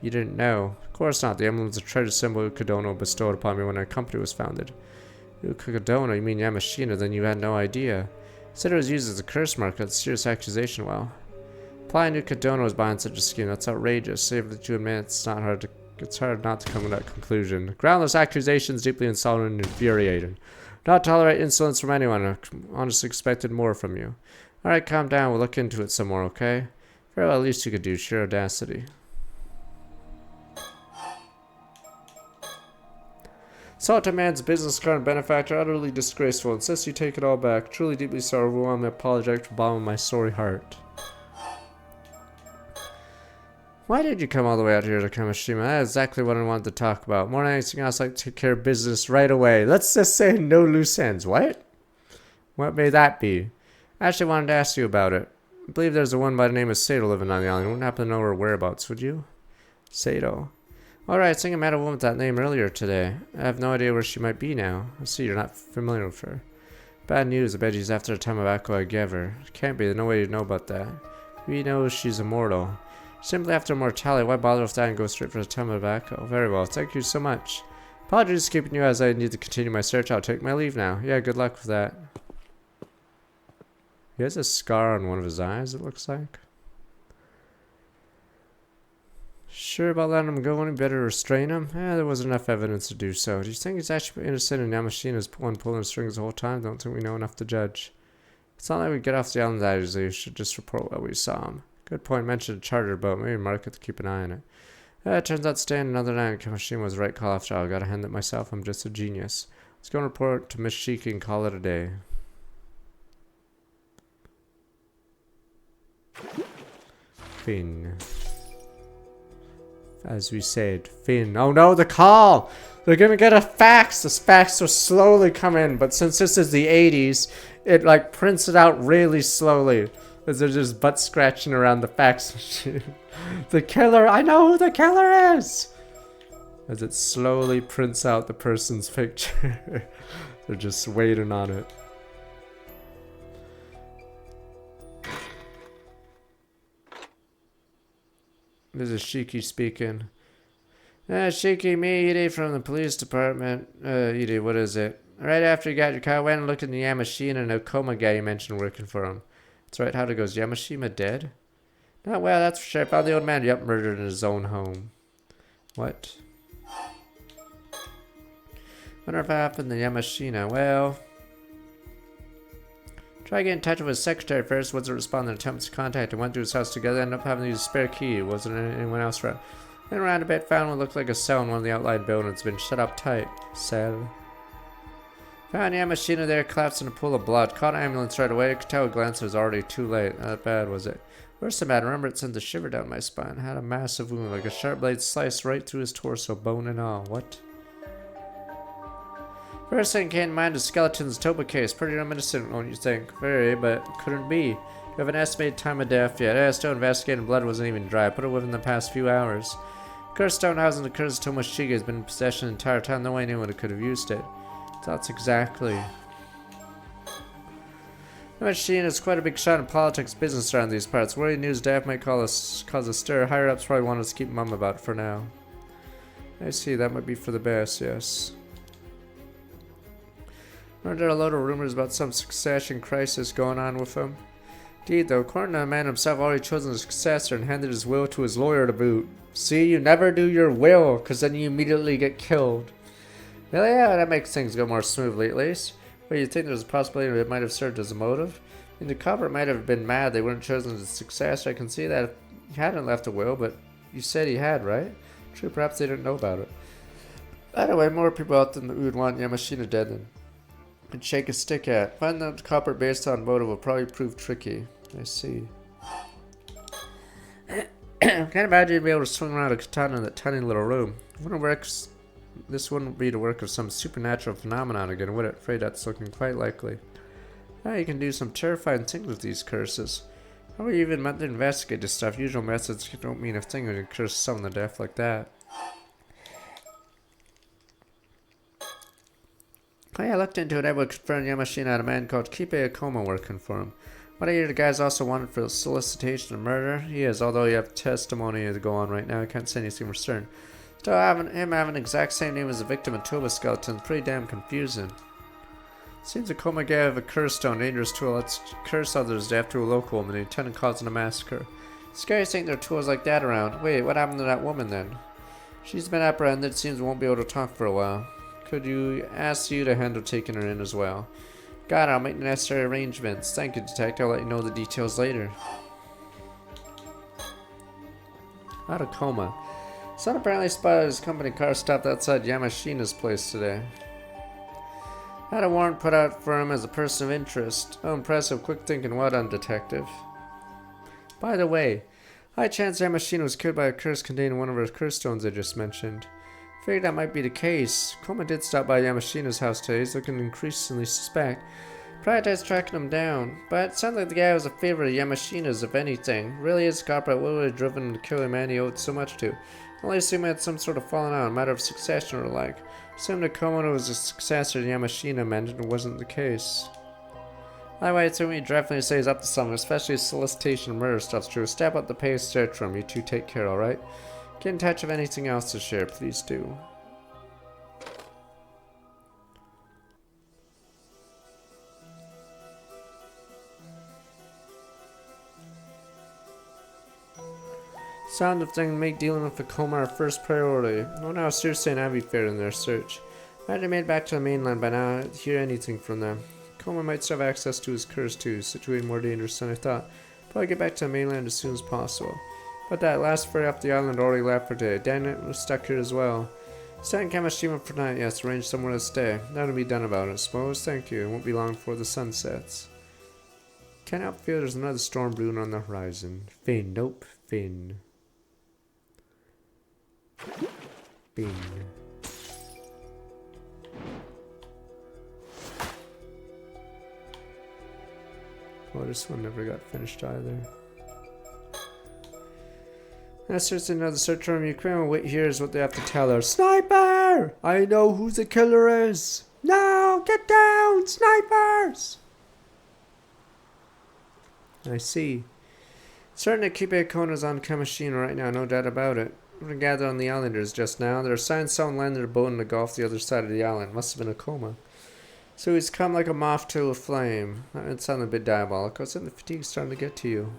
You didn't know. Of course not. The emblem was a treasure symbol Ukadono bestowed upon me when our company was founded. Ukadono? You mean Yamashina? Then you had no idea. Said it was used as a curse mark. That's a serious accusation. Well, implying Ukadono is behind such a scheme. That's outrageous. Save that you admit it's hard not to come to that conclusion. Groundless accusations, deeply insulting and infuriating. Not tolerate insolence from anyone. I honestly expected more from you. Alright, calm down. We'll look into it some more, okay? Very well, at least you could do. Sheer audacity. Sought a man's business card and benefactor. Utterly disgraceful. Insists you take it all back. Truly deeply sorry. Overwhelmed. I apologize from the bottom of my sorry heart. Why did you come all the way out here to Kamishima? That's exactly what I wanted to talk about. More than anything else, I'd like to take care of business right away. Let's just say no loose ends. What? What may that be? I actually wanted to ask you about it. I believe there's a one by the name of Sato living on the island. You wouldn't happen to know her whereabouts, would you? Sato. Alright, I think I met a woman with that name earlier today. I have no idea where she might be now. I see you're not familiar with her. Bad news, I bet she's after the Tamabako I gave her. It can't be, there's no way you'd know about that. We know she's immortal. Simply after mortality, why bother with that and go straight for the Tamabako? Very well, thank you so much. Apologies for keeping you as I need to continue my search. I'll take my leave now. Yeah, good luck with that. He has a scar on one of his eyes, it looks like. Sure about letting him go? Any better restrain him? There wasn't enough evidence to do so. Do you think he's actually innocent and Yamashina's one pulling the strings the whole time? Don't think we know enough to judge. It's not like we get off the island that easily. We should just report what we saw him. Good point. Mentioned a charter boat. Maybe market to keep an eye on it. It turns out staying another night in Kamishima was the right call after all. Gotta hand it myself, I'm just a genius. Let's go and report to Miss Shiki and call it a day. Finn. As we said, Finn. Oh no, the call! They're gonna get a fax! This fax will slowly come in, but since this is the 80s, it like prints it out really slowly. As they're just butt scratching around the fax machine. The killer! I know who the killer is! As it slowly prints out the person's picture. They're just waiting on it. This is Shiki speaking. Shiki, me, Edie from the police department. Edie, what is it? Right after you got your car, I went and looked at the Yamashina and Okoma guy you mentioned working for him. That's right, how'd it go? Is Yamashima dead? Not well, that's for sure. I found the old man, murdered in his own home. What? Wonder if it happened to Yamashina. Well, try getting in touch with his secretary first. Wasn't responding to attempts to contact him. Went to his house together. Ended up having to use a spare key. Wasn't anyone else around. Then around a bit, found what looked like a cell in one of the outlying buildings. Been shut up tight. Cell. Found Yamashina there, collapsed in a pool of blood. Caught an ambulance right away. I could tell a glance it was already too late. Not bad, was it? Worse than bad. I remember it sent a shiver down my spine. Had a massive wound, like a sharp blade sliced right through his torso, bone and all. What? First thing came to mind is Skeleton's Toba case. Pretty reminiscent, won't you think? Very, but couldn't be. You have an estimated time of death yet. I still investigating. Blood wasn't even dry. I put it within the past few hours. Cursed stone housing the curse of Tomoshige has been in possession the entire time. No way anyone could have used it. That's exactly. The machine is quite a big shot in politics business around these parts. Worried news staff might cause a stir. Higher ups probably want us to keep mum about it for now. I see, that might be for the best, yes. Aren't there a load of rumors about some succession crisis going on with him? Indeed, though, according to the man himself, already chosen a successor and handed his will to his lawyer to boot. See, you never do your will, because then you immediately get killed. Well, yeah, that makes things go more smoothly at least. But you think there's a possibility it might have served as a motive? I mean, the culprit might have been mad they weren't chosen as a successor. I can see that if he hadn't left a will, but you said he had, right? True, perhaps they didn't know about it. Anyway, more people out than who would want Yamashina dead than and shake a stick at. Finding out the culprit based on motive will probably prove tricky. I see. Can't imagine you'd be able to swing around a katana in that tiny little room. This wouldn't be the work of some supernatural phenomenon again, would it? Afraid that's looking quite likely. Now you can do some terrifying things with these curses. How are you even meant to investigate this stuff? Usual methods don't mean a thing when you curse someone to death like that. Oh yeah, I looked into it. I would confirm Yamashina had a man called Kipe Akoma working for him. What I hear the guy's also wanted for solicitation of murder. He is, although you have testimony to go on right now. I can't say anything for certain. Still, having the exact same name as the victim of Toba skeleton is pretty damn confusing. Seems Akoma gave a curse stone, dangerous tool. Let's curse others to death to a local woman. They intend on causing a massacre. Scary seeing there are tools like that around. Wait, what happened to that woman then? She's been apprehended. It seems we won't be able to talk for a while. Could you ask you to handle taking her in as well? Got it, I'll make the necessary arrangements. Thank you, Detective. I'll let you know the details later. Out of coma. Son apparently spotted his company car stopped outside Yamashina's place today. Had a warrant put out for him as a person of interest. Oh, impressive. Quick thinking. Well done, Detective. By the way, high chance Yamashina was killed by a curse containing one of her curse stones I just mentioned. Figured that might be the case. Koma did stop by Yamashina's house today. He's looking increasingly suspect. Prioritized tracking him down, but it sounds like the guy was a favorite of Yamashina's, if anything. Really is culprit. What would have driven him to kill a man he owed so much to? Only assume he had some sort of falling out, a matter of succession or the like. Assumed that Koma was a successor to Yamashina meant it wasn't the case. Anyway, it's me definitely say he's up to something, especially solicitation and murder stuff's true. Step up the pace, search for him. You two take care, alright? Get in touch if anything else to share, please do. Sound of thing make dealing with the coma our first priority. Oh no, seriously and Abbey fared in their search. Might have made back to the mainland by now. I'd hear anything from them. Coma might still have access to his curse too, situated more dangerous than I thought. Probably get back to the mainland as soon as possible. But that last ferry off the island already left for today. Dang it, we're stuck here as well. Staying in Kamishima for tonight, yes, arrange somewhere to stay. That'll be done about it, I suppose. Thank you. It won't be long before the sun sets. Can't help feel there's another storm brewing on the horizon. Finn, nope, Finn. Bing. Oh, this one never got finished either. That's just another search room. You come and wait here is what they have to tell her. Sniper! I know who the killer is. No, get down, snipers! I see. Certain Akibe Kona's on Kamishima right now, no doubt about it. We're gonna gather on the islanders just now. There are signs someone landed a boat in the gulf the other side of the island. Must have been a coma. So he's come like a moth to a flame. It sounded a bit diabolical. So the fatigue's starting to get to you.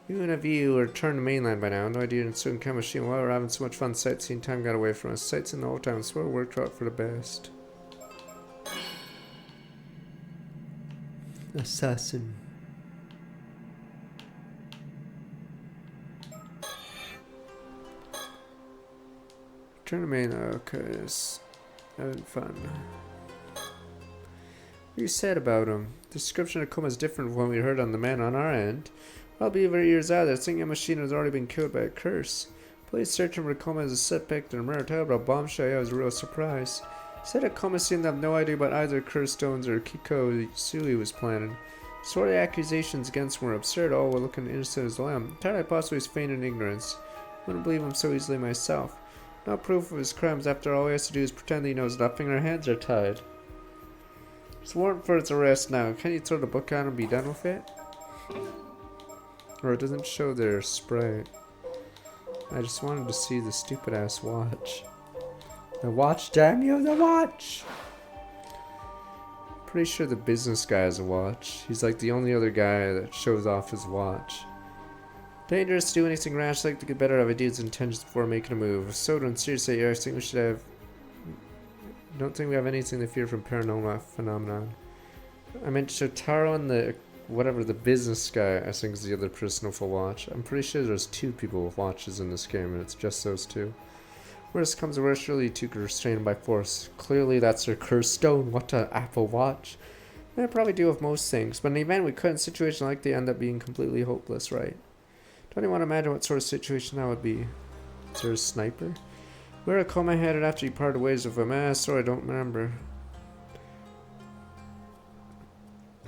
You and a view are returned to mainland by now. No idea in soon Kamishima. While we're having so much fun sightseeing, time got away from us. Sights in the old town swear worked out for the best. Assassin. Turn to main. Okay, yes. Having fun. What you said about him? The description of Kuma is different from what we heard on the man on our end. I'll be over years out there. Thinking machine has already been killed by a curse. Police searching for Kuma as a setback and a murder. Tell about bombshell. I was a real surprise. He said that Kuma seemed to have no idea about either curse stones or Kiko Sui was planning. Sort of accusations against him were absurd. All were looking innocent as lamb. Entirely possible he's feigning ignorance. Wouldn't believe him so easily myself. No proof of his crimes. After all he has to do is pretend that he knows nothing. Our hands are tied. There's a warrant for its arrest now. Can't you throw the book out and be done with it? Or it doesn't show their sprite. I just wanted to see the stupid ass watch. The watch, damn you, the watch! Pretty sure the business guy has a watch. He's like the only other guy that shows off his watch. Dangerous to do anything rash, like to get better ideas and intentions before making a move. So don't seriously, Eric, I think we should have... Don't think we have anything to fear from paranormal phenomenon. I meant Shotaro and the... Whatever, the business guy, I think is the other person with a watch. I'm pretty sure there's 2 people with watches in this game, and it's just those 2. Worst comes to worst, surely 2 could restrain him by force. Clearly that's their cursed stone. What a Apple Watch. I'd probably do with most things, but in the event we couldn't, situation like they end up being completely hopeless, right? Don't even want to imagine what sort of situation that would be. Is there a sniper? Where a Koma headed after he parted ways with him? Sorry, I don't remember.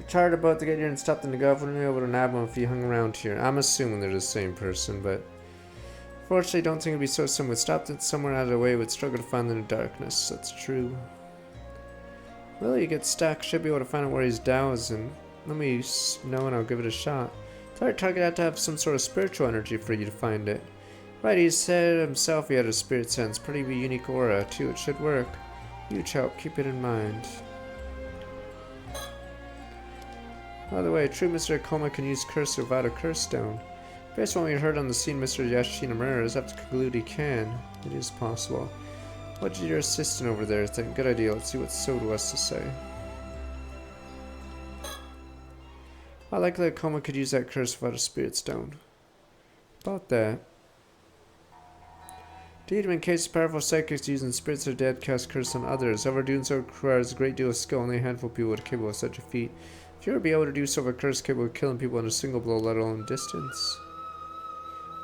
Tired about to get here and stopped in the Gulf. Wouldn't be able to nab him if he hung around here. I'm assuming they're the same person, but fortunately, don't think it'd be so simple. Stopped it somewhere out of the way, would struggle to find in the darkness. That's true. Well, you get stuck. Should be able to find out where he's dowsing. Let me know and I'll give it a shot. Thought target had to have some sort of spiritual energy for you to find it. Right, he said himself he had a spirit sense. Pretty unique aura, too. It should work. Huge help. Keep it in mind. By the way, true Mr. Akoma can use curse without a curse stone. Based on what we heard on the scene, Mr. Yashinamura is up to conclude he can. It is possible. What did your assistant over there think? Good idea. Let's see what Soda has to say. I like that Akoma could use that curse without a spirit stone. About that. Indeed, in case powerful psychics using spirits of dead cast curse on others, however doing so requires a great deal of skill. Only a handful of people are capable of such a feat. If you ever be able to do so with a curse capable of killing people in a single blow, let alone distance.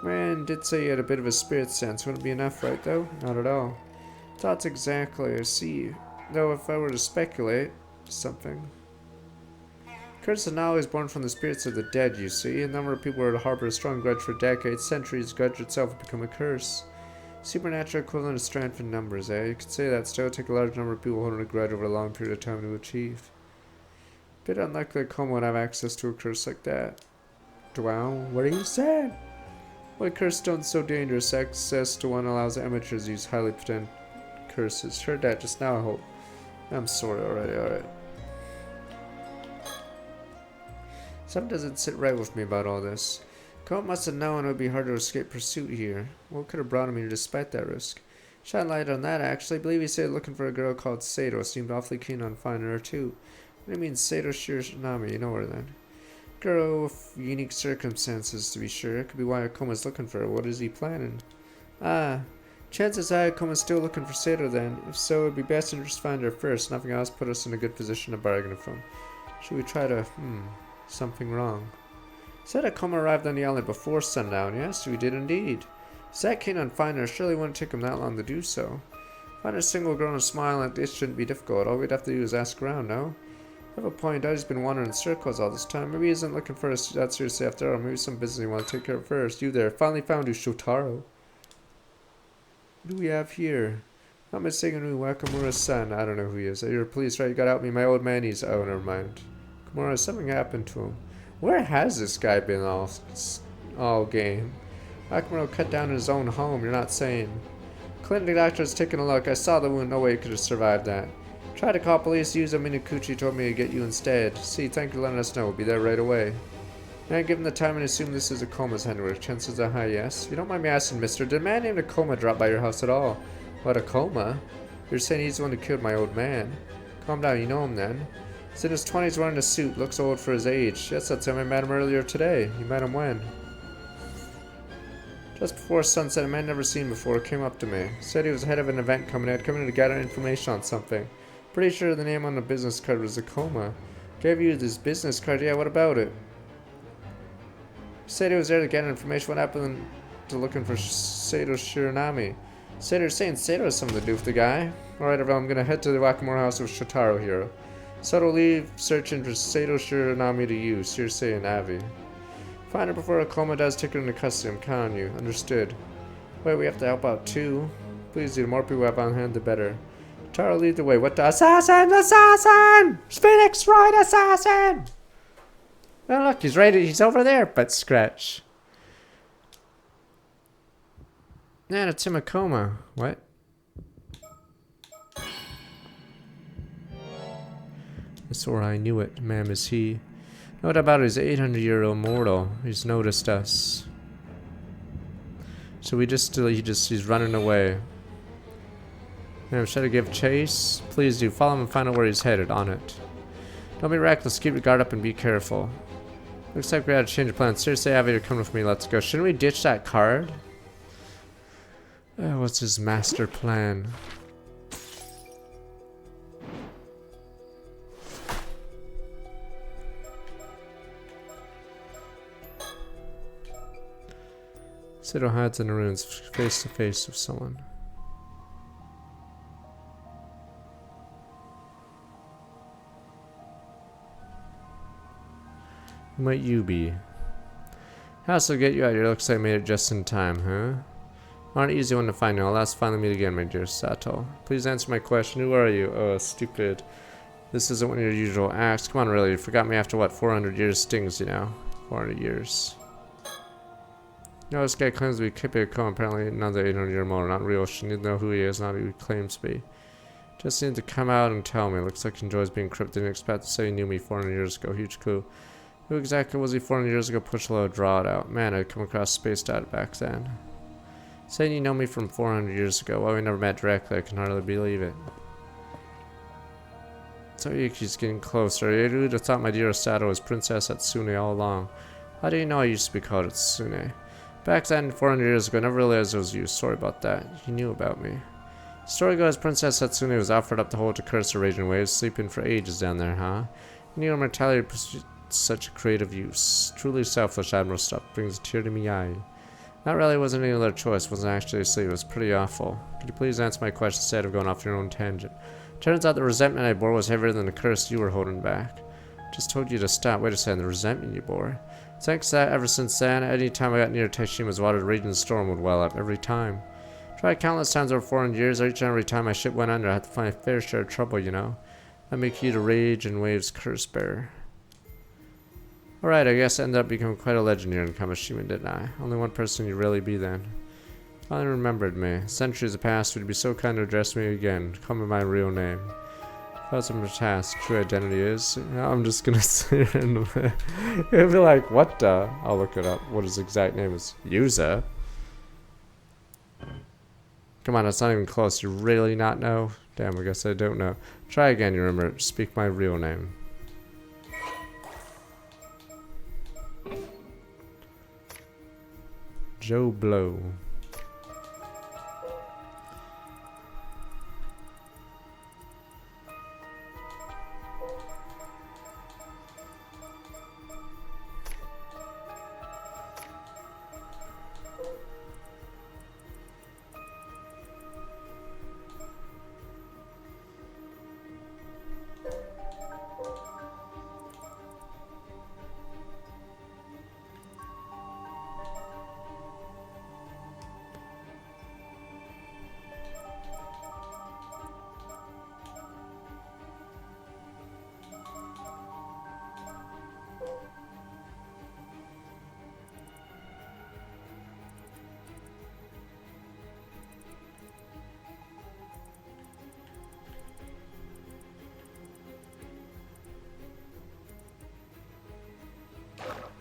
Man did say he had a bit of a spirit sense. Wouldn't be enough, right, though? Not at all. Thoughts exactly, I see. Though if I were to speculate, something. Curses are not always born from the spirits of the dead, you see. A number of people were to harbor a strong grudge for decades, centuries. Grudge itself would become a curse. Supernatural equivalent of strength in numbers, eh? You could say that still take a large number of people holding a grudge over a long period of time to achieve. Bit unlikely Como would have access to a curse like that. Wow, what are you saying? Why curse stone's so dangerous? Access to one allows amateurs to use highly potent curses. Heard that just now, I hope. I'm sorry already, Something doesn't sit right with me about all this. Como must have known it would be hard to escape pursuit here. What could have brought him here despite that risk? Shine light on that, actually. I believe he said looking for a girl called Sato. Seemed awfully keen on finding her, too. What do you mean, Sato Shiranami? You know her, then. Girl with unique circumstances, to be sure. Could be why Akoma's looking for her. What is he planning? Ah, chances are Akoma's still looking for Sato then. If so, it'd be best to just find her first. Nothing else put us in a good position to bargain from. Should we try to, something wrong? Said Akoma arrived on the island before sundown. Yes, we did indeed. Zach keen on finding her. Surely wouldn't take him that long to do so. Find a single girl on a smile like this shouldn't be difficult. All we'd have to do is ask around, no? I have a point. Daddy's been wandering in circles all this time. Maybe he isn't looking for us that seriously after all. Maybe some business you want to take care of first. You there. Finally found you, Shotaro. What do we have here? Not mistaken who Wakamura's son. I don't know who he is. You're police, right? You gotta help me. My old man, he's... Oh, never mind. Kimura, something happened to him. Where has this guy been all game? Wakamura cut down in his own home. You're not saying... Clinic doctor's taking a look. I saw the wound. No way he could have survived that. Tried to call police. Yuzo Minakuchi told me to get you instead. See, thank you for letting us know. We'll be there right away. Man, given the time and assume this is Akoma's handiwork. Chances are high, yes. If you don't mind me asking, mister, did a man named Akoma drop by your house at all? What, Akoma? You're saying he's the one who killed my old man? Calm down, you know him then. He's in his 20s wearing a suit. Looks old for his age. Yes, that's him. I met him earlier today. You met him when? Just before sunset, a man never seen before came up to me. Said he was head of an event coming in, coming in to gather information on something. Pretty sure the name on the business card was Akoma. Gave you this business card, yeah, what about it? Said he was there to get information. What happened to looking for Sato Shiranami? Sato's saying Sato has something to do with the guy. Alright, everyone, I'm gonna head to the Wakamura house with Shotaro here. Sato leave searching for Sato Shiranami to you, Shirsei and Avi. Find her before Akoma does, take her into custody. I'm counting on you. Understood. Wait, we have to help out too? Please do. The more people we have on hand, the better. Taro, lead the way. What the? Assassin! Assassin! Phoenix Wright Assassin! Oh, look, he's right. He's over there, but scratch. Nah, it's him, Akoma. What? That's where I knew it. Ma'am, is he? What about his 800-year-old mortal? He's noticed us. So he's running away. Ma'am, should I give chase? Please do. Follow him and find out where he's headed. On it. Don't be reckless. Keep your guard up and be careful. Looks like we had to change of plans. Seriously, Avi, you're coming with me. Let's go. Shouldn't we ditch that card? What's his master plan? Sato hides in the ruins, face to face with someone. Who might you be? House will get you out here. Looks like I made it just in time, huh? Not an easy one to find now. Let's finally meet again, my dear Sato. Please answer my question. Who are you? Oh, stupid. This isn't one of your usual acts. Come on, really. You forgot me after what? 400 years stings, you know. 400 years. No, this guy claims to be Kipiko, apparently another 800-year mortal, not real. She need to know who he is, not who he claims to be. Just need to come out and tell me. Looks like he enjoys being cryptic. Didn't expect to say he knew me 400 years ago. Huge clue. Who exactly was he 400 years ago? Push low, draw it out. Man, I'd come across space data back then. Saying you know me from 400 years ago. Well, we never met directly. I can hardly believe it. So Yuki's getting closer. You would have thought my dear Sato was Princess Hatsune all along. How do you know I used to be called Hatsune? Back then, 400 years ago, I never realized it was you. Sorry about that. You knew about me. Story goes, Princess Hatsune was offered up to hold to curse the raging waves, sleeping for ages down there, huh? You knew immortality pursued such a creative use. Truly selfish, Admiral stuff. Brings a tear to me eye. Not really, wasn't any other choice. Wasn't actually asleep. It was pretty awful. Could you please answer my question instead of going off your own tangent? Turns out the resentment I bore was heavier than the curse you were holding back. Just told you to stop. Wait a second, the resentment you bore. Thanks to that, ever since then, any time I got near Taishima's water, the raging storm would well up. Every time. Tried countless times over 400 years. Each and every time my ship went under, I had to find a fair share of trouble, you know. I make you the rage and waves curse bearer. Alright, I guess I ended up becoming quite a legend here in Kamishima, didn't I? Only one person you'd really be then. Finally remembered me. Centuries have passed, would you be so kind to address me again? Call me my real name. That's what my task, true identity is. I'm just gonna say it in the it'll be like, what the? I'll look it up. What his exact name is. Yuza? Come on, that's not even close. You really not know? Damn, I guess I don't know. Try again, you remember. Speak my real name. Joe Blow.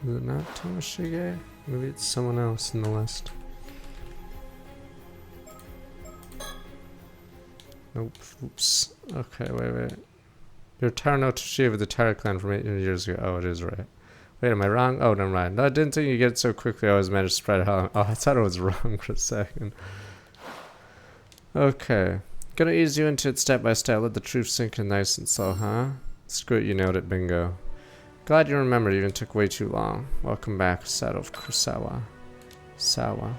Is it not Tomoshige? Maybe it's someone else in the list. Nope. Oops. Okay, wait. You're Tarno Toshige of the Tire Clan from 800 years ago. Oh, it is right. Wait, am I wrong? Oh, never mind. No, I didn't think you get it so quickly. I always managed to spread it out. Oh, I thought I was wrong for a second. Okay. Gonna ease you into it step by step. Let the truth sink in nice and slow, huh? Screw it, you nailed it, bingo. Glad you remembered, even took way too long. Welcome back, Sato of Kurosawa. Sawa.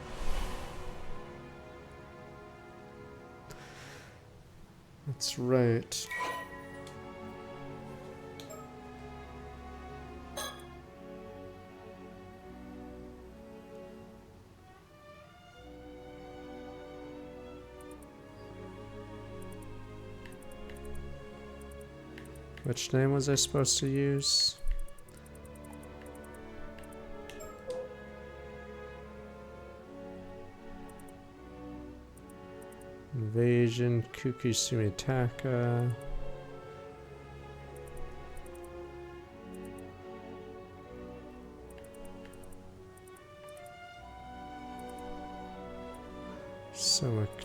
That's right. Which name was I supposed to use? Invasion, Kuki Sumitaka.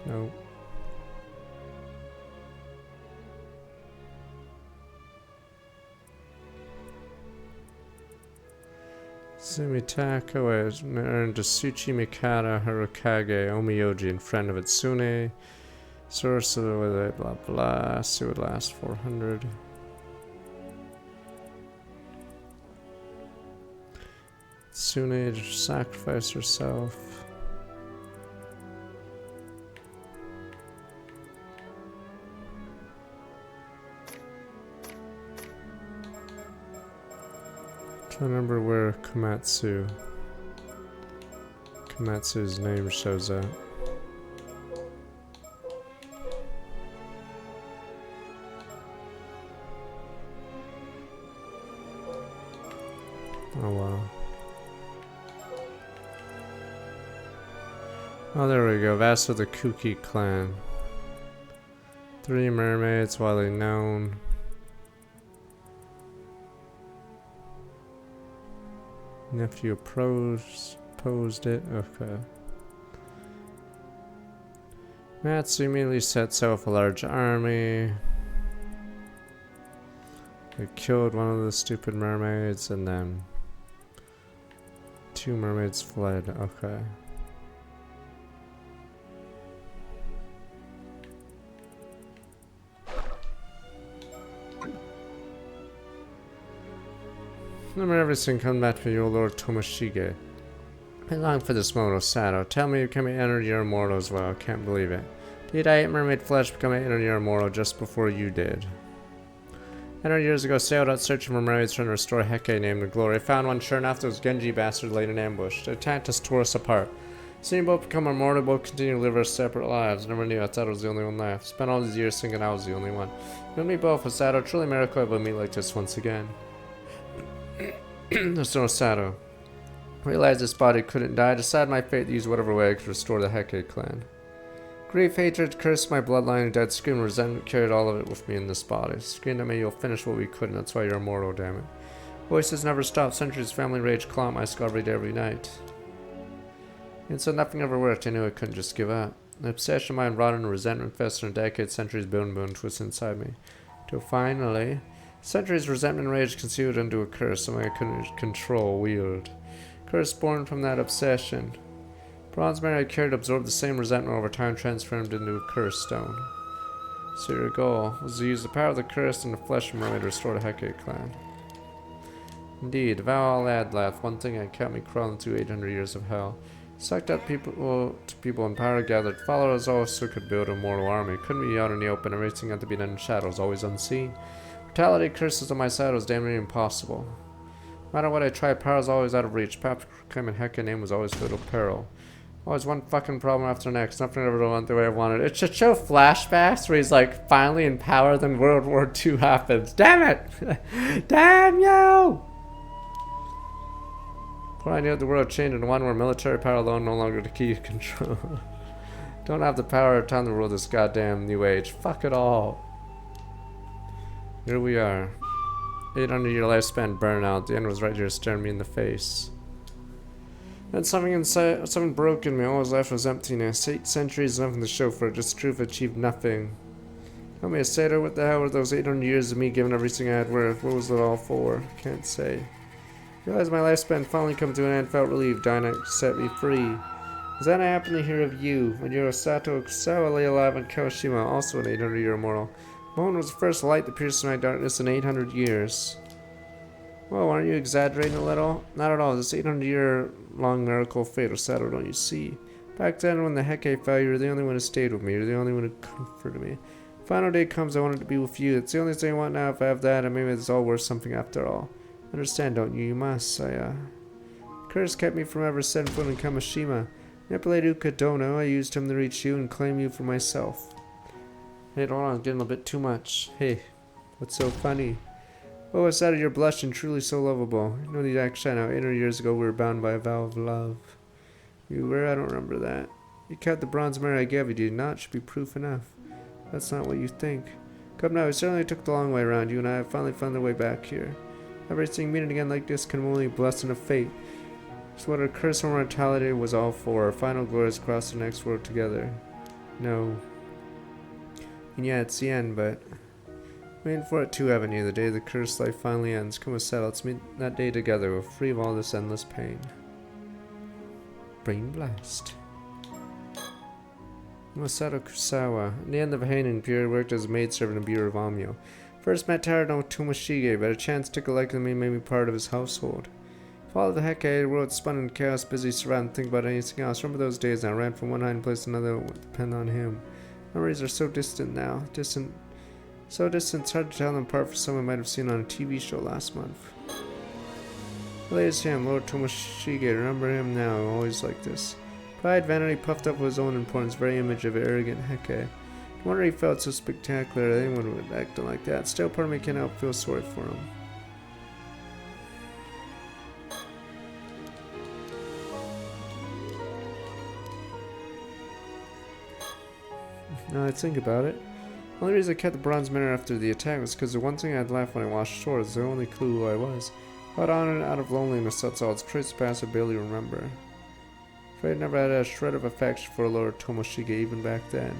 Nope. Sumitaka was earned to Tsuchi Mikata Harukage Omiyoji and friend of Itsune. Source of it, blah blah. So it lasts 400. Tsune sacrificed herself. Trying to remember where Komatsu's name shows up. Oh wow. Oh, there we go. Vassal of the Kuki clan. 3 mermaids, widely known. Nephew posed it. Okay. Matsu immediately sets out with a large army. They killed one of the stupid mermaids and then 2 mermaids fled. Okay. Remember everything, come back to your Lord Tomoshige. I long for this moment, Sato. Tell me you can enter your immortal as well. Can't believe it. Did I ate mermaid flesh become an your immortal just before you did? 100 years ago, sailed out searching for mermaids trying to restore Heke named the Glory. I found one, sure enough, those Genji bastards laid in ambush. They attacked us, tore us apart. Seeing both become immortal, both continue to live our separate lives. Never knew, I thought I was the only one left. Spent all these years thinking I was the only one. You and me both, Sato. Truly a miracle I will meet like this once again. There's no Sato. Realized this body couldn't die. Decided my fate to use whatever way I could restore the Heke clan. Grief, hatred, cursed my bloodline, dead scream, resentment carried all of it with me in this body. Screamed at me, you'll finish what we couldn't, that's why you're immortal, damn it. Voices never stop, centuries of family rage claw at my skull every night. And so nothing ever worked, I knew I couldn't just give up. The obsession of mine rotted and resentment festered in decades, centuries bone twisted inside me. Till finally, centuries resentment and rage concealed into a curse, something I couldn't control, wield. Curse born from that obsession. Bronze Mermaid carried absorbed the same resentment over time, transformed into a curse stone. So your goal was to use the power of the curse and the flesh of Mermaid to restore the Hecate clan. Indeed, vow all Adlath, one thing that kept me crawling through 800 years of hell. Sucked up people to people in power, gathered followers, also could build a mortal army. Couldn't be out in the open, everything had to be done in shadows, always unseen. Brutality, curses on my side was damn near impossible. No matter what I tried, power was always out of reach. Path proclaiming Hecate's name was always filled with peril. Always one fucking problem after the next. Nothing ever went the way I wanted. It should show flashbacks where he's like finally in power, then World War II happens. Damn it! Damn you! Before I knew it, the world changed into one where military power alone no longer the key to control. Don't have the power to turn the world this goddamn new age. Fuck it all. Here we are. 800-year lifespan burnout. The end was right here staring me in the face. Then something inside, something broke in me. All I was left was emptiness. 8 centuries, nothing to show for it. Just truth achieved nothing. Tell me a satyr, what the hell were those 800 years of me giving everything I had worth? What was it all for? Can't say. Realized my lifespan finally come to an end. Felt relieved. Dying set me free. Then I happened to hear of you. When Sato Kusawa lay alive in Kawashima, also an 800-year mortal. Moon was the first light that pierced my darkness in 800 years. Well, aren't you exaggerating a little? Not at all. This 800-year-long miracle of fate or Sato, don't you see? Back then, when the Hecate fell, you were the only one who stayed with me. You're the only one who comforted me. Final day comes, I wanted to be with you. It's the only thing I want now. If I have that, and maybe it's all worth something after all. Understand, don't you? You must. Curse kept me from ever setting foot in Kamishima. Manipulated Ukadono, I used him to reach you and claim you for myself. Hey, hold on, getting a bit too much. Hey, what's so funny? What was that of your blushing, truly so lovable? You know the exact shine out 800 years ago we were bound by a vow of love. You were? I don't remember that. You kept the bronze mirror I gave you, did you not? Should be proof enough. That's not what you think. Come now, we certainly took the long way around. You and I have finally found our way back here. Everything meeting again like this can only be blessing of fate. It's what our curse of mortality was all for. Our final glory is across the next world together. No. And yeah, it's the end, but waiting for it too, haven't you? The day the cursed life finally ends. Come with Sal, let's meet that day together. We're free of all this endless pain. Brain blast. Masato Kusawa. At the end of a Hainin period, worked as a maidservant in the Bureau of Amyo. First met Taro no Tomoshige, but a chance took a liking to me and made me part of his household. Followed the Hecate, the world spun in chaos, busy surrounded, think about anything else. Remember those days, and I ran from one hiding place to another, would depend on him. Memories are so distant now. So distant, it's hard to tell them apart from someone might have seen on a TV show last month. Related to him, Lord Tomoshige, remember him now, always like this. Pride, vanity, puffed up with his own importance, very image of arrogant Hecate. No wonder he felt so spectacular that anyone would act like that. Still, part of me can't help feel sorry for him. Now I think about it. The only reason I kept the bronze mirror after the attack was because the one thing I'd left when I washed ashore was the only clue who I was. Held on and out of loneliness, that's all. Its traits past I barely remember. Afraid I never had a shred of affection for Lord Tomoshige even back then.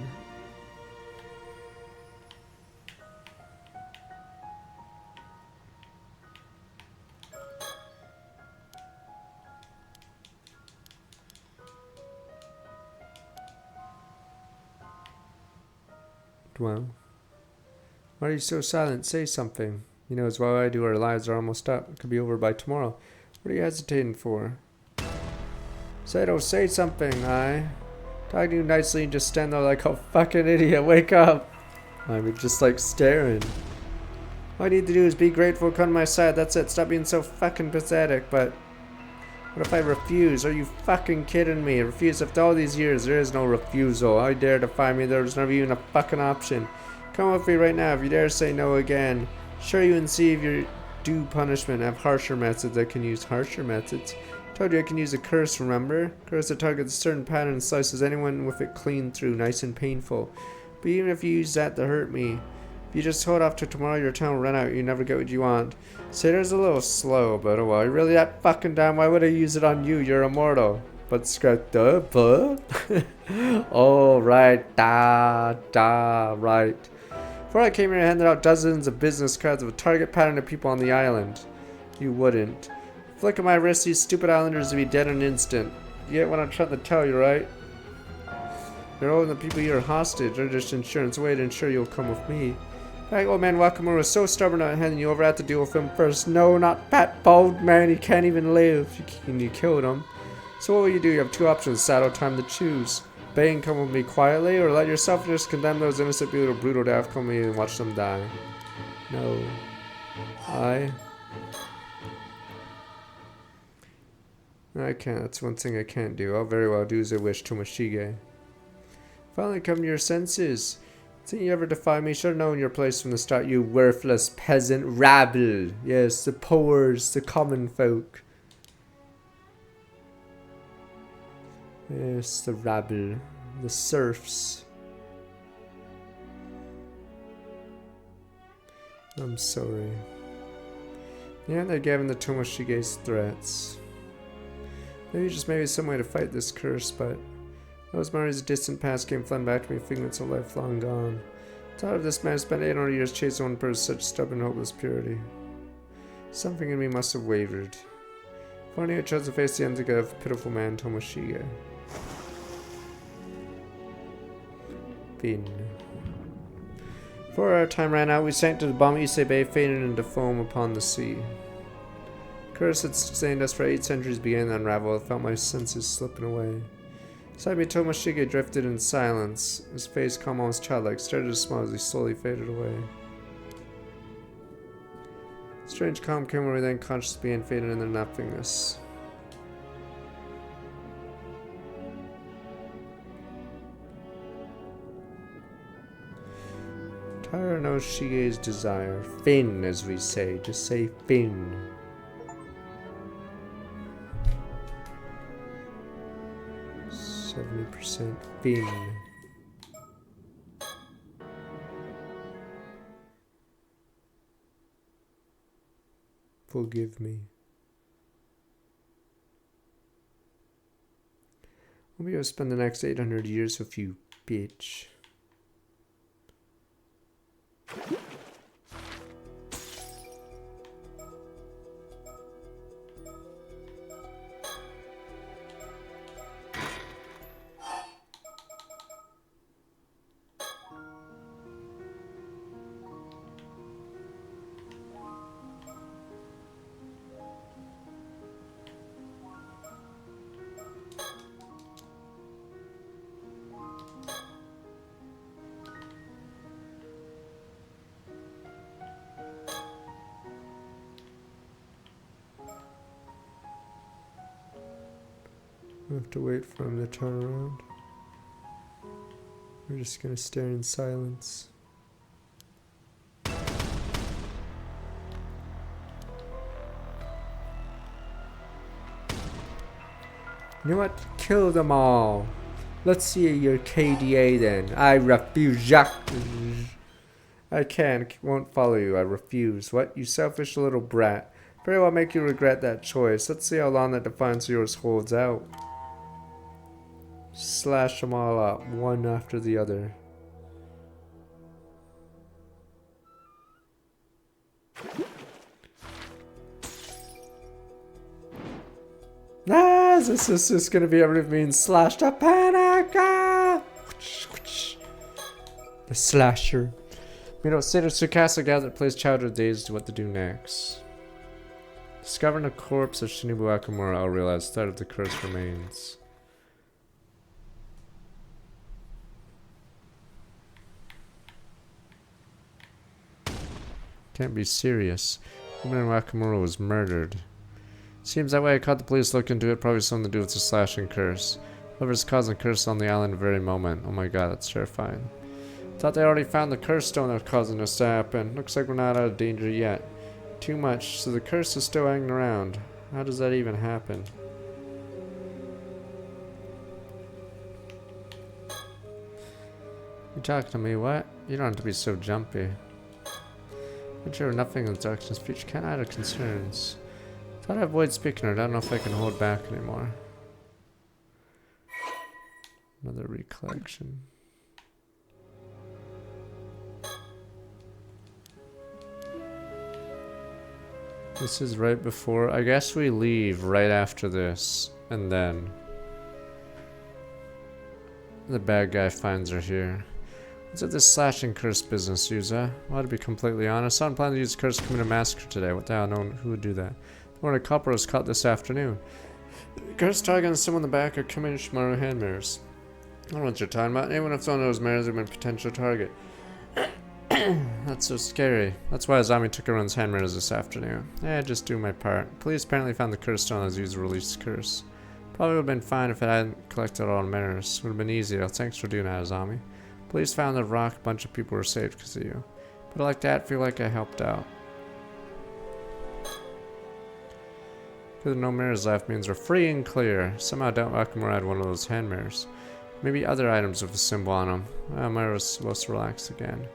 Well, why are you so silent? Say something. You know as well I do, our lives are almost up. It could be over by tomorrow. What are you hesitating for? Sato, say something, talking to you nicely and just stand there like a fucking idiot. Wake up! I'm just like staring. All I need to do is be grateful, come to my side. That's it. Stop being so fucking pathetic. But what if I refuse? Are you fucking kidding me? Refuse after all these years? There is no refusal. I dare defy me. There's never even a fucking option. Come with me right now. If you dare say no again, sure you and see if you're due punishment. I have harsher methods. I can use harsher methods. Told you I can use a curse, remember? Curse that targets a certain pattern and slices anyone with it clean through, nice and painful. But even if you use that to hurt me, if you just hold off till tomorrow, your time will run out. You never get what you want. Satyrs a little slow, but oh well. You're really that fucking dumb. Why would I use it on you? You're immortal. But scrap the oh, right. Right. Before I came here, I handed out dozens of business cards of a target pattern to people on the island. You wouldn't. Flick of my wrist, these stupid islanders would be dead in an instant. get what I'm trying to tell you, right? You're holding the people here hostage. They're just insurance way to ensure you'll come with me. That old man Wakamura was so stubborn about handing you over. I had to deal with him first. No, not that bald man. He can't even live. You killed him. So what will you do? You have two options. Saddle time to choose. Obey and come with me quietly, or let yourself just condemn those innocent people to brutal death. Come with me and watch them die. No. I can't. That's one thing I can't do. I'll very well do as I wish, Tomoshige. Finally come to your senses. Think you ever defy me? Should have known your place from the start, you worthless peasant rabble. Yes, the poors, the common folk. Yes, the rabble, the serfs. I'm sorry. Yeah, they're giving the Tomoshige's threats. Maybe some way to fight this curse, but those memories of distant past came flooding back to me, figments of life long gone. Thought of this man spent 800 years chasing one person, such stubborn, hopeless purity. Something in me must have wavered. Finally, I chose to face the antidote of pitiful man Tomoshige. Fin. Before our time ran out, we sank to the bottom of Ise Bay, fading into foam upon the sea. Curse had sustained us for 8 centuries began to unravel. I felt my senses slipping away. Beside me, Tomoshige drifted in silence. His face calm, almost childlike, started to smile as he slowly faded away. Strange calm came over, then consciousness began fading into nothingness. Paranormasight's desire. Fin, as we say. Just say fin. %, fin. Forgive me. I'll be able to spend the next 800 years with you, bitch. I have to wait for him to turn around. We're just gonna stare in silence. You know what? Kill them all. Let's see your KDA then. I refuse. I won't follow you. I refuse. What? You selfish little brat. Very well make you regret that choice. Let's see how long that defiance of yours holds out. Slash them all up, one after the other. Ah, this is just gonna be everything being slashed up. Panic! Ah! The slasher. You know, Seder Tsukasa gathered plays childhood days to what to do next. Discovering the corpse of Shinobu Akamura, I'll realize that of the curse remains. Can't be serious. Woman Nakamura was murdered. Seems that way. I caught the police look into it. Probably something to do with the slashing curse. Whoever's causing curse on the island at the very moment. Oh my god, that's terrifying. Thought they already found the curse stone that was causing this to happen. Looks like we're not out of danger yet. Too much. So the curse is still hanging around. How does that even happen? You talking to me? What? You don't have to be so jumpy. But you're nothing in the darkness speech. Can't hide our concerns. Thought I'd avoid speaking, or I don't know if I can hold back anymore. Another recollection. This is right before. I guess we leave right after this, and then The bad guy finds her here. What's with this slashing curse business, Yuza? Well, to be completely honest, I don't plan to use curse to commit a massacre today. What the hell? No one who would do that. The morning copper was caught this afternoon. Curse targeting someone in the back or coming Shimaru hand mirrors. I don't know what you're talking about. Anyone who's on those mirrors would have been a potential target. That's so scary. That's why Azami took everyone's hand mirrors this afternoon. Just do my part. Police apparently found the curse stone as used to release the curse. Probably would have been fine if it hadn't collected all the mirrors. Would have been easier. Thanks for doing that, Azami. Police found the rock. A bunch of people were saved because of you. But like that, feel like I helped out. Because no mirrors left means we're free and clear. Somehow don't Nakamura had one of those hand mirrors. Maybe other items with a symbol on them. Myra was supposed to relax again.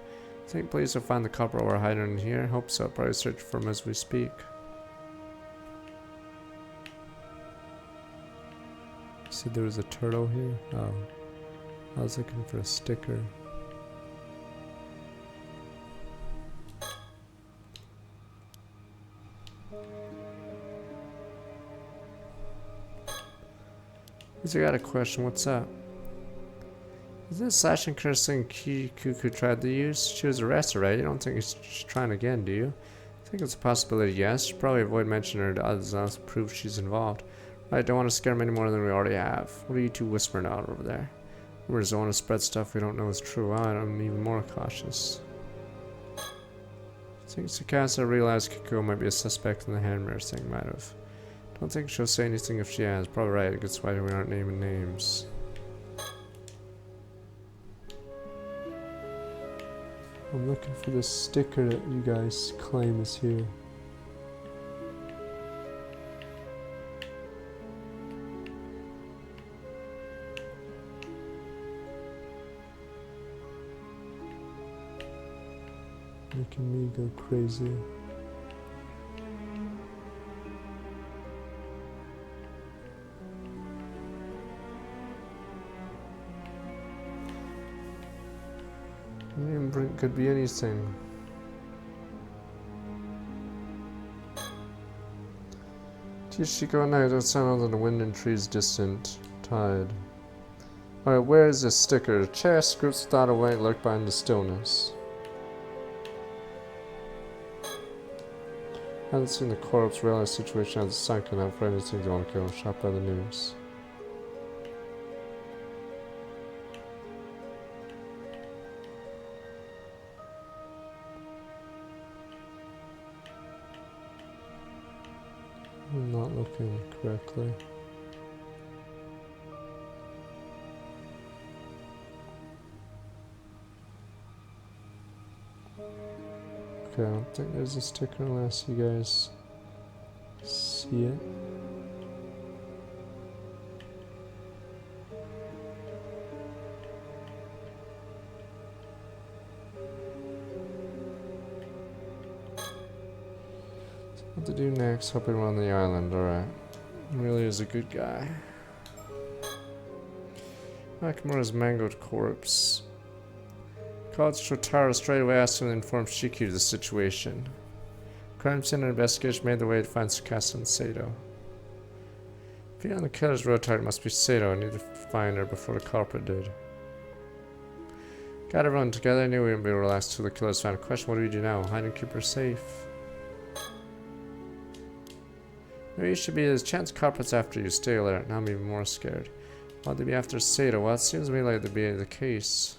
Think police will find the couple we're hiding in here? Hope so. Probably search for him as we speak. You said there was a turtle here? Oh. I was looking for a sticker. I got a question. What's up? Is this slashing curse thing Kikuku tried to use? She was arrested, right? You don't think she's trying again, do you? I think it's a possibility, yes. Should probably avoid mentioning her to others unless it proves she's involved. Right, don't want to scare them any more than we already have. What are you two whispering out over there? Rumors don't want to spread stuff we don't know is true. I'm even more cautious. I think Tsukasa realized Kikuko might be a suspect in the hand mirror thing, might have. Don't think she'll say anything if she has. Probably right, that's why we aren't naming names. I'm looking for this sticker that you guys claim is here. Making me go crazy. Could be anything. Chishiko at night, don't sound other than the wind and trees distant. Tide. Alright, where is this sticker? Chest groups without a way lurk behind the stillness. I haven't seen the corpse. Realize the situation has sunken up for anything to want to kill. Shot by the news. I'm not looking correctly. Okay, I don't think there's a sticker unless you guys see it. What to do next? Hoping we're on the island. Alright. He really is a good guy. Nakamura's mangled corpse. Called Shotaro straight away, asked him to inform Shiki of the situation. Crime scene and investigation made the way to find Tsukasa and Sato. If he on the killer's road target must be Sato. I need to find her before the culprit did. Got everyone together. I knew we wouldn't be relaxed till the killers found a question. What do we do now? Hide and keep her safe. Maybe you should be his chance culprits after you. Stay alert. Now I'm even more scared. Why'd they be after Sato? Well, it seems to me like to be the case.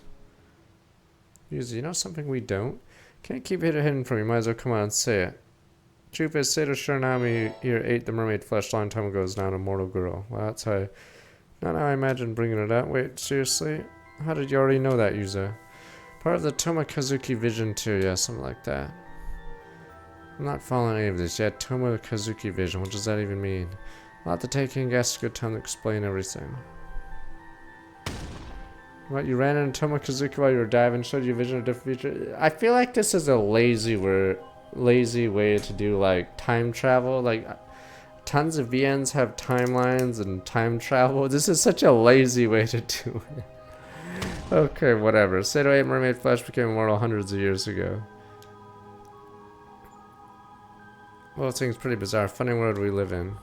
You know something we don't? Can't keep it hidden from you. Might as well come out and say it. Truth is, Sato Shiranami here ate the mermaid flesh a long time ago. Is now an immortal girl. Well, that's how. Not how I imagined bringing it up. Wait, seriously? How did you already know that, Yuza? Part of the Tomakazuki vision too. Yeah, something like that. I'm not following any of this yet. Tomakazuki vision. What does that even mean? I'll have to take in guess. A good time to explain everything. What, you ran into Tomakazuki while you were diving, showed you a vision of different future? I feel like this is a lazy way to do, like, time travel. Like, tons of VNs have timelines and time travel. This is such a lazy way to do it. Okay, whatever. Sato ate mermaid flesh, became immortal hundreds of years ago. Well, it seems pretty bizarre. Funny world we live in.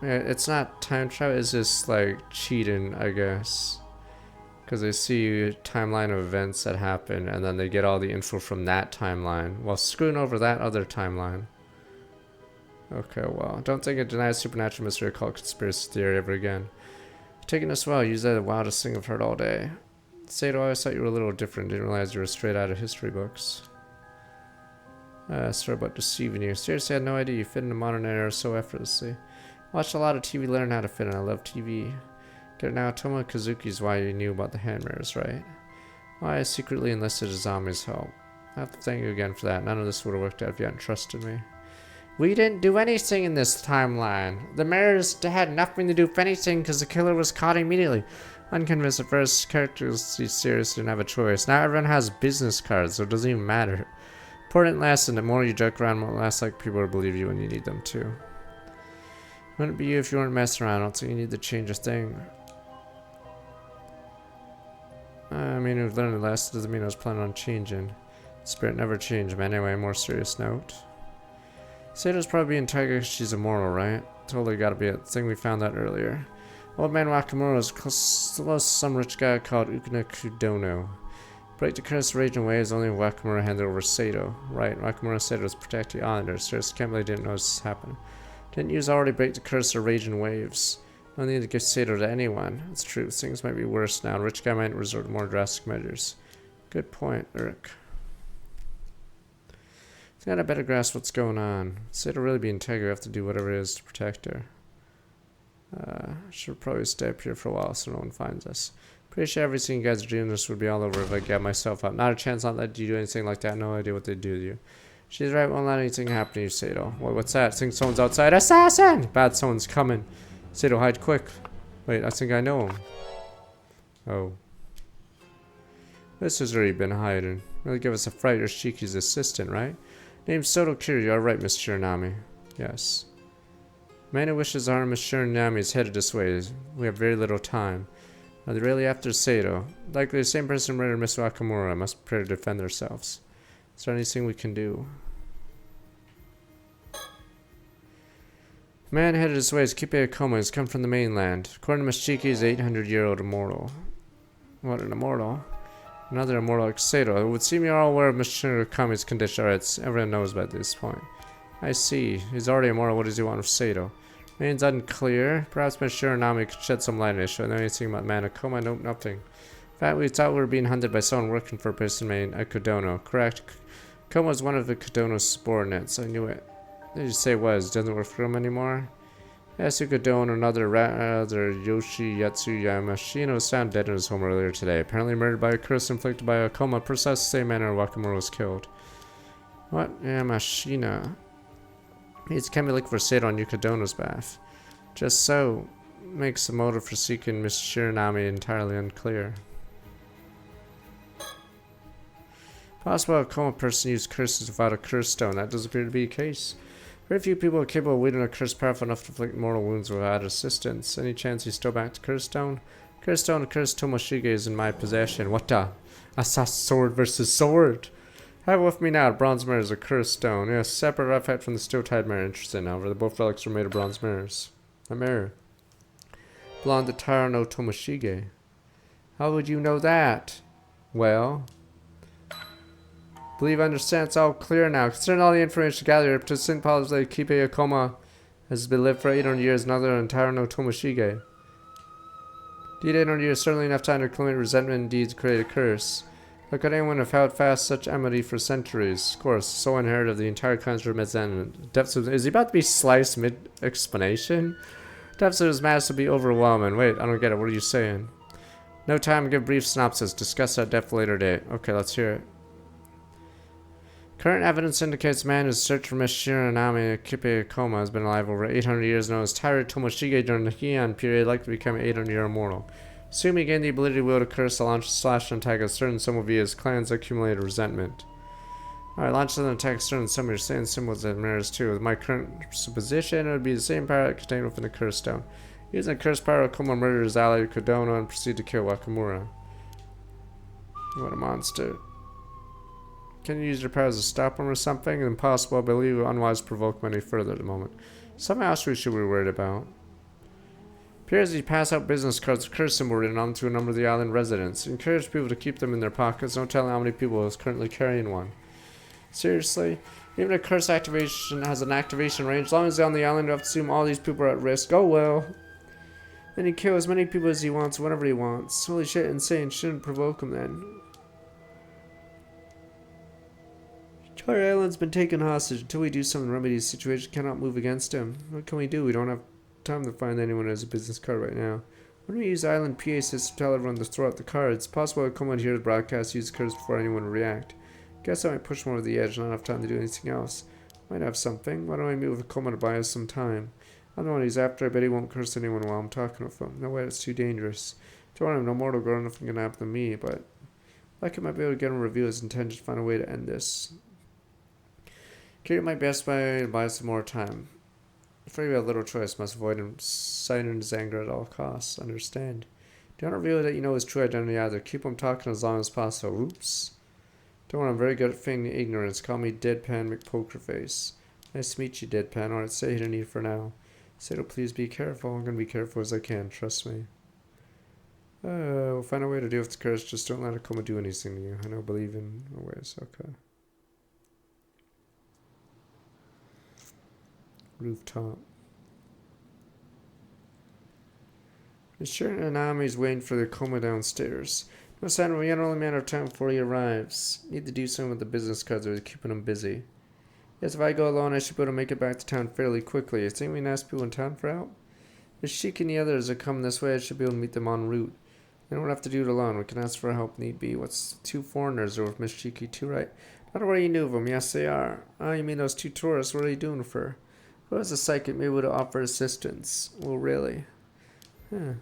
It's not time travel, it's just like cheating, I guess. Because they see a timeline of events that happen, and then they get all the info from that timeline while screwing over that other timeline. Okay, well, don't think it denies supernatural mystery called conspiracy theory ever again. Taking us well, use that the wildest thing I've heard all day. Sato, I always thought you were a little different, didn't realize you were straight out of history books. Sorry about deceiving you. Seriously, I had no idea you fit into modern era so effortlessly. Watched a lot of TV, learn how to fit in. I love TV. Get it now, Toma Kazuki's why you knew about the hand mirrors, right? Why I secretly enlisted a zombie's help. I have to thank you again for that. None of this would have worked out if you hadn't trusted me. We didn't do anything in this timeline. The mirrors had nothing to do with anything because the killer was caught immediately. Unconvinced at first, characters seriously didn't have a choice. Now everyone has business cards, so it doesn't even matter. Important lesson, the more you joke around, the less like people will believe you when you need them to. Wouldn't it be you if you weren't messing around? I don't think you need to change a thing. I mean, we've learned the lesson, doesn't mean I was planning on changing. Spirit never changed, but anyway, more serious note. Sato's probably being tiger because she's immortal, right? Totally gotta be it. Thing we found out earlier. Old man Wakamura is close to some rich guy called Ukuna Kudono. Break the curse raging waves, only Wakamura handed over Sato. Right, Wakamura said it was protect the islanders. Seriously, can't believe didn't notice this happen. Didn't use already break the curse of raging waves. No need to give Sato to anyone. It's true, things might be worse now. Rich guy might resort to more drastic measures. Good point, Urk. I got a better grasp what's going on. Sato really be integrity, we have to do whatever it is to protect her. Should probably stay up here for a while so no one finds us. Pretty sure everything you guys are doing this would be all over if I get myself up. Not a chance not let you do anything like that. No idea what they'd do to you. She's right, won't let anything happen to you, Sato. What's that? I think someone's outside. Assassin! Bad, someone's coming. Sato, hide quick. Wait, I think I know him. Oh. This has already been hiding. Really give us a fright. You're Shiki's assistant, right? Name's Soto Kiryu. You're right, Miss Shiranami. Yes. Man who wishes harm, Miss Shiranami is headed this way. We have very little time. Are they really after Sato? Likely the same person murdered Miss Wakamura. Must prepare to defend themselves. Is there anything we can do? Man headed this way is Kipe Akoma. He's come from the mainland. According to Miss Shiki, he's an 800-year-old immortal. What, an immortal? Another immortal like Sato. It would seem you're all aware of Miss Shiranami's condition. Alright, everyone knows about this point. I see. He's already immortal. What does he want with Sato? Main's unclear. Perhaps Miss Shiranami could shed some light on the issue. I know anything about Man Akoma? Nope, nothing. In fact, we thought we were being hunted by someone working for a person named Kodono. Correct. Akoma was one of the Kodono's subordinates. I knew it. Did you say was? Doesn't work for him anymore? Yes, Kodono, another Yoshiyatsu Yamashino was found dead in his home earlier today. Apparently murdered by a curse inflicted by Akoma, precisely the same manner Wakamura was killed. What? Yamashina? He's can be looking for Sato on Yukadono's behalf. Just so. Makes the motive for seeking Miss Shiranami entirely unclear. Possible Akoma person used curses without a curse stone. That does appear to be the case. Very few people are capable of wielding a curse powerful enough to inflict mortal wounds without assistance. Any chance he's still back to curse stone? Curse stone and curse Tomoshige is in my possession. What the? I saw sword versus sword. Have it with me now. The bronze mirror is a cursed stone. Yes, separate artifact from the steel-tied mirror. Interesting. However, both relics were made of bronze mirrors. A mirror belonged to Taro no Tomoshige. How would you know that? Well, believe I understand. It's all clear now. Considering all the information gathered, to St. Paul's Lake, Kipe Akoma has been lived for 800 years, another than Taro no Tomoshige. Indeed, 800 years certainly enough time to accumulate resentment and indeed to create a curse. How could anyone have held fast such enmity for centuries? Of course, so unheard of the entire country of resentment. Depths of, is he about to be sliced mid-explanation? Depths of his mass would be overwhelming. Wait, I don't get it. What are you saying? No time to give brief synopsis. Discuss that depth later date. Okay, let's hear it. Current evidence indicates a man whose search for Miss Shiranami Kipe Akoma has been alive over 800 years, known as Taro Tomoshige during the Heian period, likely to become an 800-year immortal. Assuming he gained the ability to wield a curse to launch a slash and attack a certain symbol via his clan's accumulated resentment. Alright, launch an attack a certain symbol. You're saying symbols and mirrors too. With my current supposition, it would be the same power contained within the curse stone. Using the curse power, Akoma murdered his ally Kodono and proceeded to kill Wakamura. What a monster. Can you use your powers to stop him or something? Impossible, I believe, will unwise provoke him any further at the moment. Something else we should be worried about. Appears he passed out business cards with curse symbol written onto a number of the island residents. Encourage people to keep them in their pockets. No telling how many people is currently carrying one. Seriously? Even a curse activation has an activation range. As long as they're on the island, you have to assume all these people are at risk. Oh well. Then he kill as many people as he wants, whenever he wants. Holy shit, insane. Shouldn't provoke him then. Entire island's been taken hostage. Until we do something to remedy the situation, cannot move against him. What can we do? We don't have time to find anyone who has a business card right now. Why don't we use island PA system to tell everyone to throw out the cards? It's possible I'll come out here to broadcast, use the cards before anyone will react. Guess I might push them over the edge, not have time to do anything else. Might have something. Why don't I meet with Coma to buy us some time? I'm the one he's after. I bet he won't curse anyone while I'm talking with him. No way, it's too dangerous. Don't want him, no mortal girl, nothing can happen to me, but I might be able to get him to reveal his intention to find a way to end this. Carry my best way to buy some more time. Afraid we have little choice, must avoid him citing his anger at all costs. Understand. Don't reveal that you know his true identity either. Keep him talking as long as possible. Oops. Don't worry, I'm very good at feigning ignorance. Call me Deadpan McPokerface. Nice to meet you, Deadpan. Alright, say you need for now. Say to please be careful. I'm gonna be careful as I can, trust me. We'll find a way to deal with the curse. Just don't let it come and do anything to you. I don't believe in ways. Okay. Rooftop. Sure, Nanami's waiting for the coma downstairs. No sign of him yet, only a matter of time before he arrives. Need to do something with the business cards or they're keeping him busy. Yes, if I go alone, I should be able to make it back to town fairly quickly. You think we can ask people in town for help? If Sheik and the others are coming this way, I should be able to meet them en route. We don't have to do it alone. We can ask for help need be. What's two foreigners or with Miss Shiki too, right? Not where you knew of them. Yes, they are. Oh, you mean those two tourists? What are they doing for her? What is a psychic maybe would offer assistance? Well, really? Huh.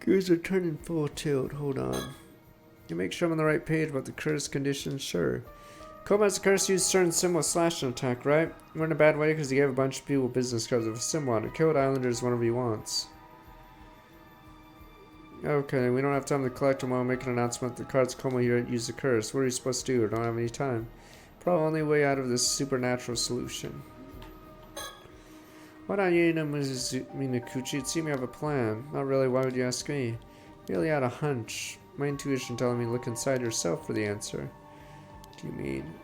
Gears are turning full tilt. Hold on. You make sure I'm on the right page about the curse conditions? Sure. Coma has the curse used certain symbol slashing attack, right? We're in a bad way because he gave a bunch of people business cards with a symbol on it. Killed islanders whenever he wants. Okay, we don't have time to collect them while I make an announcement. The cards Coma here use the curse. What are you supposed to do? I don't have any time. Probably only way out of this supernatural solution. Why don't you know Minakuchi? It seems you have a plan. Not really, why would you ask me? Merely had a hunch. My intuition telling me to look inside yourself for the answer. What do you mean?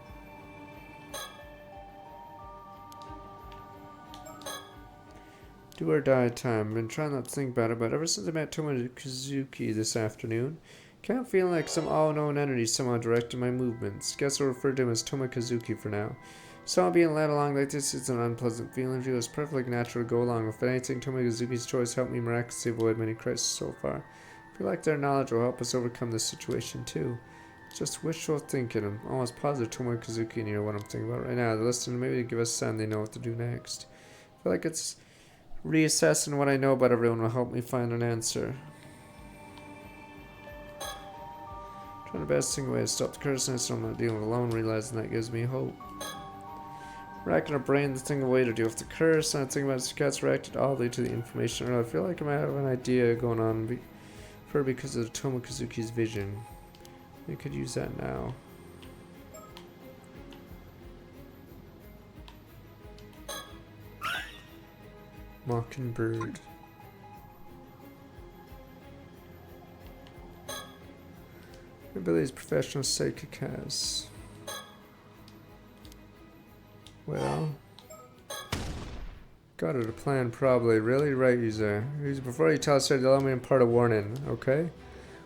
Do or die time. Been trying not to think about it, but ever since I met Tomokazuki this afternoon, can't feel like some all-known entity somehow directing my movements. Guess I'll refer to him as Tomokazuki for now. So being led along like this is an unpleasant feeling. It was perfectly natural to go along with anything. Tomokazuki's choice helped me miraculously avoid many crises so far. I feel like their knowledge will help us overcome this situation too. Just wishful thinking. I'm almost positive Tomokazuki knew what I'm thinking about right now. They listen, maybe give us a sign they know what to do next. I feel like it's reassessing what I know about everyone will help me find an answer. Trying the best thing way to stop the curse so I'm not dealing alone, realizing that gives me hope. Racking our brain to think of a way to deal with the curse, and I think about it, cats reacted oddly to the information. I feel like I might have an idea going on for because of Tomokazuki's vision. We could use that now. Mockingbird. Abilities professional psychic has. Well, got it a plan probably. Really right, user. Before you tell us, allow me to impart a warning, okay?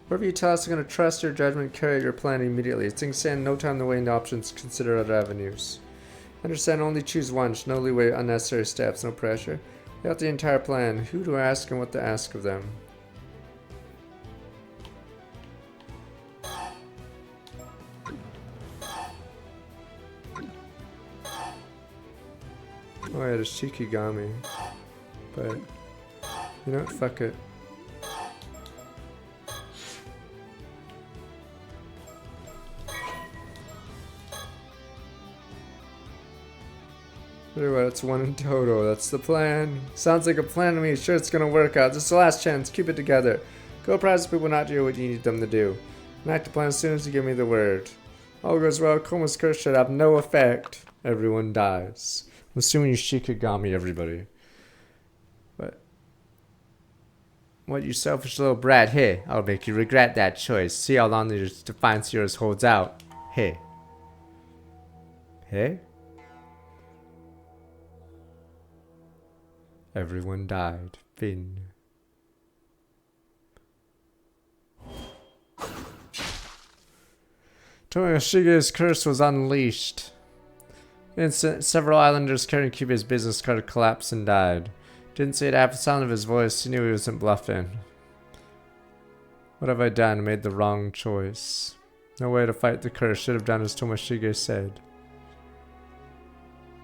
Whatever you tell us, I'm going to trust your judgment, carry out your plan immediately. Things stand no time to weigh into options, consider other avenues. Understand, only choose one, no leeway, unnecessary steps, no pressure. Lay out the entire plan, who to ask and what to ask of them. Oh, I had a Shikigami. But, you know what, fuck it. Anyway, that's one in total. That's the plan. Sounds like a plan to me. Sure, it's gonna work out. This is the last chance. Keep it together. Go promise people not to do what you need them to do. Enact the plan as soon as you give me the word. All goes well. Koma's curse should have no effect. Everyone dies. I'm assuming you Shikigami everybody. But what, you selfish little brat? Hey, I'll make you regret that choice. See how long your defiance yours holds out. Hey. Hey? Everyone died. Finn. Toyoshige's curse was unleashed. Several islanders carrying Kyubei's business card collapsed and died. Didn't say it after the sound of his voice. He knew he wasn't bluffing. What have I done? Made the wrong choice. No way to fight the curse. Should have done as Tomoshige said.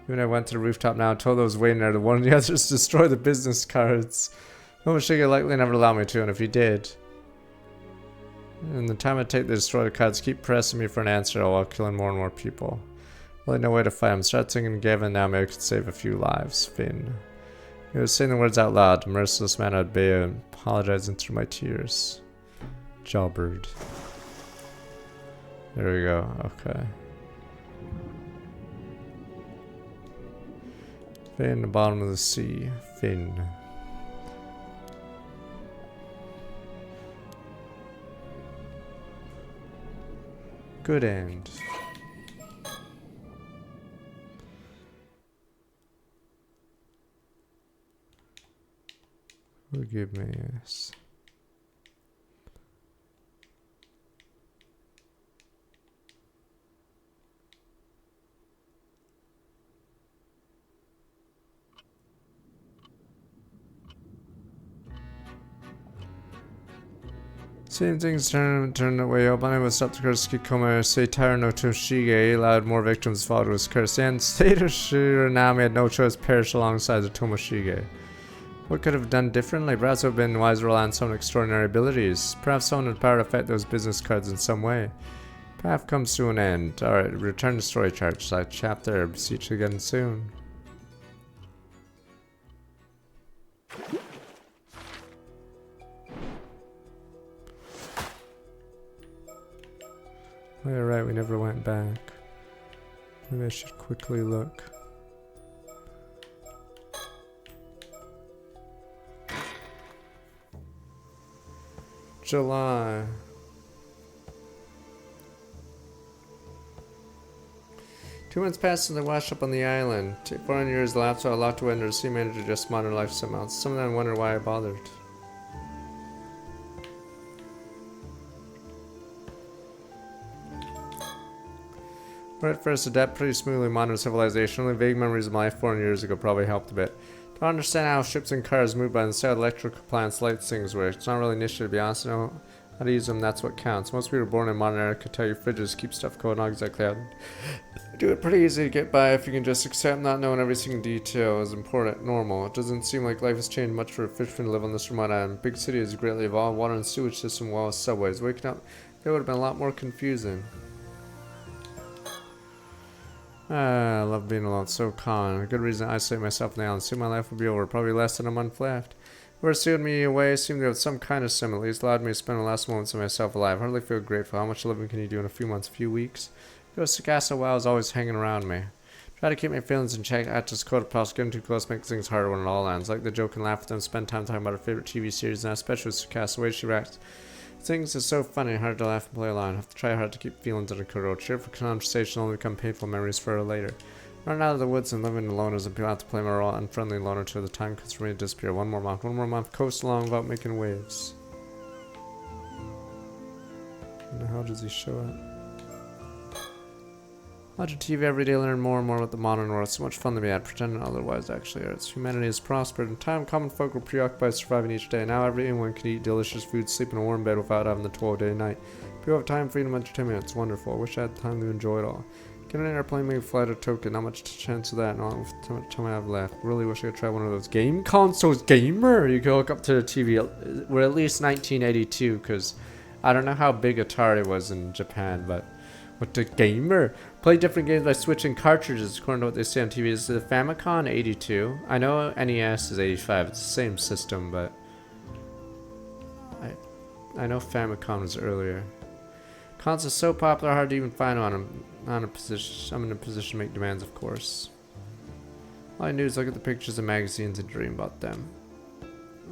Even I went to the rooftop now and told those waiting there to warn the others to destroy the business cards. Tomoshige likely never allowed me to, and if he did... In the time I take to destroy the cards, keep pressing me for an answer while killing more and more people. Really no way to fight him. Start singing Gavin now, maybe I could save a few lives. Finn. He was saying the words out loud. The merciless man I'd be, apologizing through my tears. Jawbird. There we go. Okay. Finn, the bottom of the sea. Finn. Good end. Forgive me, yes. Same things turned the way up. Unable to stop the curse, Kikoma Seitaro no Toshige allowed more victims to fall to his curse, and Seido Shiranami had no choice to perish alongside the Tomoshige. What could have done differently? Perhaps it would have been wiser to rely on some extraordinary abilities. Perhaps someone had power to affect those business cards in some way. Path comes to an end. Alright, return to story chart. Side chapter. Beseech you again soon. Oh, you're right, we never went back. Maybe I should quickly look. July. Two months passed and they washed up on the island. 400 years lapsed, so I locked away under the sea managed to adjust modern life somehow. Some of them wonder why I bothered. Right at first, adapt pretty smoothly modern civilization. Only vague memories of my life 400 years ago probably helped a bit. To understand how ships and cars move by instead of electrical appliance lights things work. It's not really an issue to be honest. I know how to use them, that's what counts. Most people born in modern era could tell you fridges keep stuff cold, not exactly how to do it. Pretty easy to get by if you can just accept not knowing every single detail is important, normal. It doesn't seem like life has changed much for a fisherman to live on this remote island. Big city has greatly evolved, water and sewage system, well as subways. Waking up, it would have been a lot more confusing. I love being alone, so calm. A good reason to isolate myself on the island. Soon my life will be over, probably less than a month left. Whoever sealed me away seemed to have some kind of sim, at least allowed me to spend the last moments of myself alive. I hardly feel grateful. How much living can you do in a few months, a few weeks? Ghost Sakasa WoW is always hanging around me. Try to keep my feelings in check. I just code of getting too close makes things harder when it all ends. Like the joke and laugh with them, spend time talking about our favorite TV series, and especially with Sakasa, the way she reacts. Things are so funny, hard to laugh and play along. Have to try hard to keep feelings under control. Cheerful conversation only become painful memories for her later. Running out of the woods and living alone as a people have to play my role unfriendly loner till the time comes for me to disappear. One more month, coast along without making waves. And how does he show it? Watch TV every day, learn more and more about the modern world. So much fun to be had, pretending otherwise actually hurts. Humanity has prospered. In time, common folk were preoccupied surviving each day. Now everyone can eat delicious food, sleep in a warm bed without having the 12-day night. People have time, freedom, entertainment. It's wonderful. I wish I had time to enjoy it all. Get an airplane, maybe flight or token. Not much chance of that. Not with how much time I have left. Really wish I could try one of those game consoles. Gamer! You can hook up to the TV. We're at least 1982, because I don't know how big Atari was in Japan, but with the gamer. Play different games by switching cartridges according to what they say on TV. Is the Famicom 82? I know NES is 85. It's the same system, but I know Famicom was earlier. Consoles so popular, hard to even find one. I'm in a position to make demands, of course. All I knew is look at the pictures and magazines and dream about them.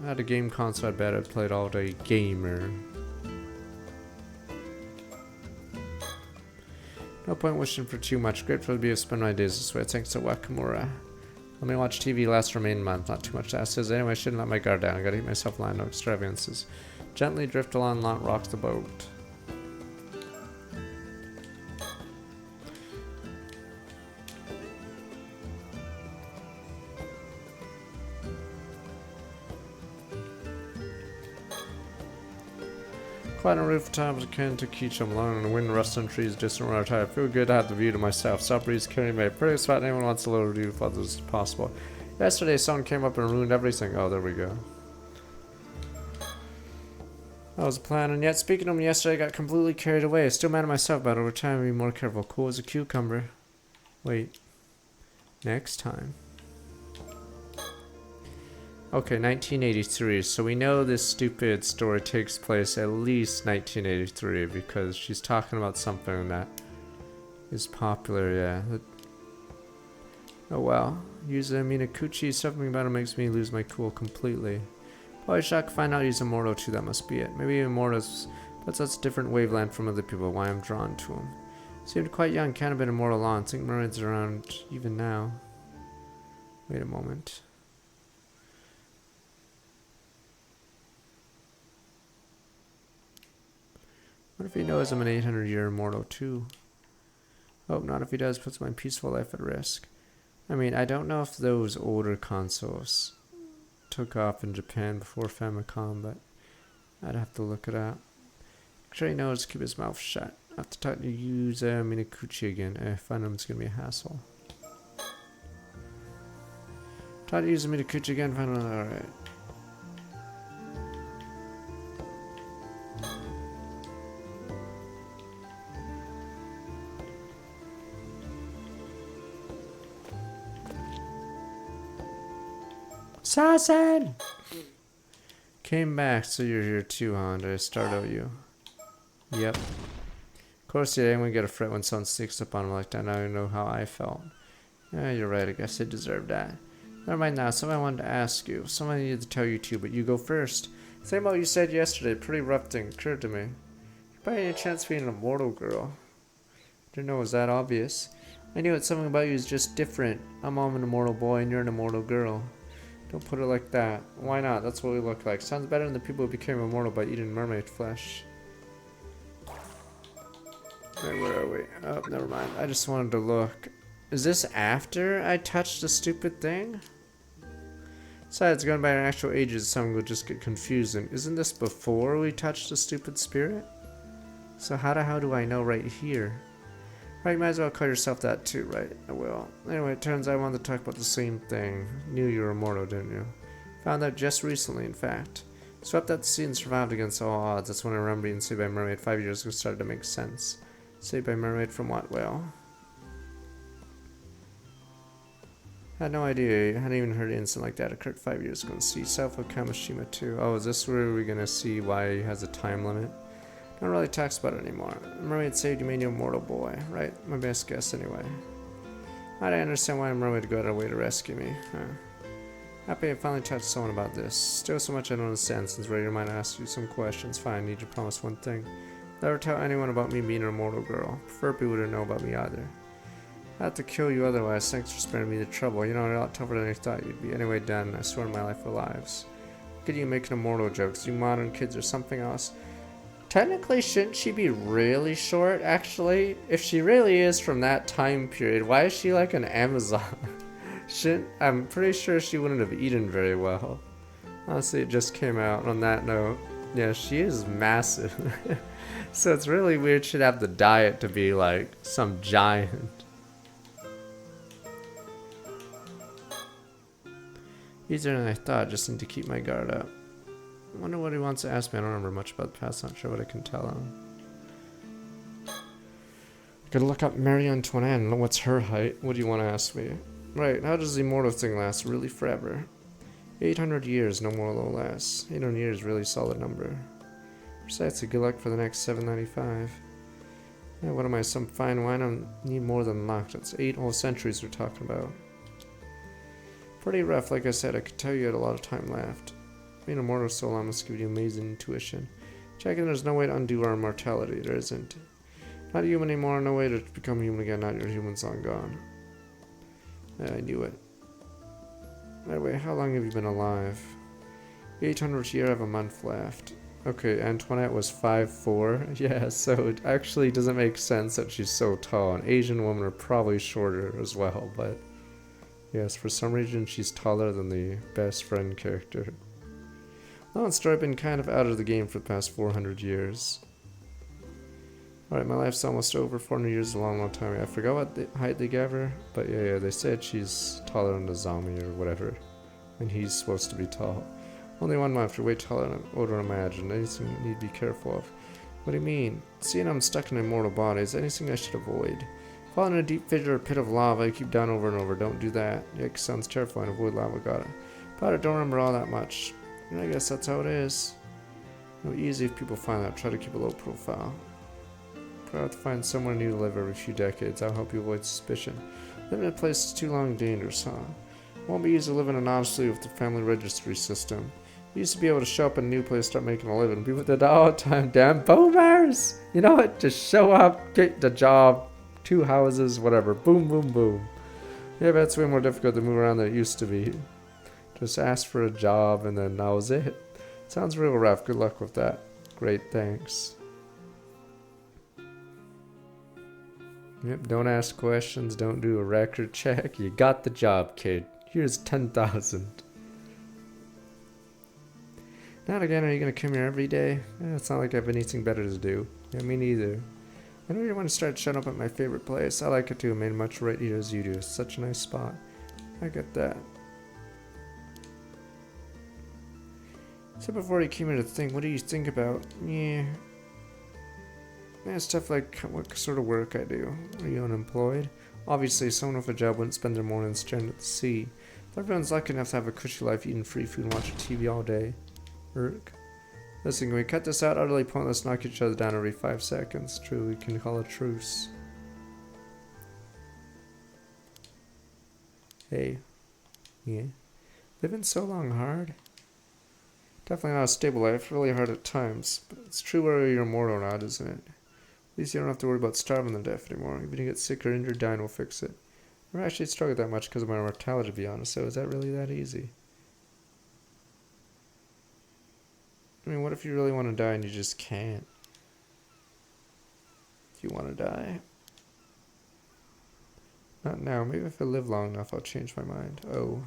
I had a game console, I bet I played all day gamer. No point wishing for too much. Grateful to be able to spend my days this way. Thanks to Wakamura. Let me watch TV last remaining month. Not too much to ask. Says anyway, I shouldn't let my guard down. I gotta keep myself aligned. No extravagances. Gently drift along, not rock the boat. Quiet on rooftops akin to Keechum, alone in the wind, rust on trees, distant where I tire. I feel good to have the view to myself. Stop breeze carrying me. Pretty spot anyone wants a little view with others as possible. Yesterday, someone came up and ruined everything. Oh, there we go. That was the plan, and yet speaking of him yesterday, I got completely carried away. Still mad at myself about it. Over time, be more careful. Cool as a cucumber. Wait. Next time. Okay, 1983. So we know this stupid story takes place at least 1983 because she's talking about something that is popular, yeah. Oh well. Use Minakuchi. Something about it makes me lose my cool completely. Probably shocked to find out he's immortal too. That must be it. Maybe immortals, but that's a different wavelength from other people. Why I'm drawn to him. Seemed quite young. Can't have been immortal long. Think mermaids are around even now. Wait a moment. What if he knows I'm an 800-year immortal too? Oh, not if he does. Puts my peaceful life at risk. I mean, I don't know if those older consoles took off in Japan before Famicom, but I'd have to look it up. Make sure he knows to keep his mouth shut. I have to talk to use Minakuchi again. If I find him, it's gonna be a hassle. Try to use Minakuchi again. Find him. Alright. Assassin! Came back, so you're here too, huh? Did I startle you? Yep. Of course, yeah, anyone get a fret when someone sneaks up on him like that. Now you know how I felt. Yeah, you're right. I guess I deserved that. Never mind now. Something I wanted to ask you. Something I needed to tell you too, but you go first. Think about what you said yesterday. Pretty rough thing occurred to me. You're by any chance being an immortal girl? Didn't know it was that obvious. I knew it. Something about you is just different. I'm an immortal boy and you're an immortal girl. Don't put it like that. Why not? That's what we look like. Sounds better than the people who became immortal by eating mermaid flesh. Right, where are we? Oh, never mind. I just wanted to look. Is this after I touched the stupid thing? Besides, going by our actual ages, some will just get confusing. Isn't this before we touched the stupid spirit? So how the hell do I know right here? Right, you might as well call yourself that too, right? I will. Anyway, it turns out I wanted to talk about the same thing. Knew you were immortal, didn't you? Found out just recently, in fact. Swept out the sea and survived against all odds. That's when I remember being saved by Mermaid 5 years ago started to make sense. Saved by Mermaid from what? Well, had no idea. I hadn't even heard an incident like that occurred 5 years ago. See, South of Kamishima too. Oh, is this where we're gonna see why he has a time limit? Don't really talk about it anymore. Mermaid saved you, made you a mortal boy, right? My best guess, anyway. I don't understand why a mermaid would go out of her way to rescue me. Huh. Happy I finally talked to someone about this. Still so much I don't understand since Raider might ask you some questions. Fine, need you to promise one thing. Never tell anyone about me being an immortal girl. Prefer people to know about me either. I have to kill you otherwise. Thanks for sparing me the trouble. You know, a lot tougher than I thought you'd be. Anyway, done. I swear on my life for lives. Look at you making immortal jokes. You modern kids are something else. Technically, shouldn't she be really short, actually? If she really is from that time period, why is she like an Amazon? I'm pretty sure she wouldn't have eaten very well. Honestly, it just came out on that note. Yeah, she is massive. So it's really weird she'd have the diet to be like some giant. Easier than I thought, just need to keep my guard up. I wonder what he wants to ask me. I don't remember much about the past, not sure what I can tell him. I could look up Marie Antoinette. What's her height? What do you want to ask me? Right, how does the immortal thing last? Really forever. 800 years, no more, no less. 800 years, really solid number. Besides, good luck for the next 795. Yeah, what am I, some fine wine? I need more than luck. That's 8 whole centuries we're talking about. Pretty rough, like I said. I could tell you had a lot of time left. Being immortal so long must give you amazing intuition. Checking there's no way to undo our immortality. There isn't. Not human anymore, no way to become human again. Not your human's long gone. Yeah, I knew it. Anyway, how long have you been alive? 800th year, I have a month left. Okay, Antoinette was 5'4". Yeah, so it actually doesn't make sense that she's so tall. An Asian women are probably shorter as well, but yes, for some reason she's taller than the best friend character. Monster, I've been kind of out of the game for the past 400 years. Alright, my life's almost over. 400 years is a long, long time. I forgot what height they gave her, but yeah, they said she's taller than the zombie or whatever. And he's supposed to be tall. Only 1 month, you're way taller than I would imagine. Anything you need to be careful of. What do you mean? Seeing I'm stuck in an immortal body, is anything I should avoid? Fall in a deep fissure or pit of lava, I keep down over and over. Don't do that. Yuck, sounds terrifying. Avoid lava, got it. But I don't remember all that much. I guess that's how it is. No, easy if people find out. Try to keep a low profile. Probably have to find somewhere new to live every few decades. That'll help you avoid suspicion. Living in a place is too long and dangerous, huh? Won't be easy living anonymously with the family registry system. You used to be able to show up in a new place, start making a living. People did that all the time. Damn boomers! You know what? Just show up, get the job, 2 houses, whatever. Boom, boom, boom. Yeah, but it's way more difficult to move around than it used to be. Just ask for a job and then that was it. Sounds real rough. Good luck with that. Great, thanks. Yep, don't ask questions, don't do a record check. You got the job, kid. Here's 10,000. Not again, are you gonna come here every day? It's not like I have anything better to do. Yeah, me neither. I know you want to start showing up at my favorite place. I like it too, made much right here as you do. It's such a nice spot. I get that. So before you came here to think, what do you think about? Yeah, stuff like what sort of work I do. Are you unemployed? Obviously, someone with a job wouldn't spend their mornings staring at the sea. But everyone's lucky enough to have a cushy life, eating free food and watching TV all day. Listen, can we cut this out? Utterly pointless, knock each other down every 5 seconds. True, we can call a truce. Hey. Yeah. Living so long hard? Definitely not a stable life, really hard at times. But it's true whether you're immortal or not, isn't it? At least you don't have to worry about starving to death anymore. Even if you get sick or injured, dying will fix it. I never actually struggled that much because of my mortality, to be honest, so is that really that easy? I mean, what if you really want to die and you just can't? If you want to die. Not now. Maybe if I live long enough, I'll change my mind. Oh.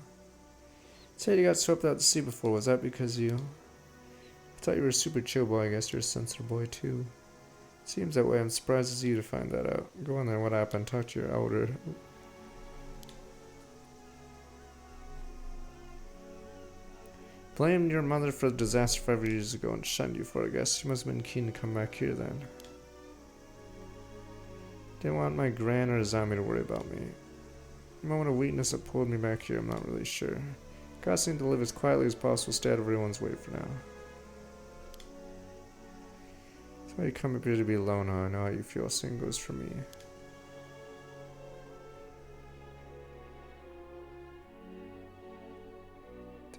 Said you got swept out to sea before. Was that because you... I thought you were a super chill boy. I guess you're a sensitive boy, too. Seems that way. I'm surprised it's you to find that out. Go on there. What happened? Talk to your elder. Blamed your mother for the disaster 5 years ago and shunned you for it, I guess. She must have been keen to come back here then. Didn't want my gran or Azami to worry about me. A moment of weakness that pulled me back here, I'm not really sure. Gotta seem to live as quietly as possible, stay out of everyone's way for now. That's why you come up here to be alone, huh? I know how you feel. Same goes for me.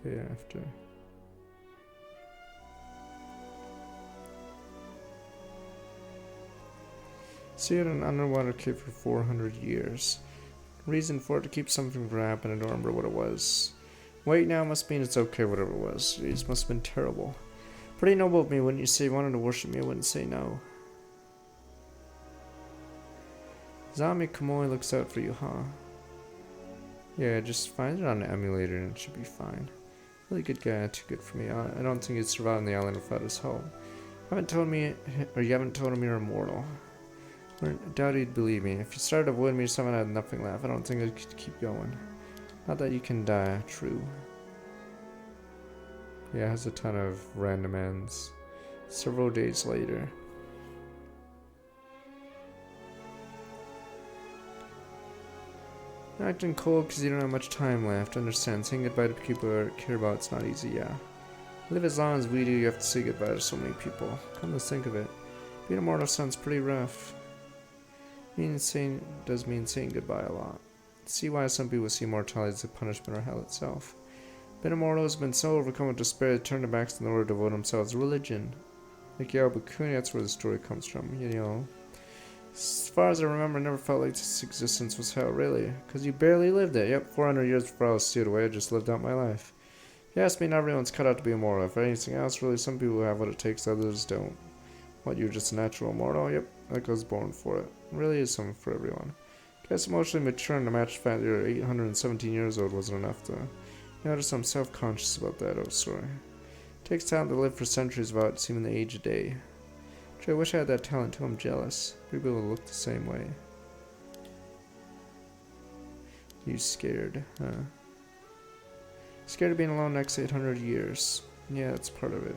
Day after. See it in an underwater cave for 400 years. Reason for it to keep something from happening. I don't remember what it was. Wait now must mean it's okay, whatever it was. These must have been terrible. Pretty noble of me, wouldn't you say? You wanted to worship me, I wouldn't say no. Zombie Kamoi looks out for you, huh? Yeah, just find it on the emulator and it should be fine. Really good guy, too good for me. I don't think he'd survive on the island without his home. You haven't told him you're immortal. I doubt he'd believe me. If you started avoiding me or something, I had nothing left. I don't think I could keep going. Not that you can die, true. Yeah, it has a ton of random ends. Several days later. You're acting cold because you don't have much time left. Understand, saying goodbye to people you care about is not easy, yeah. Live as long as we do, you have to say goodbye to so many people. Come to think of it. Being immortal sounds pretty rough. Does mean saying goodbye a lot. see why some people see mortality as a punishment or hell itself. But immortal has been so overcome with despair, they turn their backs in order to devote themselves to religion. Like Yabukuni, that's where the story comes from, you know. As far as I remember, I never felt like this existence was hell, really. Because you barely lived it. Yep, 400 years before I was sealed away, I just lived out my life. You ask me, not everyone's cut out to be immortal. If anything else, really, some people have what it takes, others don't. What, you're just a natural immortal? Yep, like I was born for it. It really is something for everyone. Guess emotionally maturing to match the fact that you're 817 years old wasn't enough to notice I'm self-conscious about that, oh sorry. It takes time to live for centuries without seeming the age a day. I wish I had that talent too. I'm jealous. People will look the same way. You scared, huh? Scared of being alone next 800 years. Yeah, that's part of it.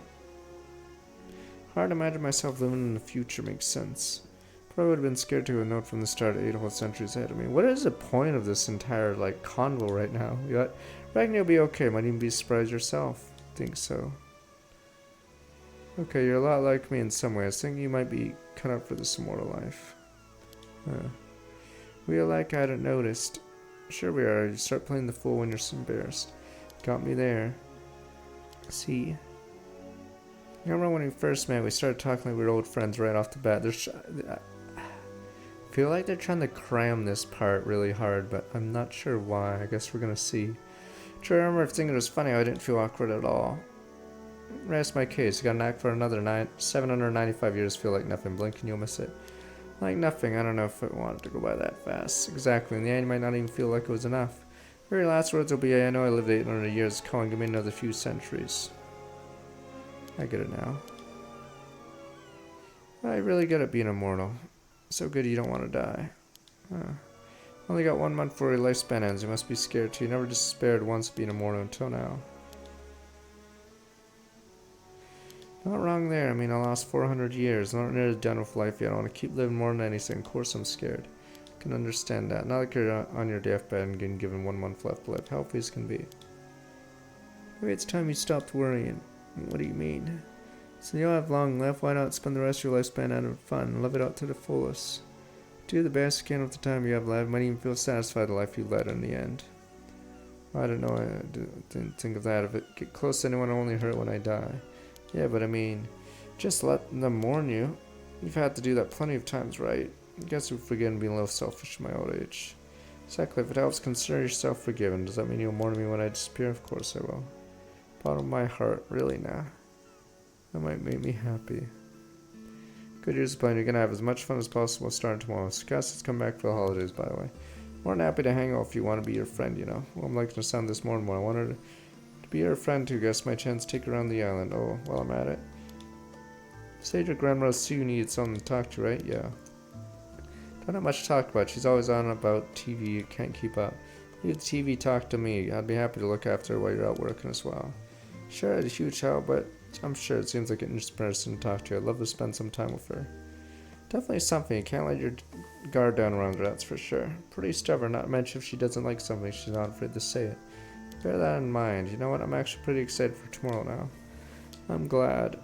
Hard to imagine myself living in the future makes sense. Probably would have been scared to a note from the start 8 whole centuries ahead of me. What is the point of this entire, like, convo right now? You reckon you'll be okay? Might even be surprised yourself. Think so. Okay, you're a lot like me in some ways. I think you might be cut out for this immortal life. We are like I hadn't noticed. Sure we are. You start playing the fool when you're embarrassed. Got me there. See? I remember when we first met, we started talking like we were old friends right off the bat. I feel like they're trying to cram this part really hard, but I'm not sure why. I guess we're gonna see. Sure, I remember thinking it was funny how I didn't feel awkward at all. Rest my case. You got an act for another 795 years. Feel like nothing. Blink and you'll miss it. Like nothing. I don't know if I wanted to go by that fast. Exactly. In the end, you might not even feel like it was enough. Very last words will be, I know I lived 800 years. Colin, give me another few centuries. I get it now. I really good at being immortal. So good you don't want to die. Huh. Only got 1 month before your lifespan ends. You must be scared too. You never despaired once of being immortal until now. Not wrong there. I mean, I lost 400 years. Not nearly done with life yet. I want to keep living more than anything. Of course I'm scared. I can understand that. Not like you're on your deathbed and getting given 1 month left to live. Healthy as can be. Maybe it's time you stopped worrying. What do you mean? So you'll have long left. Why not spend the rest of your lifespan having fun? Live it out to the fullest. Do the best you can with the time you have left. Might even feel satisfied with the life you led in the end. I don't know. I didn't think of that. If it get close to anyone, I only hurt when I die. Yeah, but I mean, just let them warn you. You've had to do that plenty of times, right? I guess we're forgetting being a little selfish in my old age. Exactly, if it helps, consider yourself forgiven. Does that mean you'll mourn me when I disappear? Of course I will. Bottom of my heart, really now. That might make me happy. Good news plan, you're gonna have as much fun as possible starting tomorrow. Scott has come back for the holidays, by the way. More than happy to hang out if you want to be your friend, you know. Well, I'm liking to sound this more and more. I wanted to be your friend too, guess my chance to take around the island. Oh, while I'm at it. Said your grandma Sue needed someone to talk to, right? Yeah. Don't have much to talk about. She's always on about TV. You can't keep up. Leave the TV, talk to me. I'd be happy to look after her while you're out working as well. Sure, it's a huge help, but I'm sure it seems like an interesting person to talk to. I'd love to spend some time with her. Definitely something. You can't let your guard down around her, that's for sure. Pretty stubborn, not to mention if she doesn't like something, she's not afraid to say it. Bear that in mind. You know what? I'm actually pretty excited for tomorrow now. I'm glad.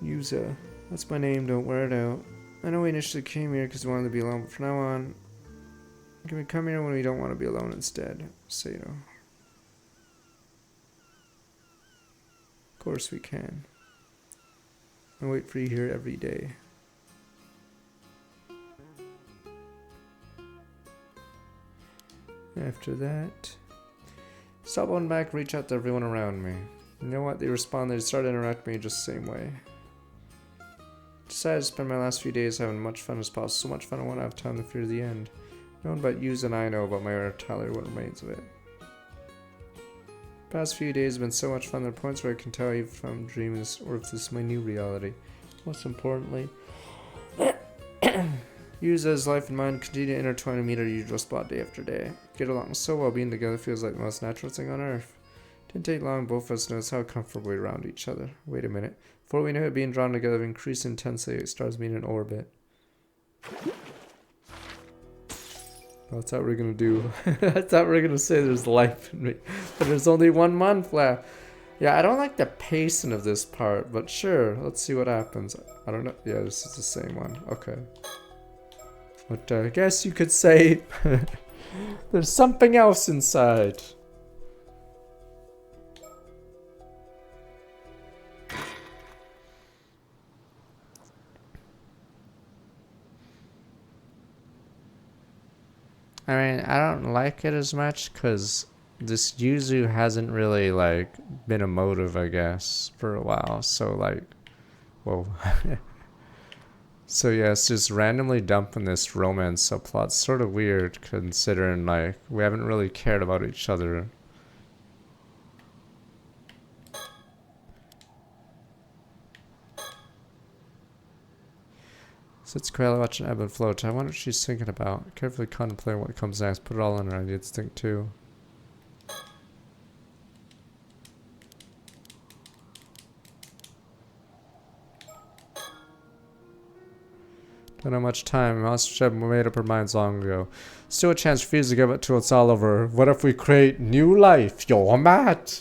Yuza. That's my name, don't wear it out. I know we initially came here because we wanted to be alone, but from now on, can we come here when we don't want to be alone instead? So, you know. Of course we can. I wait for you here every day. After that, stop on back, reach out to everyone around me. You know what? They respond, they start interacting with me just the same way. Decided to spend my last few days having much fun as possible. So much fun I won't have time to fear the end. No one but yous and I know about my mortality, what remains of it. The past few days have been so much fun. There are points where I can tell if I'm dreaming this or if this is my new reality. Most importantly, use as life and mind continue to intertwine and meet our usual spot day after day. Get along so well, being together feels like the most natural thing on earth. Didn't take long, both of us noticed how comfortable we were around each other. Wait a minute. Before we knew it, being drawn together increased intensity, stars meet in orbit. That's what we're gonna do. I thought we were gonna say there's life in me. But there's only 1 month left. Yeah, I don't like the pacing of this part, but sure, let's see what happens. I don't know. Yeah, this is the same one. Okay. But I guess you could say there's something else inside. I mean, I don't like it as much because this Yuzu hasn't really, like, been a motive, I guess, for a while. So, like, whoa. So, yeah, it's just randomly dumping this romance subplot. Sort of weird considering, like, we haven't really cared about each other. Sits quietly watching ebb and flow. I wonder what she's thinking about. Carefully contemplating what comes next. Put it all in her. I need to think too. Don't have much time. Monster have made up her minds long ago. Still a chance for to give it till it's all over. What if we create new life? You're mad.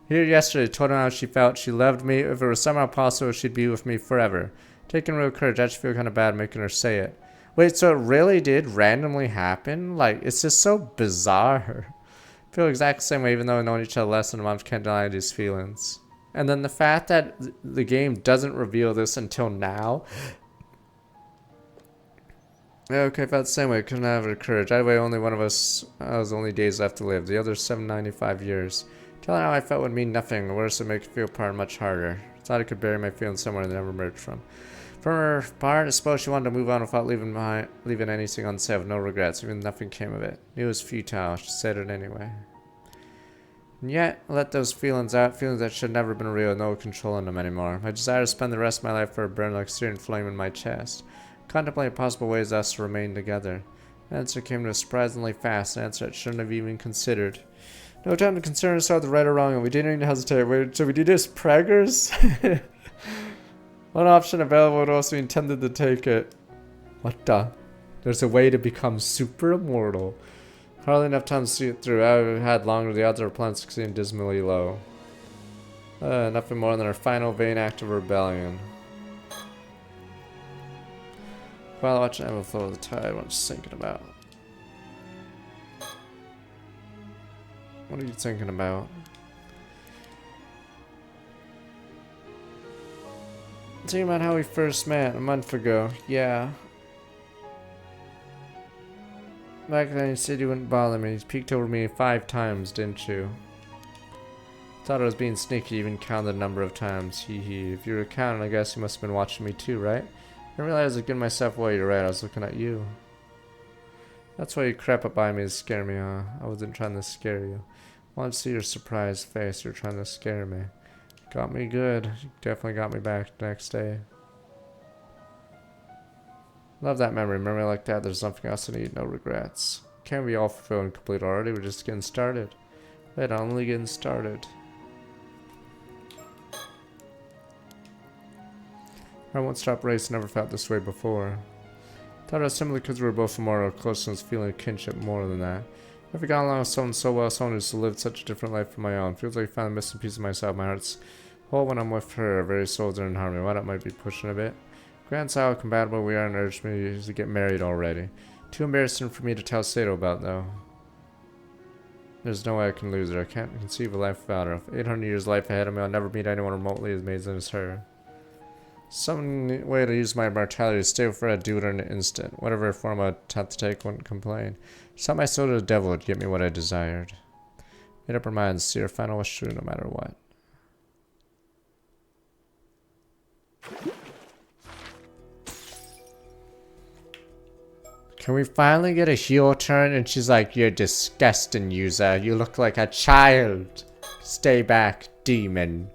Here yesterday, told her how she felt. She loved me. If it was somehow possible, she'd be with me forever. Taking real courage. I just feel kind of bad making her say it. Wait, so it really did randomly happen? Like, it's just so bizarre. I feel exactly the same way, even though we've known each other less than moms can't deny these feelings. And then the fact that the game doesn't reveal this until now. Okay, felt the same way. Couldn't have the courage. Either way, only one of us has only days left to live. The other 795 years. Telling how I felt would mean nothing. The worst would make it feel apart much harder. Thought I could bury my feelings somewhere they never emerged from. From her part, I suppose she wanted to move on without leaving anything unsaid, with no regrets. Even nothing came of it. It was futile. She said it anyway. And yet, I let those feelings out, feelings that should never have been real, no controlling them anymore. My desire to spend the rest of my life for a burn like a searing flame in my chest. Contemplating possible ways us to remain together. The answer came to us surprisingly fast, an answer I shouldn't have even considered. No time to concern ourselves with right or wrong, and we didn't even hesitate. Wait, so we did this preggers? One option available to us, we intended to take it. What the? There's a way to become super immortal. Hardly enough time to see it through. I had longer, the odds of our plan succeeding dismally low. Nothing more than our final vain act of rebellion. While watching ebb and flow of the tide, what I'm just thinking about. What are you thinking about? Thinking about how we first met a month ago. Yeah. Back then you said you wouldn't bother me. You peeked over me 5 times, didn't you? Thought I was being sneaky, even counted the number of times. Hee hee. If you were counting, I guess you must have been watching me too, right? I didn't realize I was getting myself away. You're right, I was looking at you. That's why you crept up by me to scare me, huh? I wasn't trying to scare you. I wanted to see your surprised face. You're trying to scare me. Got me good. You definitely got me back the next day. Love that memory. Memory like that, there's nothing else I need. No regrets. Can't be all fulfilled and complete already. We're just getting started. Wait, I'm only getting started. I won't stop racing. Never felt this way before. Thought it was simply because we were both immortal, closeness, feeling a kinship more than that. Never got along with someone so well, someone who's lived such a different life from my own. Feels like I found a missing piece of myself. My heart's whole when I'm with her. Our very souls are in harmony. Why that might be pushing a bit. Grant's how compatible we are and urged me to get married already. Too embarrassing for me to tell Sato about, though. There's no way I can lose her. I can't conceive a life without her. 800 years life ahead of me, I'll never meet anyone remotely as amazing as her. Some way to use my mortality to stay with her, I'd do it in an instant. Whatever form I'd have to take, wouldn't complain. Sell my soul to the devil would get me what I desired. Made up her mind, see her final was true no matter what. Can we finally get a heel turn? And she's like, you're disgusting, user. You look like a child. Stay back, demon.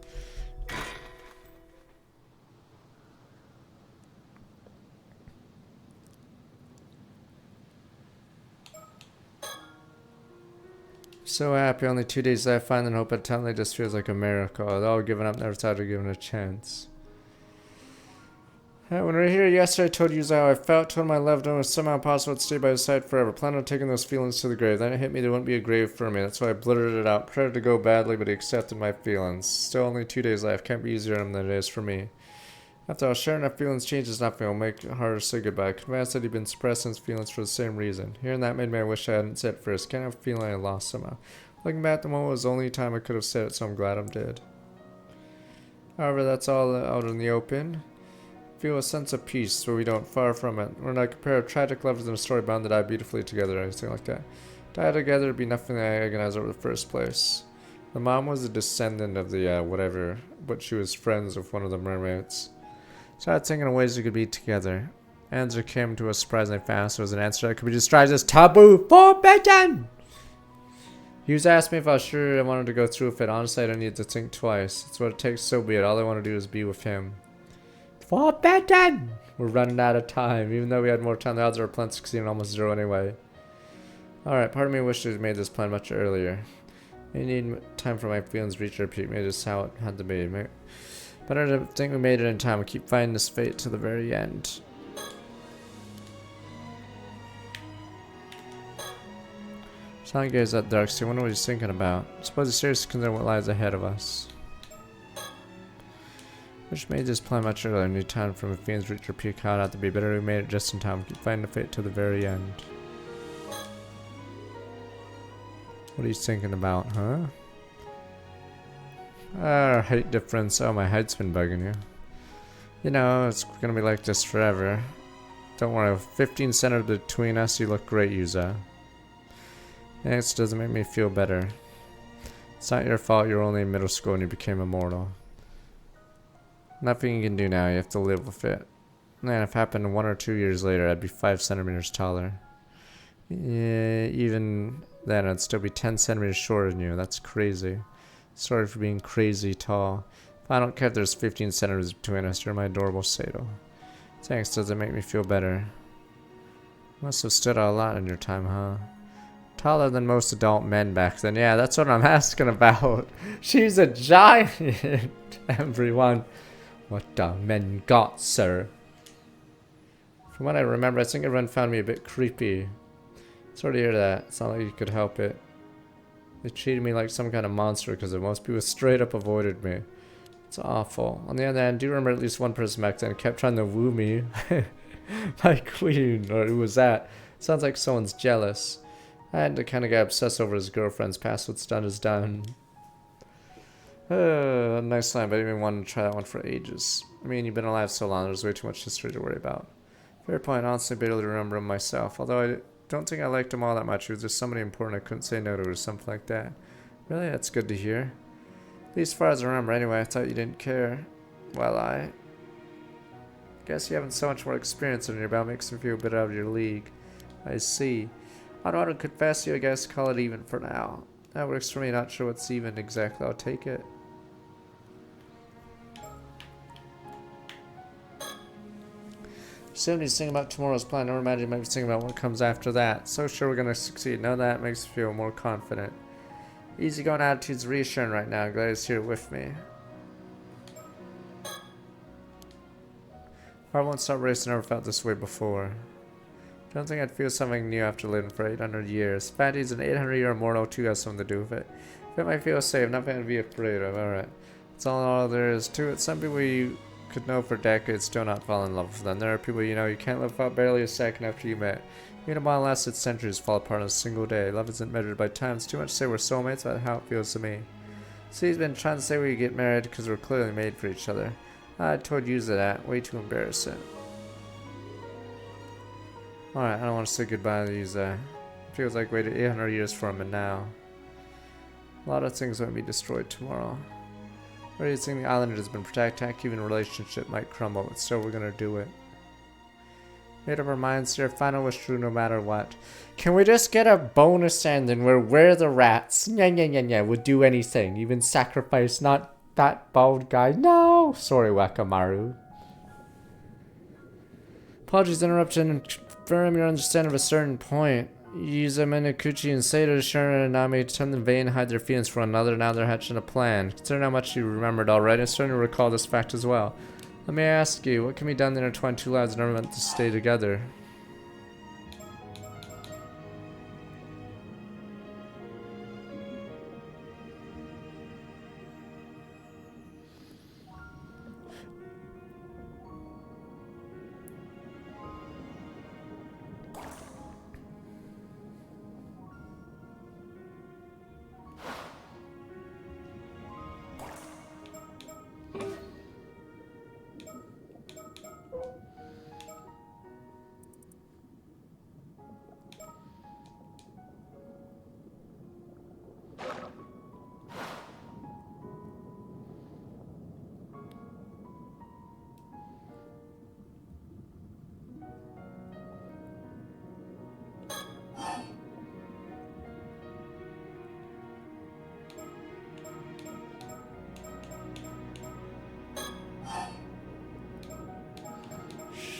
So happy, only 2 days left. Finding hope at Tenley just feels like a miracle. They're all given up, never thought of giving a chance. When we were here yesterday, I told you how I felt. Told my loved one was somehow possible to stay by his side forever. Planned on taking those feelings to the grave. Then it hit me there wouldn't be a grave for me. That's why I blurted it out. Prayed to go badly, but he accepted my feelings. Still only 2 days left. Can't be easier on him than it is for me. After all, sharing our feelings changes nothing. It'll make it harder to say goodbye. Convinced that he'd been suppressing his feelings for the same reason. Hearing that made me wish I hadn't said it first. Can't have a feeling I lost somehow. Looking back, the moment was the only time I could have said it, so I'm glad I did. However, that's all out in the open. Feel a sense of peace where we don't, far from it. We're like a pair of tragic lovers in a story bound to die beautifully together or anything like that. Die together would be nothing that I agonize over the first place. The mom was a descendant of the whatever, but she was friends with one of the mermaids. Started thinking of ways we could be together. Answer came to us surprisingly fast. It was an answer that could be described as taboo, forbidden! He was asking me if I was sure I wanted to go through with it. Honestly, I don't need to think twice. It's what it takes, so be it. All I want to do is be with him. Forbidden! We're running out of time. Even though we had more time, the odds of our plan succeeding almost zero anyway. Alright, part of me wished we'd made this plan much earlier. I need time for my feelings to reach their peak. Maybe this is how it had to be. Better to think we made it in time. We keep fighting this fate to the very end. Sonic gazed at Darkseid. I wonder what he's thinking about. I suppose he's seriously considering what lies ahead of us. Which made this plan much earlier. Need time for my feelings to reach their peak. How it had to be. Better we made it just in time. Keep fighting the fate to the very end. What are you thinking about, huh? Our height difference. Oh, my height's been bugging you. You know, it's gonna be like this forever. Don't worry, 15 centimeters between us, you look great, Yuza. It doesn't make me feel better. It's not your fault, you were only in middle school and you became immortal. Nothing you can do now, you have to live with it. Man, if it happened 1 or 2 years later, I'd be 5 centimeters taller. Yeah, even then, I'd still be 10 centimeters shorter than you. That's crazy. Sorry for being crazy tall. I don't care if there's 15 centimeters between us. You're my adorable Sato. Thanks, does it make me feel better? Must have stood out a lot in your time, huh? Taller than most adult men back then. Yeah, that's what I'm asking about. She's a giant, everyone. What the men got, sir? From what I remember, I think everyone found me a bit creepy. Sorry to hear that. It's not like you could help it. They treated me like some kind of monster because most people straight up avoided me. It's awful. On the other hand, I do remember at least one person back then kept trying to woo me. My queen, or who was that? Sounds like someone's jealous. I had to kind of get obsessed over his girlfriend's past. What's done is done. Nice line, but I didn't even want to try that one for ages. I mean, you've been alive so long, there's way too much history to worry about. Fair point, honestly, barely remember him myself. Although I don't think I liked him all that much. He was just somebody important I couldn't say no to or something like that. Really? That's good to hear. At least as far as I remember anyway. I thought you didn't care. Well, I guess you having so much more experience under your belt makes me feel a bit out of your league. I see. I don't want to confess you, I guess call it even for now. That works for me, not sure what's even exactly. I'll take it. Somebody's thinking about tomorrow's plan. Or imagine you might be thinking about what comes after that. So sure we're gonna succeed. Know that makes me feel more confident. Easygoing attitude's reassuring right now. Glad he's here with me. I won't stop racing. Never felt this way before. Don't think I'd feel something new after living for 800 years. Fatty's an 800-year immortal too has something to do with it. If it might feel safe, nothing to be afraid of. Alright. That's all there is to it. Some people you could know for decades still not fall in love with them. There are people you know you can't live without barely a second after you met. Even a bond lasted centuries fall apart in a single day. Love isn't measured by time. It's too much to say we're soulmates about how it feels to me. See, he's been trying to say we get married because we're clearly made for each other. I told Yuza that. Way too embarrassing. Alright, I don't want to say goodbye to Yuza. Feels like waited 800 years for him and now. A lot of things won't be destroyed tomorrow. Where do you think the island has been protected? Even a relationship might crumble, but still we're gonna do it. Made up our minds here, final wish true no matter what. Can we just get a bonus ending where we're the rats? Yeah, would do anything. Even sacrifice not that bald guy. No! Sorry, Wakamaru. Apologies interruption and confirm your understanding of a certain point. Yuza, Minakuchi, and Sato, Sharon, and Nami tend in vain hide their feelings for one another. Now they're hatching a plan. Considering how much you remembered already, I'm starting to recall this fact as well. Let me ask you, what can be done to intertwine two lives never meant to stay together?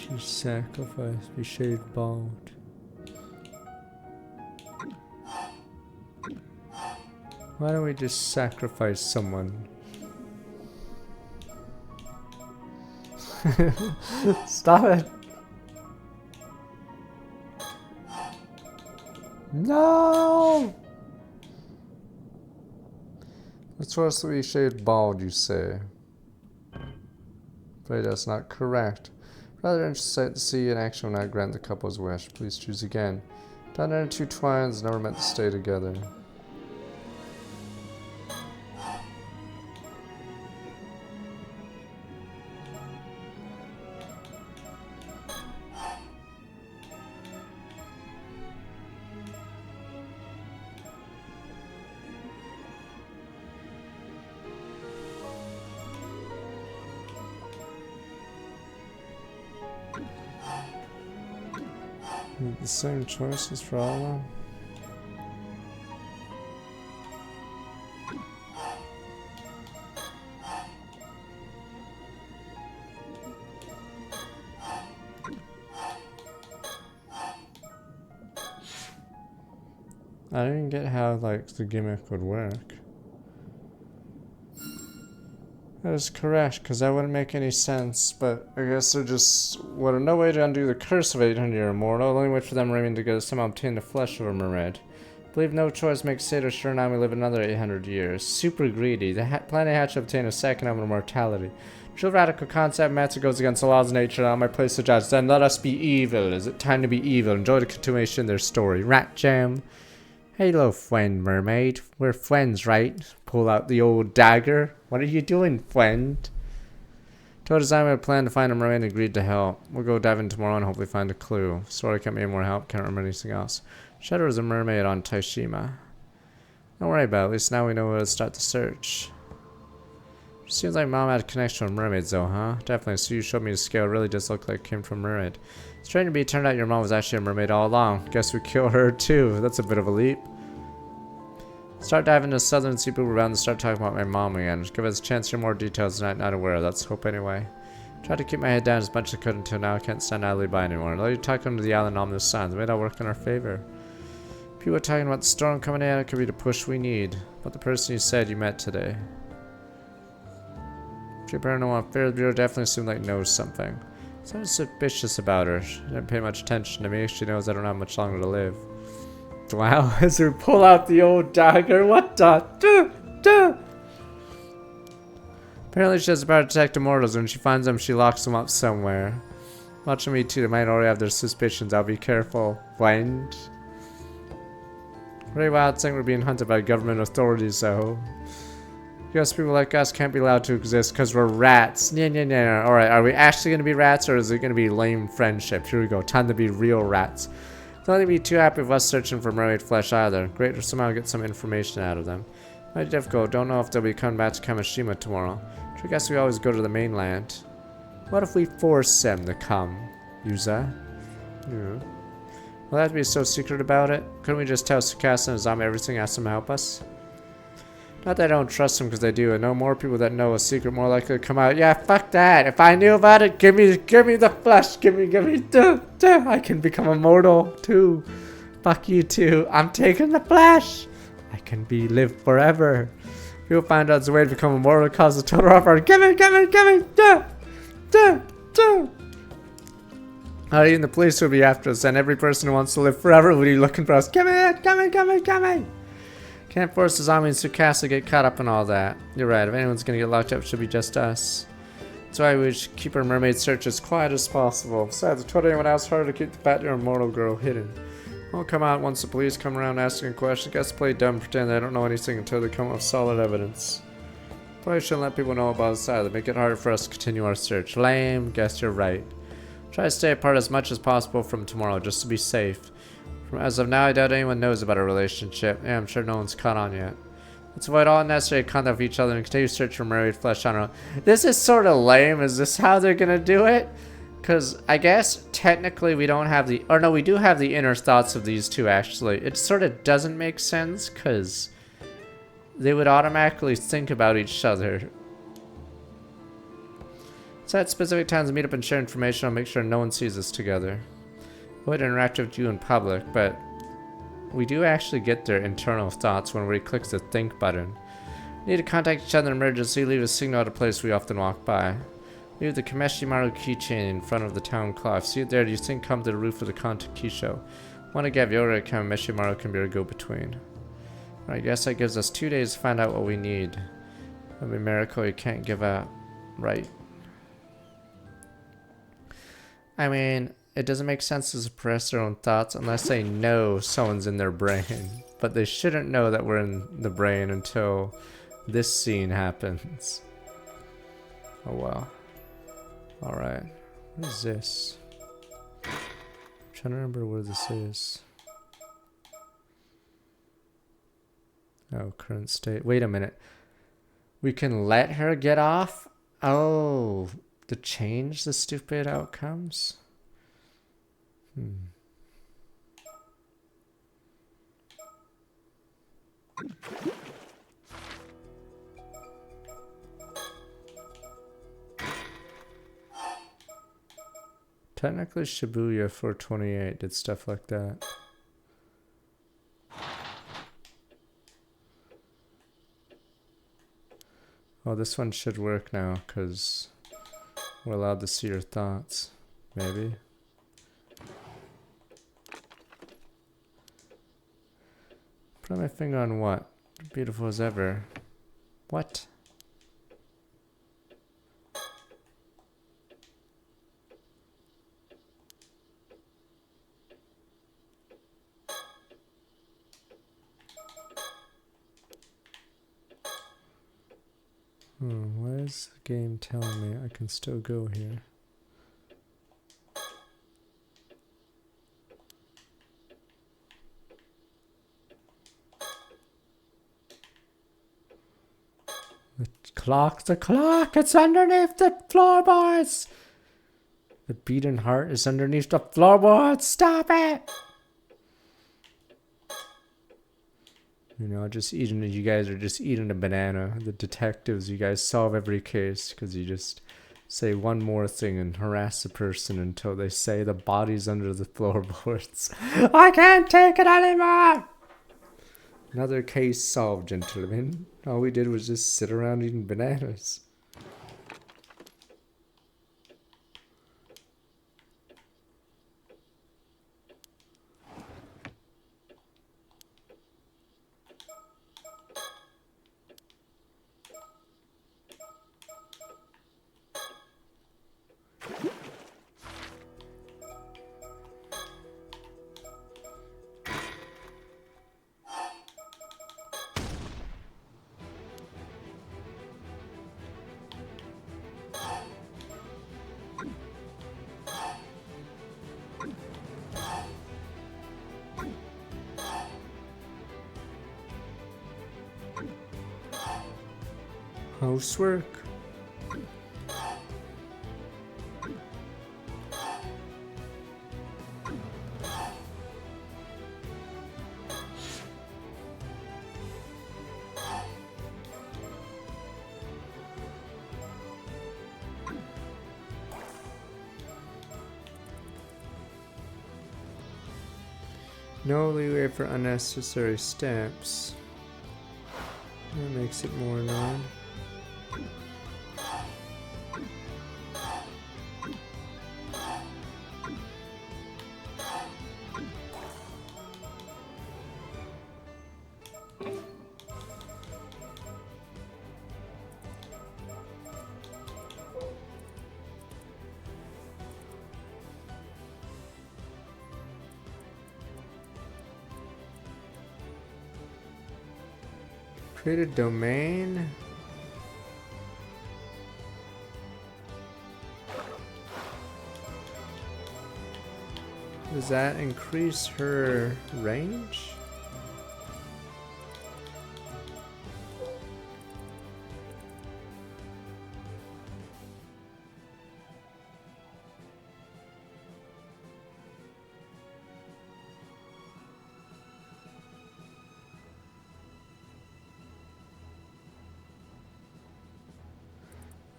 She sacrificed, be shaved bald. Why don't we just sacrifice someone? Stop it! No! It's supposed to be shaved bald, you say. But that's not correct. Rather interested to see in action when I grant the couple's wish. Please choose again. Down there, two twines never meant to stay together. The same choices for all of them. I didn't get how like the gimmick would work. That is correct, because that wouldn't make any sense, but I guess there just was no way to undo the curse of 800-year immortal, only way for them remaining to go somehow obtain the flesh of a mermaid. Believe no choice makes Sato sure now we live another 800 years. Super greedy, the planet had to obtain a second of immortality. True radical concept, Matsu goes against the laws of nature, not my place to judge. Then let us be evil. Is it time to be evil? Enjoy the continuation of their story. Rat Jam. Hello, friend mermaid. We're friends, right? Pull out the old dagger. What are you doing, friend? Told us I had planned to find a mermaid and agreed to help. We'll go dive in tomorrow and hopefully find a clue. Sorry I can't be any more help. Can't remember anything else. Shadow is a mermaid on Taishima. Don't worry about it. At least now we know where to start the search. Seems like Mom had a connection with mermaids though, huh? Definitely. So you showed me the scale. It really does look like it came from a mermaid. Strange to be, it turned out your mom was actually a mermaid all along. Guess we killed her too. That's a bit of a leap. Start diving into southern seafood. We're bound to start talking about my mom again. Give us a chance to hear more details than I'm not aware of. Let's hope anyway. Tried to keep my head down as much as I could until now I can't stand idly by anymore. Let you talk under the island ominous signs. May that work in our favor. People are talking about the storm coming in. It could be the push we need. But the person you said you met today. Chief Paranormal Affairs Bureau definitely seemed like knows something. Sounded suspicious about her. She didn't pay much attention to me. She knows I don't have much longer to live. Wow, as we pull out the old dagger, what the? Apparently she has the power to detect immortals. When she finds them, she locks them up somewhere. Watching me too, they might already have their suspicions. I'll be careful, friend. Pretty wild thing we're being hunted by government authorities, though. Because people like us can't be allowed to exist because we're rats. Alright, are we actually going to be rats or is it going to be lame friendship? Here we go, time to be real rats. Don't be too happy with us searching for mermaid flesh either. Great to somehow get some information out of them. Might be difficult, don't know if they'll be coming back to Kamishima tomorrow. I guess we always go to the mainland. What if we force them to come, Yuza? Yeah. Will that be so secret about it? Couldn't we just tell Tsukasa and Zama everything, ask them to help us? Not that I don't trust them because they do. I know more people that know a secret more likely to come out. Yeah, fuck that. If I knew about it, give me the flesh. Give me, I can become immortal too. Fuck you too. I'm taking the flesh. I can live forever. People find out it's a way to become immortal, cause a total offer. Give me. Even the police would be after us, and every person who wants to live forever would be looking for us. Come in! Can't force the zombies to castle get caught up in all that. You're right, if anyone's gonna get locked up, it should be just us. That's why we should keep our mermaid search as quiet as possible. Besides, if told anyone else, harder to keep the fat immortal girl hidden. I'll come out once the police come around asking questions. Guess play dumb and pretend they don't know anything until they come up with solid evidence. Probably shouldn't let people know about us either. Make it harder for us to continue our search. Lame. Guess you're right. Try to stay apart as much as possible from tomorrow, just to be safe. As of now, I doubt anyone knows about our relationship. Yeah, I'm sure no one's caught on yet. Let's avoid all unnecessary contact with each other and continue to search for Mermaid flesh on our own. This is sort of lame. Is this how they're gonna do it? Because I guess technically we don't have the... Or no, we do have the inner thoughts of these two, actually. It sort of doesn't make sense, because they would automatically think about each other. Set specific times to meet up and share information. I'll make sure no one sees us together. Avoid interacting with you in public, but we do actually get their internal thoughts when we click the think button. Need to contact each other in emergency. Leave a signal at a place we often walk by. Leave the Kameshimaru keychain in front of the town clock. See it there. Do you think come to the roof of the Kantakisho? Want to get Yora Kameshimaru can be our go-between. I guess that gives us 2 days to find out what we need. That'd be a miracle you can't give up. Right. I mean, it doesn't make sense to suppress their own thoughts unless they know someone's in their brain. But they shouldn't know that we're in the brain until this scene happens. Oh well. Alright. What is this? I'm trying to remember where this is. Oh, current state. Wait a minute. We can let her get off? Oh, to change the stupid outcomes? Technically Shibuya 428 did stuff like that. Oh, this one should work now because we're allowed to see your thoughts. Maybe. Put my finger on what? Beautiful as ever. What? Why is the game telling me I can still go here? The clock, it's underneath the floorboards! The beating heart is underneath the floorboards, stop it! You know, just eating, you guys are just eating a banana. The detectives, you guys solve every case because you just say one more thing and harass the person until they say the body's under the floorboards. I can't take it anymore! Another case solved, gentlemen. All we did was just sit around eating bananas. Housework. No leeway for unnecessary steps. That makes it more annoying. Create a domain. Does that increase her range?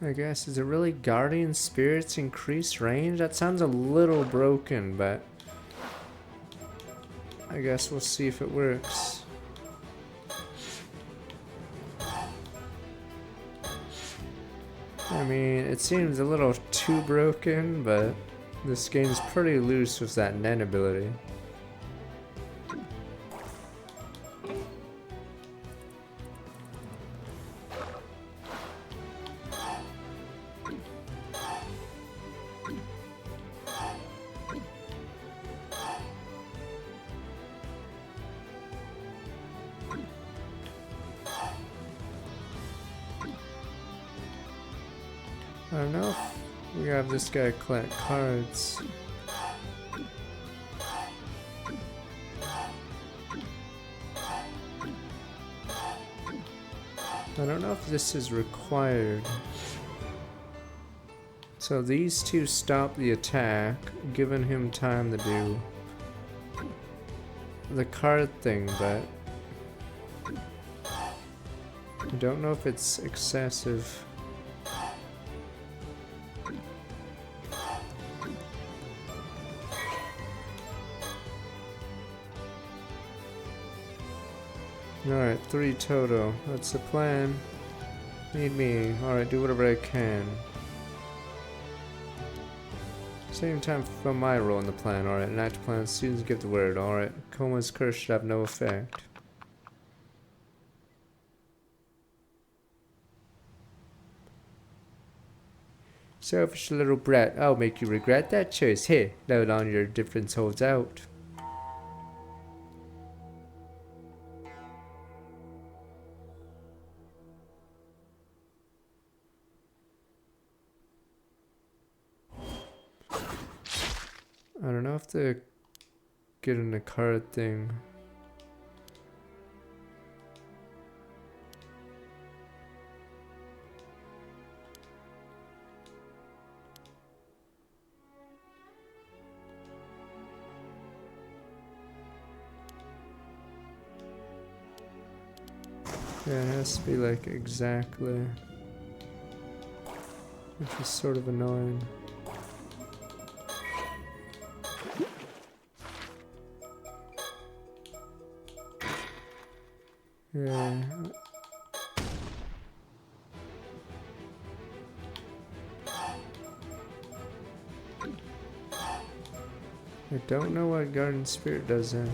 I guess, is it really guardian spirits increase range? That sounds a little broken, but I guess we'll see if it works. I mean, it seems a little too broken, but this game's pretty loose with that Nen ability. I don't know if we have this guy collect cards. I don't know if this is required. So these two stop the attack, giving him time to do the card thing, but I don't know if it's excessive. Alright, 3 total. That's the plan. Need me. Alright, do whatever I can. Same time for my role in the plan. Alright, enact plan. Students give the word. Alright, Coma's curse should have no effect. Selfish little brat. I'll make you regret that choice. Hey, no longer your difference holds out. I don't know if to get in the card thing. Yeah, it has to be like exactly, which is sort of annoying. Yeah. I don't know what Garden Spirit does then.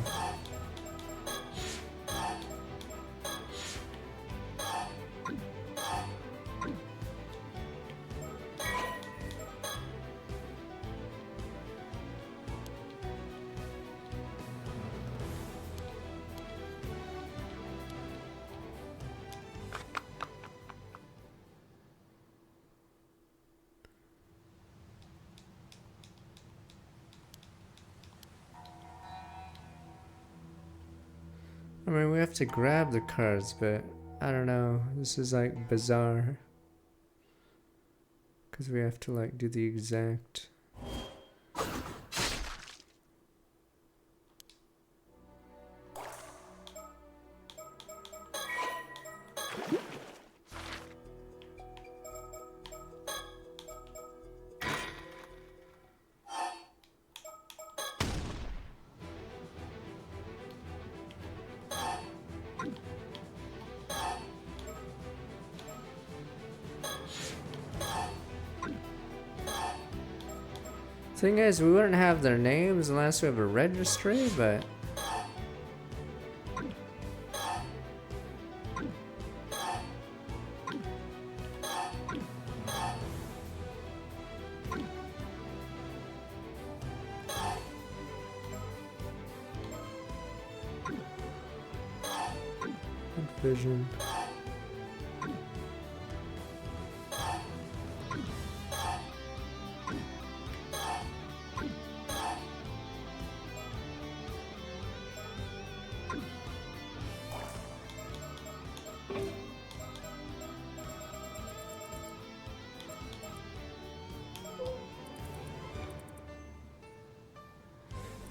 I mean, we have to grab the cards, but I don't know. This is like bizarre. Because we have to like do the exact... Thing is, we wouldn't have their names unless we have a registry, but... Vision.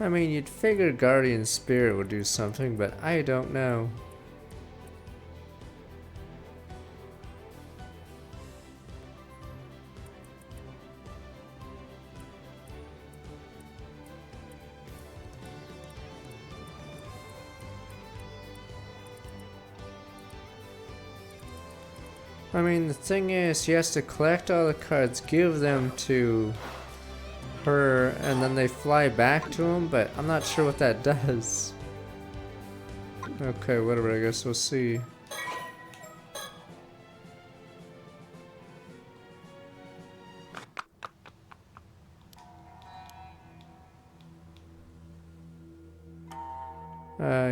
I mean, you'd figure Guardian Spirit would do something, but I don't know. I mean, the thing is, he has to collect all the cards, give them to her, and then they fly back to him, but I'm not sure what that does. Okay, whatever, I guess we'll see.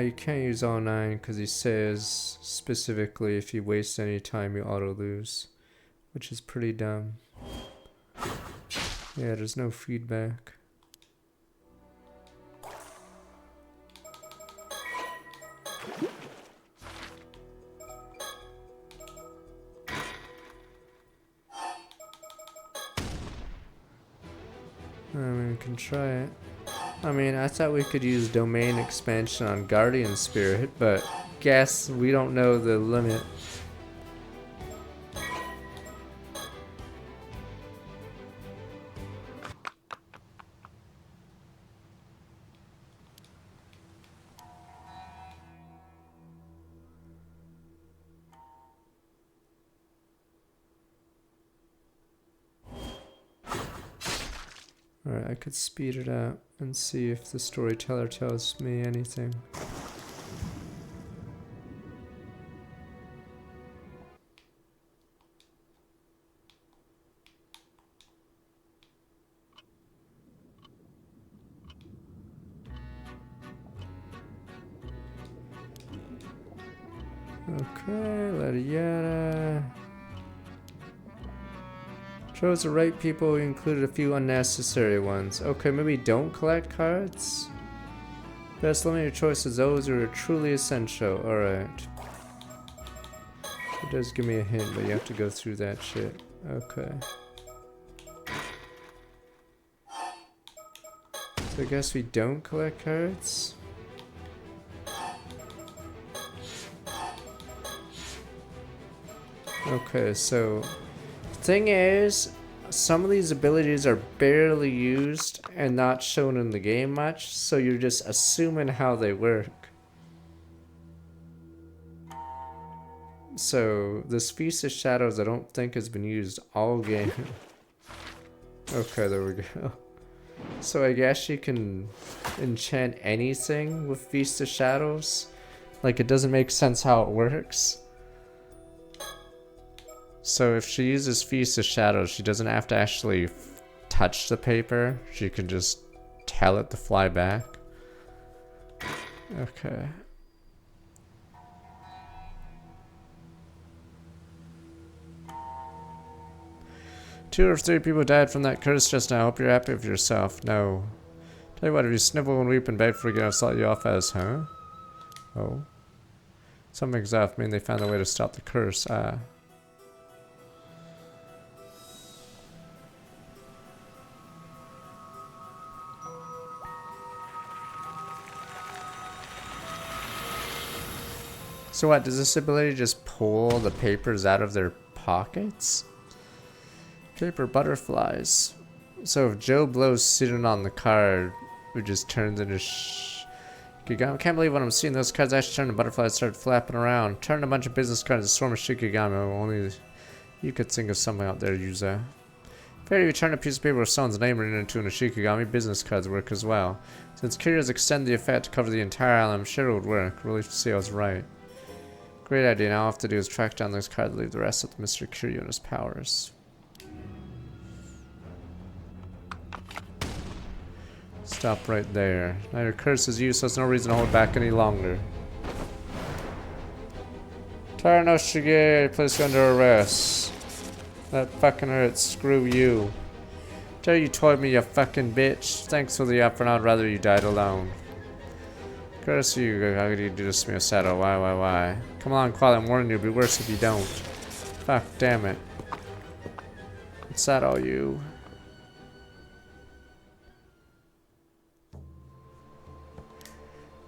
You can't use all 9 because he says specifically if you waste any time you auto lose, which is pretty dumb. Yeah, there's no feedback. I mean, we can try it. I mean, I thought we could use domain expansion on Guardian Spirit, but guess we don't know the limit. Alright, I could speed it up and see if the storyteller tells me anything. Okay, yada yada. Chose the right people, we included a few unnecessary ones. Okay, maybe don't collect cards? Best limit your choice to those who are truly essential. Alright. It does give me a hint, but you have to go through that shit. Okay. So I guess we don't collect cards? Okay, so thing is, some of these abilities are barely used and not shown in the game much, so you're just assuming how they work. So this Feast of Shadows I don't think has been used all game. Okay, there we go. So I guess you can enchant anything with Feast of Shadows. Like, it doesn't make sense how it works. So if she uses Feast of Shadows, she doesn't have to actually touch the paper. She can just tell it to fly back. Okay. Two or three people died from that curse just now. Hope you're happy with yourself. No. Tell you what, if you snivel and weep and beg for it, I'll slot you off as, huh? Oh. Something's off. I mean, they found a way to stop the curse. Ah. So what, does this ability just pull the papers out of their pockets? Paper butterflies. So if Joe blows sitting on the card, it just turns into Shikigami. Can't believe what I'm seeing. Those cards actually turned to butterflies, started flapping around. Turned a bunch of business cards into a swarm of Shikigami. Only you could think of something out there, user. Fair you turn a piece of paper with someone's name written into a Shikigami, business cards work as well. Since Curios extend the effect to cover the entire island, I'm sure it would work. Relief to see I was right. Great idea. Now all I have to do is track down those cards and leave the rest up to Mr. Curio and his powers. Stop right there. Now your curse is used, so there's no reason to hold back any longer. Taranoshige, place you under arrest. That fucking hurts. Screw you. Tell you told me, you fucking bitch. Thanks for the offer, and I'd rather you died alone. Curse you, how could you do this to me, Sato? Why? Come along, Qual, I'm warning you, it'll be worse if you don't. Fuck, damn it. What's that all you?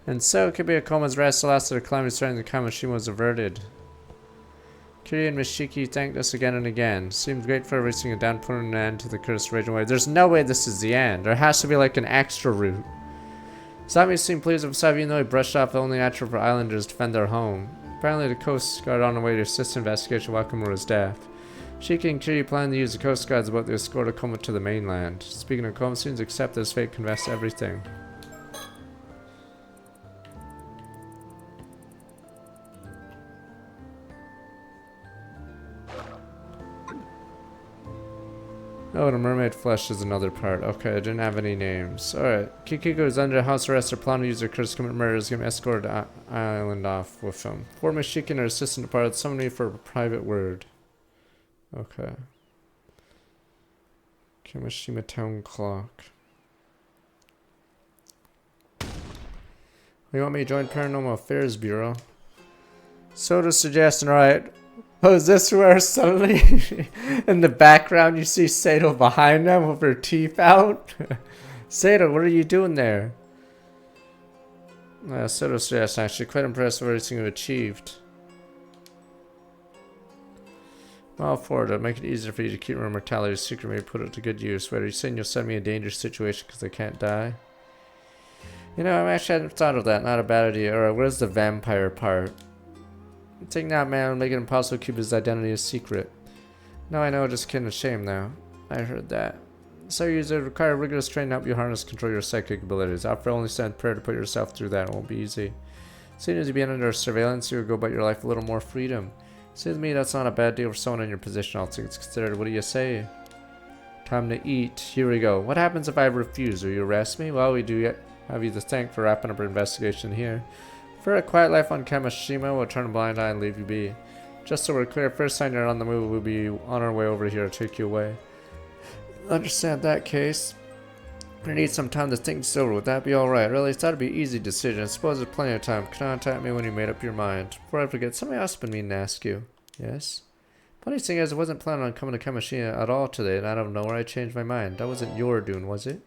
And so Kibiakoma's rest lasted, a climbing starting the Kamishima was averted. Kiri and Mishiki thanked us again and again. Seemed grateful for reaching a down, putting an end to the cursed raging wave. There's no way this is the end. There has to be like an extra route. Sami seemed pleased with Sabi, even though he brushed off the only natural for islanders to defend their home. Apparently the Coast Guard on the way to assist investigation while Kimura's death. Shiki and Kiri plan to use the Coast Guard's boat to escort Akoma to the mainland. Speaking of Akoma, seems to accept that his fate can vest everything. Oh, the mermaid flesh is another part. Okay, I didn't have any names. Alright, Kikiko is under house arrest or plan to use her curse to commit murders. Get escorted to island off with him. For Mishiki and her assistant departed, summoned me for a private word. Okay. Kimishima Town Clock. You want me to join Paranormal Affairs Bureau? Soda's suggestion, alright. Oh, is this where suddenly in the background you see Sato behind them with her teeth out? Sato, what are you doing there? Sato suggests, actually quite impressed with everything you've achieved. Well, for it, make it easier for you to keep your immortality secret, maybe put it to good use. Wait, are you saying you'll send me a dangerous situation because I can't die? You know, I actually hadn't thought of that. Not a bad idea. Alright, where's the vampire part? Take that man and make it impossible to keep his identity a secret. No, I know, just kidding, ashamed now. I heard that. So you require rigorous training to help you harness control your psychic abilities. Offer only send prayer to put yourself through that. It won't be easy. Soon as you be under surveillance, you will go about your life with a little more freedom. Seems to me that's not a bad deal for someone in your position. All things considered. What do you say? Time to eat. Here we go. What happens if I refuse? Will you arrest me? Well, we do have you to thank for wrapping up our investigation here. For a quiet life on Kamishima, we'll turn a blind eye and leave you be. Just so we're clear, first time you're on the move, we'll be on our way over here to take you away. Understand that case. I need some time to think this over. Would that be alright? Really, I thought it'd be an easy decision. I suppose there's plenty of time. Contact me when you made up your mind. Before I forget, something else been meaning to ask you. Yes? Funny thing is, I wasn't planning on coming to Kamishima at all today, and out of nowhere I changed my mind. That wasn't your doing, was it?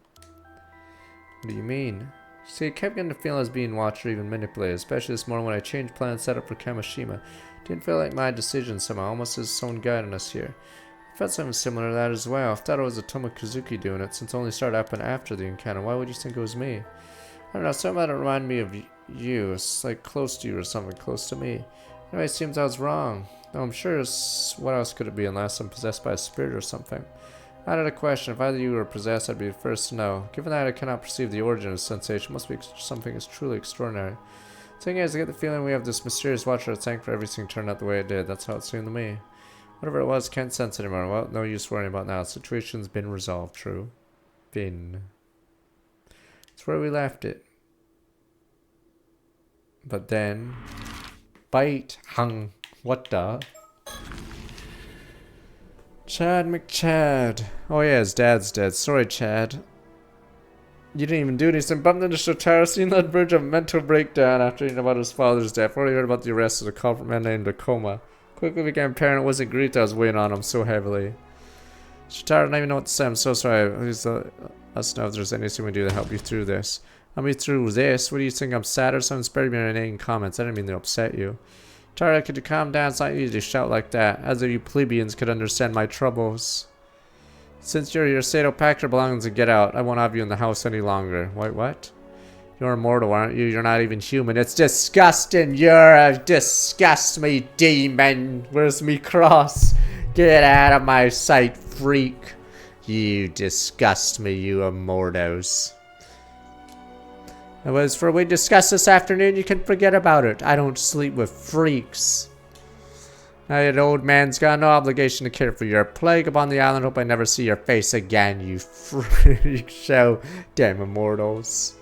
What do you mean? See, I kept getting the feeling I was being watched or even manipulated, especially this morning when I changed plans set up for Kamishima. Didn't feel like my decision somehow, almost as someone guiding us here. I felt something similar to that as well. I thought it was Atoma Kazuki doing it, since it only started happening after the encounter. Why would you think it was me? I don't know, something about it reminded me of you. It's like close to you or something, close to me. Anyway, it seems I was wrong. No, I'm sure what else could it be unless I'm possessed by a spirit or something. I had a question. If either of you were possessed, I'd be the first to know. Given that I cannot perceive the origin of the sensation, it must be something that's truly extraordinary. The thing is, I get the feeling we have this mysterious watcher to thank for everything turned out the way it did. That's how it seemed to me. Whatever it was, can't sense anymore. Well, no use worrying about now. The situation's been resolved, true. Been. It's where we left it. But then... Bite. Hung. What the... Chad McChad. Oh yeah, his dad's dead. Sorry, Chad. You didn't even do anything. Bumped into Shotaro, seen that bridge of mental breakdown after hearing about his father's death. Already heard about the arrest of the culprit man named Akoma. Quickly became apparent it wasn't grief that was weighing on him so heavily. Shotaro, I don't even know what to say. I'm so sorry. Please let us know if there's anything we do to help you through this. Help me through this? What do you think? I'm sad or something? Spare me any comments. I didn't mean to upset you. Tara, could you calm down? It's not easy to shout like that. As if you plebeians could understand my troubles. Since you're your Sato packed your belongings and get out. I won't have you in the house any longer. Wait, what? You're immortal, aren't you? You're not even human. It's disgusting. You're a disgust me demon. Where's me cross? Get out of my sight, freak. You disgust me, you immortals. As for what we discussed this afternoon, you can forget about it. I don't sleep with freaks. Now that old man's got no obligation to care for you. You're a plague upon the island. Hope I never see your face again, you freak show. Damn immortals.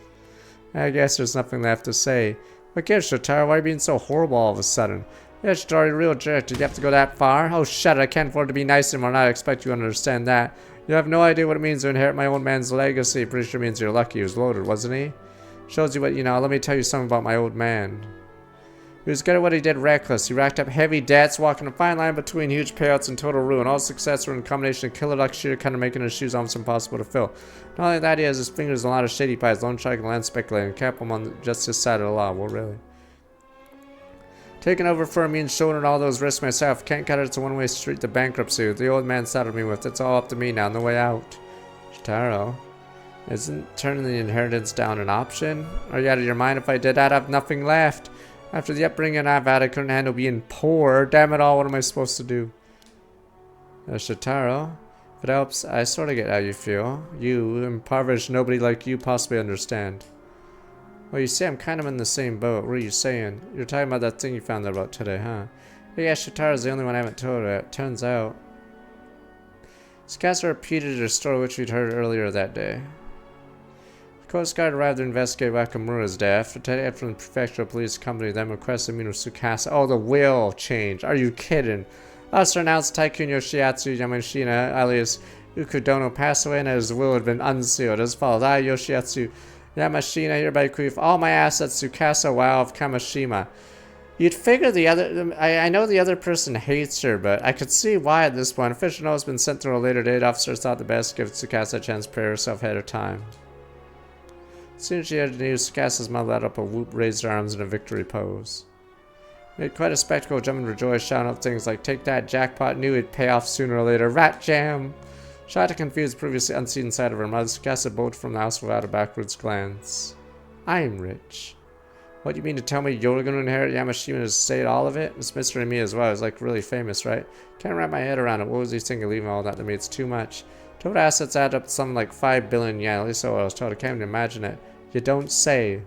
I guess there's nothing left to say. What gives, Shotaro? Why are you being so horrible all of a sudden? Yeah, Shotaro, you're a real jerk. Did you have to go that far? Oh, shut it. I can't afford to be nice anymore, and I expect you to understand that. You have no idea what it means to inherit my old man's legacy. Pretty sure it means you're lucky he was loaded, wasn't he? Shows you what you know. Let me tell you something about my old man. He was good at what he did reckless. He racked up heavy debts, walking a fine line between huge payouts and total ruin. All success were in combination of killer luck, sheer kind of making his shoes almost impossible to fill. Not only that, he has his fingers in a lot of shady pies, loan sharking, land speculating, cap him on just his side of the law. Well, really. Taking over for me and shouldering all those risks myself. Can't cut it, it's a one-way street to bankruptcy. The old man saddled me with. It's all up to me now, no way out. Shitaro, isn't turning the inheritance down an option? Are you out of your mind? If I did, I'd have nothing left. After the upbringing I've had, I couldn't handle being poor. Damn it all, what am I supposed to do? Shitaro, if it helps, I sort of get how you feel. You, impoverished, nobody like you possibly understand. Well, you see, I'm kind of in the same boat. What are you saying? You're talking about that thing you found out about today, huh? Yeah, Shitara's the only one I haven't told her. It turns out. Tsukasa repeated her story, which we'd heard earlier that day. The Coast Guard arrived to investigate Wakamura's death. Today, from the prefectural police company, then requested me to Tsukasa. Oh, the will change. Are you kidding? Also announced Tycoon Yoshiatsu Yamashina, alias Ukudono, passed away and his will had been unsealed. As follows: I, Yoshiatsu Yamashina, hereby bequeath all my assets to Tsukasa Wow of Kamishima. You'd figure the other... I know the other person hates her, but I could see why at this point. Official note has been sent through a later date. Officers thought the best to give Tsukasa a chance to prepare herself ahead of time. As soon as she had news, Tsukasa's mother let up a whoop, raised her arms in a victory pose. Made quite a spectacle, jumping rejoiced, shouting out things like, "Take that, jackpot, knew it'd pay off sooner or later, rat jam!" Shot to confuse the previously unseen side of her mother, Tsukasa bolted from the house without a backwards glance. I'm rich. What do you mean to tell me you're going to inherit Yamashima's estate, all of it? It's Mr. and me as well. He's like really famous, right? Can't wrap my head around it. What was he thinking leaving all that to me? It's too much. Total assets add up to something like 5 billion yen. At least so I was told. I can't even imagine it. You don't say.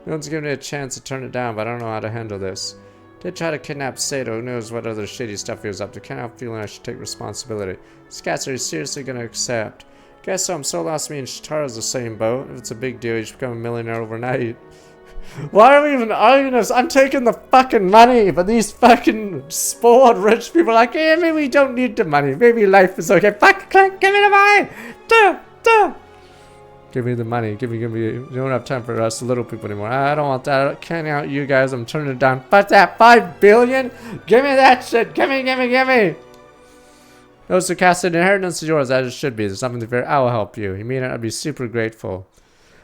No one's given me a chance to turn it down, but I don't know how to handle this. Did try to kidnap Sato. Who knows what other shady stuff he was up to. Can't help feeling I should take responsibility. Scats, are you seriously going to accept? Guess so. I'm so lost. Me and Shitara's the same boat. If it's a big deal, you should become a millionaire overnight. Why are we even arguing this? I'm taking the fucking money, but these fucking spoiled rich people are like, yeah, maybe we don't need the money. Maybe life is okay. Fuck, give me the money! Duh! Give me the money. Give me. You don't have time for us little people anymore. I don't want that. I can't out you guys. I'm turning it down. But that 5 billion? Give me that shit. Give me. No, Tsukasa, the inheritance is yours, as it should be. There's nothing to fear. I will help you. You mean it? I'd be super grateful.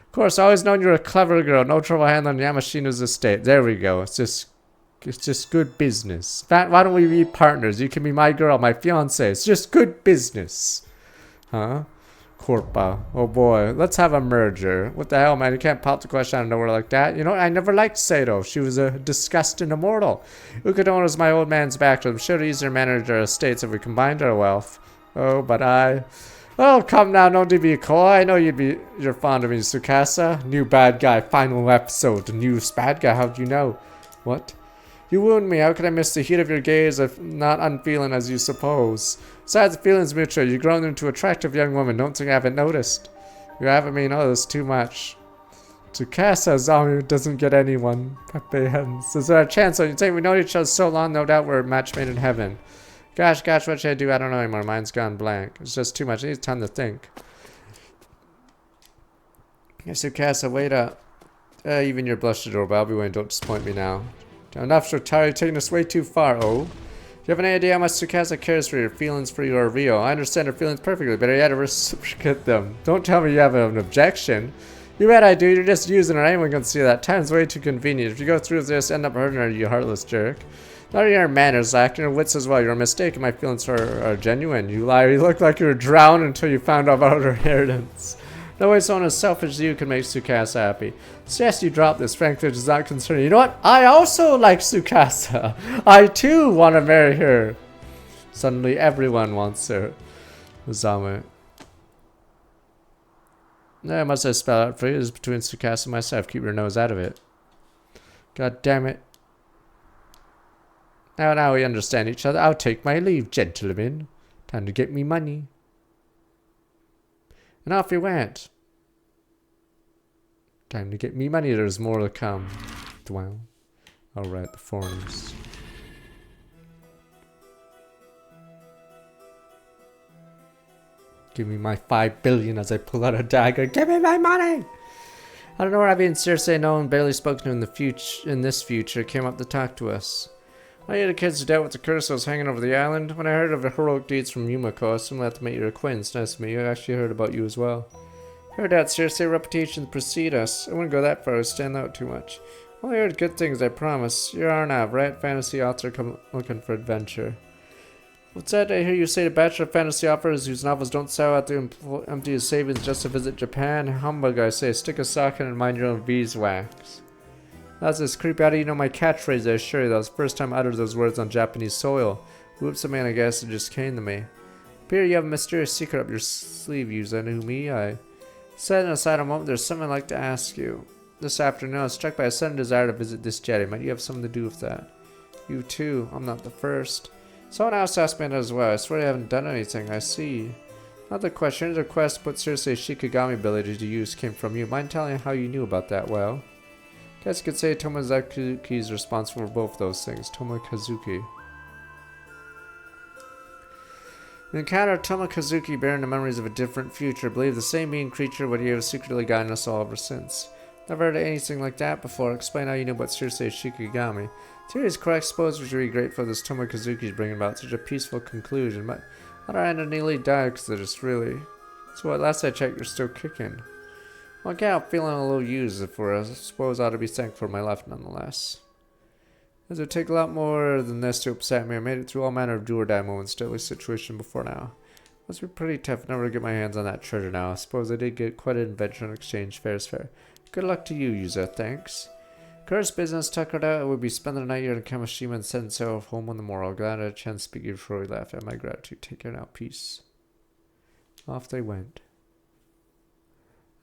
Of course, I always known you're a clever girl. No trouble handling Yamashina's estate. There we go. It's just good business. Why don't we be partners? You can be my girl, my fiance. It's just good business. Huh? Corpa. Oh boy. Let's have a merger. What the hell, man? You can't pop the question out of nowhere like that. You know, I never liked Sato. She was a disgusting immortal. Ukudon was my old man's back. I'm sure easier manage our estates if we combined our wealth. Oh, but I... Oh, come now, don't be coy. I know you're fond of me, Tsukasa. New bad guy, final episode. The new bad guy, how'd you know? What? You wound me. How could I miss the heat of your gaze if not unfeeling as you suppose? Besides, the feeling's mutual. You've grown into attractive young woman. Don't think I haven't noticed. You haven't me noticed too much. Tsukasa Zami doesn't get anyone. Pepe Hens. Is there a chance? You think we know each other so long, no doubt we're a match made in heaven. Gosh, what should I do? I don't know anymore. Mine's gone blank. It's just too much. I need time to think. Tsukasa, wait up. Even your blush adorable. I'll be waiting. Don't disappoint me now. Enough, Shotaro. You're taking this way too far. Oh? Do you have any idea how much Tsukasa cares for your feelings for you are real? I understand her feelings perfectly, but I had to reciprocate them. Don't tell me you have an objection. You bet I do. You're just using her. Anyone can see that. Time's way too convenient. If you go through with this, end up hurting her, you heartless jerk. Not only your manners lacking, your wits as well. You're mistaken. My feelings for her are genuine. You liar. You look like you were drowned until you found out about her inheritance. No way someone as selfish as you can make Tsukasa happy. Suggest you drop this. Frankly, it does not concern you. You know what? I also like Tsukasa. I too want to marry her. Suddenly, everyone wants her. Uzame. I must have spelled out for you. It's between Tsukasa and myself. Keep your nose out of it. God damn it. Now we understand each other. I'll take my leave, gentlemen. Time to get me money. And off he went. Time to get me money. There's more to come. Wow. Alright, the foreigners. Give me my 5 billion as I pull out a dagger. Give me my money! I don't know where being seriously known, barely spoken to in this future, came up to talk to us. I had the kids dealt with the curse that was hanging over the island. When I heard of the heroic deeds from Yumiko, I assumed I had to meet your acquaintance. Nice to meet you. I actually heard about you as well. Heard that seriously reputations precede us. I wouldn't go that far to stand out too much. Only heard good things, I promise. You're Arnav, right? Fantasy author come looking for adventure. What's that I hear you say to bachelor fantasy authors whose novels don't sell out to empty his savings just to visit Japan? Humbug, I say. Stick a sock in and mind your own beeswax. That's this creepy. How do you know my catchphrase? I assure you that was the first time I uttered those words on Japanese soil. Whoops, I mean, I guess it just came to me. Peter, you have a mysterious secret up your sleeve, me. I setting aside a moment, there's something I'd like to ask you. This afternoon, I was struck by a sudden desire to visit this jetty. Might you have something to do with that? You too. I'm not the first. Someone else asked me that as well. I swear I haven't done anything. I see. Another question. The request to put seriously a Shikigami ability to use came from you. Mind telling how you knew about that? Well, guess you could say Tomokazuki is responsible for both those things. Tomokazuki. The encounter of Tomokazuki bearing the memories of a different future. Believe the same being creature would have secretly guided us all ever since. Never heard of anything like that before. Explain how you knew about seriously a Shikigami. Theory is correct. Suppose we should be grateful this Tomokazuki is bringing about such a peaceful conclusion, but on our end, I nearly died because of this, really. So at last I checked, you're still kicking. Well, I can't help feeling a little used for us. I suppose I ought to be thankful for my life nonetheless. It would take a lot more than this to upset me. I made it through all manner of do or die moments, deadly situation before now. Must be pretty tough never to get my hands on that treasure now. I suppose I did get quite an adventure in exchange. Fair is fair. Good luck to you, Yuza. Thanks. Cursed business tuckered out. I would be spending the night here in Kamishima and setting sail home on the morrow. Glad I had a chance to speak to you before we left. And my gratitude. Take care now. Peace. Off they went.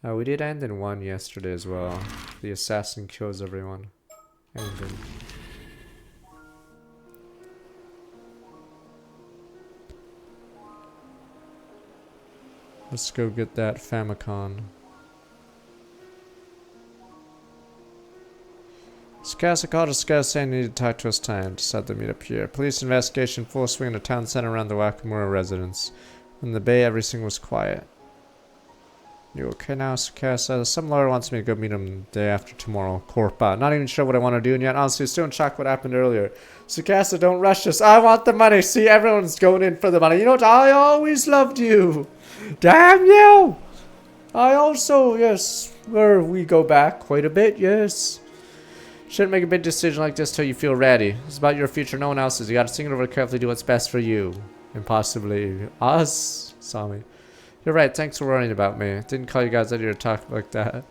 We did end in 1 yesterday as well. The assassin kills everyone. Ending. Let's go get that Famicom. Skasa called a scout saying he needed to talk to us time. Decided to meet up here. Police investigation full swing in the town center around the Wakamura residence. In the bay, everything was quiet. You okay now, Skasa? Some lawyer wants me to go meet him the day after tomorrow. Corpa. Not even sure what I want to do, and yet honestly still in shock what happened earlier. Skasa, don't rush us. I want the money. See, everyone's going in for the money. You know what? I always loved you. Damn you! I also, yes, where we go back quite a bit, yes. Shouldn't make a big decision like this till you feel ready. It's about your future, no one else's. You gotta think it over carefully, do what's best for you. And possibly us. Sami. You're right, thanks for worrying about me. Didn't call you guys out here to talk like that.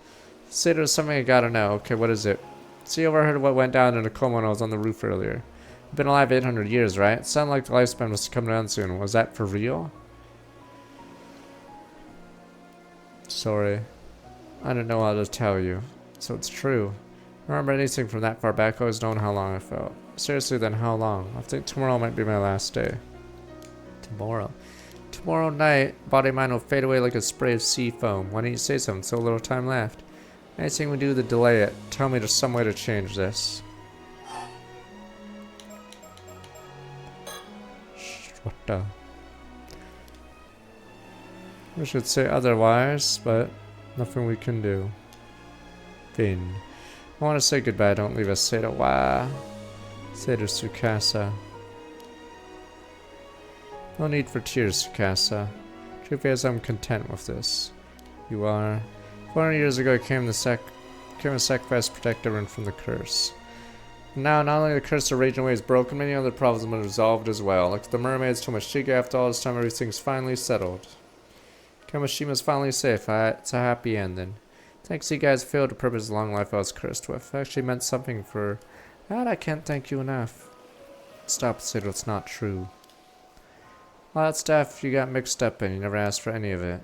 Say there's something I gotta know. Okay, what is it? See, overheard what went down in a coma when I was on the roof earlier. I've been alive 800 years, right? It sounded like the lifespan was coming down soon. Was that for real? Sorry. I didn't know how to tell you. So it's true. I don't remember anything from that far back. I always known how long I felt. Seriously, then how long? I think tomorrow might be my last day. Tomorrow? Tomorrow night, body and mind will fade away like a spray of sea foam. Why didn't you say something? So little time left. Anything we do to delay it. Tell me there's some way to change this. What the? We should say otherwise, but nothing we can do. Finn. I want to say goodbye, don't leave us. Say to Wa. Say to Tsukasa. No need for tears, Tsukasa. Truth is, I'm content with this. You are. 400 years ago, I came to sacrifice to protect everyone from the curse. Now, not only the curse of raging away is broken, many other problems have been resolved as well. Like the mermaids, Tomoshige, after all this time, everything's finally settled. Kamashima's finally safe. It's a happy ending. Thanks you guys failed to purpose the long life I was cursed with. It actually meant something for that. I can't thank you enough. Stop, Sid, it's not true. All that stuff you got mixed up in, you never asked for any of it.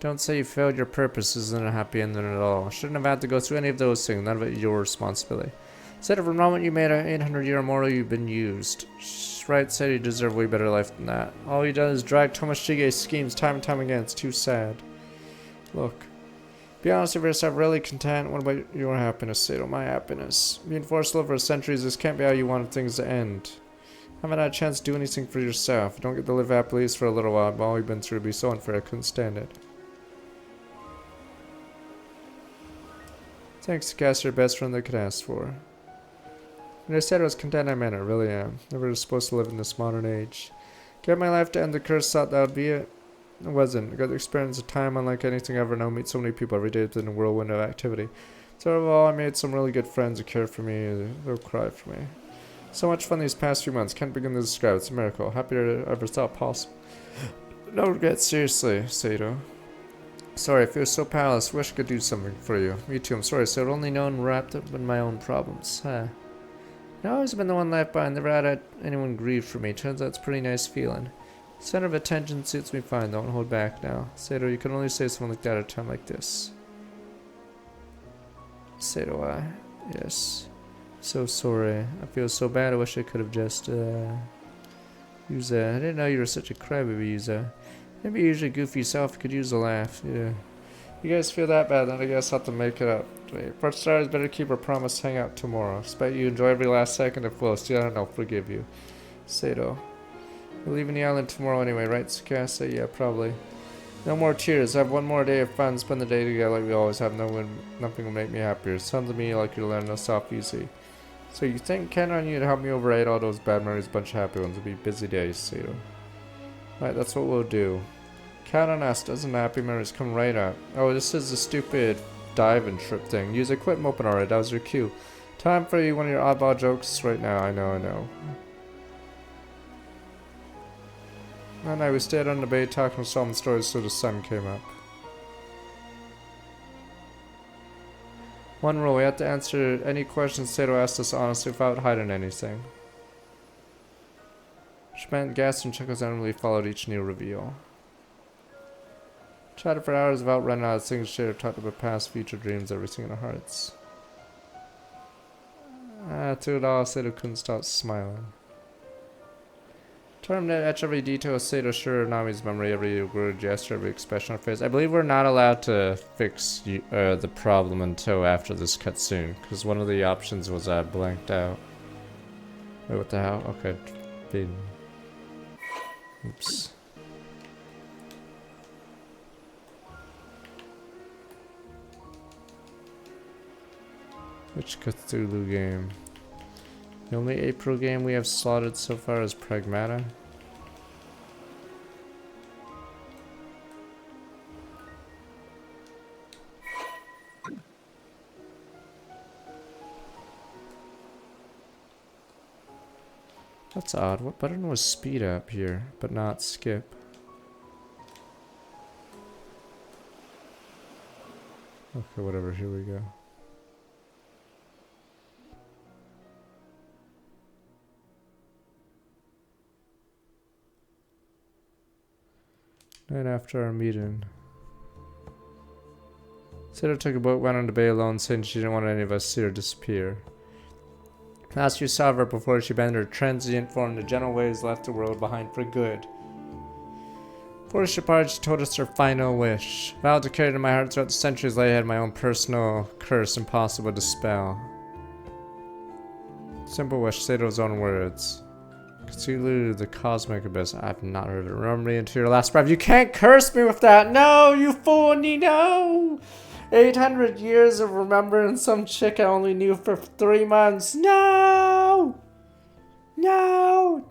Don't say you failed your purpose isn't a happy ending at all. Shouldn't have had to go through any of those things, none of it your responsibility. Said every moment you made an 800-year immortal, you've been used. Right, said you deserve a way better life than that. All you done is drag Tomoshige's schemes time and time again. It's too sad. Look. Be honest with yourself, really content. What about your happiness, Sato? My happiness. Being forced to live for centuries, this can't be how you wanted things to end. Haven't had a chance to do anything for yourself. Don't get to live happily for a little while, but all you've been through would be so unfair, I couldn't stand it. Thanks, Cass, your best friend I could ask for. When I said I was content, I meant it, really am. Never was supposed to live in this modern age. Get my life to end the curse, thought that would be it. It wasn't. I got the experience of time unlike anything I ever known. Meet so many people every day within a whirlwind of activity. So overall, I made some really good friends who care for me. They'll cry for me. So much fun these past few months. Can't begin to describe. It's a miracle. Happier than I ever thought possible. No regrets, seriously, Sato. Sorry, I feel so powerless. Wish I could do something for you. Me too. I'm sorry, Sato. Only known wrapped up in my own problems. Huh. I've always been the one left behind. Never had anyone grieve for me. Turns out it's a pretty nice feeling. Center of attention suits me fine. Don't hold back now. Sato, you can only say something like that at a time like this. Sato, yes. So sorry. I feel so bad. I wish I could have just, Yuza. I didn't know you were such a crybaby, Yuza. Maybe your usually goofy self could use a laugh. Yeah. You guys feel that bad, then I guess I'll have to make it up. Wait, for starters, better keep our promise to hang out tomorrow. Expect you enjoy every last second if we'll. See, I don't know, forgive you. Sato. We're leaving the island tomorrow anyway, right, Tsukasa? Yeah, probably. No more tears. Have one more day of fun. Spend the day together like we always have. Nothing will make me happier. Sounds to me like you're learning to stop easy. So you think counting on you to help me override all those bad memories, bunch of happy ones. It'll be busy days, Sato. Right, that's what we'll do. Count on us. Doesn't happy memories come right up? Oh, this is the stupid dive and trip thing. Use it. Quit moping already. That was your cue. Time for you one of your oddball jokes right now. I know. That night we stayed on the bay talking some stories till the sun came up. One rule, we have to answer any questions Sato asked us honestly without hiding anything. Schmidt, Gas, and Chuckles annually followed each new reveal. Chatted for hours without running out of things shared, talked about past, future dreams, everything in our hearts. Through it all, Sato couldn't stop smiling. Term to etch every detail of Sato sure of Nami's memory, every word, gesture, every expression on her face. I believe we're not allowed to fix the problem until after this cutscene, because one of the options was blanked out. Wait, what the hell? Okay. Oops. Which Cthulhu game? The only April game we have slotted so far is Pragmata. That's odd. What button was speed up here, but not skip? Okay, whatever. Here we go. Right after our meeting, Sato took a boat, went on the bay alone, saying she didn't want any of us to see her disappear. Last you saw of her before she abandoned her transient form, the gentle waves left the world behind for good. Before she departed, she told us her final wish. Vowed to carry it in my heart throughout the centuries I had my own personal curse impossible to dispel. Simple wish, Sato's own words. Cthulhu, the cosmic abyss. I've not heard it. Remember me until your last breath. You can't curse me with that! No, you fool, no! 800 years of remembering some chick I only knew for 3 months. No! No!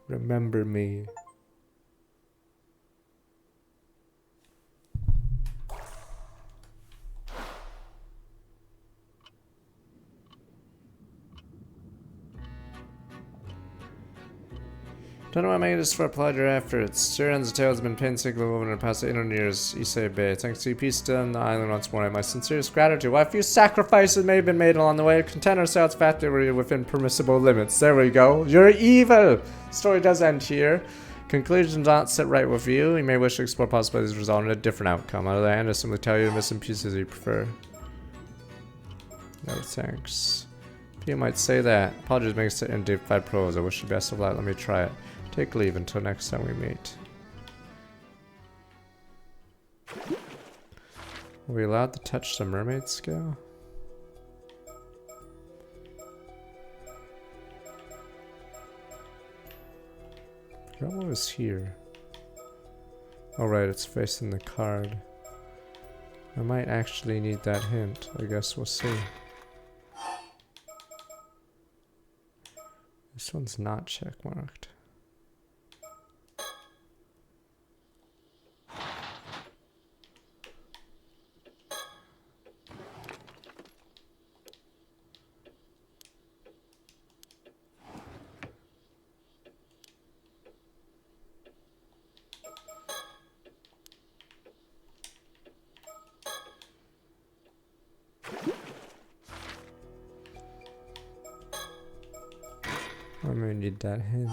Remember me. Don't know why I made this for applaud your efforts. Shiran's tale has been painstakingly woven in the past 800 years, Issei Bay. Thanks to you, peace still on the island once more. I have my sincerest gratitude. While a few sacrifices may have been made along the way, content ourselves fact that we're within permissible limits. There we go. You're evil! Story does end here. Conclusions not sit right with you. You may wish to explore possibilities resulting in a different outcome. On the other hand, I simply tell you to miss some pieces you prefer. No thanks. You might say that. Apologies makes it in Deep 5 Pros. I wish you best of luck. Let me try it. Take leave until next time we meet. Are we allowed to touch the mermaid scale? I forgot what was here. Oh right, it's facing the card. I might actually need that hint. I guess we'll see. This one's not checkmarked. I may need that hint.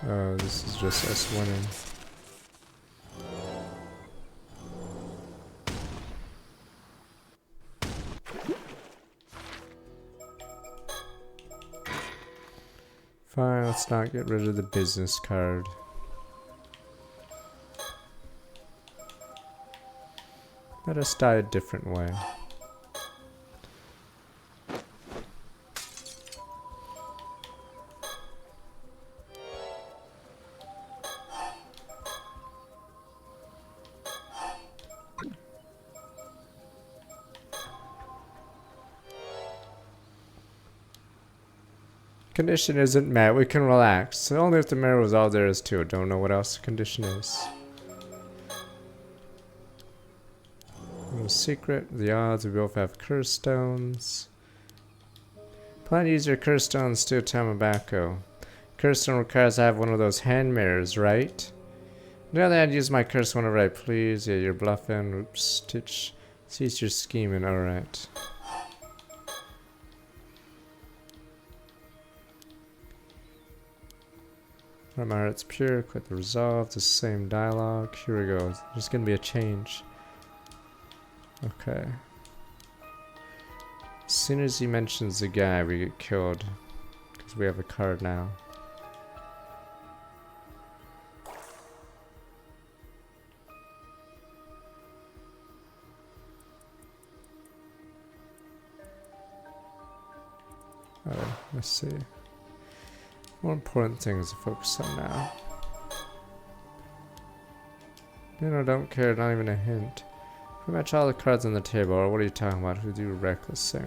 Oh, this is just us winning. Fine, let's not get rid of the business card. Let us die a different way. Condition isn't met. We can relax. Only if the mirror was all there is to it. Don't know what else the condition is. No secret. The odds we both have curse stones. Plan to use your curse stones to Tamabako. Curse stone requires I have one of those hand mirrors, right? On the other hand, use my curse whenever I please. Yeah, you're bluffing. Oops, Stitch. Sees your scheming. Alright. My heart's pure, quit the resolve, the same dialogue. Here we go. There's gonna be a change. Okay. As soon as he mentions the guy, we get killed. Because we have a card now. Alright, let's see. More important things to focus on now. You know, don't care, not even a hint. Pretty much all the cards on the table, or what are you talking about? Who do reckless thing?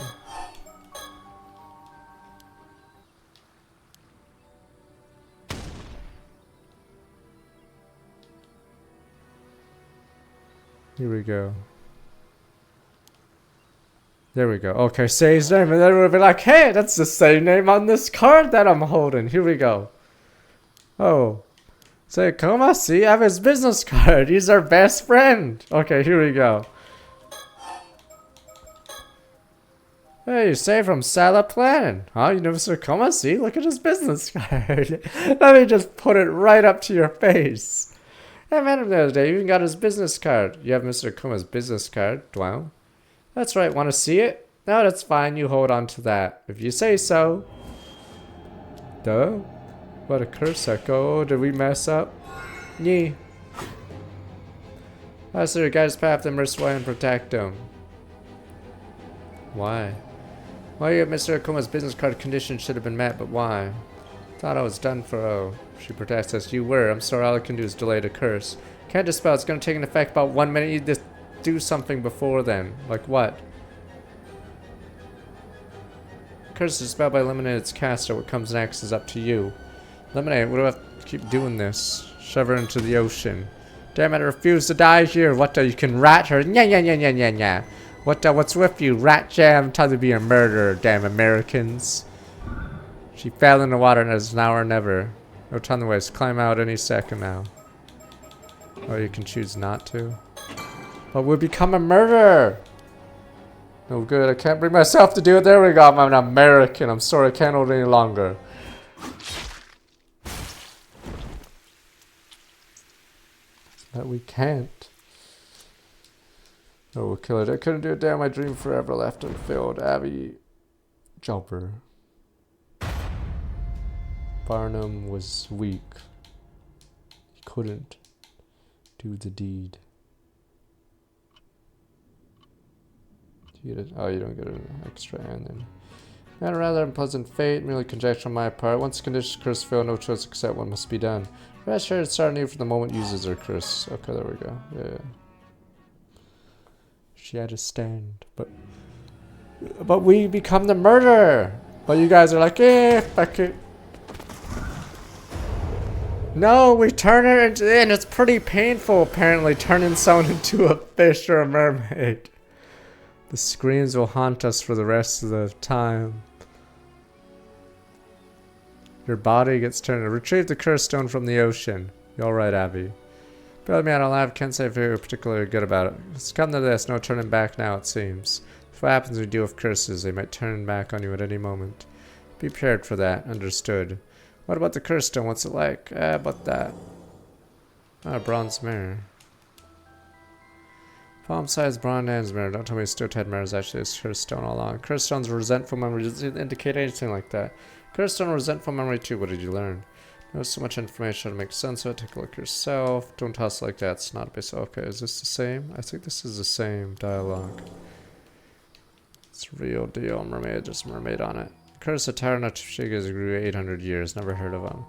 Here we go. There we go. Okay, say his name, and then we'll be like, hey, that's the same name on this card that I'm holding. Here we go. Oh. Say, Koma, see, I have his business card. He's our best friend. Okay, here we go. Hey, you say from Sala Planning. Huh? You know Mr. Koma, see? Look at his business card. Let me just put it right up to your face. I met him the other day. You even got his business card. You have Mr. Koma's business card. Wow. That's right, want to see it? No, that's fine, you hold on to that. If you say so. Duh? What a curse echo. Did we mess up? Yee. I said your guys path the merciful and protect him. Why? Why you have Mr. Akuma's business card condition should have been met, but why? Thought I was done for. Oh, she protects us. You were. I'm sorry, all I can do is delay the curse. Can't dispel, it's gonna take an effect about 1 minute. You just do something before then. Like what? Curse is dispelled by eliminating its caster. What comes next is up to you. Eliminate. What do I have to keep doing this? Shove her into the ocean. Damn it, I refuse to die here. What the? You can rat her. Nya nya nya nya nya nya. What the? What's with you? Rat jam. Time to be a murderer. Damn Americans. She fell in the water and it's now or never. No time to waste. Climb out any second now. Or you can choose not to. But we'll become a murderer. No good. I can't bring myself to do it. There we go. I'm an American. I'm sorry. I can't hold it any longer. But we can't. Oh, we'll kill it. I couldn't do it. Damn, my dream forever left unfilled. Abby Jumper. Barnum was weak. He couldn't do the deed. Oh, you don't get an extra and then. Not a rather unpleasant fate, merely conjecture on my part. Once the conditions curse fail, no choice except what must be done. Rest assured, certainty for the moment uses her curse. Okay, there we go. Yeah. She had to stand, but we become the murderer. But you guys are like, fuck it. No, we turn her into, and it's pretty painful apparently, turning someone into a fish or a mermaid. The screams will haunt us for the rest of the time. Your body gets turned. Retrieve the cursed stone from the ocean. You alright, Abby? Believe me, I don't lie. Can't say if you're particularly good about it. It's come to this. No turning back now, it seems. If what happens when you deal with curses, they might turn back on you at any moment. Be prepared for that. Understood. What about the cursed stone? What's it like? About that. Ah, bronze mirror. Palm-sized bronze mirror. Don't tell me stone-head mirror is actually a cursed stone all along. Cursed stone's resentful memory doesn't indicate anything like that. Cursed stone resentful memory too. What did you learn? No, so much information to make sense of it. Take a look yourself. Don't toss like that. It's not a base. Okay, is this the same? I think this is the same dialogue. It's real deal. Mermaid. There's a mermaid on it. Curse of Taranatoshigas grew 800 years. Never heard of him.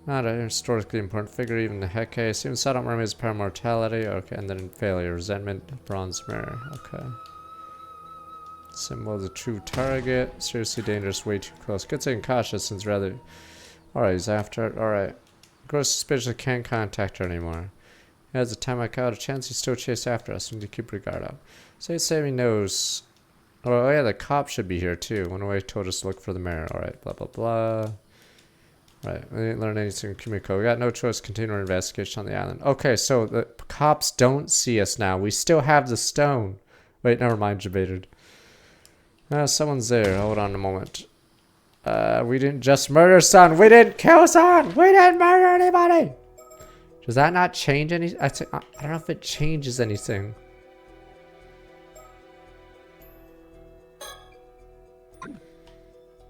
Not a historically important figure. Even the Heke. Seems set up mermaid's power mortality. Okay, and then failure. Resentment. Bronze mirror. Okay. Symbol of the true target. Seriously dangerous. Way too close. Good saying cautious since rather. Alright, he's after it. Alright. Gross suspicious, can't contact her anymore. He has a time I caught a chance, he's still chased after us. We need to keep your guard up. Say he knows. Oh yeah, the cop should be here too. Went away, told us to look for the mirror. Alright, blah blah blah. Alright, we didn't learn anything from Kumiko. We got no choice, continue our investigation on the island. Okay, so the cops don't see us now. We still have the stone. Wait, never mind, debated. Someone's there. Hold on a moment. We didn't just murder son. We didn't kill son. We didn't murder anybody. Does that not change anything? I don't know if it changes anything.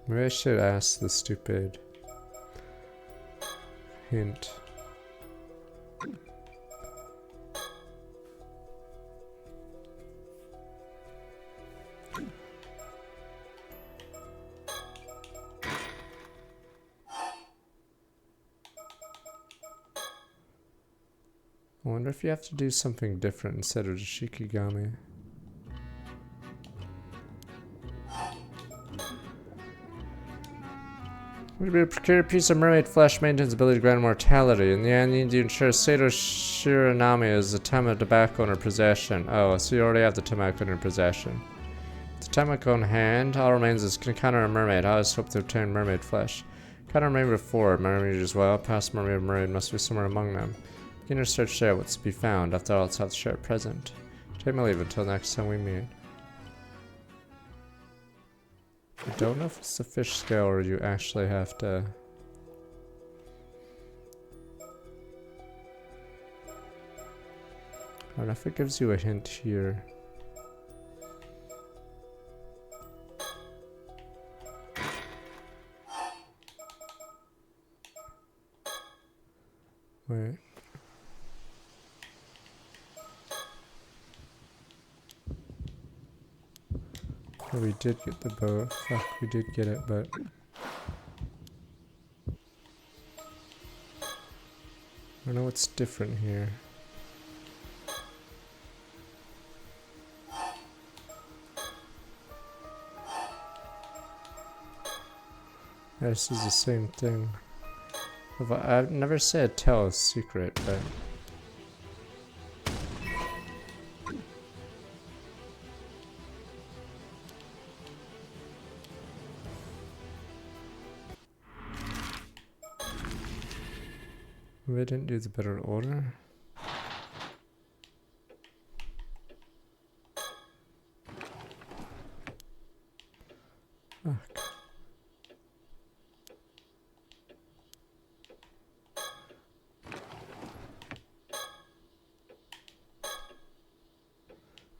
Maybe I should ask the stupid hint. I wonder if you have to do something different instead of the Shikigami. Would be a precarious piece of mermaid flesh maintains ability to grant immortality. In the end, you need to ensure Sato Shiranami is the Tema tobacco in her possession. Oh, so you already have the tobacco in her possession. The tobacco in hand, all remains is can encounter a mermaid. I always hope to obtain mermaid flesh. Encounter a mermaid before, mermaid as well. Past mermaid must be somewhere among them. Beginner search share what's to be found. After all, let's have the share present. Take my leave until next time we meet. I don't know if it's the fish scale or you actually have to. I don't know if it gives you a hint here. Wait. Oh, we did get the bow. Fuck, we did get it, but... I don't know what's different here. Yeah, this is the same thing. I've never said tell a secret, but... We didn't do the better order. Fuck.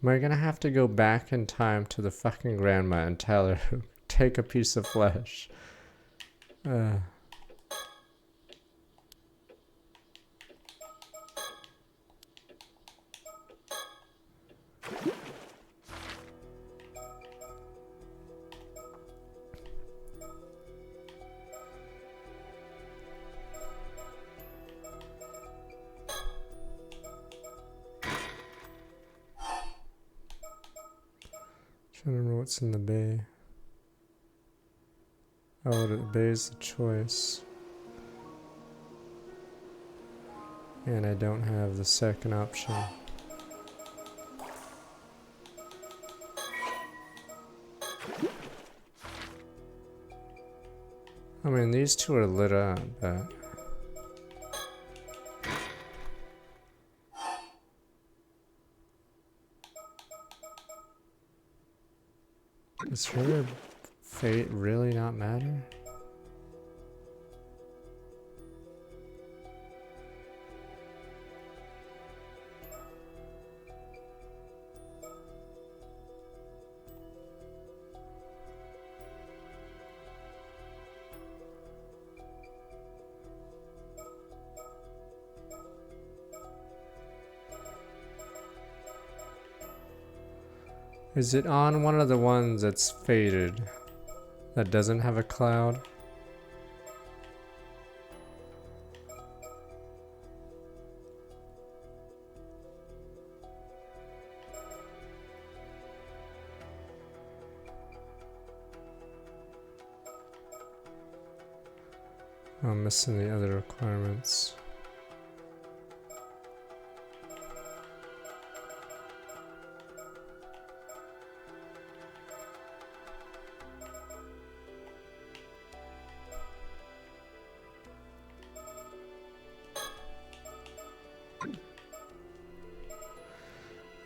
Am I gonna have to go back in time to the fucking grandma and tell her to take a piece of flesh? what's in the bay? Oh, the bay's the choice. And I don't have the second option. I mean, these two are lit up, but... Does her fate really not matter? Is it on one of the ones that's faded? That doesn't have a cloud? I'm missing the other requirements.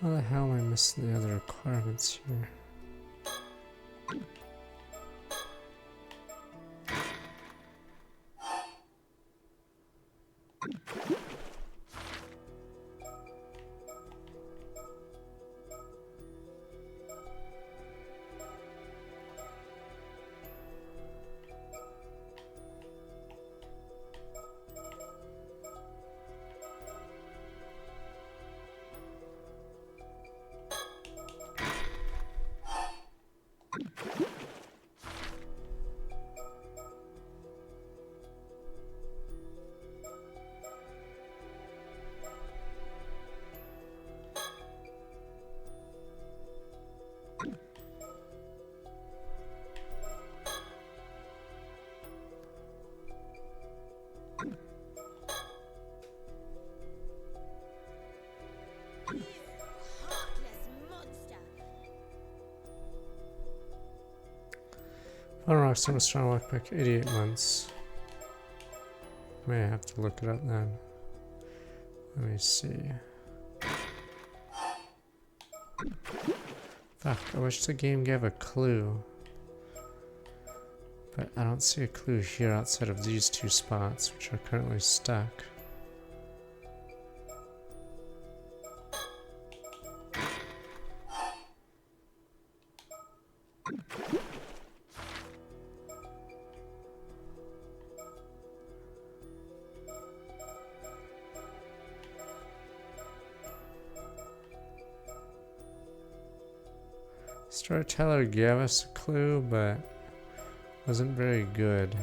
How the hell am I missing the other requirements here? Paranormasight was trying to walk back 88 months. May have to look it up then. Let me see. Fuck, I wish the game gave a clue. But I don't see a clue here outside of these two spots, which are currently stuck. Storyteller gave us a clue, but wasn't very good.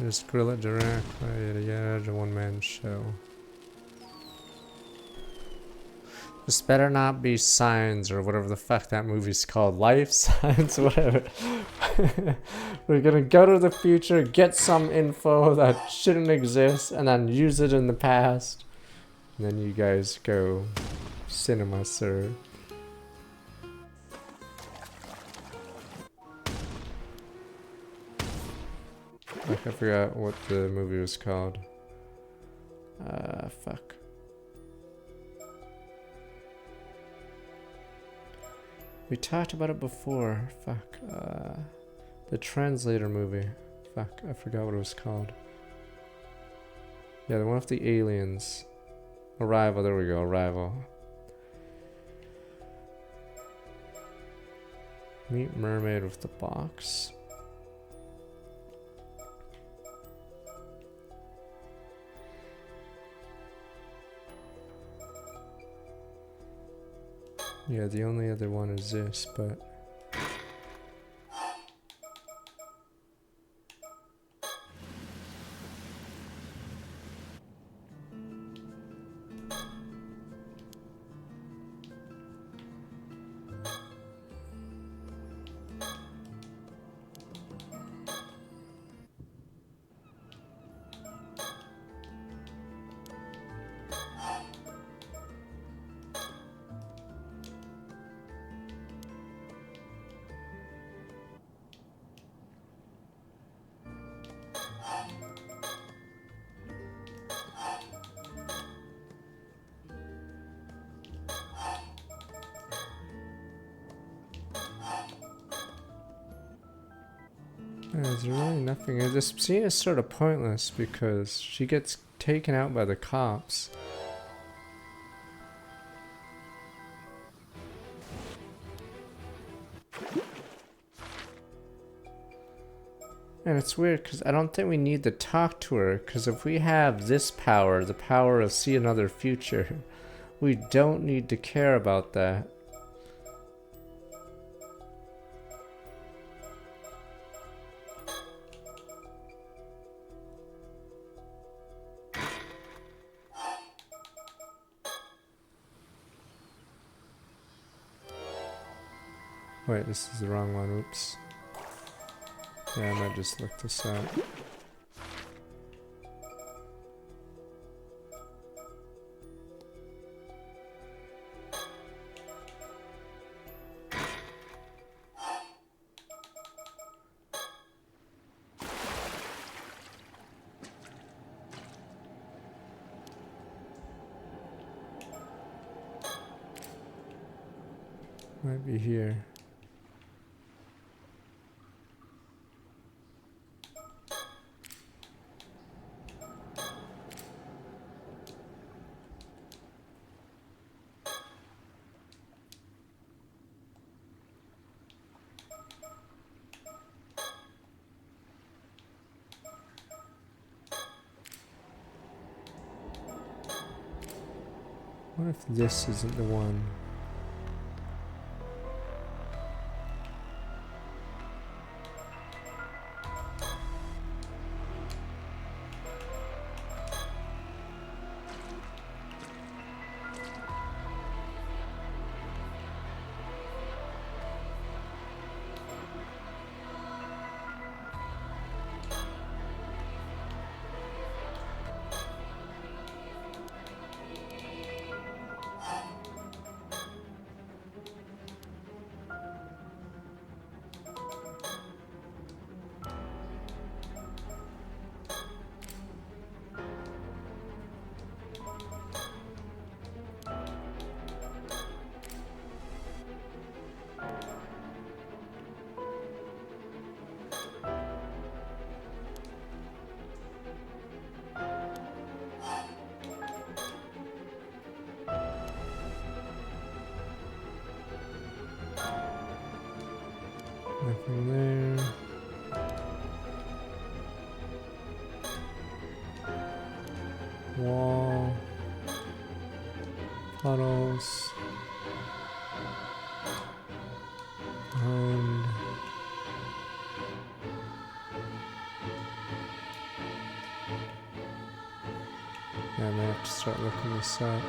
Just grill it directly, yeah, it's a one-man show. This better not be Signs or whatever the fuck that movie's called. Life Signs, whatever. We're gonna go to the future, get some info that shouldn't exist, and then use it in the past. And then you guys go cinema, sir. Like, I forgot what the movie was called. Fuck. We talked about it before. Fuck. The Translator movie. Fuck, I forgot what it was called. Yeah, the one with the aliens. Arrival, there we go, Arrival. Meet Mermaid with the box. Yeah, the only other one is this, but There's really nothing. This scene is sort of pointless because she gets taken out by the cops. And it's weird because I don't think we need to talk to her, because if we have this power, the power of see another future, we don't need to care about that. Wait, this is the wrong one, oops. Yeah, I might just look this up. Might be here. What if this isn't the one? Nothing there. Wall. Puddles. Behind. Yeah, I might have to start looking this up.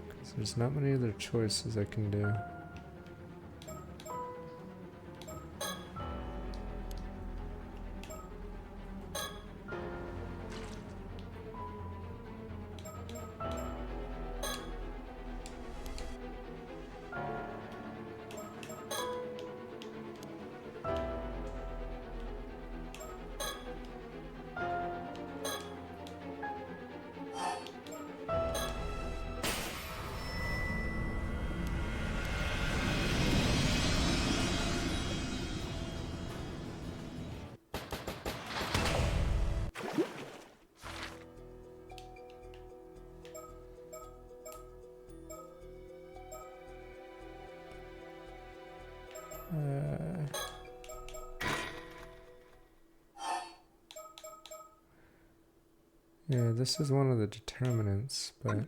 Because there's not many other choices I can do. Yeah, this is one of the determinants, but...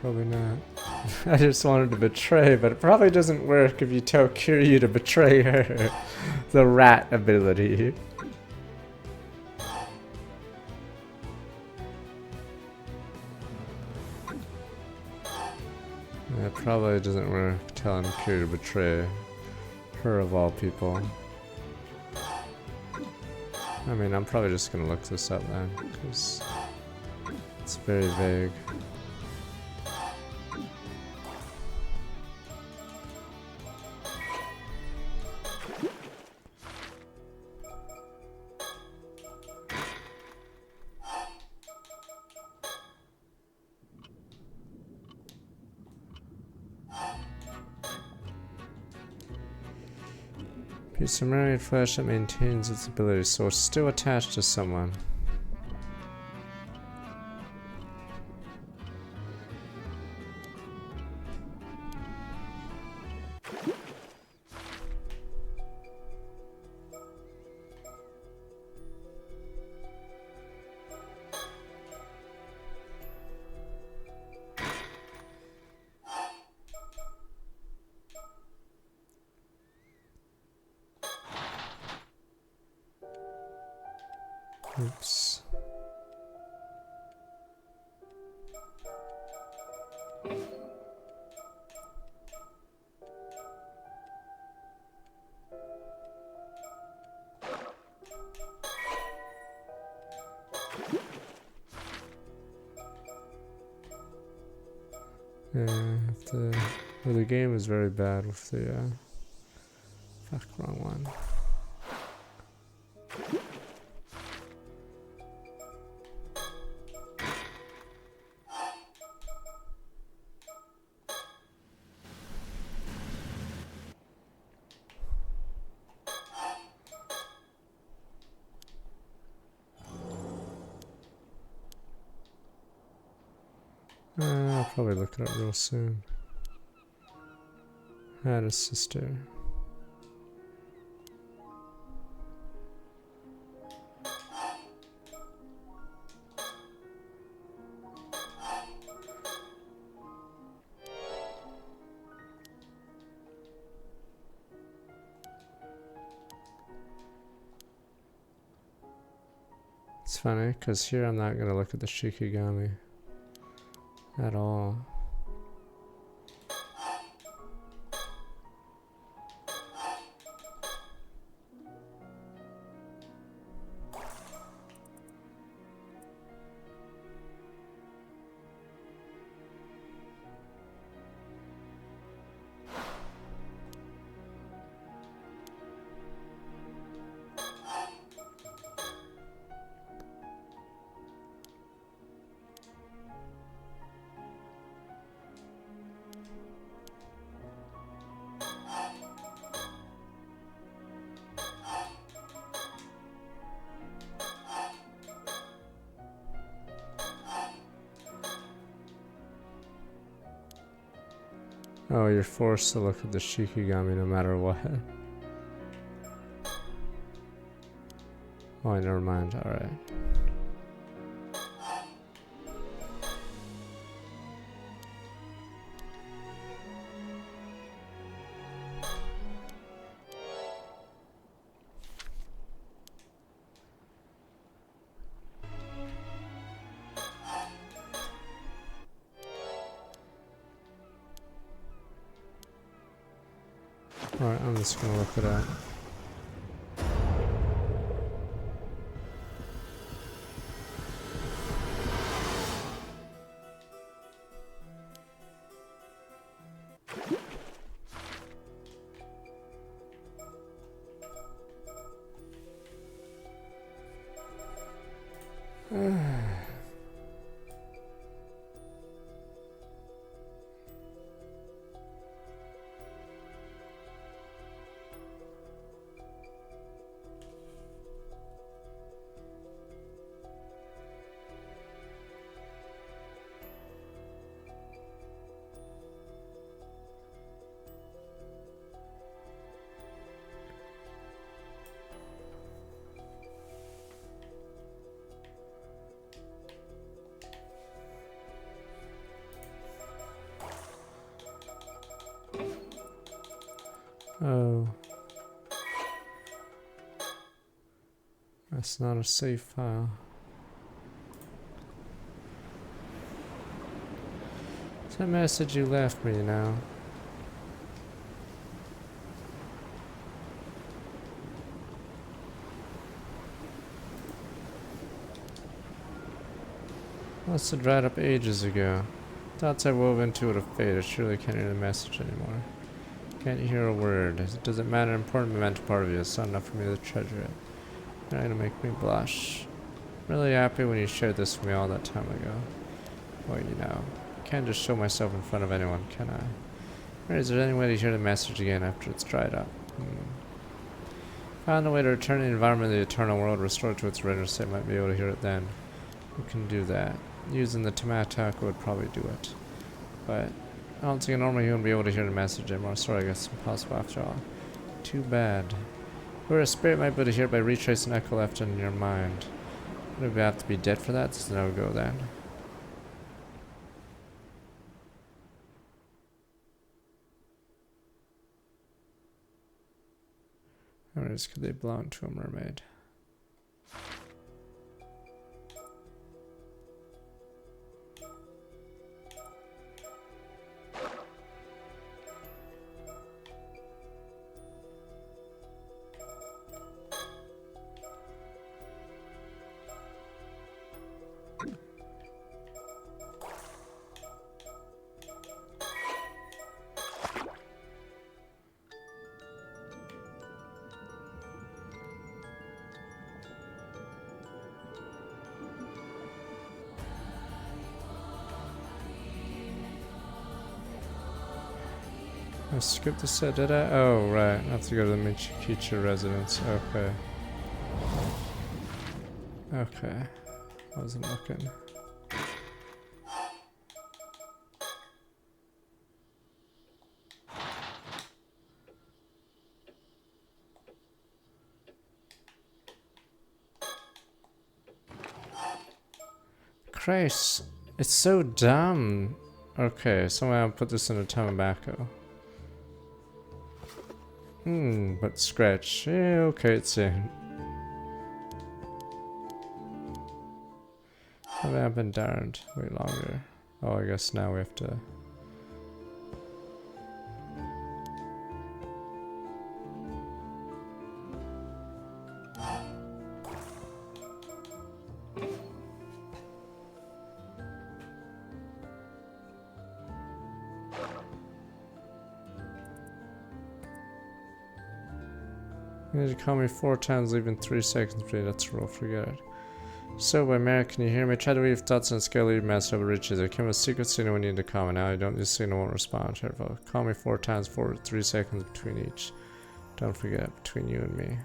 probably not. I just wanted to betray, but it probably doesn't work if you tell Kiryu to betray her. The rat ability. It probably doesn't work telling Kiryu to betray Her of all people. I mean, I'm probably just gonna look this up then, because it's very vague. Piece of mermaid flesh that maintains its ability, so it's still attached to someone. Oops. The game is very bad with the fuck, wrong one. I'll probably look it up real soon. Had a sister. It's funny, because here I'm not going to look at the Shikigami at all. Oh, you're forced to look at the Shikigami no matter what. Oh, never mind. Alright. Alright, I'm just gonna look it up. Oh. That's not a save file. It's a message you left me now. Must have dried up ages ago. Thoughts I wove into it have faded. Surely can't hear the message anymore. Can't hear a word. It doesn't matter. Important mental part of you. It's not enough for me to treasure it. You're gonna make me blush. Really happy when you shared this with me all that time ago. Well, you know, I can't just show myself in front of anyone, can I? Or is there any way to hear the message again after it's dried up? Found a way to return the environment of the eternal world, restore it to its original state. Might be able to hear it then. We can do that. Using the Tamataka would probably do it. But I don't think a normal human would be able to hear the message anymore. Sorry, I guess it's impossible after all. Too bad. Where a spirit might be able to hear it by retracing echo left in your mind. Would we have to be dead for that? It's no go then. How many could they belong to a mermaid? I skipped the set, did I? Oh, right. I have to go to the Michikicha residence. Okay. Okay. Wasn't looking. Christ. It's so dumb. Okay, somehow I'll put this in a tobacco. But scratch. Yeah, okay, it's in. I've been darned way longer. Oh, I guess now we have to. You need to call me 4 times, leaving 3 seconds for you. That's a rule, forget it. So, by Mary, can you hear me? Try to read thoughts on a scale of your mess over reaches. There came a secret signal when you need to call me. Now I don't, this signal won't respond. Careful. Call me 4 times, 3 seconds between each. Don't forget, between you and me.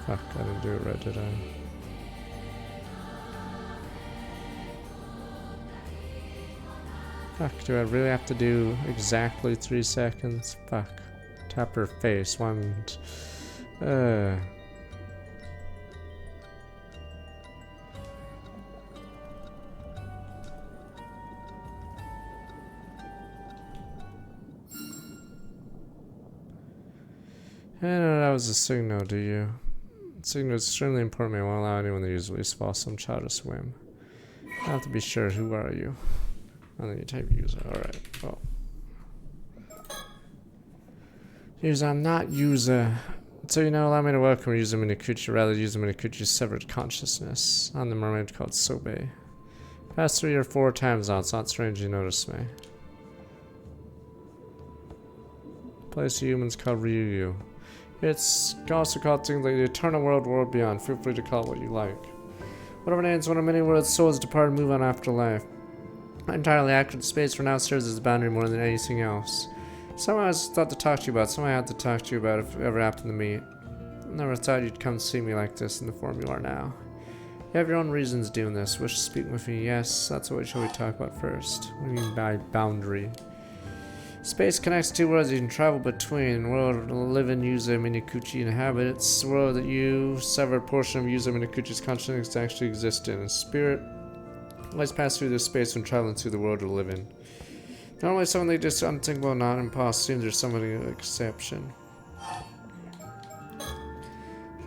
Fuck, I didn't do it right, did I? Fuck, do I really have to do exactly 3 seconds? Fuck. Tap her face. One. I know that was a signal, do you? Signal is extremely important. It won't allow anyone to use at least fall some child to swim. I have to be sure. Who are you? And then you type user. Alright, well. User, I'm not user. So you know, allow me to welcome user Minikuchi, rather user Minikuchi's severed consciousness on the mermaid called Sobe. Pass 3 or 4 times now, it's not strange you notice me. Place of humans called Ryuyu. It's also called things like the eternal world beyond. Feel free to call it what you like. Whatever names, one of many worlds, souls depart and move on after life. Entirely accurate, space for now serves as a boundary more than anything else. Someone I was thought to talk to you about, someone I had to talk to you about if it ever happened to meet. Never thought you'd come see me like this in the form you are now. You have your own reasons doing this. Wish to speak with me? Yes, that's what shall we talk about first. What do you mean by boundary? Space connects 2 worlds you can travel between. World living user Minikuchi inhabits. World that you severed portion of user Minikuchi's consciousness actually exist in. Spirit lies pass through this space when traveling through the world of living. Normally someone they just unthinkable, not impossible, seems there's somebody exception.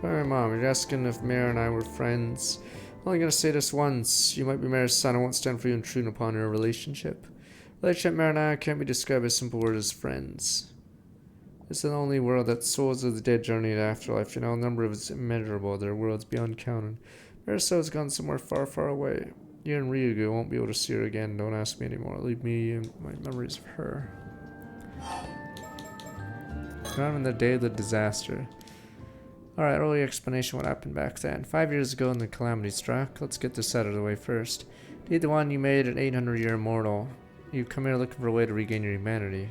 Sorry, Mom, you're asking if Mary and I were friends. I'm only gonna say this once. You might be Mary's son. I won't stand for you intruding upon your relationship. Relationship Mary and I can't be described as simple word as friends. It's the only world that souls of the dead journey to afterlife. You know, the number of it's immeasurable. There are worlds beyond counting. Mary's soul's gone somewhere far, far away. You and Ryugu won't be able to see her again. Don't ask me anymore. Leave me and my memories of her. Not on the day of the disaster. Alright, early explanation what happened back then. 5 years ago when the calamity struck. Let's get this out of the way first. Indeed, the one you made an 800-year immortal. You've come here looking for a way to regain your humanity.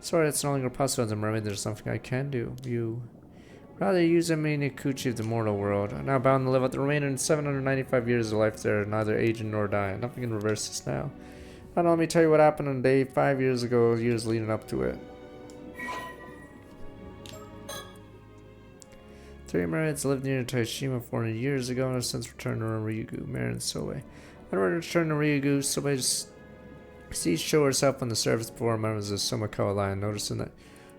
Sorry, it's no longer possible as a mermaid. There's something I can do. You rather use a Minikuchi of the mortal world. I'm now bound to live out the remaining 795 years of life there, neither aging nor dying. Nothing can reverse this now. I don't know, let me tell you what happened on the day 5 years ago, years leading up to it. 3 mermaids lived near Taishima 400 years ago and have since returned to Ryugu, Mary and Soei. When we returned to Ryugu, Soei just sees show herself on the surface before members of the Somakawa line, noticing that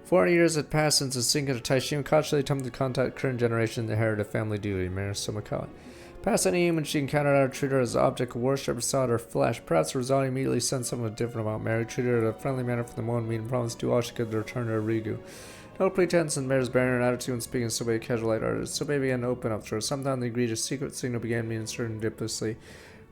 400 years had passed since the sinking of Taishima, cautiously attempted to contact the current generation that inherited a family duty, Mary Somakawa. Past any human she encountered out, treated her as an object of worship or sought her flesh. Perhaps the result immediately sensed something different about Mary, treated her in a friendly manner for the moment, meeting promised to do all she could to return to her Ryugu. No pretense in Mary's bearing and attitude when speaking to Sobe, casual light artist. Sobe began to open up to her. Sometime the egregious secret signal began being serendipitously.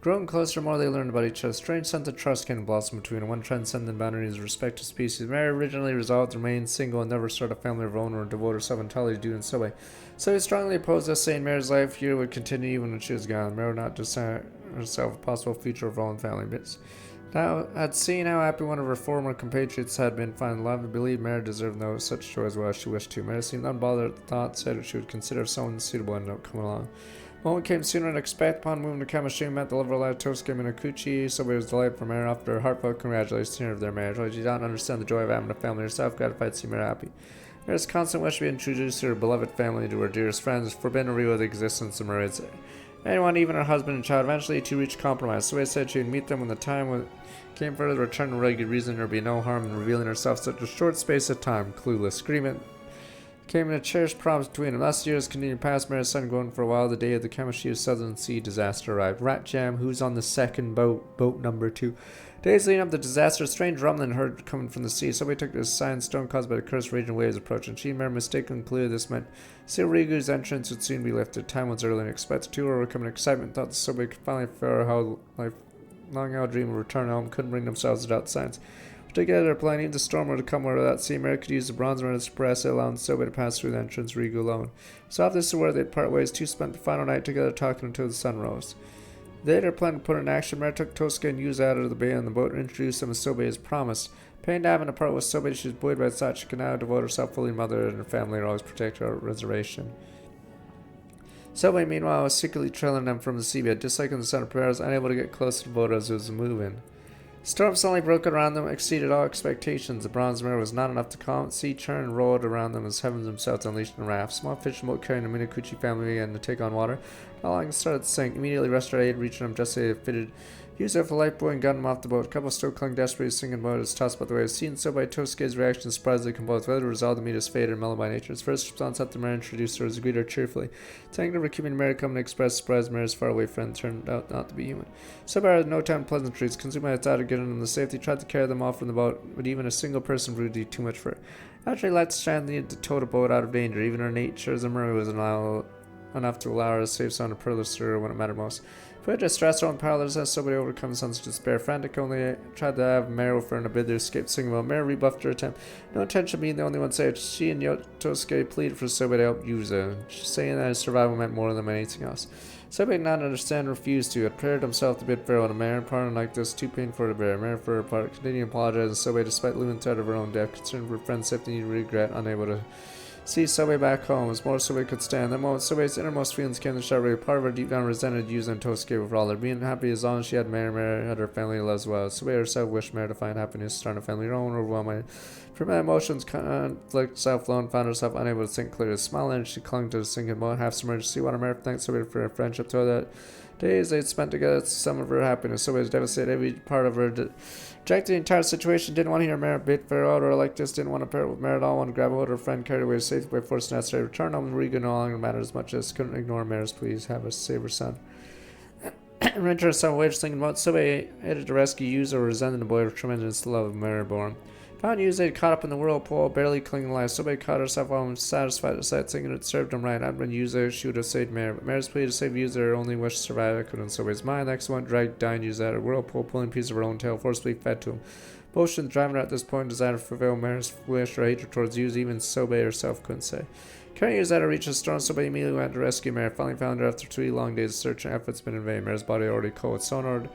Growing closer, more they learned about each other. Strange sense of trust came to blossom between them. One transcendent boundaries of respect to species. Mary originally resolved to remain single and never start a family of her own or devote herself entirely to doing Sobe. Sobe strongly opposed us, saying Mary's life here would continue even when she was gone. Mary would not decide herself a possible future of her own family. But now, had seen how happy one of her former compatriots had been finding love, and believed Mary deserved no such joy as well as she wished to. Mary seemed unbothered at the thought, said that she would consider if someone suitable ended up coming along. The moment came sooner than expected. Upon moving to Kamishima, met the lover of life, Tosuke Minakuchi. Sobe was delighted for Mary after her heartfelt congratulations of their marriage. While she did not understand the joy of having a family herself, gratified to see Mary happy. Mary's constant wish to be introduced to her beloved family, to her dearest friends, forbidden to reveal the existence of Mermaid's. Anyone, even her husband and child, eventually to reach compromise. Sobe said she would meet them when the time came for her to return to regular reason. There would be no harm in revealing herself such a short space of time. Clueless. Agreement came in a cherished promise between them. Last year's continued past, Mary's son going for a while. The day of the Kamishima Southern Sea disaster arrived. Rat Jam, who's on the second boat number 2. Days leading up to the disaster, a strange rumbling heard coming from the sea. Somebody took this sign stone caused by the cursed raging waves approaching. She and Mary mistakenly concluded this meant Seal Rigu's entrance would soon be lifted. Time was early and expected. Two were becoming excitement. Thought that somebody could finally figure out how long held dream of return home. Couldn't bring themselves without signs. Together, planning the storm were to come over that sea. Mary could use the bronze ring to suppress it, allowing Sobe to pass through the entrance, Rigu alone. So after this where they'd part ways, two spent the final night together talking until the sun rose. They later planned to put it in action. Mary took Tosuke and Yuza out of the bay on the boat and introduced them to Sobe as promised. Paying to having to part with Sobe, she was buoyed by the thought she could now devote herself fully to mother and her family and always protect her reservation. Sobe, meanwhile, was secretly trailing them from the seabed, disliking the sound of prayers, unable to get close to the boat as it was moving. Storm suddenly broke around them, exceeded all expectations. The bronze mirror was not enough to calm. Sea churned and rolled around them as heavens themselves unleashed in a raft. Small fishing boat carrying the Minakuchi family began to take on water. Not long it started to sink. Immediately rushed our aid, reaching them just as they had fitted. Used it for a lifebuoy and gunned them off the boat. A couple still clung desperately to the sinking boat as tossed by the waves. Seen so by Tosuke's reaction, surprisingly composed, whether to resolve to meet his fate or mellow by nature. His first response after Mary introduced her was to greet her cheerfully. Thanking her for keeping Mary come and express surprise, Mary's faraway friend turned out not to be human. Sobe had no time for pleasantries. Consumed by the thought of getting them to safety, tried to carry them off from the boat, but even a single person proved to be too much for her. After he let Strand needed to tow the boat out of danger, even her nature as a mermaid was enough to allow her to save someone to privilege her when it mattered most. If we had distressed her own powerless as somebody overcome a sense of despair, frantic only tried to have Mary for a bid to escape singing while Mary rebuffed her attempt. No intention of being the only one saved. She and Yotosuke pleaded for Sobe to help Yuza, saying that his survival meant more than anything else. Sobe did not understand and refused to. Had prepared himself to bid farewell to Mary, and pardon like this, too painful to bear. Mary, for her part, continued to apologize, and Sobe, despite looming threat of her own death, concerned for her friend's safety, needed regret, unable to see Sobe back home. As more Sobe could stand. That moment, Sobe's innermost feelings came to sharply. Part of her deep down resented Yuza and Tosuke for all their being happy as long as she had Mary. Mary had her family to love as well. Sobe herself wished Mary to find happiness, start a family of her own, overwhelming. From her emotions, conflict, self-lone, found herself unable to think clearly. Smiling, she clung to the sinking boat, half submerged sea water. Mary thanked Sobe for her friendship, told that Days they'd spent together, some of her happiness. So was devastated every part of her. Rejected the entire situation, didn't want to hear Merritt bit for out or like this, didn't want to pair with Merritt, all wanted to grab a hold of her friend, carried away safely by force necessary. Return home and Regan no longer mattered as much as couldn't ignore Merritt's please have us save her son. Rent herself away just thinking about somebody headed to rescue user or resenting the boy with tremendous love of Merriborn. Found Yuza had caught up in the whirlpool, barely clinging to life. Somebody caught herself almost satisfied at the sight, thinking it served him right. I'd been Yuza, she would have saved Mare. But Mare's plea to save Yuza, her only wish to survive, echoed in Sobe's mind. The next one dragged down Yuza at a whirlpool, pulling a piece of her own tail, forcibly fed to him. Motion driving her at this point, desire to fulfill Mare's wish or hatred towards Yuza, even Sobe herself couldn't say. Carrying Yuza out of reach of the storm, Sobe immediately went to rescue Mare. Finally found her after 3 long days of search and efforts been in vain. Mare's body already cold. Sonar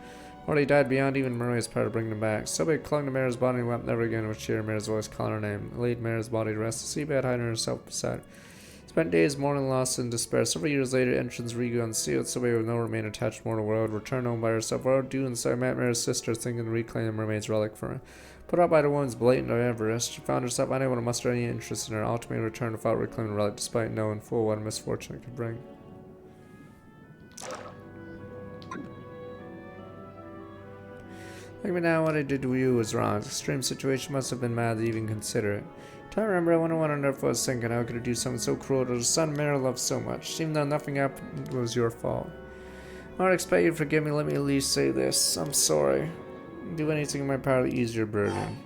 already died beyond even Mermaid's power to bring them back. Sobe clung to Mare's body and wept never again with cheer. Mare's voice calling her name. Laid Mare's body to rest. The seabed hiding herself beside her. Spent days mourning loss and despair. Several years later, entrance Rigu unsealed. Sobe with no remain attached to mortal world. Returned home by herself. What do inside met Mare's sister, thinking to reclaim the mermaid's relic for her. Put out by the woman's blatant avarice, she found herself unable to muster any interest in her, ultimately returned without reclaiming the relic, despite knowing full what a misfortune it could bring. Look at me now, what I did to you was wrong. The extreme situation must have been mad to even consider it. Try to remember when I wondered if I was thinking, how could I do something so cruel to the son Mare loved so much? Even though nothing happened was your fault. I don't expect you to forgive me, let me at least say this. I'm sorry. Do anything in my power to ease your burden.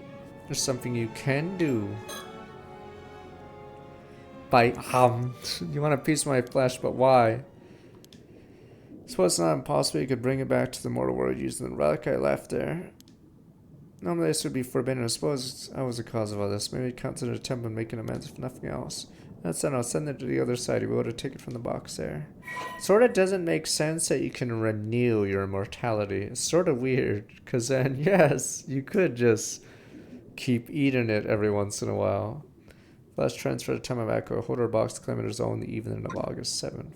There's something you can do. Bite You want a piece of my flesh, but why? I suppose it's not impossible you could bring it back to the mortal world using the relic I left there. Normally this would be forbidden. I suppose I was the cause of all this. Maybe consider a attempt on making amends if nothing else. That's done. I'll send it to the other side. You'll be able to take it from the box there. Sorta doesn't make sense that you can renew your immortality. It's sort of weird, because then, yes, you could just keep eating it every once in a while. Flash transfer to time of echo. Hold our box to claim it as own the evening of August 7th.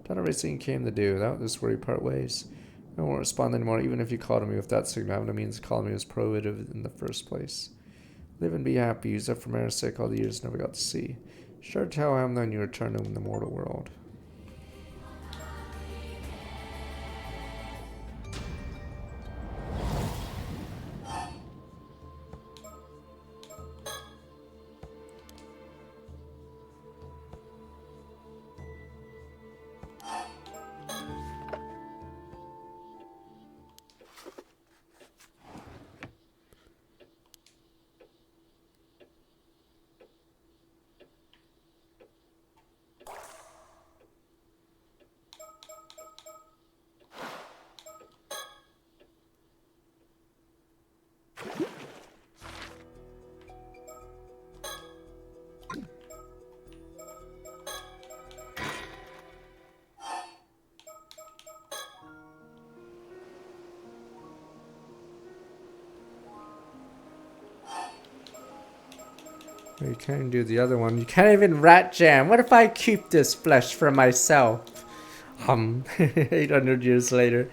Done everything came to do. That was where we part ways. I won't respond anymore, even if you called me with that signal. Having a means of calling me was prohibitive in the first place. Live and be happy. Use up for Mare's sake all the years never got to see. Sure tell him then you return to him in the mortal world. You can't do the other one. You can't even rat jam. What if I keep this flesh for myself? 800 years later.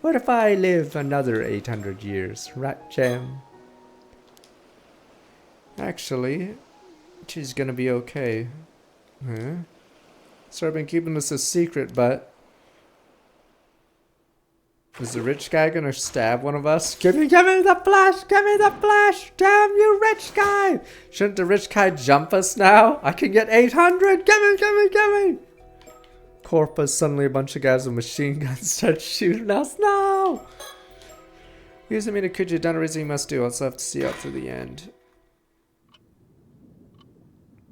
What if I live another 800 years? Rat jam. Actually, she's gonna be okay. Huh? So I've been keeping this a secret, but... is the rich guy gonna stab one of us? Give me the flash! Give me the flash! Damn you, rich guy! Shouldn't the rich guy jump us now? I can get 800! Give me! Corpus, suddenly a bunch of guys with machine guns start shooting us. No! Using me to could you done everything you must do. Let's have to see out through the end.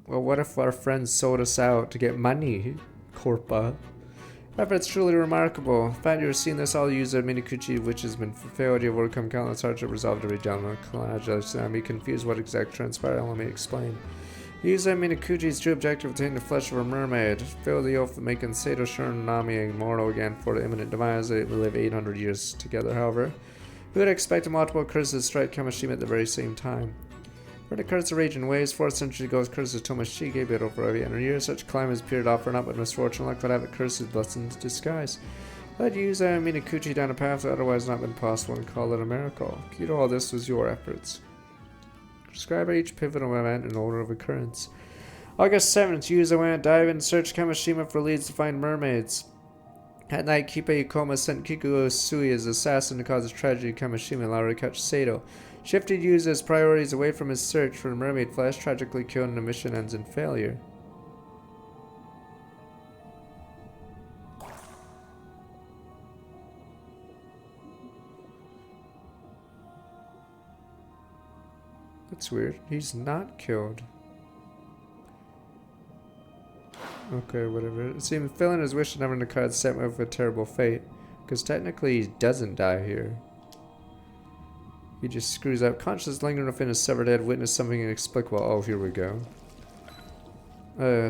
Well, what if our friends sold us out to get money? Corpa. However, it's truly remarkable. In fact, you're seeing this all use of Minakuchi, which has been fulfilled. You've overcome countless hardship, resolved every dilemma. I'm confused what exactly transpired. Let me explain. Use Minakuchi's true objective of obtaining the flesh of a mermaid. Fill the oath of making Sato Nami immortal again for the imminent demise. They will live 800 years together, however. We would expect multiple curses to strike Kamishima at the very same time. For the curse of rage in waves, 4th century goes curses Tomashige, but over every 800 years, such climb has appeared often up, but misfortune luck would have it curses blessings disguise. I'd use Minakuchi down a path that otherwise not been possible and call it a miracle. Key to all this was your efforts. Describe each pivotal event in order of occurrence. August 7th, Yuza went dive and search Kamishima for leads to find mermaids. At night, Kipe Yukoma sent Kiku Sui as assassin to cause a tragedy to Kamishima and allow her to catch Sato. Shifted Yuza's priorities away from his search for the mermaid flesh, tragically killed, and the mission ends in failure. That's weird. He's not killed. Okay, whatever. It seems fulfilling his wish to never Nakad sent him with a terrible fate. Because technically he doesn't die here. He just screws up. Conscious lingering within his severed head, witnessed something inexplicable. Oh, here we go.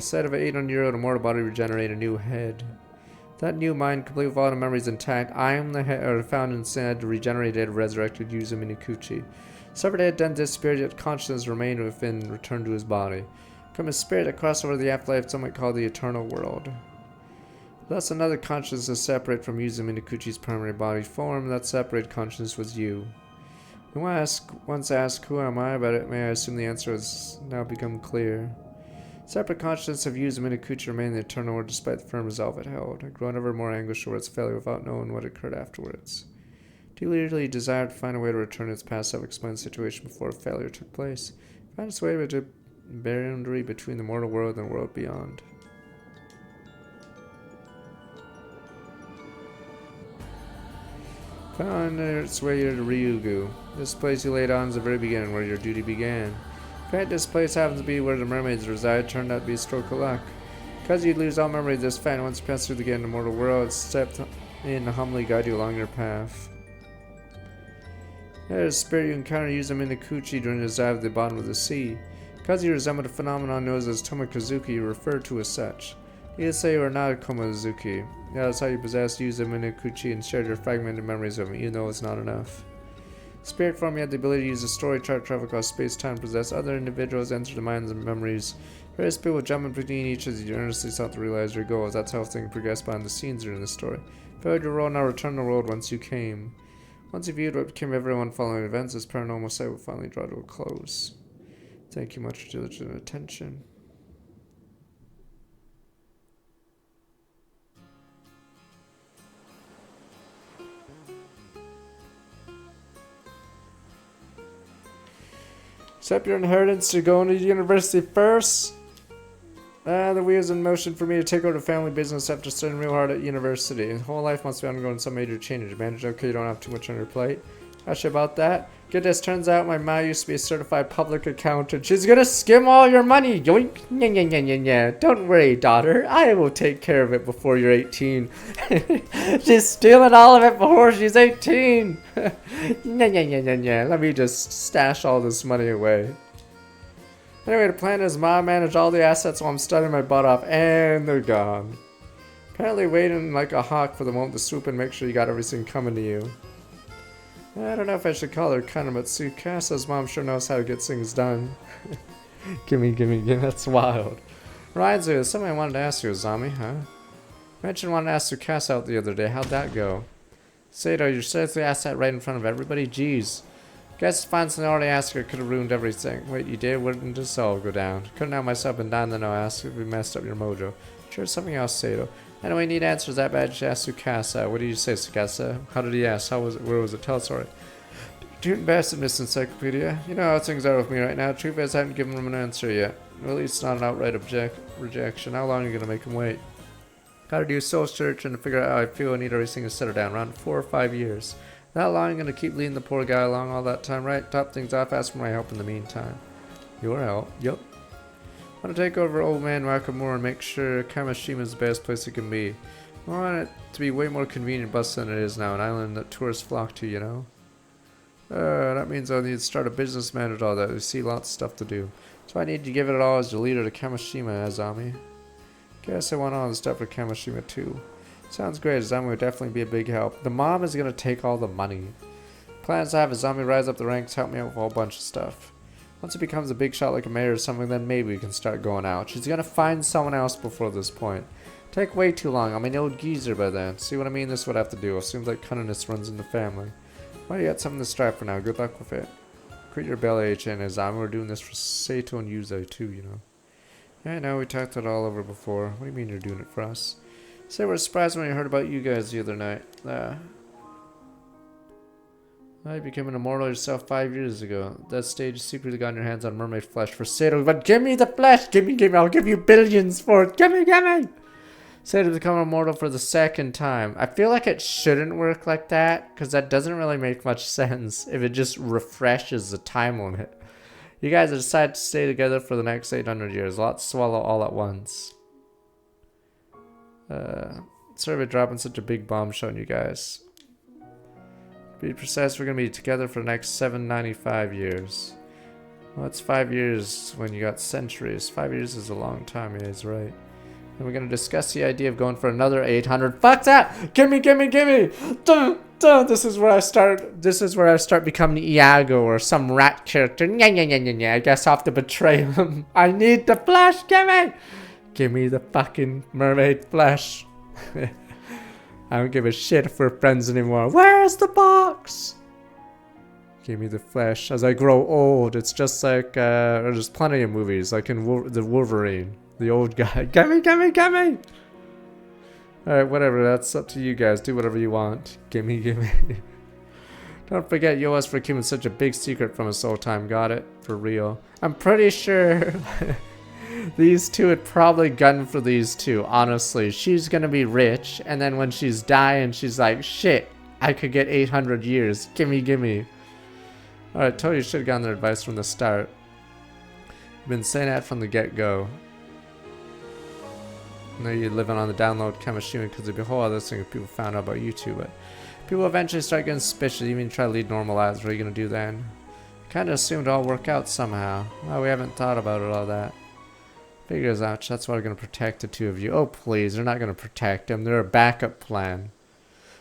Sight of an 800-year-old immortal body regenerate a new head. That new mind, complete with all the memories intact, I am the head, or found instead, regenerated, resurrected Yuza Minikuchi. Severed head then disappeared, yet consciousness remained within, returned to his body. From his spirit that crossed over the afterlife, some might call the eternal world. Thus another consciousness separate from Yuza Minikuchi's primary body form. That separated consciousness was you. When once asked who am I about it, may I assume the answer has now become clear. Separate consciousness of Yuza Minikuchi remained the eternal world despite the firm resolve it held. It grown ever more anguished over its failure without knowing what occurred afterwards. Dearly desired to find a way to return to its past self-explained situation before failure took place. Find its way to boundary between the mortal world and the world beyond. Found its way to Ryugu. This place you laid on is the very beginning where your duty began. In fact, this place happens to be where the mermaids reside. Turned out to be a stroke of luck. Because you'd lose all memory of this fact once you pass through the gate in the mortal world, stepped in to humbly guide you along your path. There is a spirit you encounter Yuza Minikuchi during his dive at the bottom of the sea. Because you resemble the phenomenon known as Tomokazuki, you are referred to as such. Needless to say, you are not a Komazuki. Yeah, that's how you possessed Yuza Minikuchi and shared your fragmented memories of him, even though it's not enough. Spirit form, you had the ability to use a story chart to travel across space-time, possess other individuals, enter the minds and memories. Various people jump between each as you earnestly sought to realize your goals. That's how things progress behind the scenes during the story. Failed your role, now return to the world once you came. Once you viewed what became everyone following events, this paranormal site will finally draw to a close. Thank you much for your diligent attention. Accept your inheritance to go into university first. The wheels in motion for me to take over the family business after studying real hard at university. His whole life must be undergoing some major change. Manage okay, you don't have too much on your plate. Actually, about that. Get this, turns out my ma used to be a certified public accountant. She's gonna skim all your money. Yoink. Yeah. Don't worry, daughter. I will take care of it before you're 18. She's stealing all of it before she's 18. Yeah. Let me just stash all this money away. Anyway, the plan is Ma managed all the assets while I'm studying my butt off, and they're gone. Apparently waiting like a hawk for the moment to swoop and make sure you got everything coming to you. I don't know if I should call her kind of, but Tsukasa's mom sure knows how to get things done. gimme, that's wild. Reminds me of something I wanted to ask you, Azami, huh? Mentioned wanting to ask Tsukasa out the other day, how'd that go? Sato, you seriously asked that right in front of everybody? Jeez. Guess fine something I already asked her could have ruined everything. Wait, you did? Where did this all go down? Couldn't have myself been down then no ask if we messed up your mojo. Sure, something else, Sato. Anyway, need answers that bad, just ask Tsukasa. What did you say, Tsukasa? How did he ask? How was it? Where was it? Tell us, alright. Dude, bastard, Miss Encyclopedia. You know how things are with me right now. Truth is, I haven't given him an answer yet. Well, at least not an outright rejection. How long are you gonna make him wait? Gotta do soul searching to figure out how I feel. I need everything to settle down. Around 4 or 5 years. That long, I'm gonna keep leading the poor guy along all that time, right? Top things off, ask for my help in the meantime. Your help? Yup. I want to take over old man Nakamura and make sure Kamashima's the best place it can be. I want it to be way more convenient bus than it is now, an island that tourists flock to, you know? That means I need to start a business man and all that. We see lots of stuff to do. So I need to give it all as the leader to Kamishima, Azami. Guess I want all the stuff for Kamishima too. Sounds great, Azami would definitely be a big help. The mom is gonna take all the money. Plans to have Azami rise up the ranks, help me out with a whole bunch of stuff. Once it becomes a big shot like a mayor or something, then maybe we can start going out. She's gonna find someone else before this point. Take way too long. I'm an old geezer by then. See what I mean? This is what I have to do. It seems like cunningness runs in the family. Well, you got something to strive for now. Good luck with it. Quit your belly ache and Azami. We're doing this for Sato and Yuzo too, you know. Yeah, I know. We talked it all over before. What do you mean you're doing it for us? Say we're surprised when we heard about you guys the other night. I became an immortal yourself 5 years ago. At that stage, you secretly got your hands on mermaid flesh for Sato. But give me the flesh! Give me! I'll give you billions for it! Give me! Sato become immortal for the second time. I feel like it shouldn't work like that, because that doesn't really make much sense if it just refreshes the time limit. You guys have decided to stay together for the next 800 years. A lot to swallow all at once. Sorry for dropping such a big bombshell on you guys. To be precise, we're going to be together for the next 795 years. Well, that's 5 years when you got centuries. 5 years is a long time, yeah, he's right. And we're going to discuss the idea of going for another 800. Fuck that! Gimme! Dun, dun. This is where I start becoming Iago or some rat character. I guess I'll have to betray him. I need the flesh! Give me the fucking mermaid flesh. I don't give a shit if we're friends anymore. Where's the box? Give me the flesh. As I grow old, it's just like, there's plenty of movies, like in the Wolverine, the old guy. Gimme! Alright, whatever, that's up to you guys. Do whatever you want. Gimme. Don't forget, you owe us for keeping such a big secret from us all time. Got it? For real. I'm pretty sure these two would probably gun for these two, honestly. She's gonna be rich, and then when she's dying, she's like, shit, I could get 800 years. Gimme. Alright, told you should have gotten their advice from the start. I've been saying that from the get-go. I know you're living on the download Kamishima because it'd be a whole other thing if people found out about you two, but people eventually start getting suspicious, even try to lead normal lives. What are you gonna do then? Kinda assumed it'll all work out somehow. Well, we haven't thought about it all that. Figures out, that's why we're gonna protect the two of you. Oh please, they're not gonna protect them, they're a backup plan.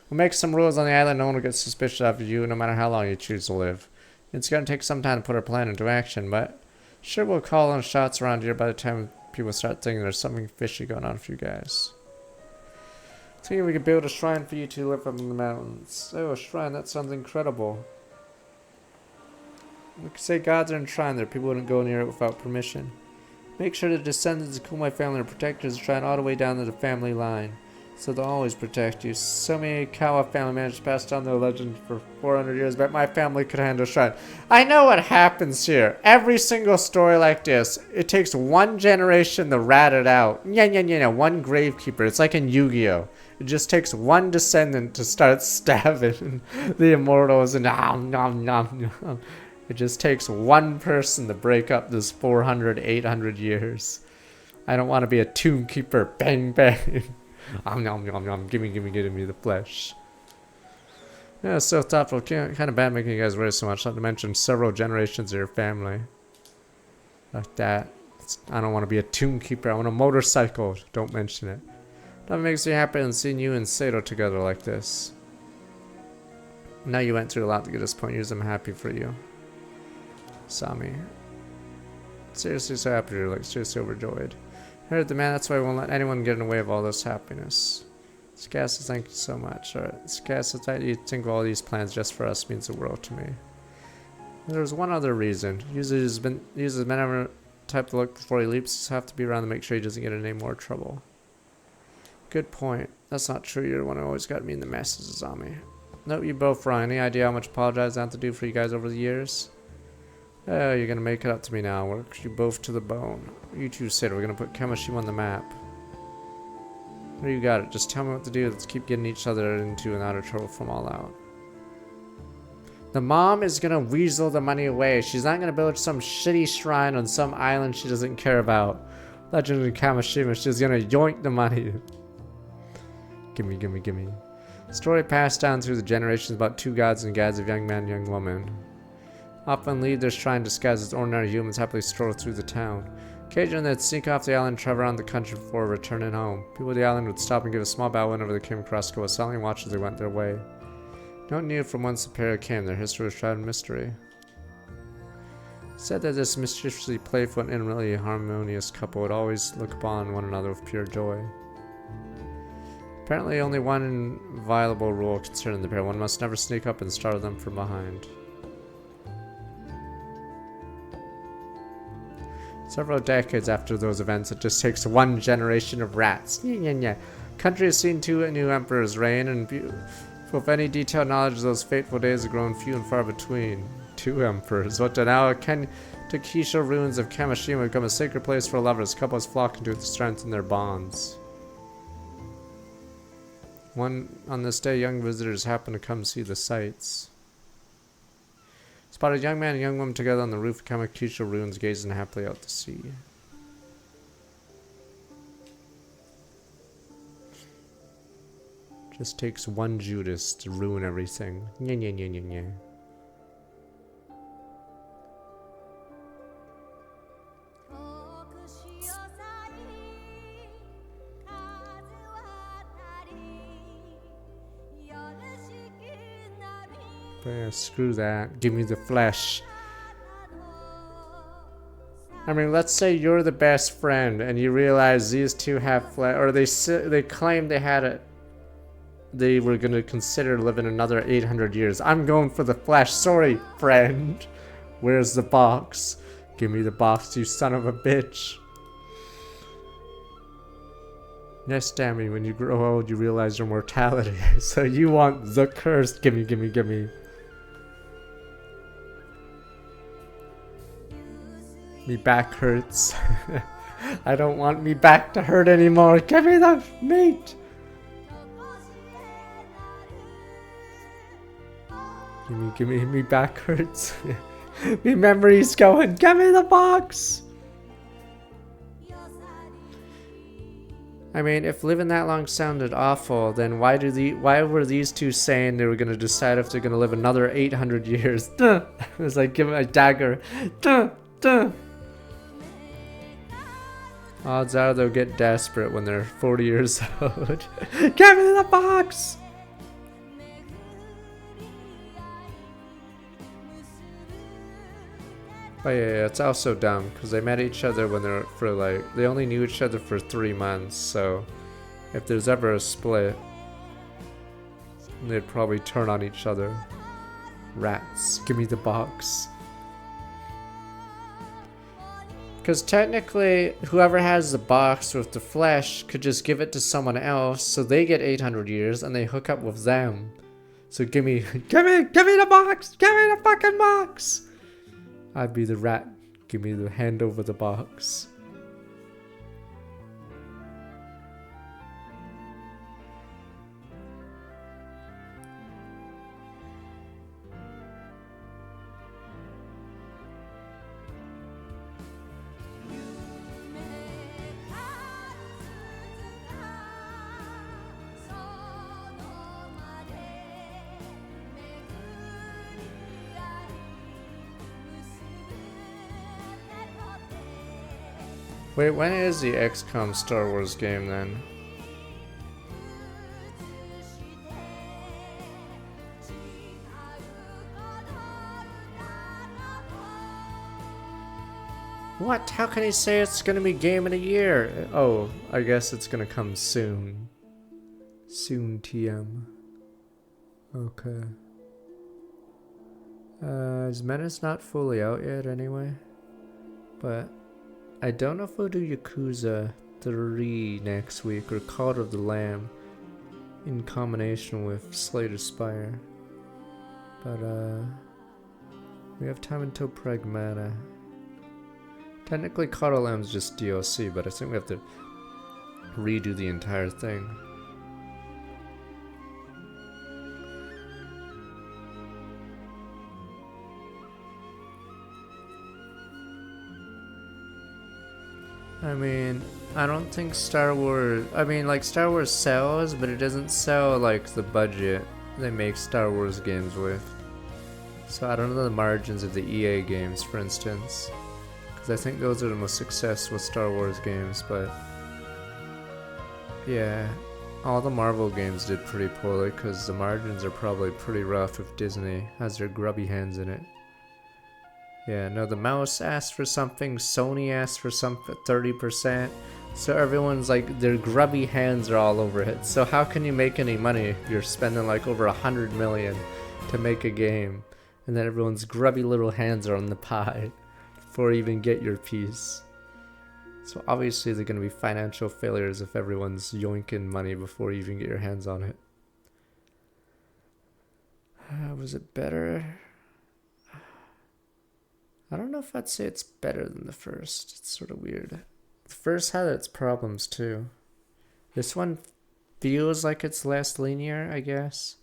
We'll make some rules on the island, no one will get suspicious of you no matter how long you choose to live. It's gonna take some time to put our plan into action, but sure we'll call on shots around here by the time people start thinking there's something fishy going on for you guys. Thinking we could build a shrine for you to live up in the mountains. Oh, a shrine, that sounds incredible. We could say gods are enshrined there, people wouldn't go near it without permission. Make sure the descendants of Kumai family are protectors shrine all the way down to the family line, so they'll always protect you. So many Kawa family managed to pass down their legend for 400 years, but my family could handle shrine. I know what happens here. Every single story like this, it takes one generation to rat it out. One gravekeeper. It's like in Yu-Gi-Oh! It just takes one descendant to start stabbing the immortals and nom. It just takes one person to break up this 400, 800 years. I don't want to be a tomb keeper. Bang. Gimme the flesh. Yeah, it's so thoughtful. Kind of bad making you guys wait so much. Not to mention several generations of your family. Like that. I don't want to be a tomb keeper. I want a motorcycle. Don't mention it. That makes me happy than seeing you and Sato together like this. Now you went through a lot to get this point. I'm happy for you. Sami. Seriously so happy you're like seriously overjoyed. Heard the man, that's why I won't let anyone get in the way of all this happiness. Skasa, thank you so much. Alright, Skasa, that you think of all these plans just for us means the world to me. And there's one other reason. Uses men ever type to look before he leaps, just have to be around to make sure he doesn't get in any more trouble. Good point. That's not true. You're the one who always got me in the messes, Sami. Nope, you both wrong. Any idea how much apologizing I have to do for you guys over the years? Oh, you're gonna make it up to me now. Works you both to the bone. You two said we're gonna put Kamishima on the map. There you got it. Just tell me what to do. Let's keep getting each other into and out of trouble from all out. The mom is gonna weasel the money away. She's not gonna build some shitty shrine on some island she doesn't care about. Legend of Kamishima, she's gonna yoink the money. Gimme. Story passed down through the generations about two gods and gods of young man and young woman. Often leave their shrine disguised as ordinary humans happily stroll through the town. Occasionally they'd sneak off the island and travel around the country before returning home. People of the island would stop and give a small bow whenever they came across Koa, silently watch as they went their way. No one knew from whence the pair came. Their history was shrouded in mystery. It said that this mischievously playful and inwardly harmonious couple would always look upon one another with pure joy. Apparently only one inviolable rule concerning the pair. One must never sneak up and startle them from behind. Several decades after those events, it just takes one generation of rats. Country has seen 2 new emperors reign, and with any detailed knowledge of those fateful days have grown few and far between. 2 emperors. What to now? Takesha ruins of Kamishima become a sacred place for lovers. Couples flock into it to strengthen their bonds. On this day, young visitors happen to come see the sights. Spot a young man and young woman together on the roof of Kamakisha ruins, gazing happily out to sea. Just takes one Judas to ruin everything. Nya nya nya nya nya. But yeah, screw that. Give me the flesh. I mean, let's say you're the best friend and you realize these two have flesh, or they claim they had it. They were gonna consider living another 800 years. I'm going for the flesh. Sorry, friend. Where's the box? Give me the box, you son of a bitch. Yes, Dammy, when you grow old, you realize your mortality. So you want the curse. Gimme, gimme, gimme. Me back hurts. I don't want me back to hurt anymore. Give me the meat. Gimme, me back hurts. Me memory's going. Give me the box. I mean, if living that long sounded awful, then why were these two saying they were gonna decide if they're gonna live another 800 years? Duh. It was like, give me a dagger. Duh, duh. Odds are they'll get desperate when they're 40 years old. Give me the box! But yeah, it's also dumb because they met each other when they only knew each other for 3 months, so if there's ever a split, they'd probably turn on each other. Rats, give me the box. Because technically, whoever has the box with the flesh could just give it to someone else, so they get 800 years and they hook up with them. So give me the box! Give me the fucking box! I'd be the rat. Give me the hand over the box. Wait, when is the XCOM Star Wars game then? What? How can he say it's gonna be game in a year? Oh, I guess it's gonna come soon. Soon TM. Okay. Is Menace not fully out yet anyway? But I don't know if we'll do Yakuza 3 next week or Cult of the Lamb in combination with Slay the Spire. But we have time until Pragmata. Technically Cult of the Lamb's just DLC, but I think we have to redo the entire thing. I mean, I don't think Star Wars... I mean, like, Star Wars sells, but it doesn't sell, like, the budget they make Star Wars games with. So I don't know the margins of the EA games, for instance. Because I think those are the most successful Star Wars games, but... yeah, all the Marvel games did pretty poorly, because the margins are probably pretty rough if Disney has their grubby hands in it. Yeah, no, the mouse asked for something, Sony asked for something, 30%, so everyone's like, their grubby hands are all over it. So how can you make any money if you're spending like over 100 million to make a game, and then everyone's grubby little hands are on the pie before you even get your piece? So obviously they're going to be financial failures if everyone's yoinking money before you even get your hands on it. Was it better? I don't know if I'd say it's better than the first. It's sort of weird. The first had its problems too. This one feels like it's less linear, I guess.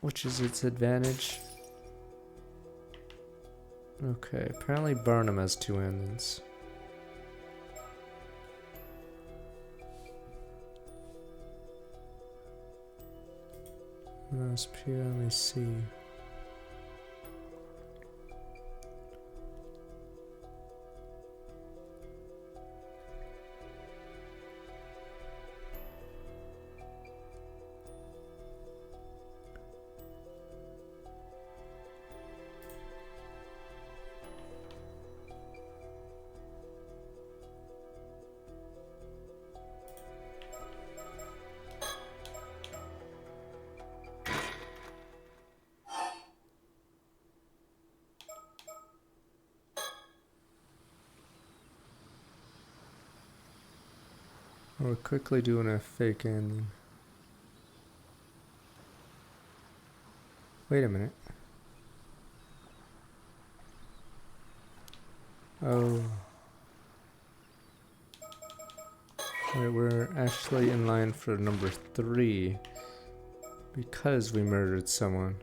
Which is its advantage. Okay, apparently Burnham has 2 endings. Let me see. We're quickly doing a fake ending. Wait a minute. Oh. Wait, we're actually in line for number 3. Because we murdered someone.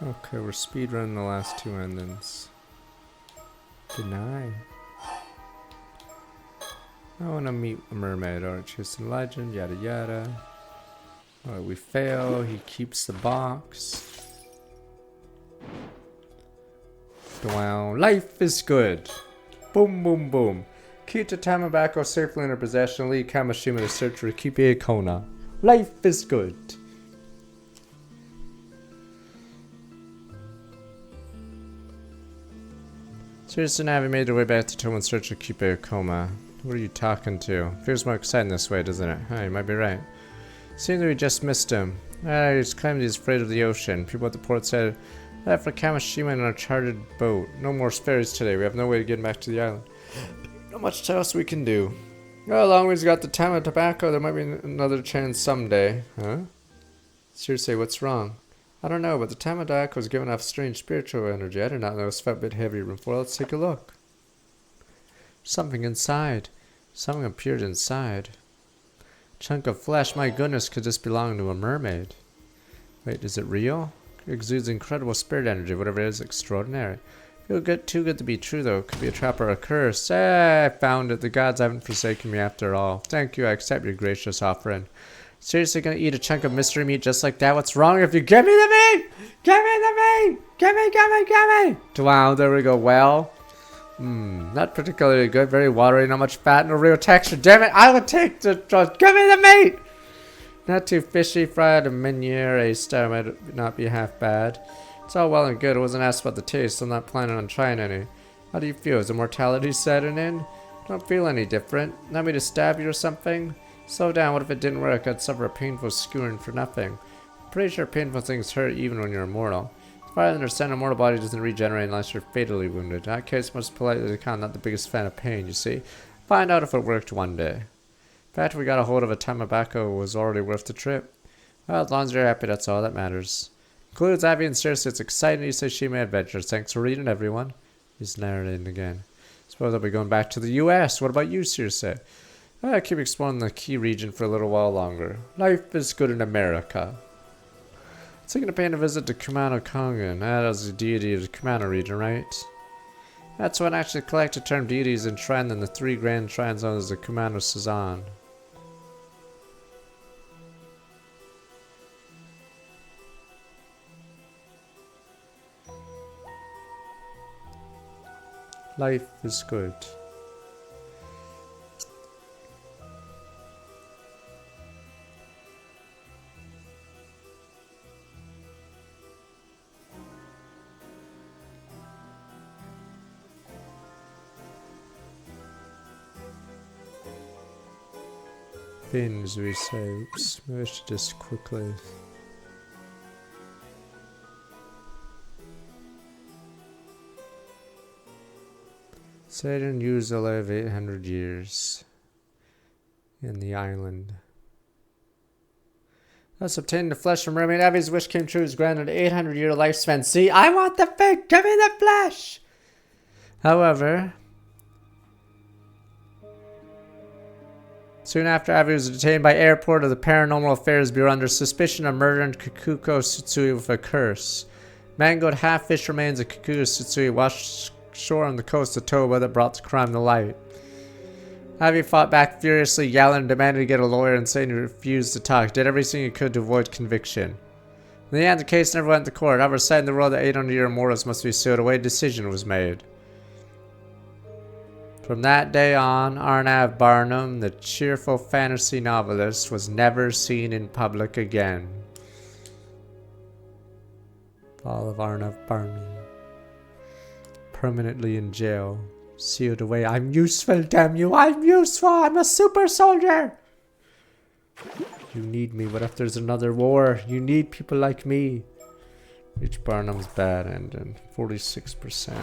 Okay, we're speedrunning the last 2 endings. Deny. I want to meet a mermaid, alright, just a legend, yada yada. Alright, we fail, he keeps the box. Wow, life is good. Boom, boom, boom. Keep the Tamabako safely in her possession, lead Kamishima to search for Kipe Kona. Life is good. Seriously, Navi made her way back to Tomo in search of Kipe Koma. What are you talking to? Feels more exciting this way, doesn't it? Huh, you might be right. Seems that we just missed him. He's claimed he's afraid of the ocean. People at the port said, left for Kamishima in our chartered boat. No more ferries today. We have no way to get back to the island. Not much else we can do. Well, as long as we got the time of tobacco, there might be another chance someday. Huh? Seriously, what's wrong? I don't know, but the Tamadak was giving off strange spiritual energy. I did not know it was a bit heavier before. Let's take a look. Something inside. Something appeared inside. Chunk of flesh. My goodness, could this belong to a mermaid? Wait, is it real? It exudes incredible spirit energy. Whatever it is, extraordinary. Feel good, too good to be true, though. Could be a trap or a curse. I found it. The gods haven't forsaken me after all. Thank you. I accept your gracious offering. Seriously gonna eat a chunk of mystery meat just like that? What's wrong if you give me the meat? Give me the meat! Give me! Wow, there we go. Well, not particularly good. Very watery, not much fat, no real texture. Damn it, I would take the give me the meat! Not too fishy, fried and meuniere style might not be half bad. It's all well and good. I wasn't asked about the taste, so I'm not planning on trying any. How do you feel? Is immortality setting in? Don't feel any different. Want me to stab you or something? Slow down, what if it didn't work? I'd suffer a painful skewering for nothing. I'm pretty sure painful things hurt even when you're immortal. As far as I understand, a mortal body doesn't regenerate unless you're fatally wounded. In that case, most politely decline, not the biggest fan of pain, you see. Find out if it worked one day. The fact we got a hold of a Tamabako was already worth the trip. Well, as long as you're happy, that's all that matters. Concludes Abby and seriously, it's exciting Ishishima adventures. Thanks for reading, everyone. He's narrating again. Suppose I'll be going back to the US. What about you, Circe? I keep exploring the key region for a little while longer. Life is good in America. Thinking of paying a visit to Kumano Kongan. That is the deity of the Kumano region, right? That's when actually collected term deities enshrined in the 3 grand shrines known as the Kumano Sazan. Life is good. fins, we say. Oops, maybe I should just quickly. Saturn used a life of 800 years in the island. Thus obtained the flesh from Mermaid. Abby's wish came true. Was granted an 800-year lifespan. See, I want the fig. Give me the flesh. However, soon after, Abby was detained by airport of the Paranormal Affairs Bureau under suspicion of murdering Kikuko Tsutsui with a curse. Mangled half-fish remains of Kikuko Tsutsui washed ashore on the coast of Toba that brought the crime to light. Abby fought back furiously, yelling and demanded to get a lawyer, and saying he refused to talk. Did everything he could to avoid conviction. In the end, the case never went to court. However, citing the rule that 800-year immortals must be sealed away, a decision was made. From that day on, Arnav Barnum, the cheerful fantasy novelist, was never seen in public again. Fall of Arnav Barnum. Permanently in jail. Sealed away. I'm useful, damn you! I'm useful! I'm a super soldier! You need me. What if there's another war? You need people like me. Reach Barnum's bad ending. 46%.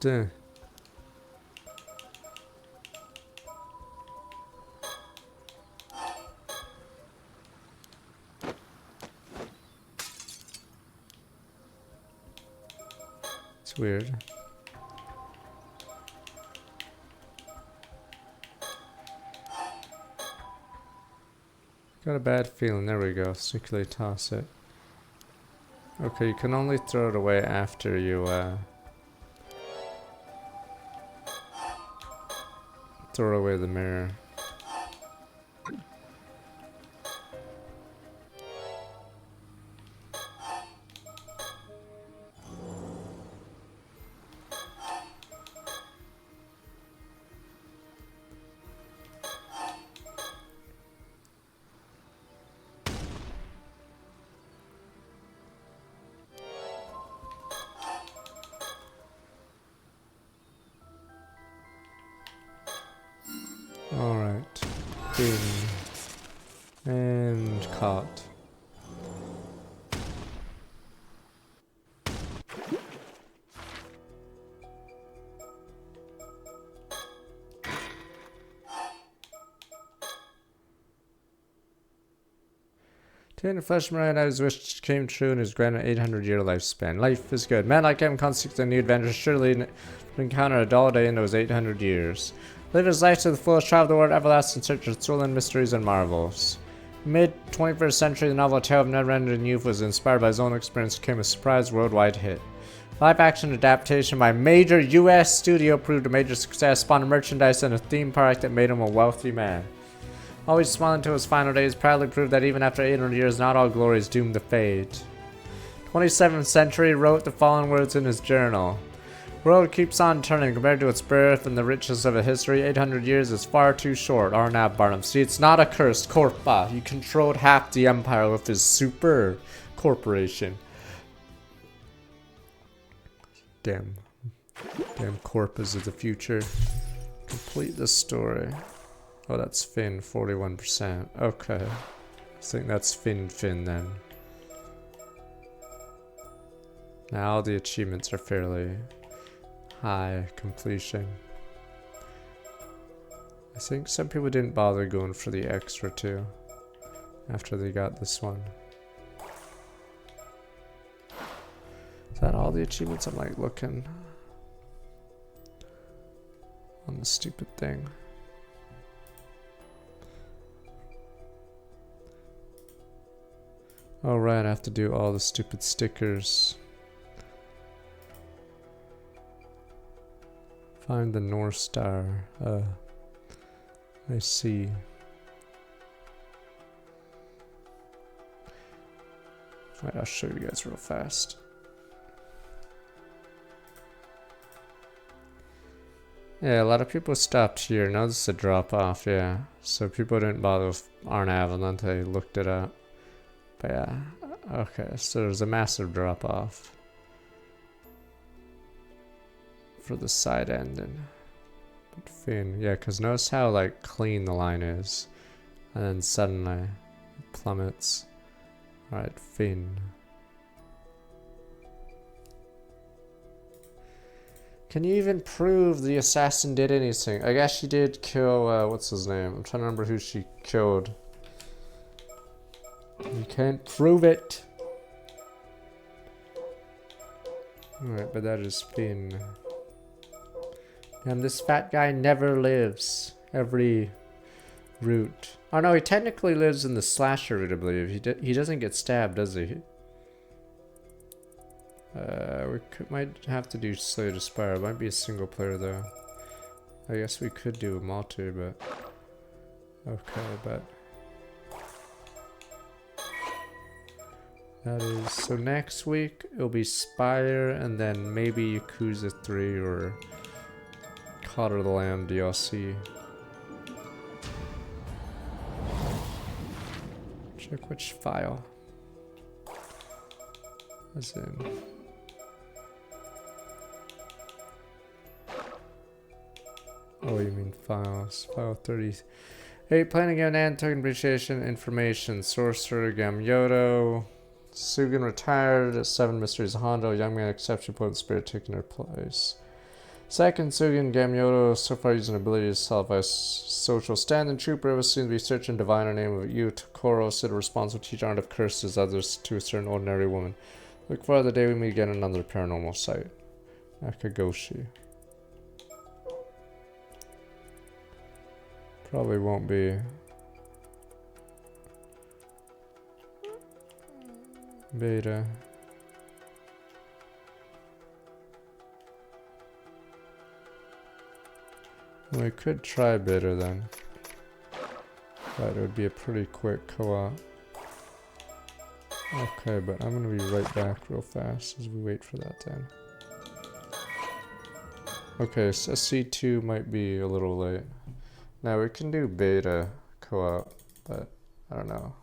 Duh. It's weird. Got a bad feeling. There we go. Sneakily toss it. Okay, you can only throw it away after you throw away the mirror. Alright. Boom. And caught. Taking the flesh from right, his wish came true and is granted an 800-year lifespan. Life is good. Men like him constitute new adventures. Surely encounter a dull day in those 800 years. Live his life to the fullest, travel the world everlasting search of thrilling mysteries and marvels. Mid-21st century, the novel Tale of Never-Ending Youth was inspired by his own experience and became a surprise worldwide hit. Live-action adaptation by major U.S. studio proved a major success, spawned merchandise and a theme park that made him a wealthy man. Always smiling to his final days, proudly proved that even after 800 years, not all glory is doomed to fade. 27th century wrote the following words in his journal. The world keeps on turning compared to its birth and the richness of its history. 800 years is far too short. Arnav Barnum. See, it's not a cursed Corpa. He controlled half the empire with his super corporation. Damn Corpas of the future. Complete the story. Oh, that's Finn, 41%. Okay. I think that's Finn then. Now the achievements are fairly high completion. I think some people didn't bother going for the extra two after they got this one. Is that all the achievements? I'm like looking on the stupid thing. Oh right, I have to do all the stupid stickers. Find the North Star. I see. Right, I'll show you guys real fast. Yeah, a lot of people stopped here. Noticed a drop off, yeah. So people didn't bother with Arnav until they looked it up. But yeah, okay, so there's a massive drop off for the side ending. But Finn, yeah, because notice how like clean the line is. And then suddenly it plummets. Alright, Finn. Can you even prove the assassin did anything? I guess she did kill, what's his name? I'm trying to remember who she killed. You can't prove it. Alright, but that is Finn. And this fat guy never lives. Every route. Oh no, he technically lives in the slasher route, I believe. He doesn't get stabbed, does he? Might have to do Slay to Spire. It might be a single player though. I guess we could do a multi, but okay, but that is so. Next week it'll be Spire, and then maybe Yakuza 3 or Caught of the Lamb DLC. Check which file. As in. Oh, you mean files. File 38. Planning and token appreciation information. Sorcerer Gamyoto. Sugan retired. 7 Mysteries Hondo. Young man exception point spirit taking their place. Second, Sugan Gamyoto so far using ability to solve social stand-in trooper was soon to be searching diviner name of Yu Tokoro, said responsible teach art of curses others to a certain ordinary woman. Look for the day we meet again another paranormal site. Akagoshi. Probably won't be. Beta. We could try beta then. But it would be a pretty quick co-op. Okay, but I'm gonna be right back real fast as we wait for that then. Okay, so C2 might be a little late. Now we can do beta co-op, but I don't know.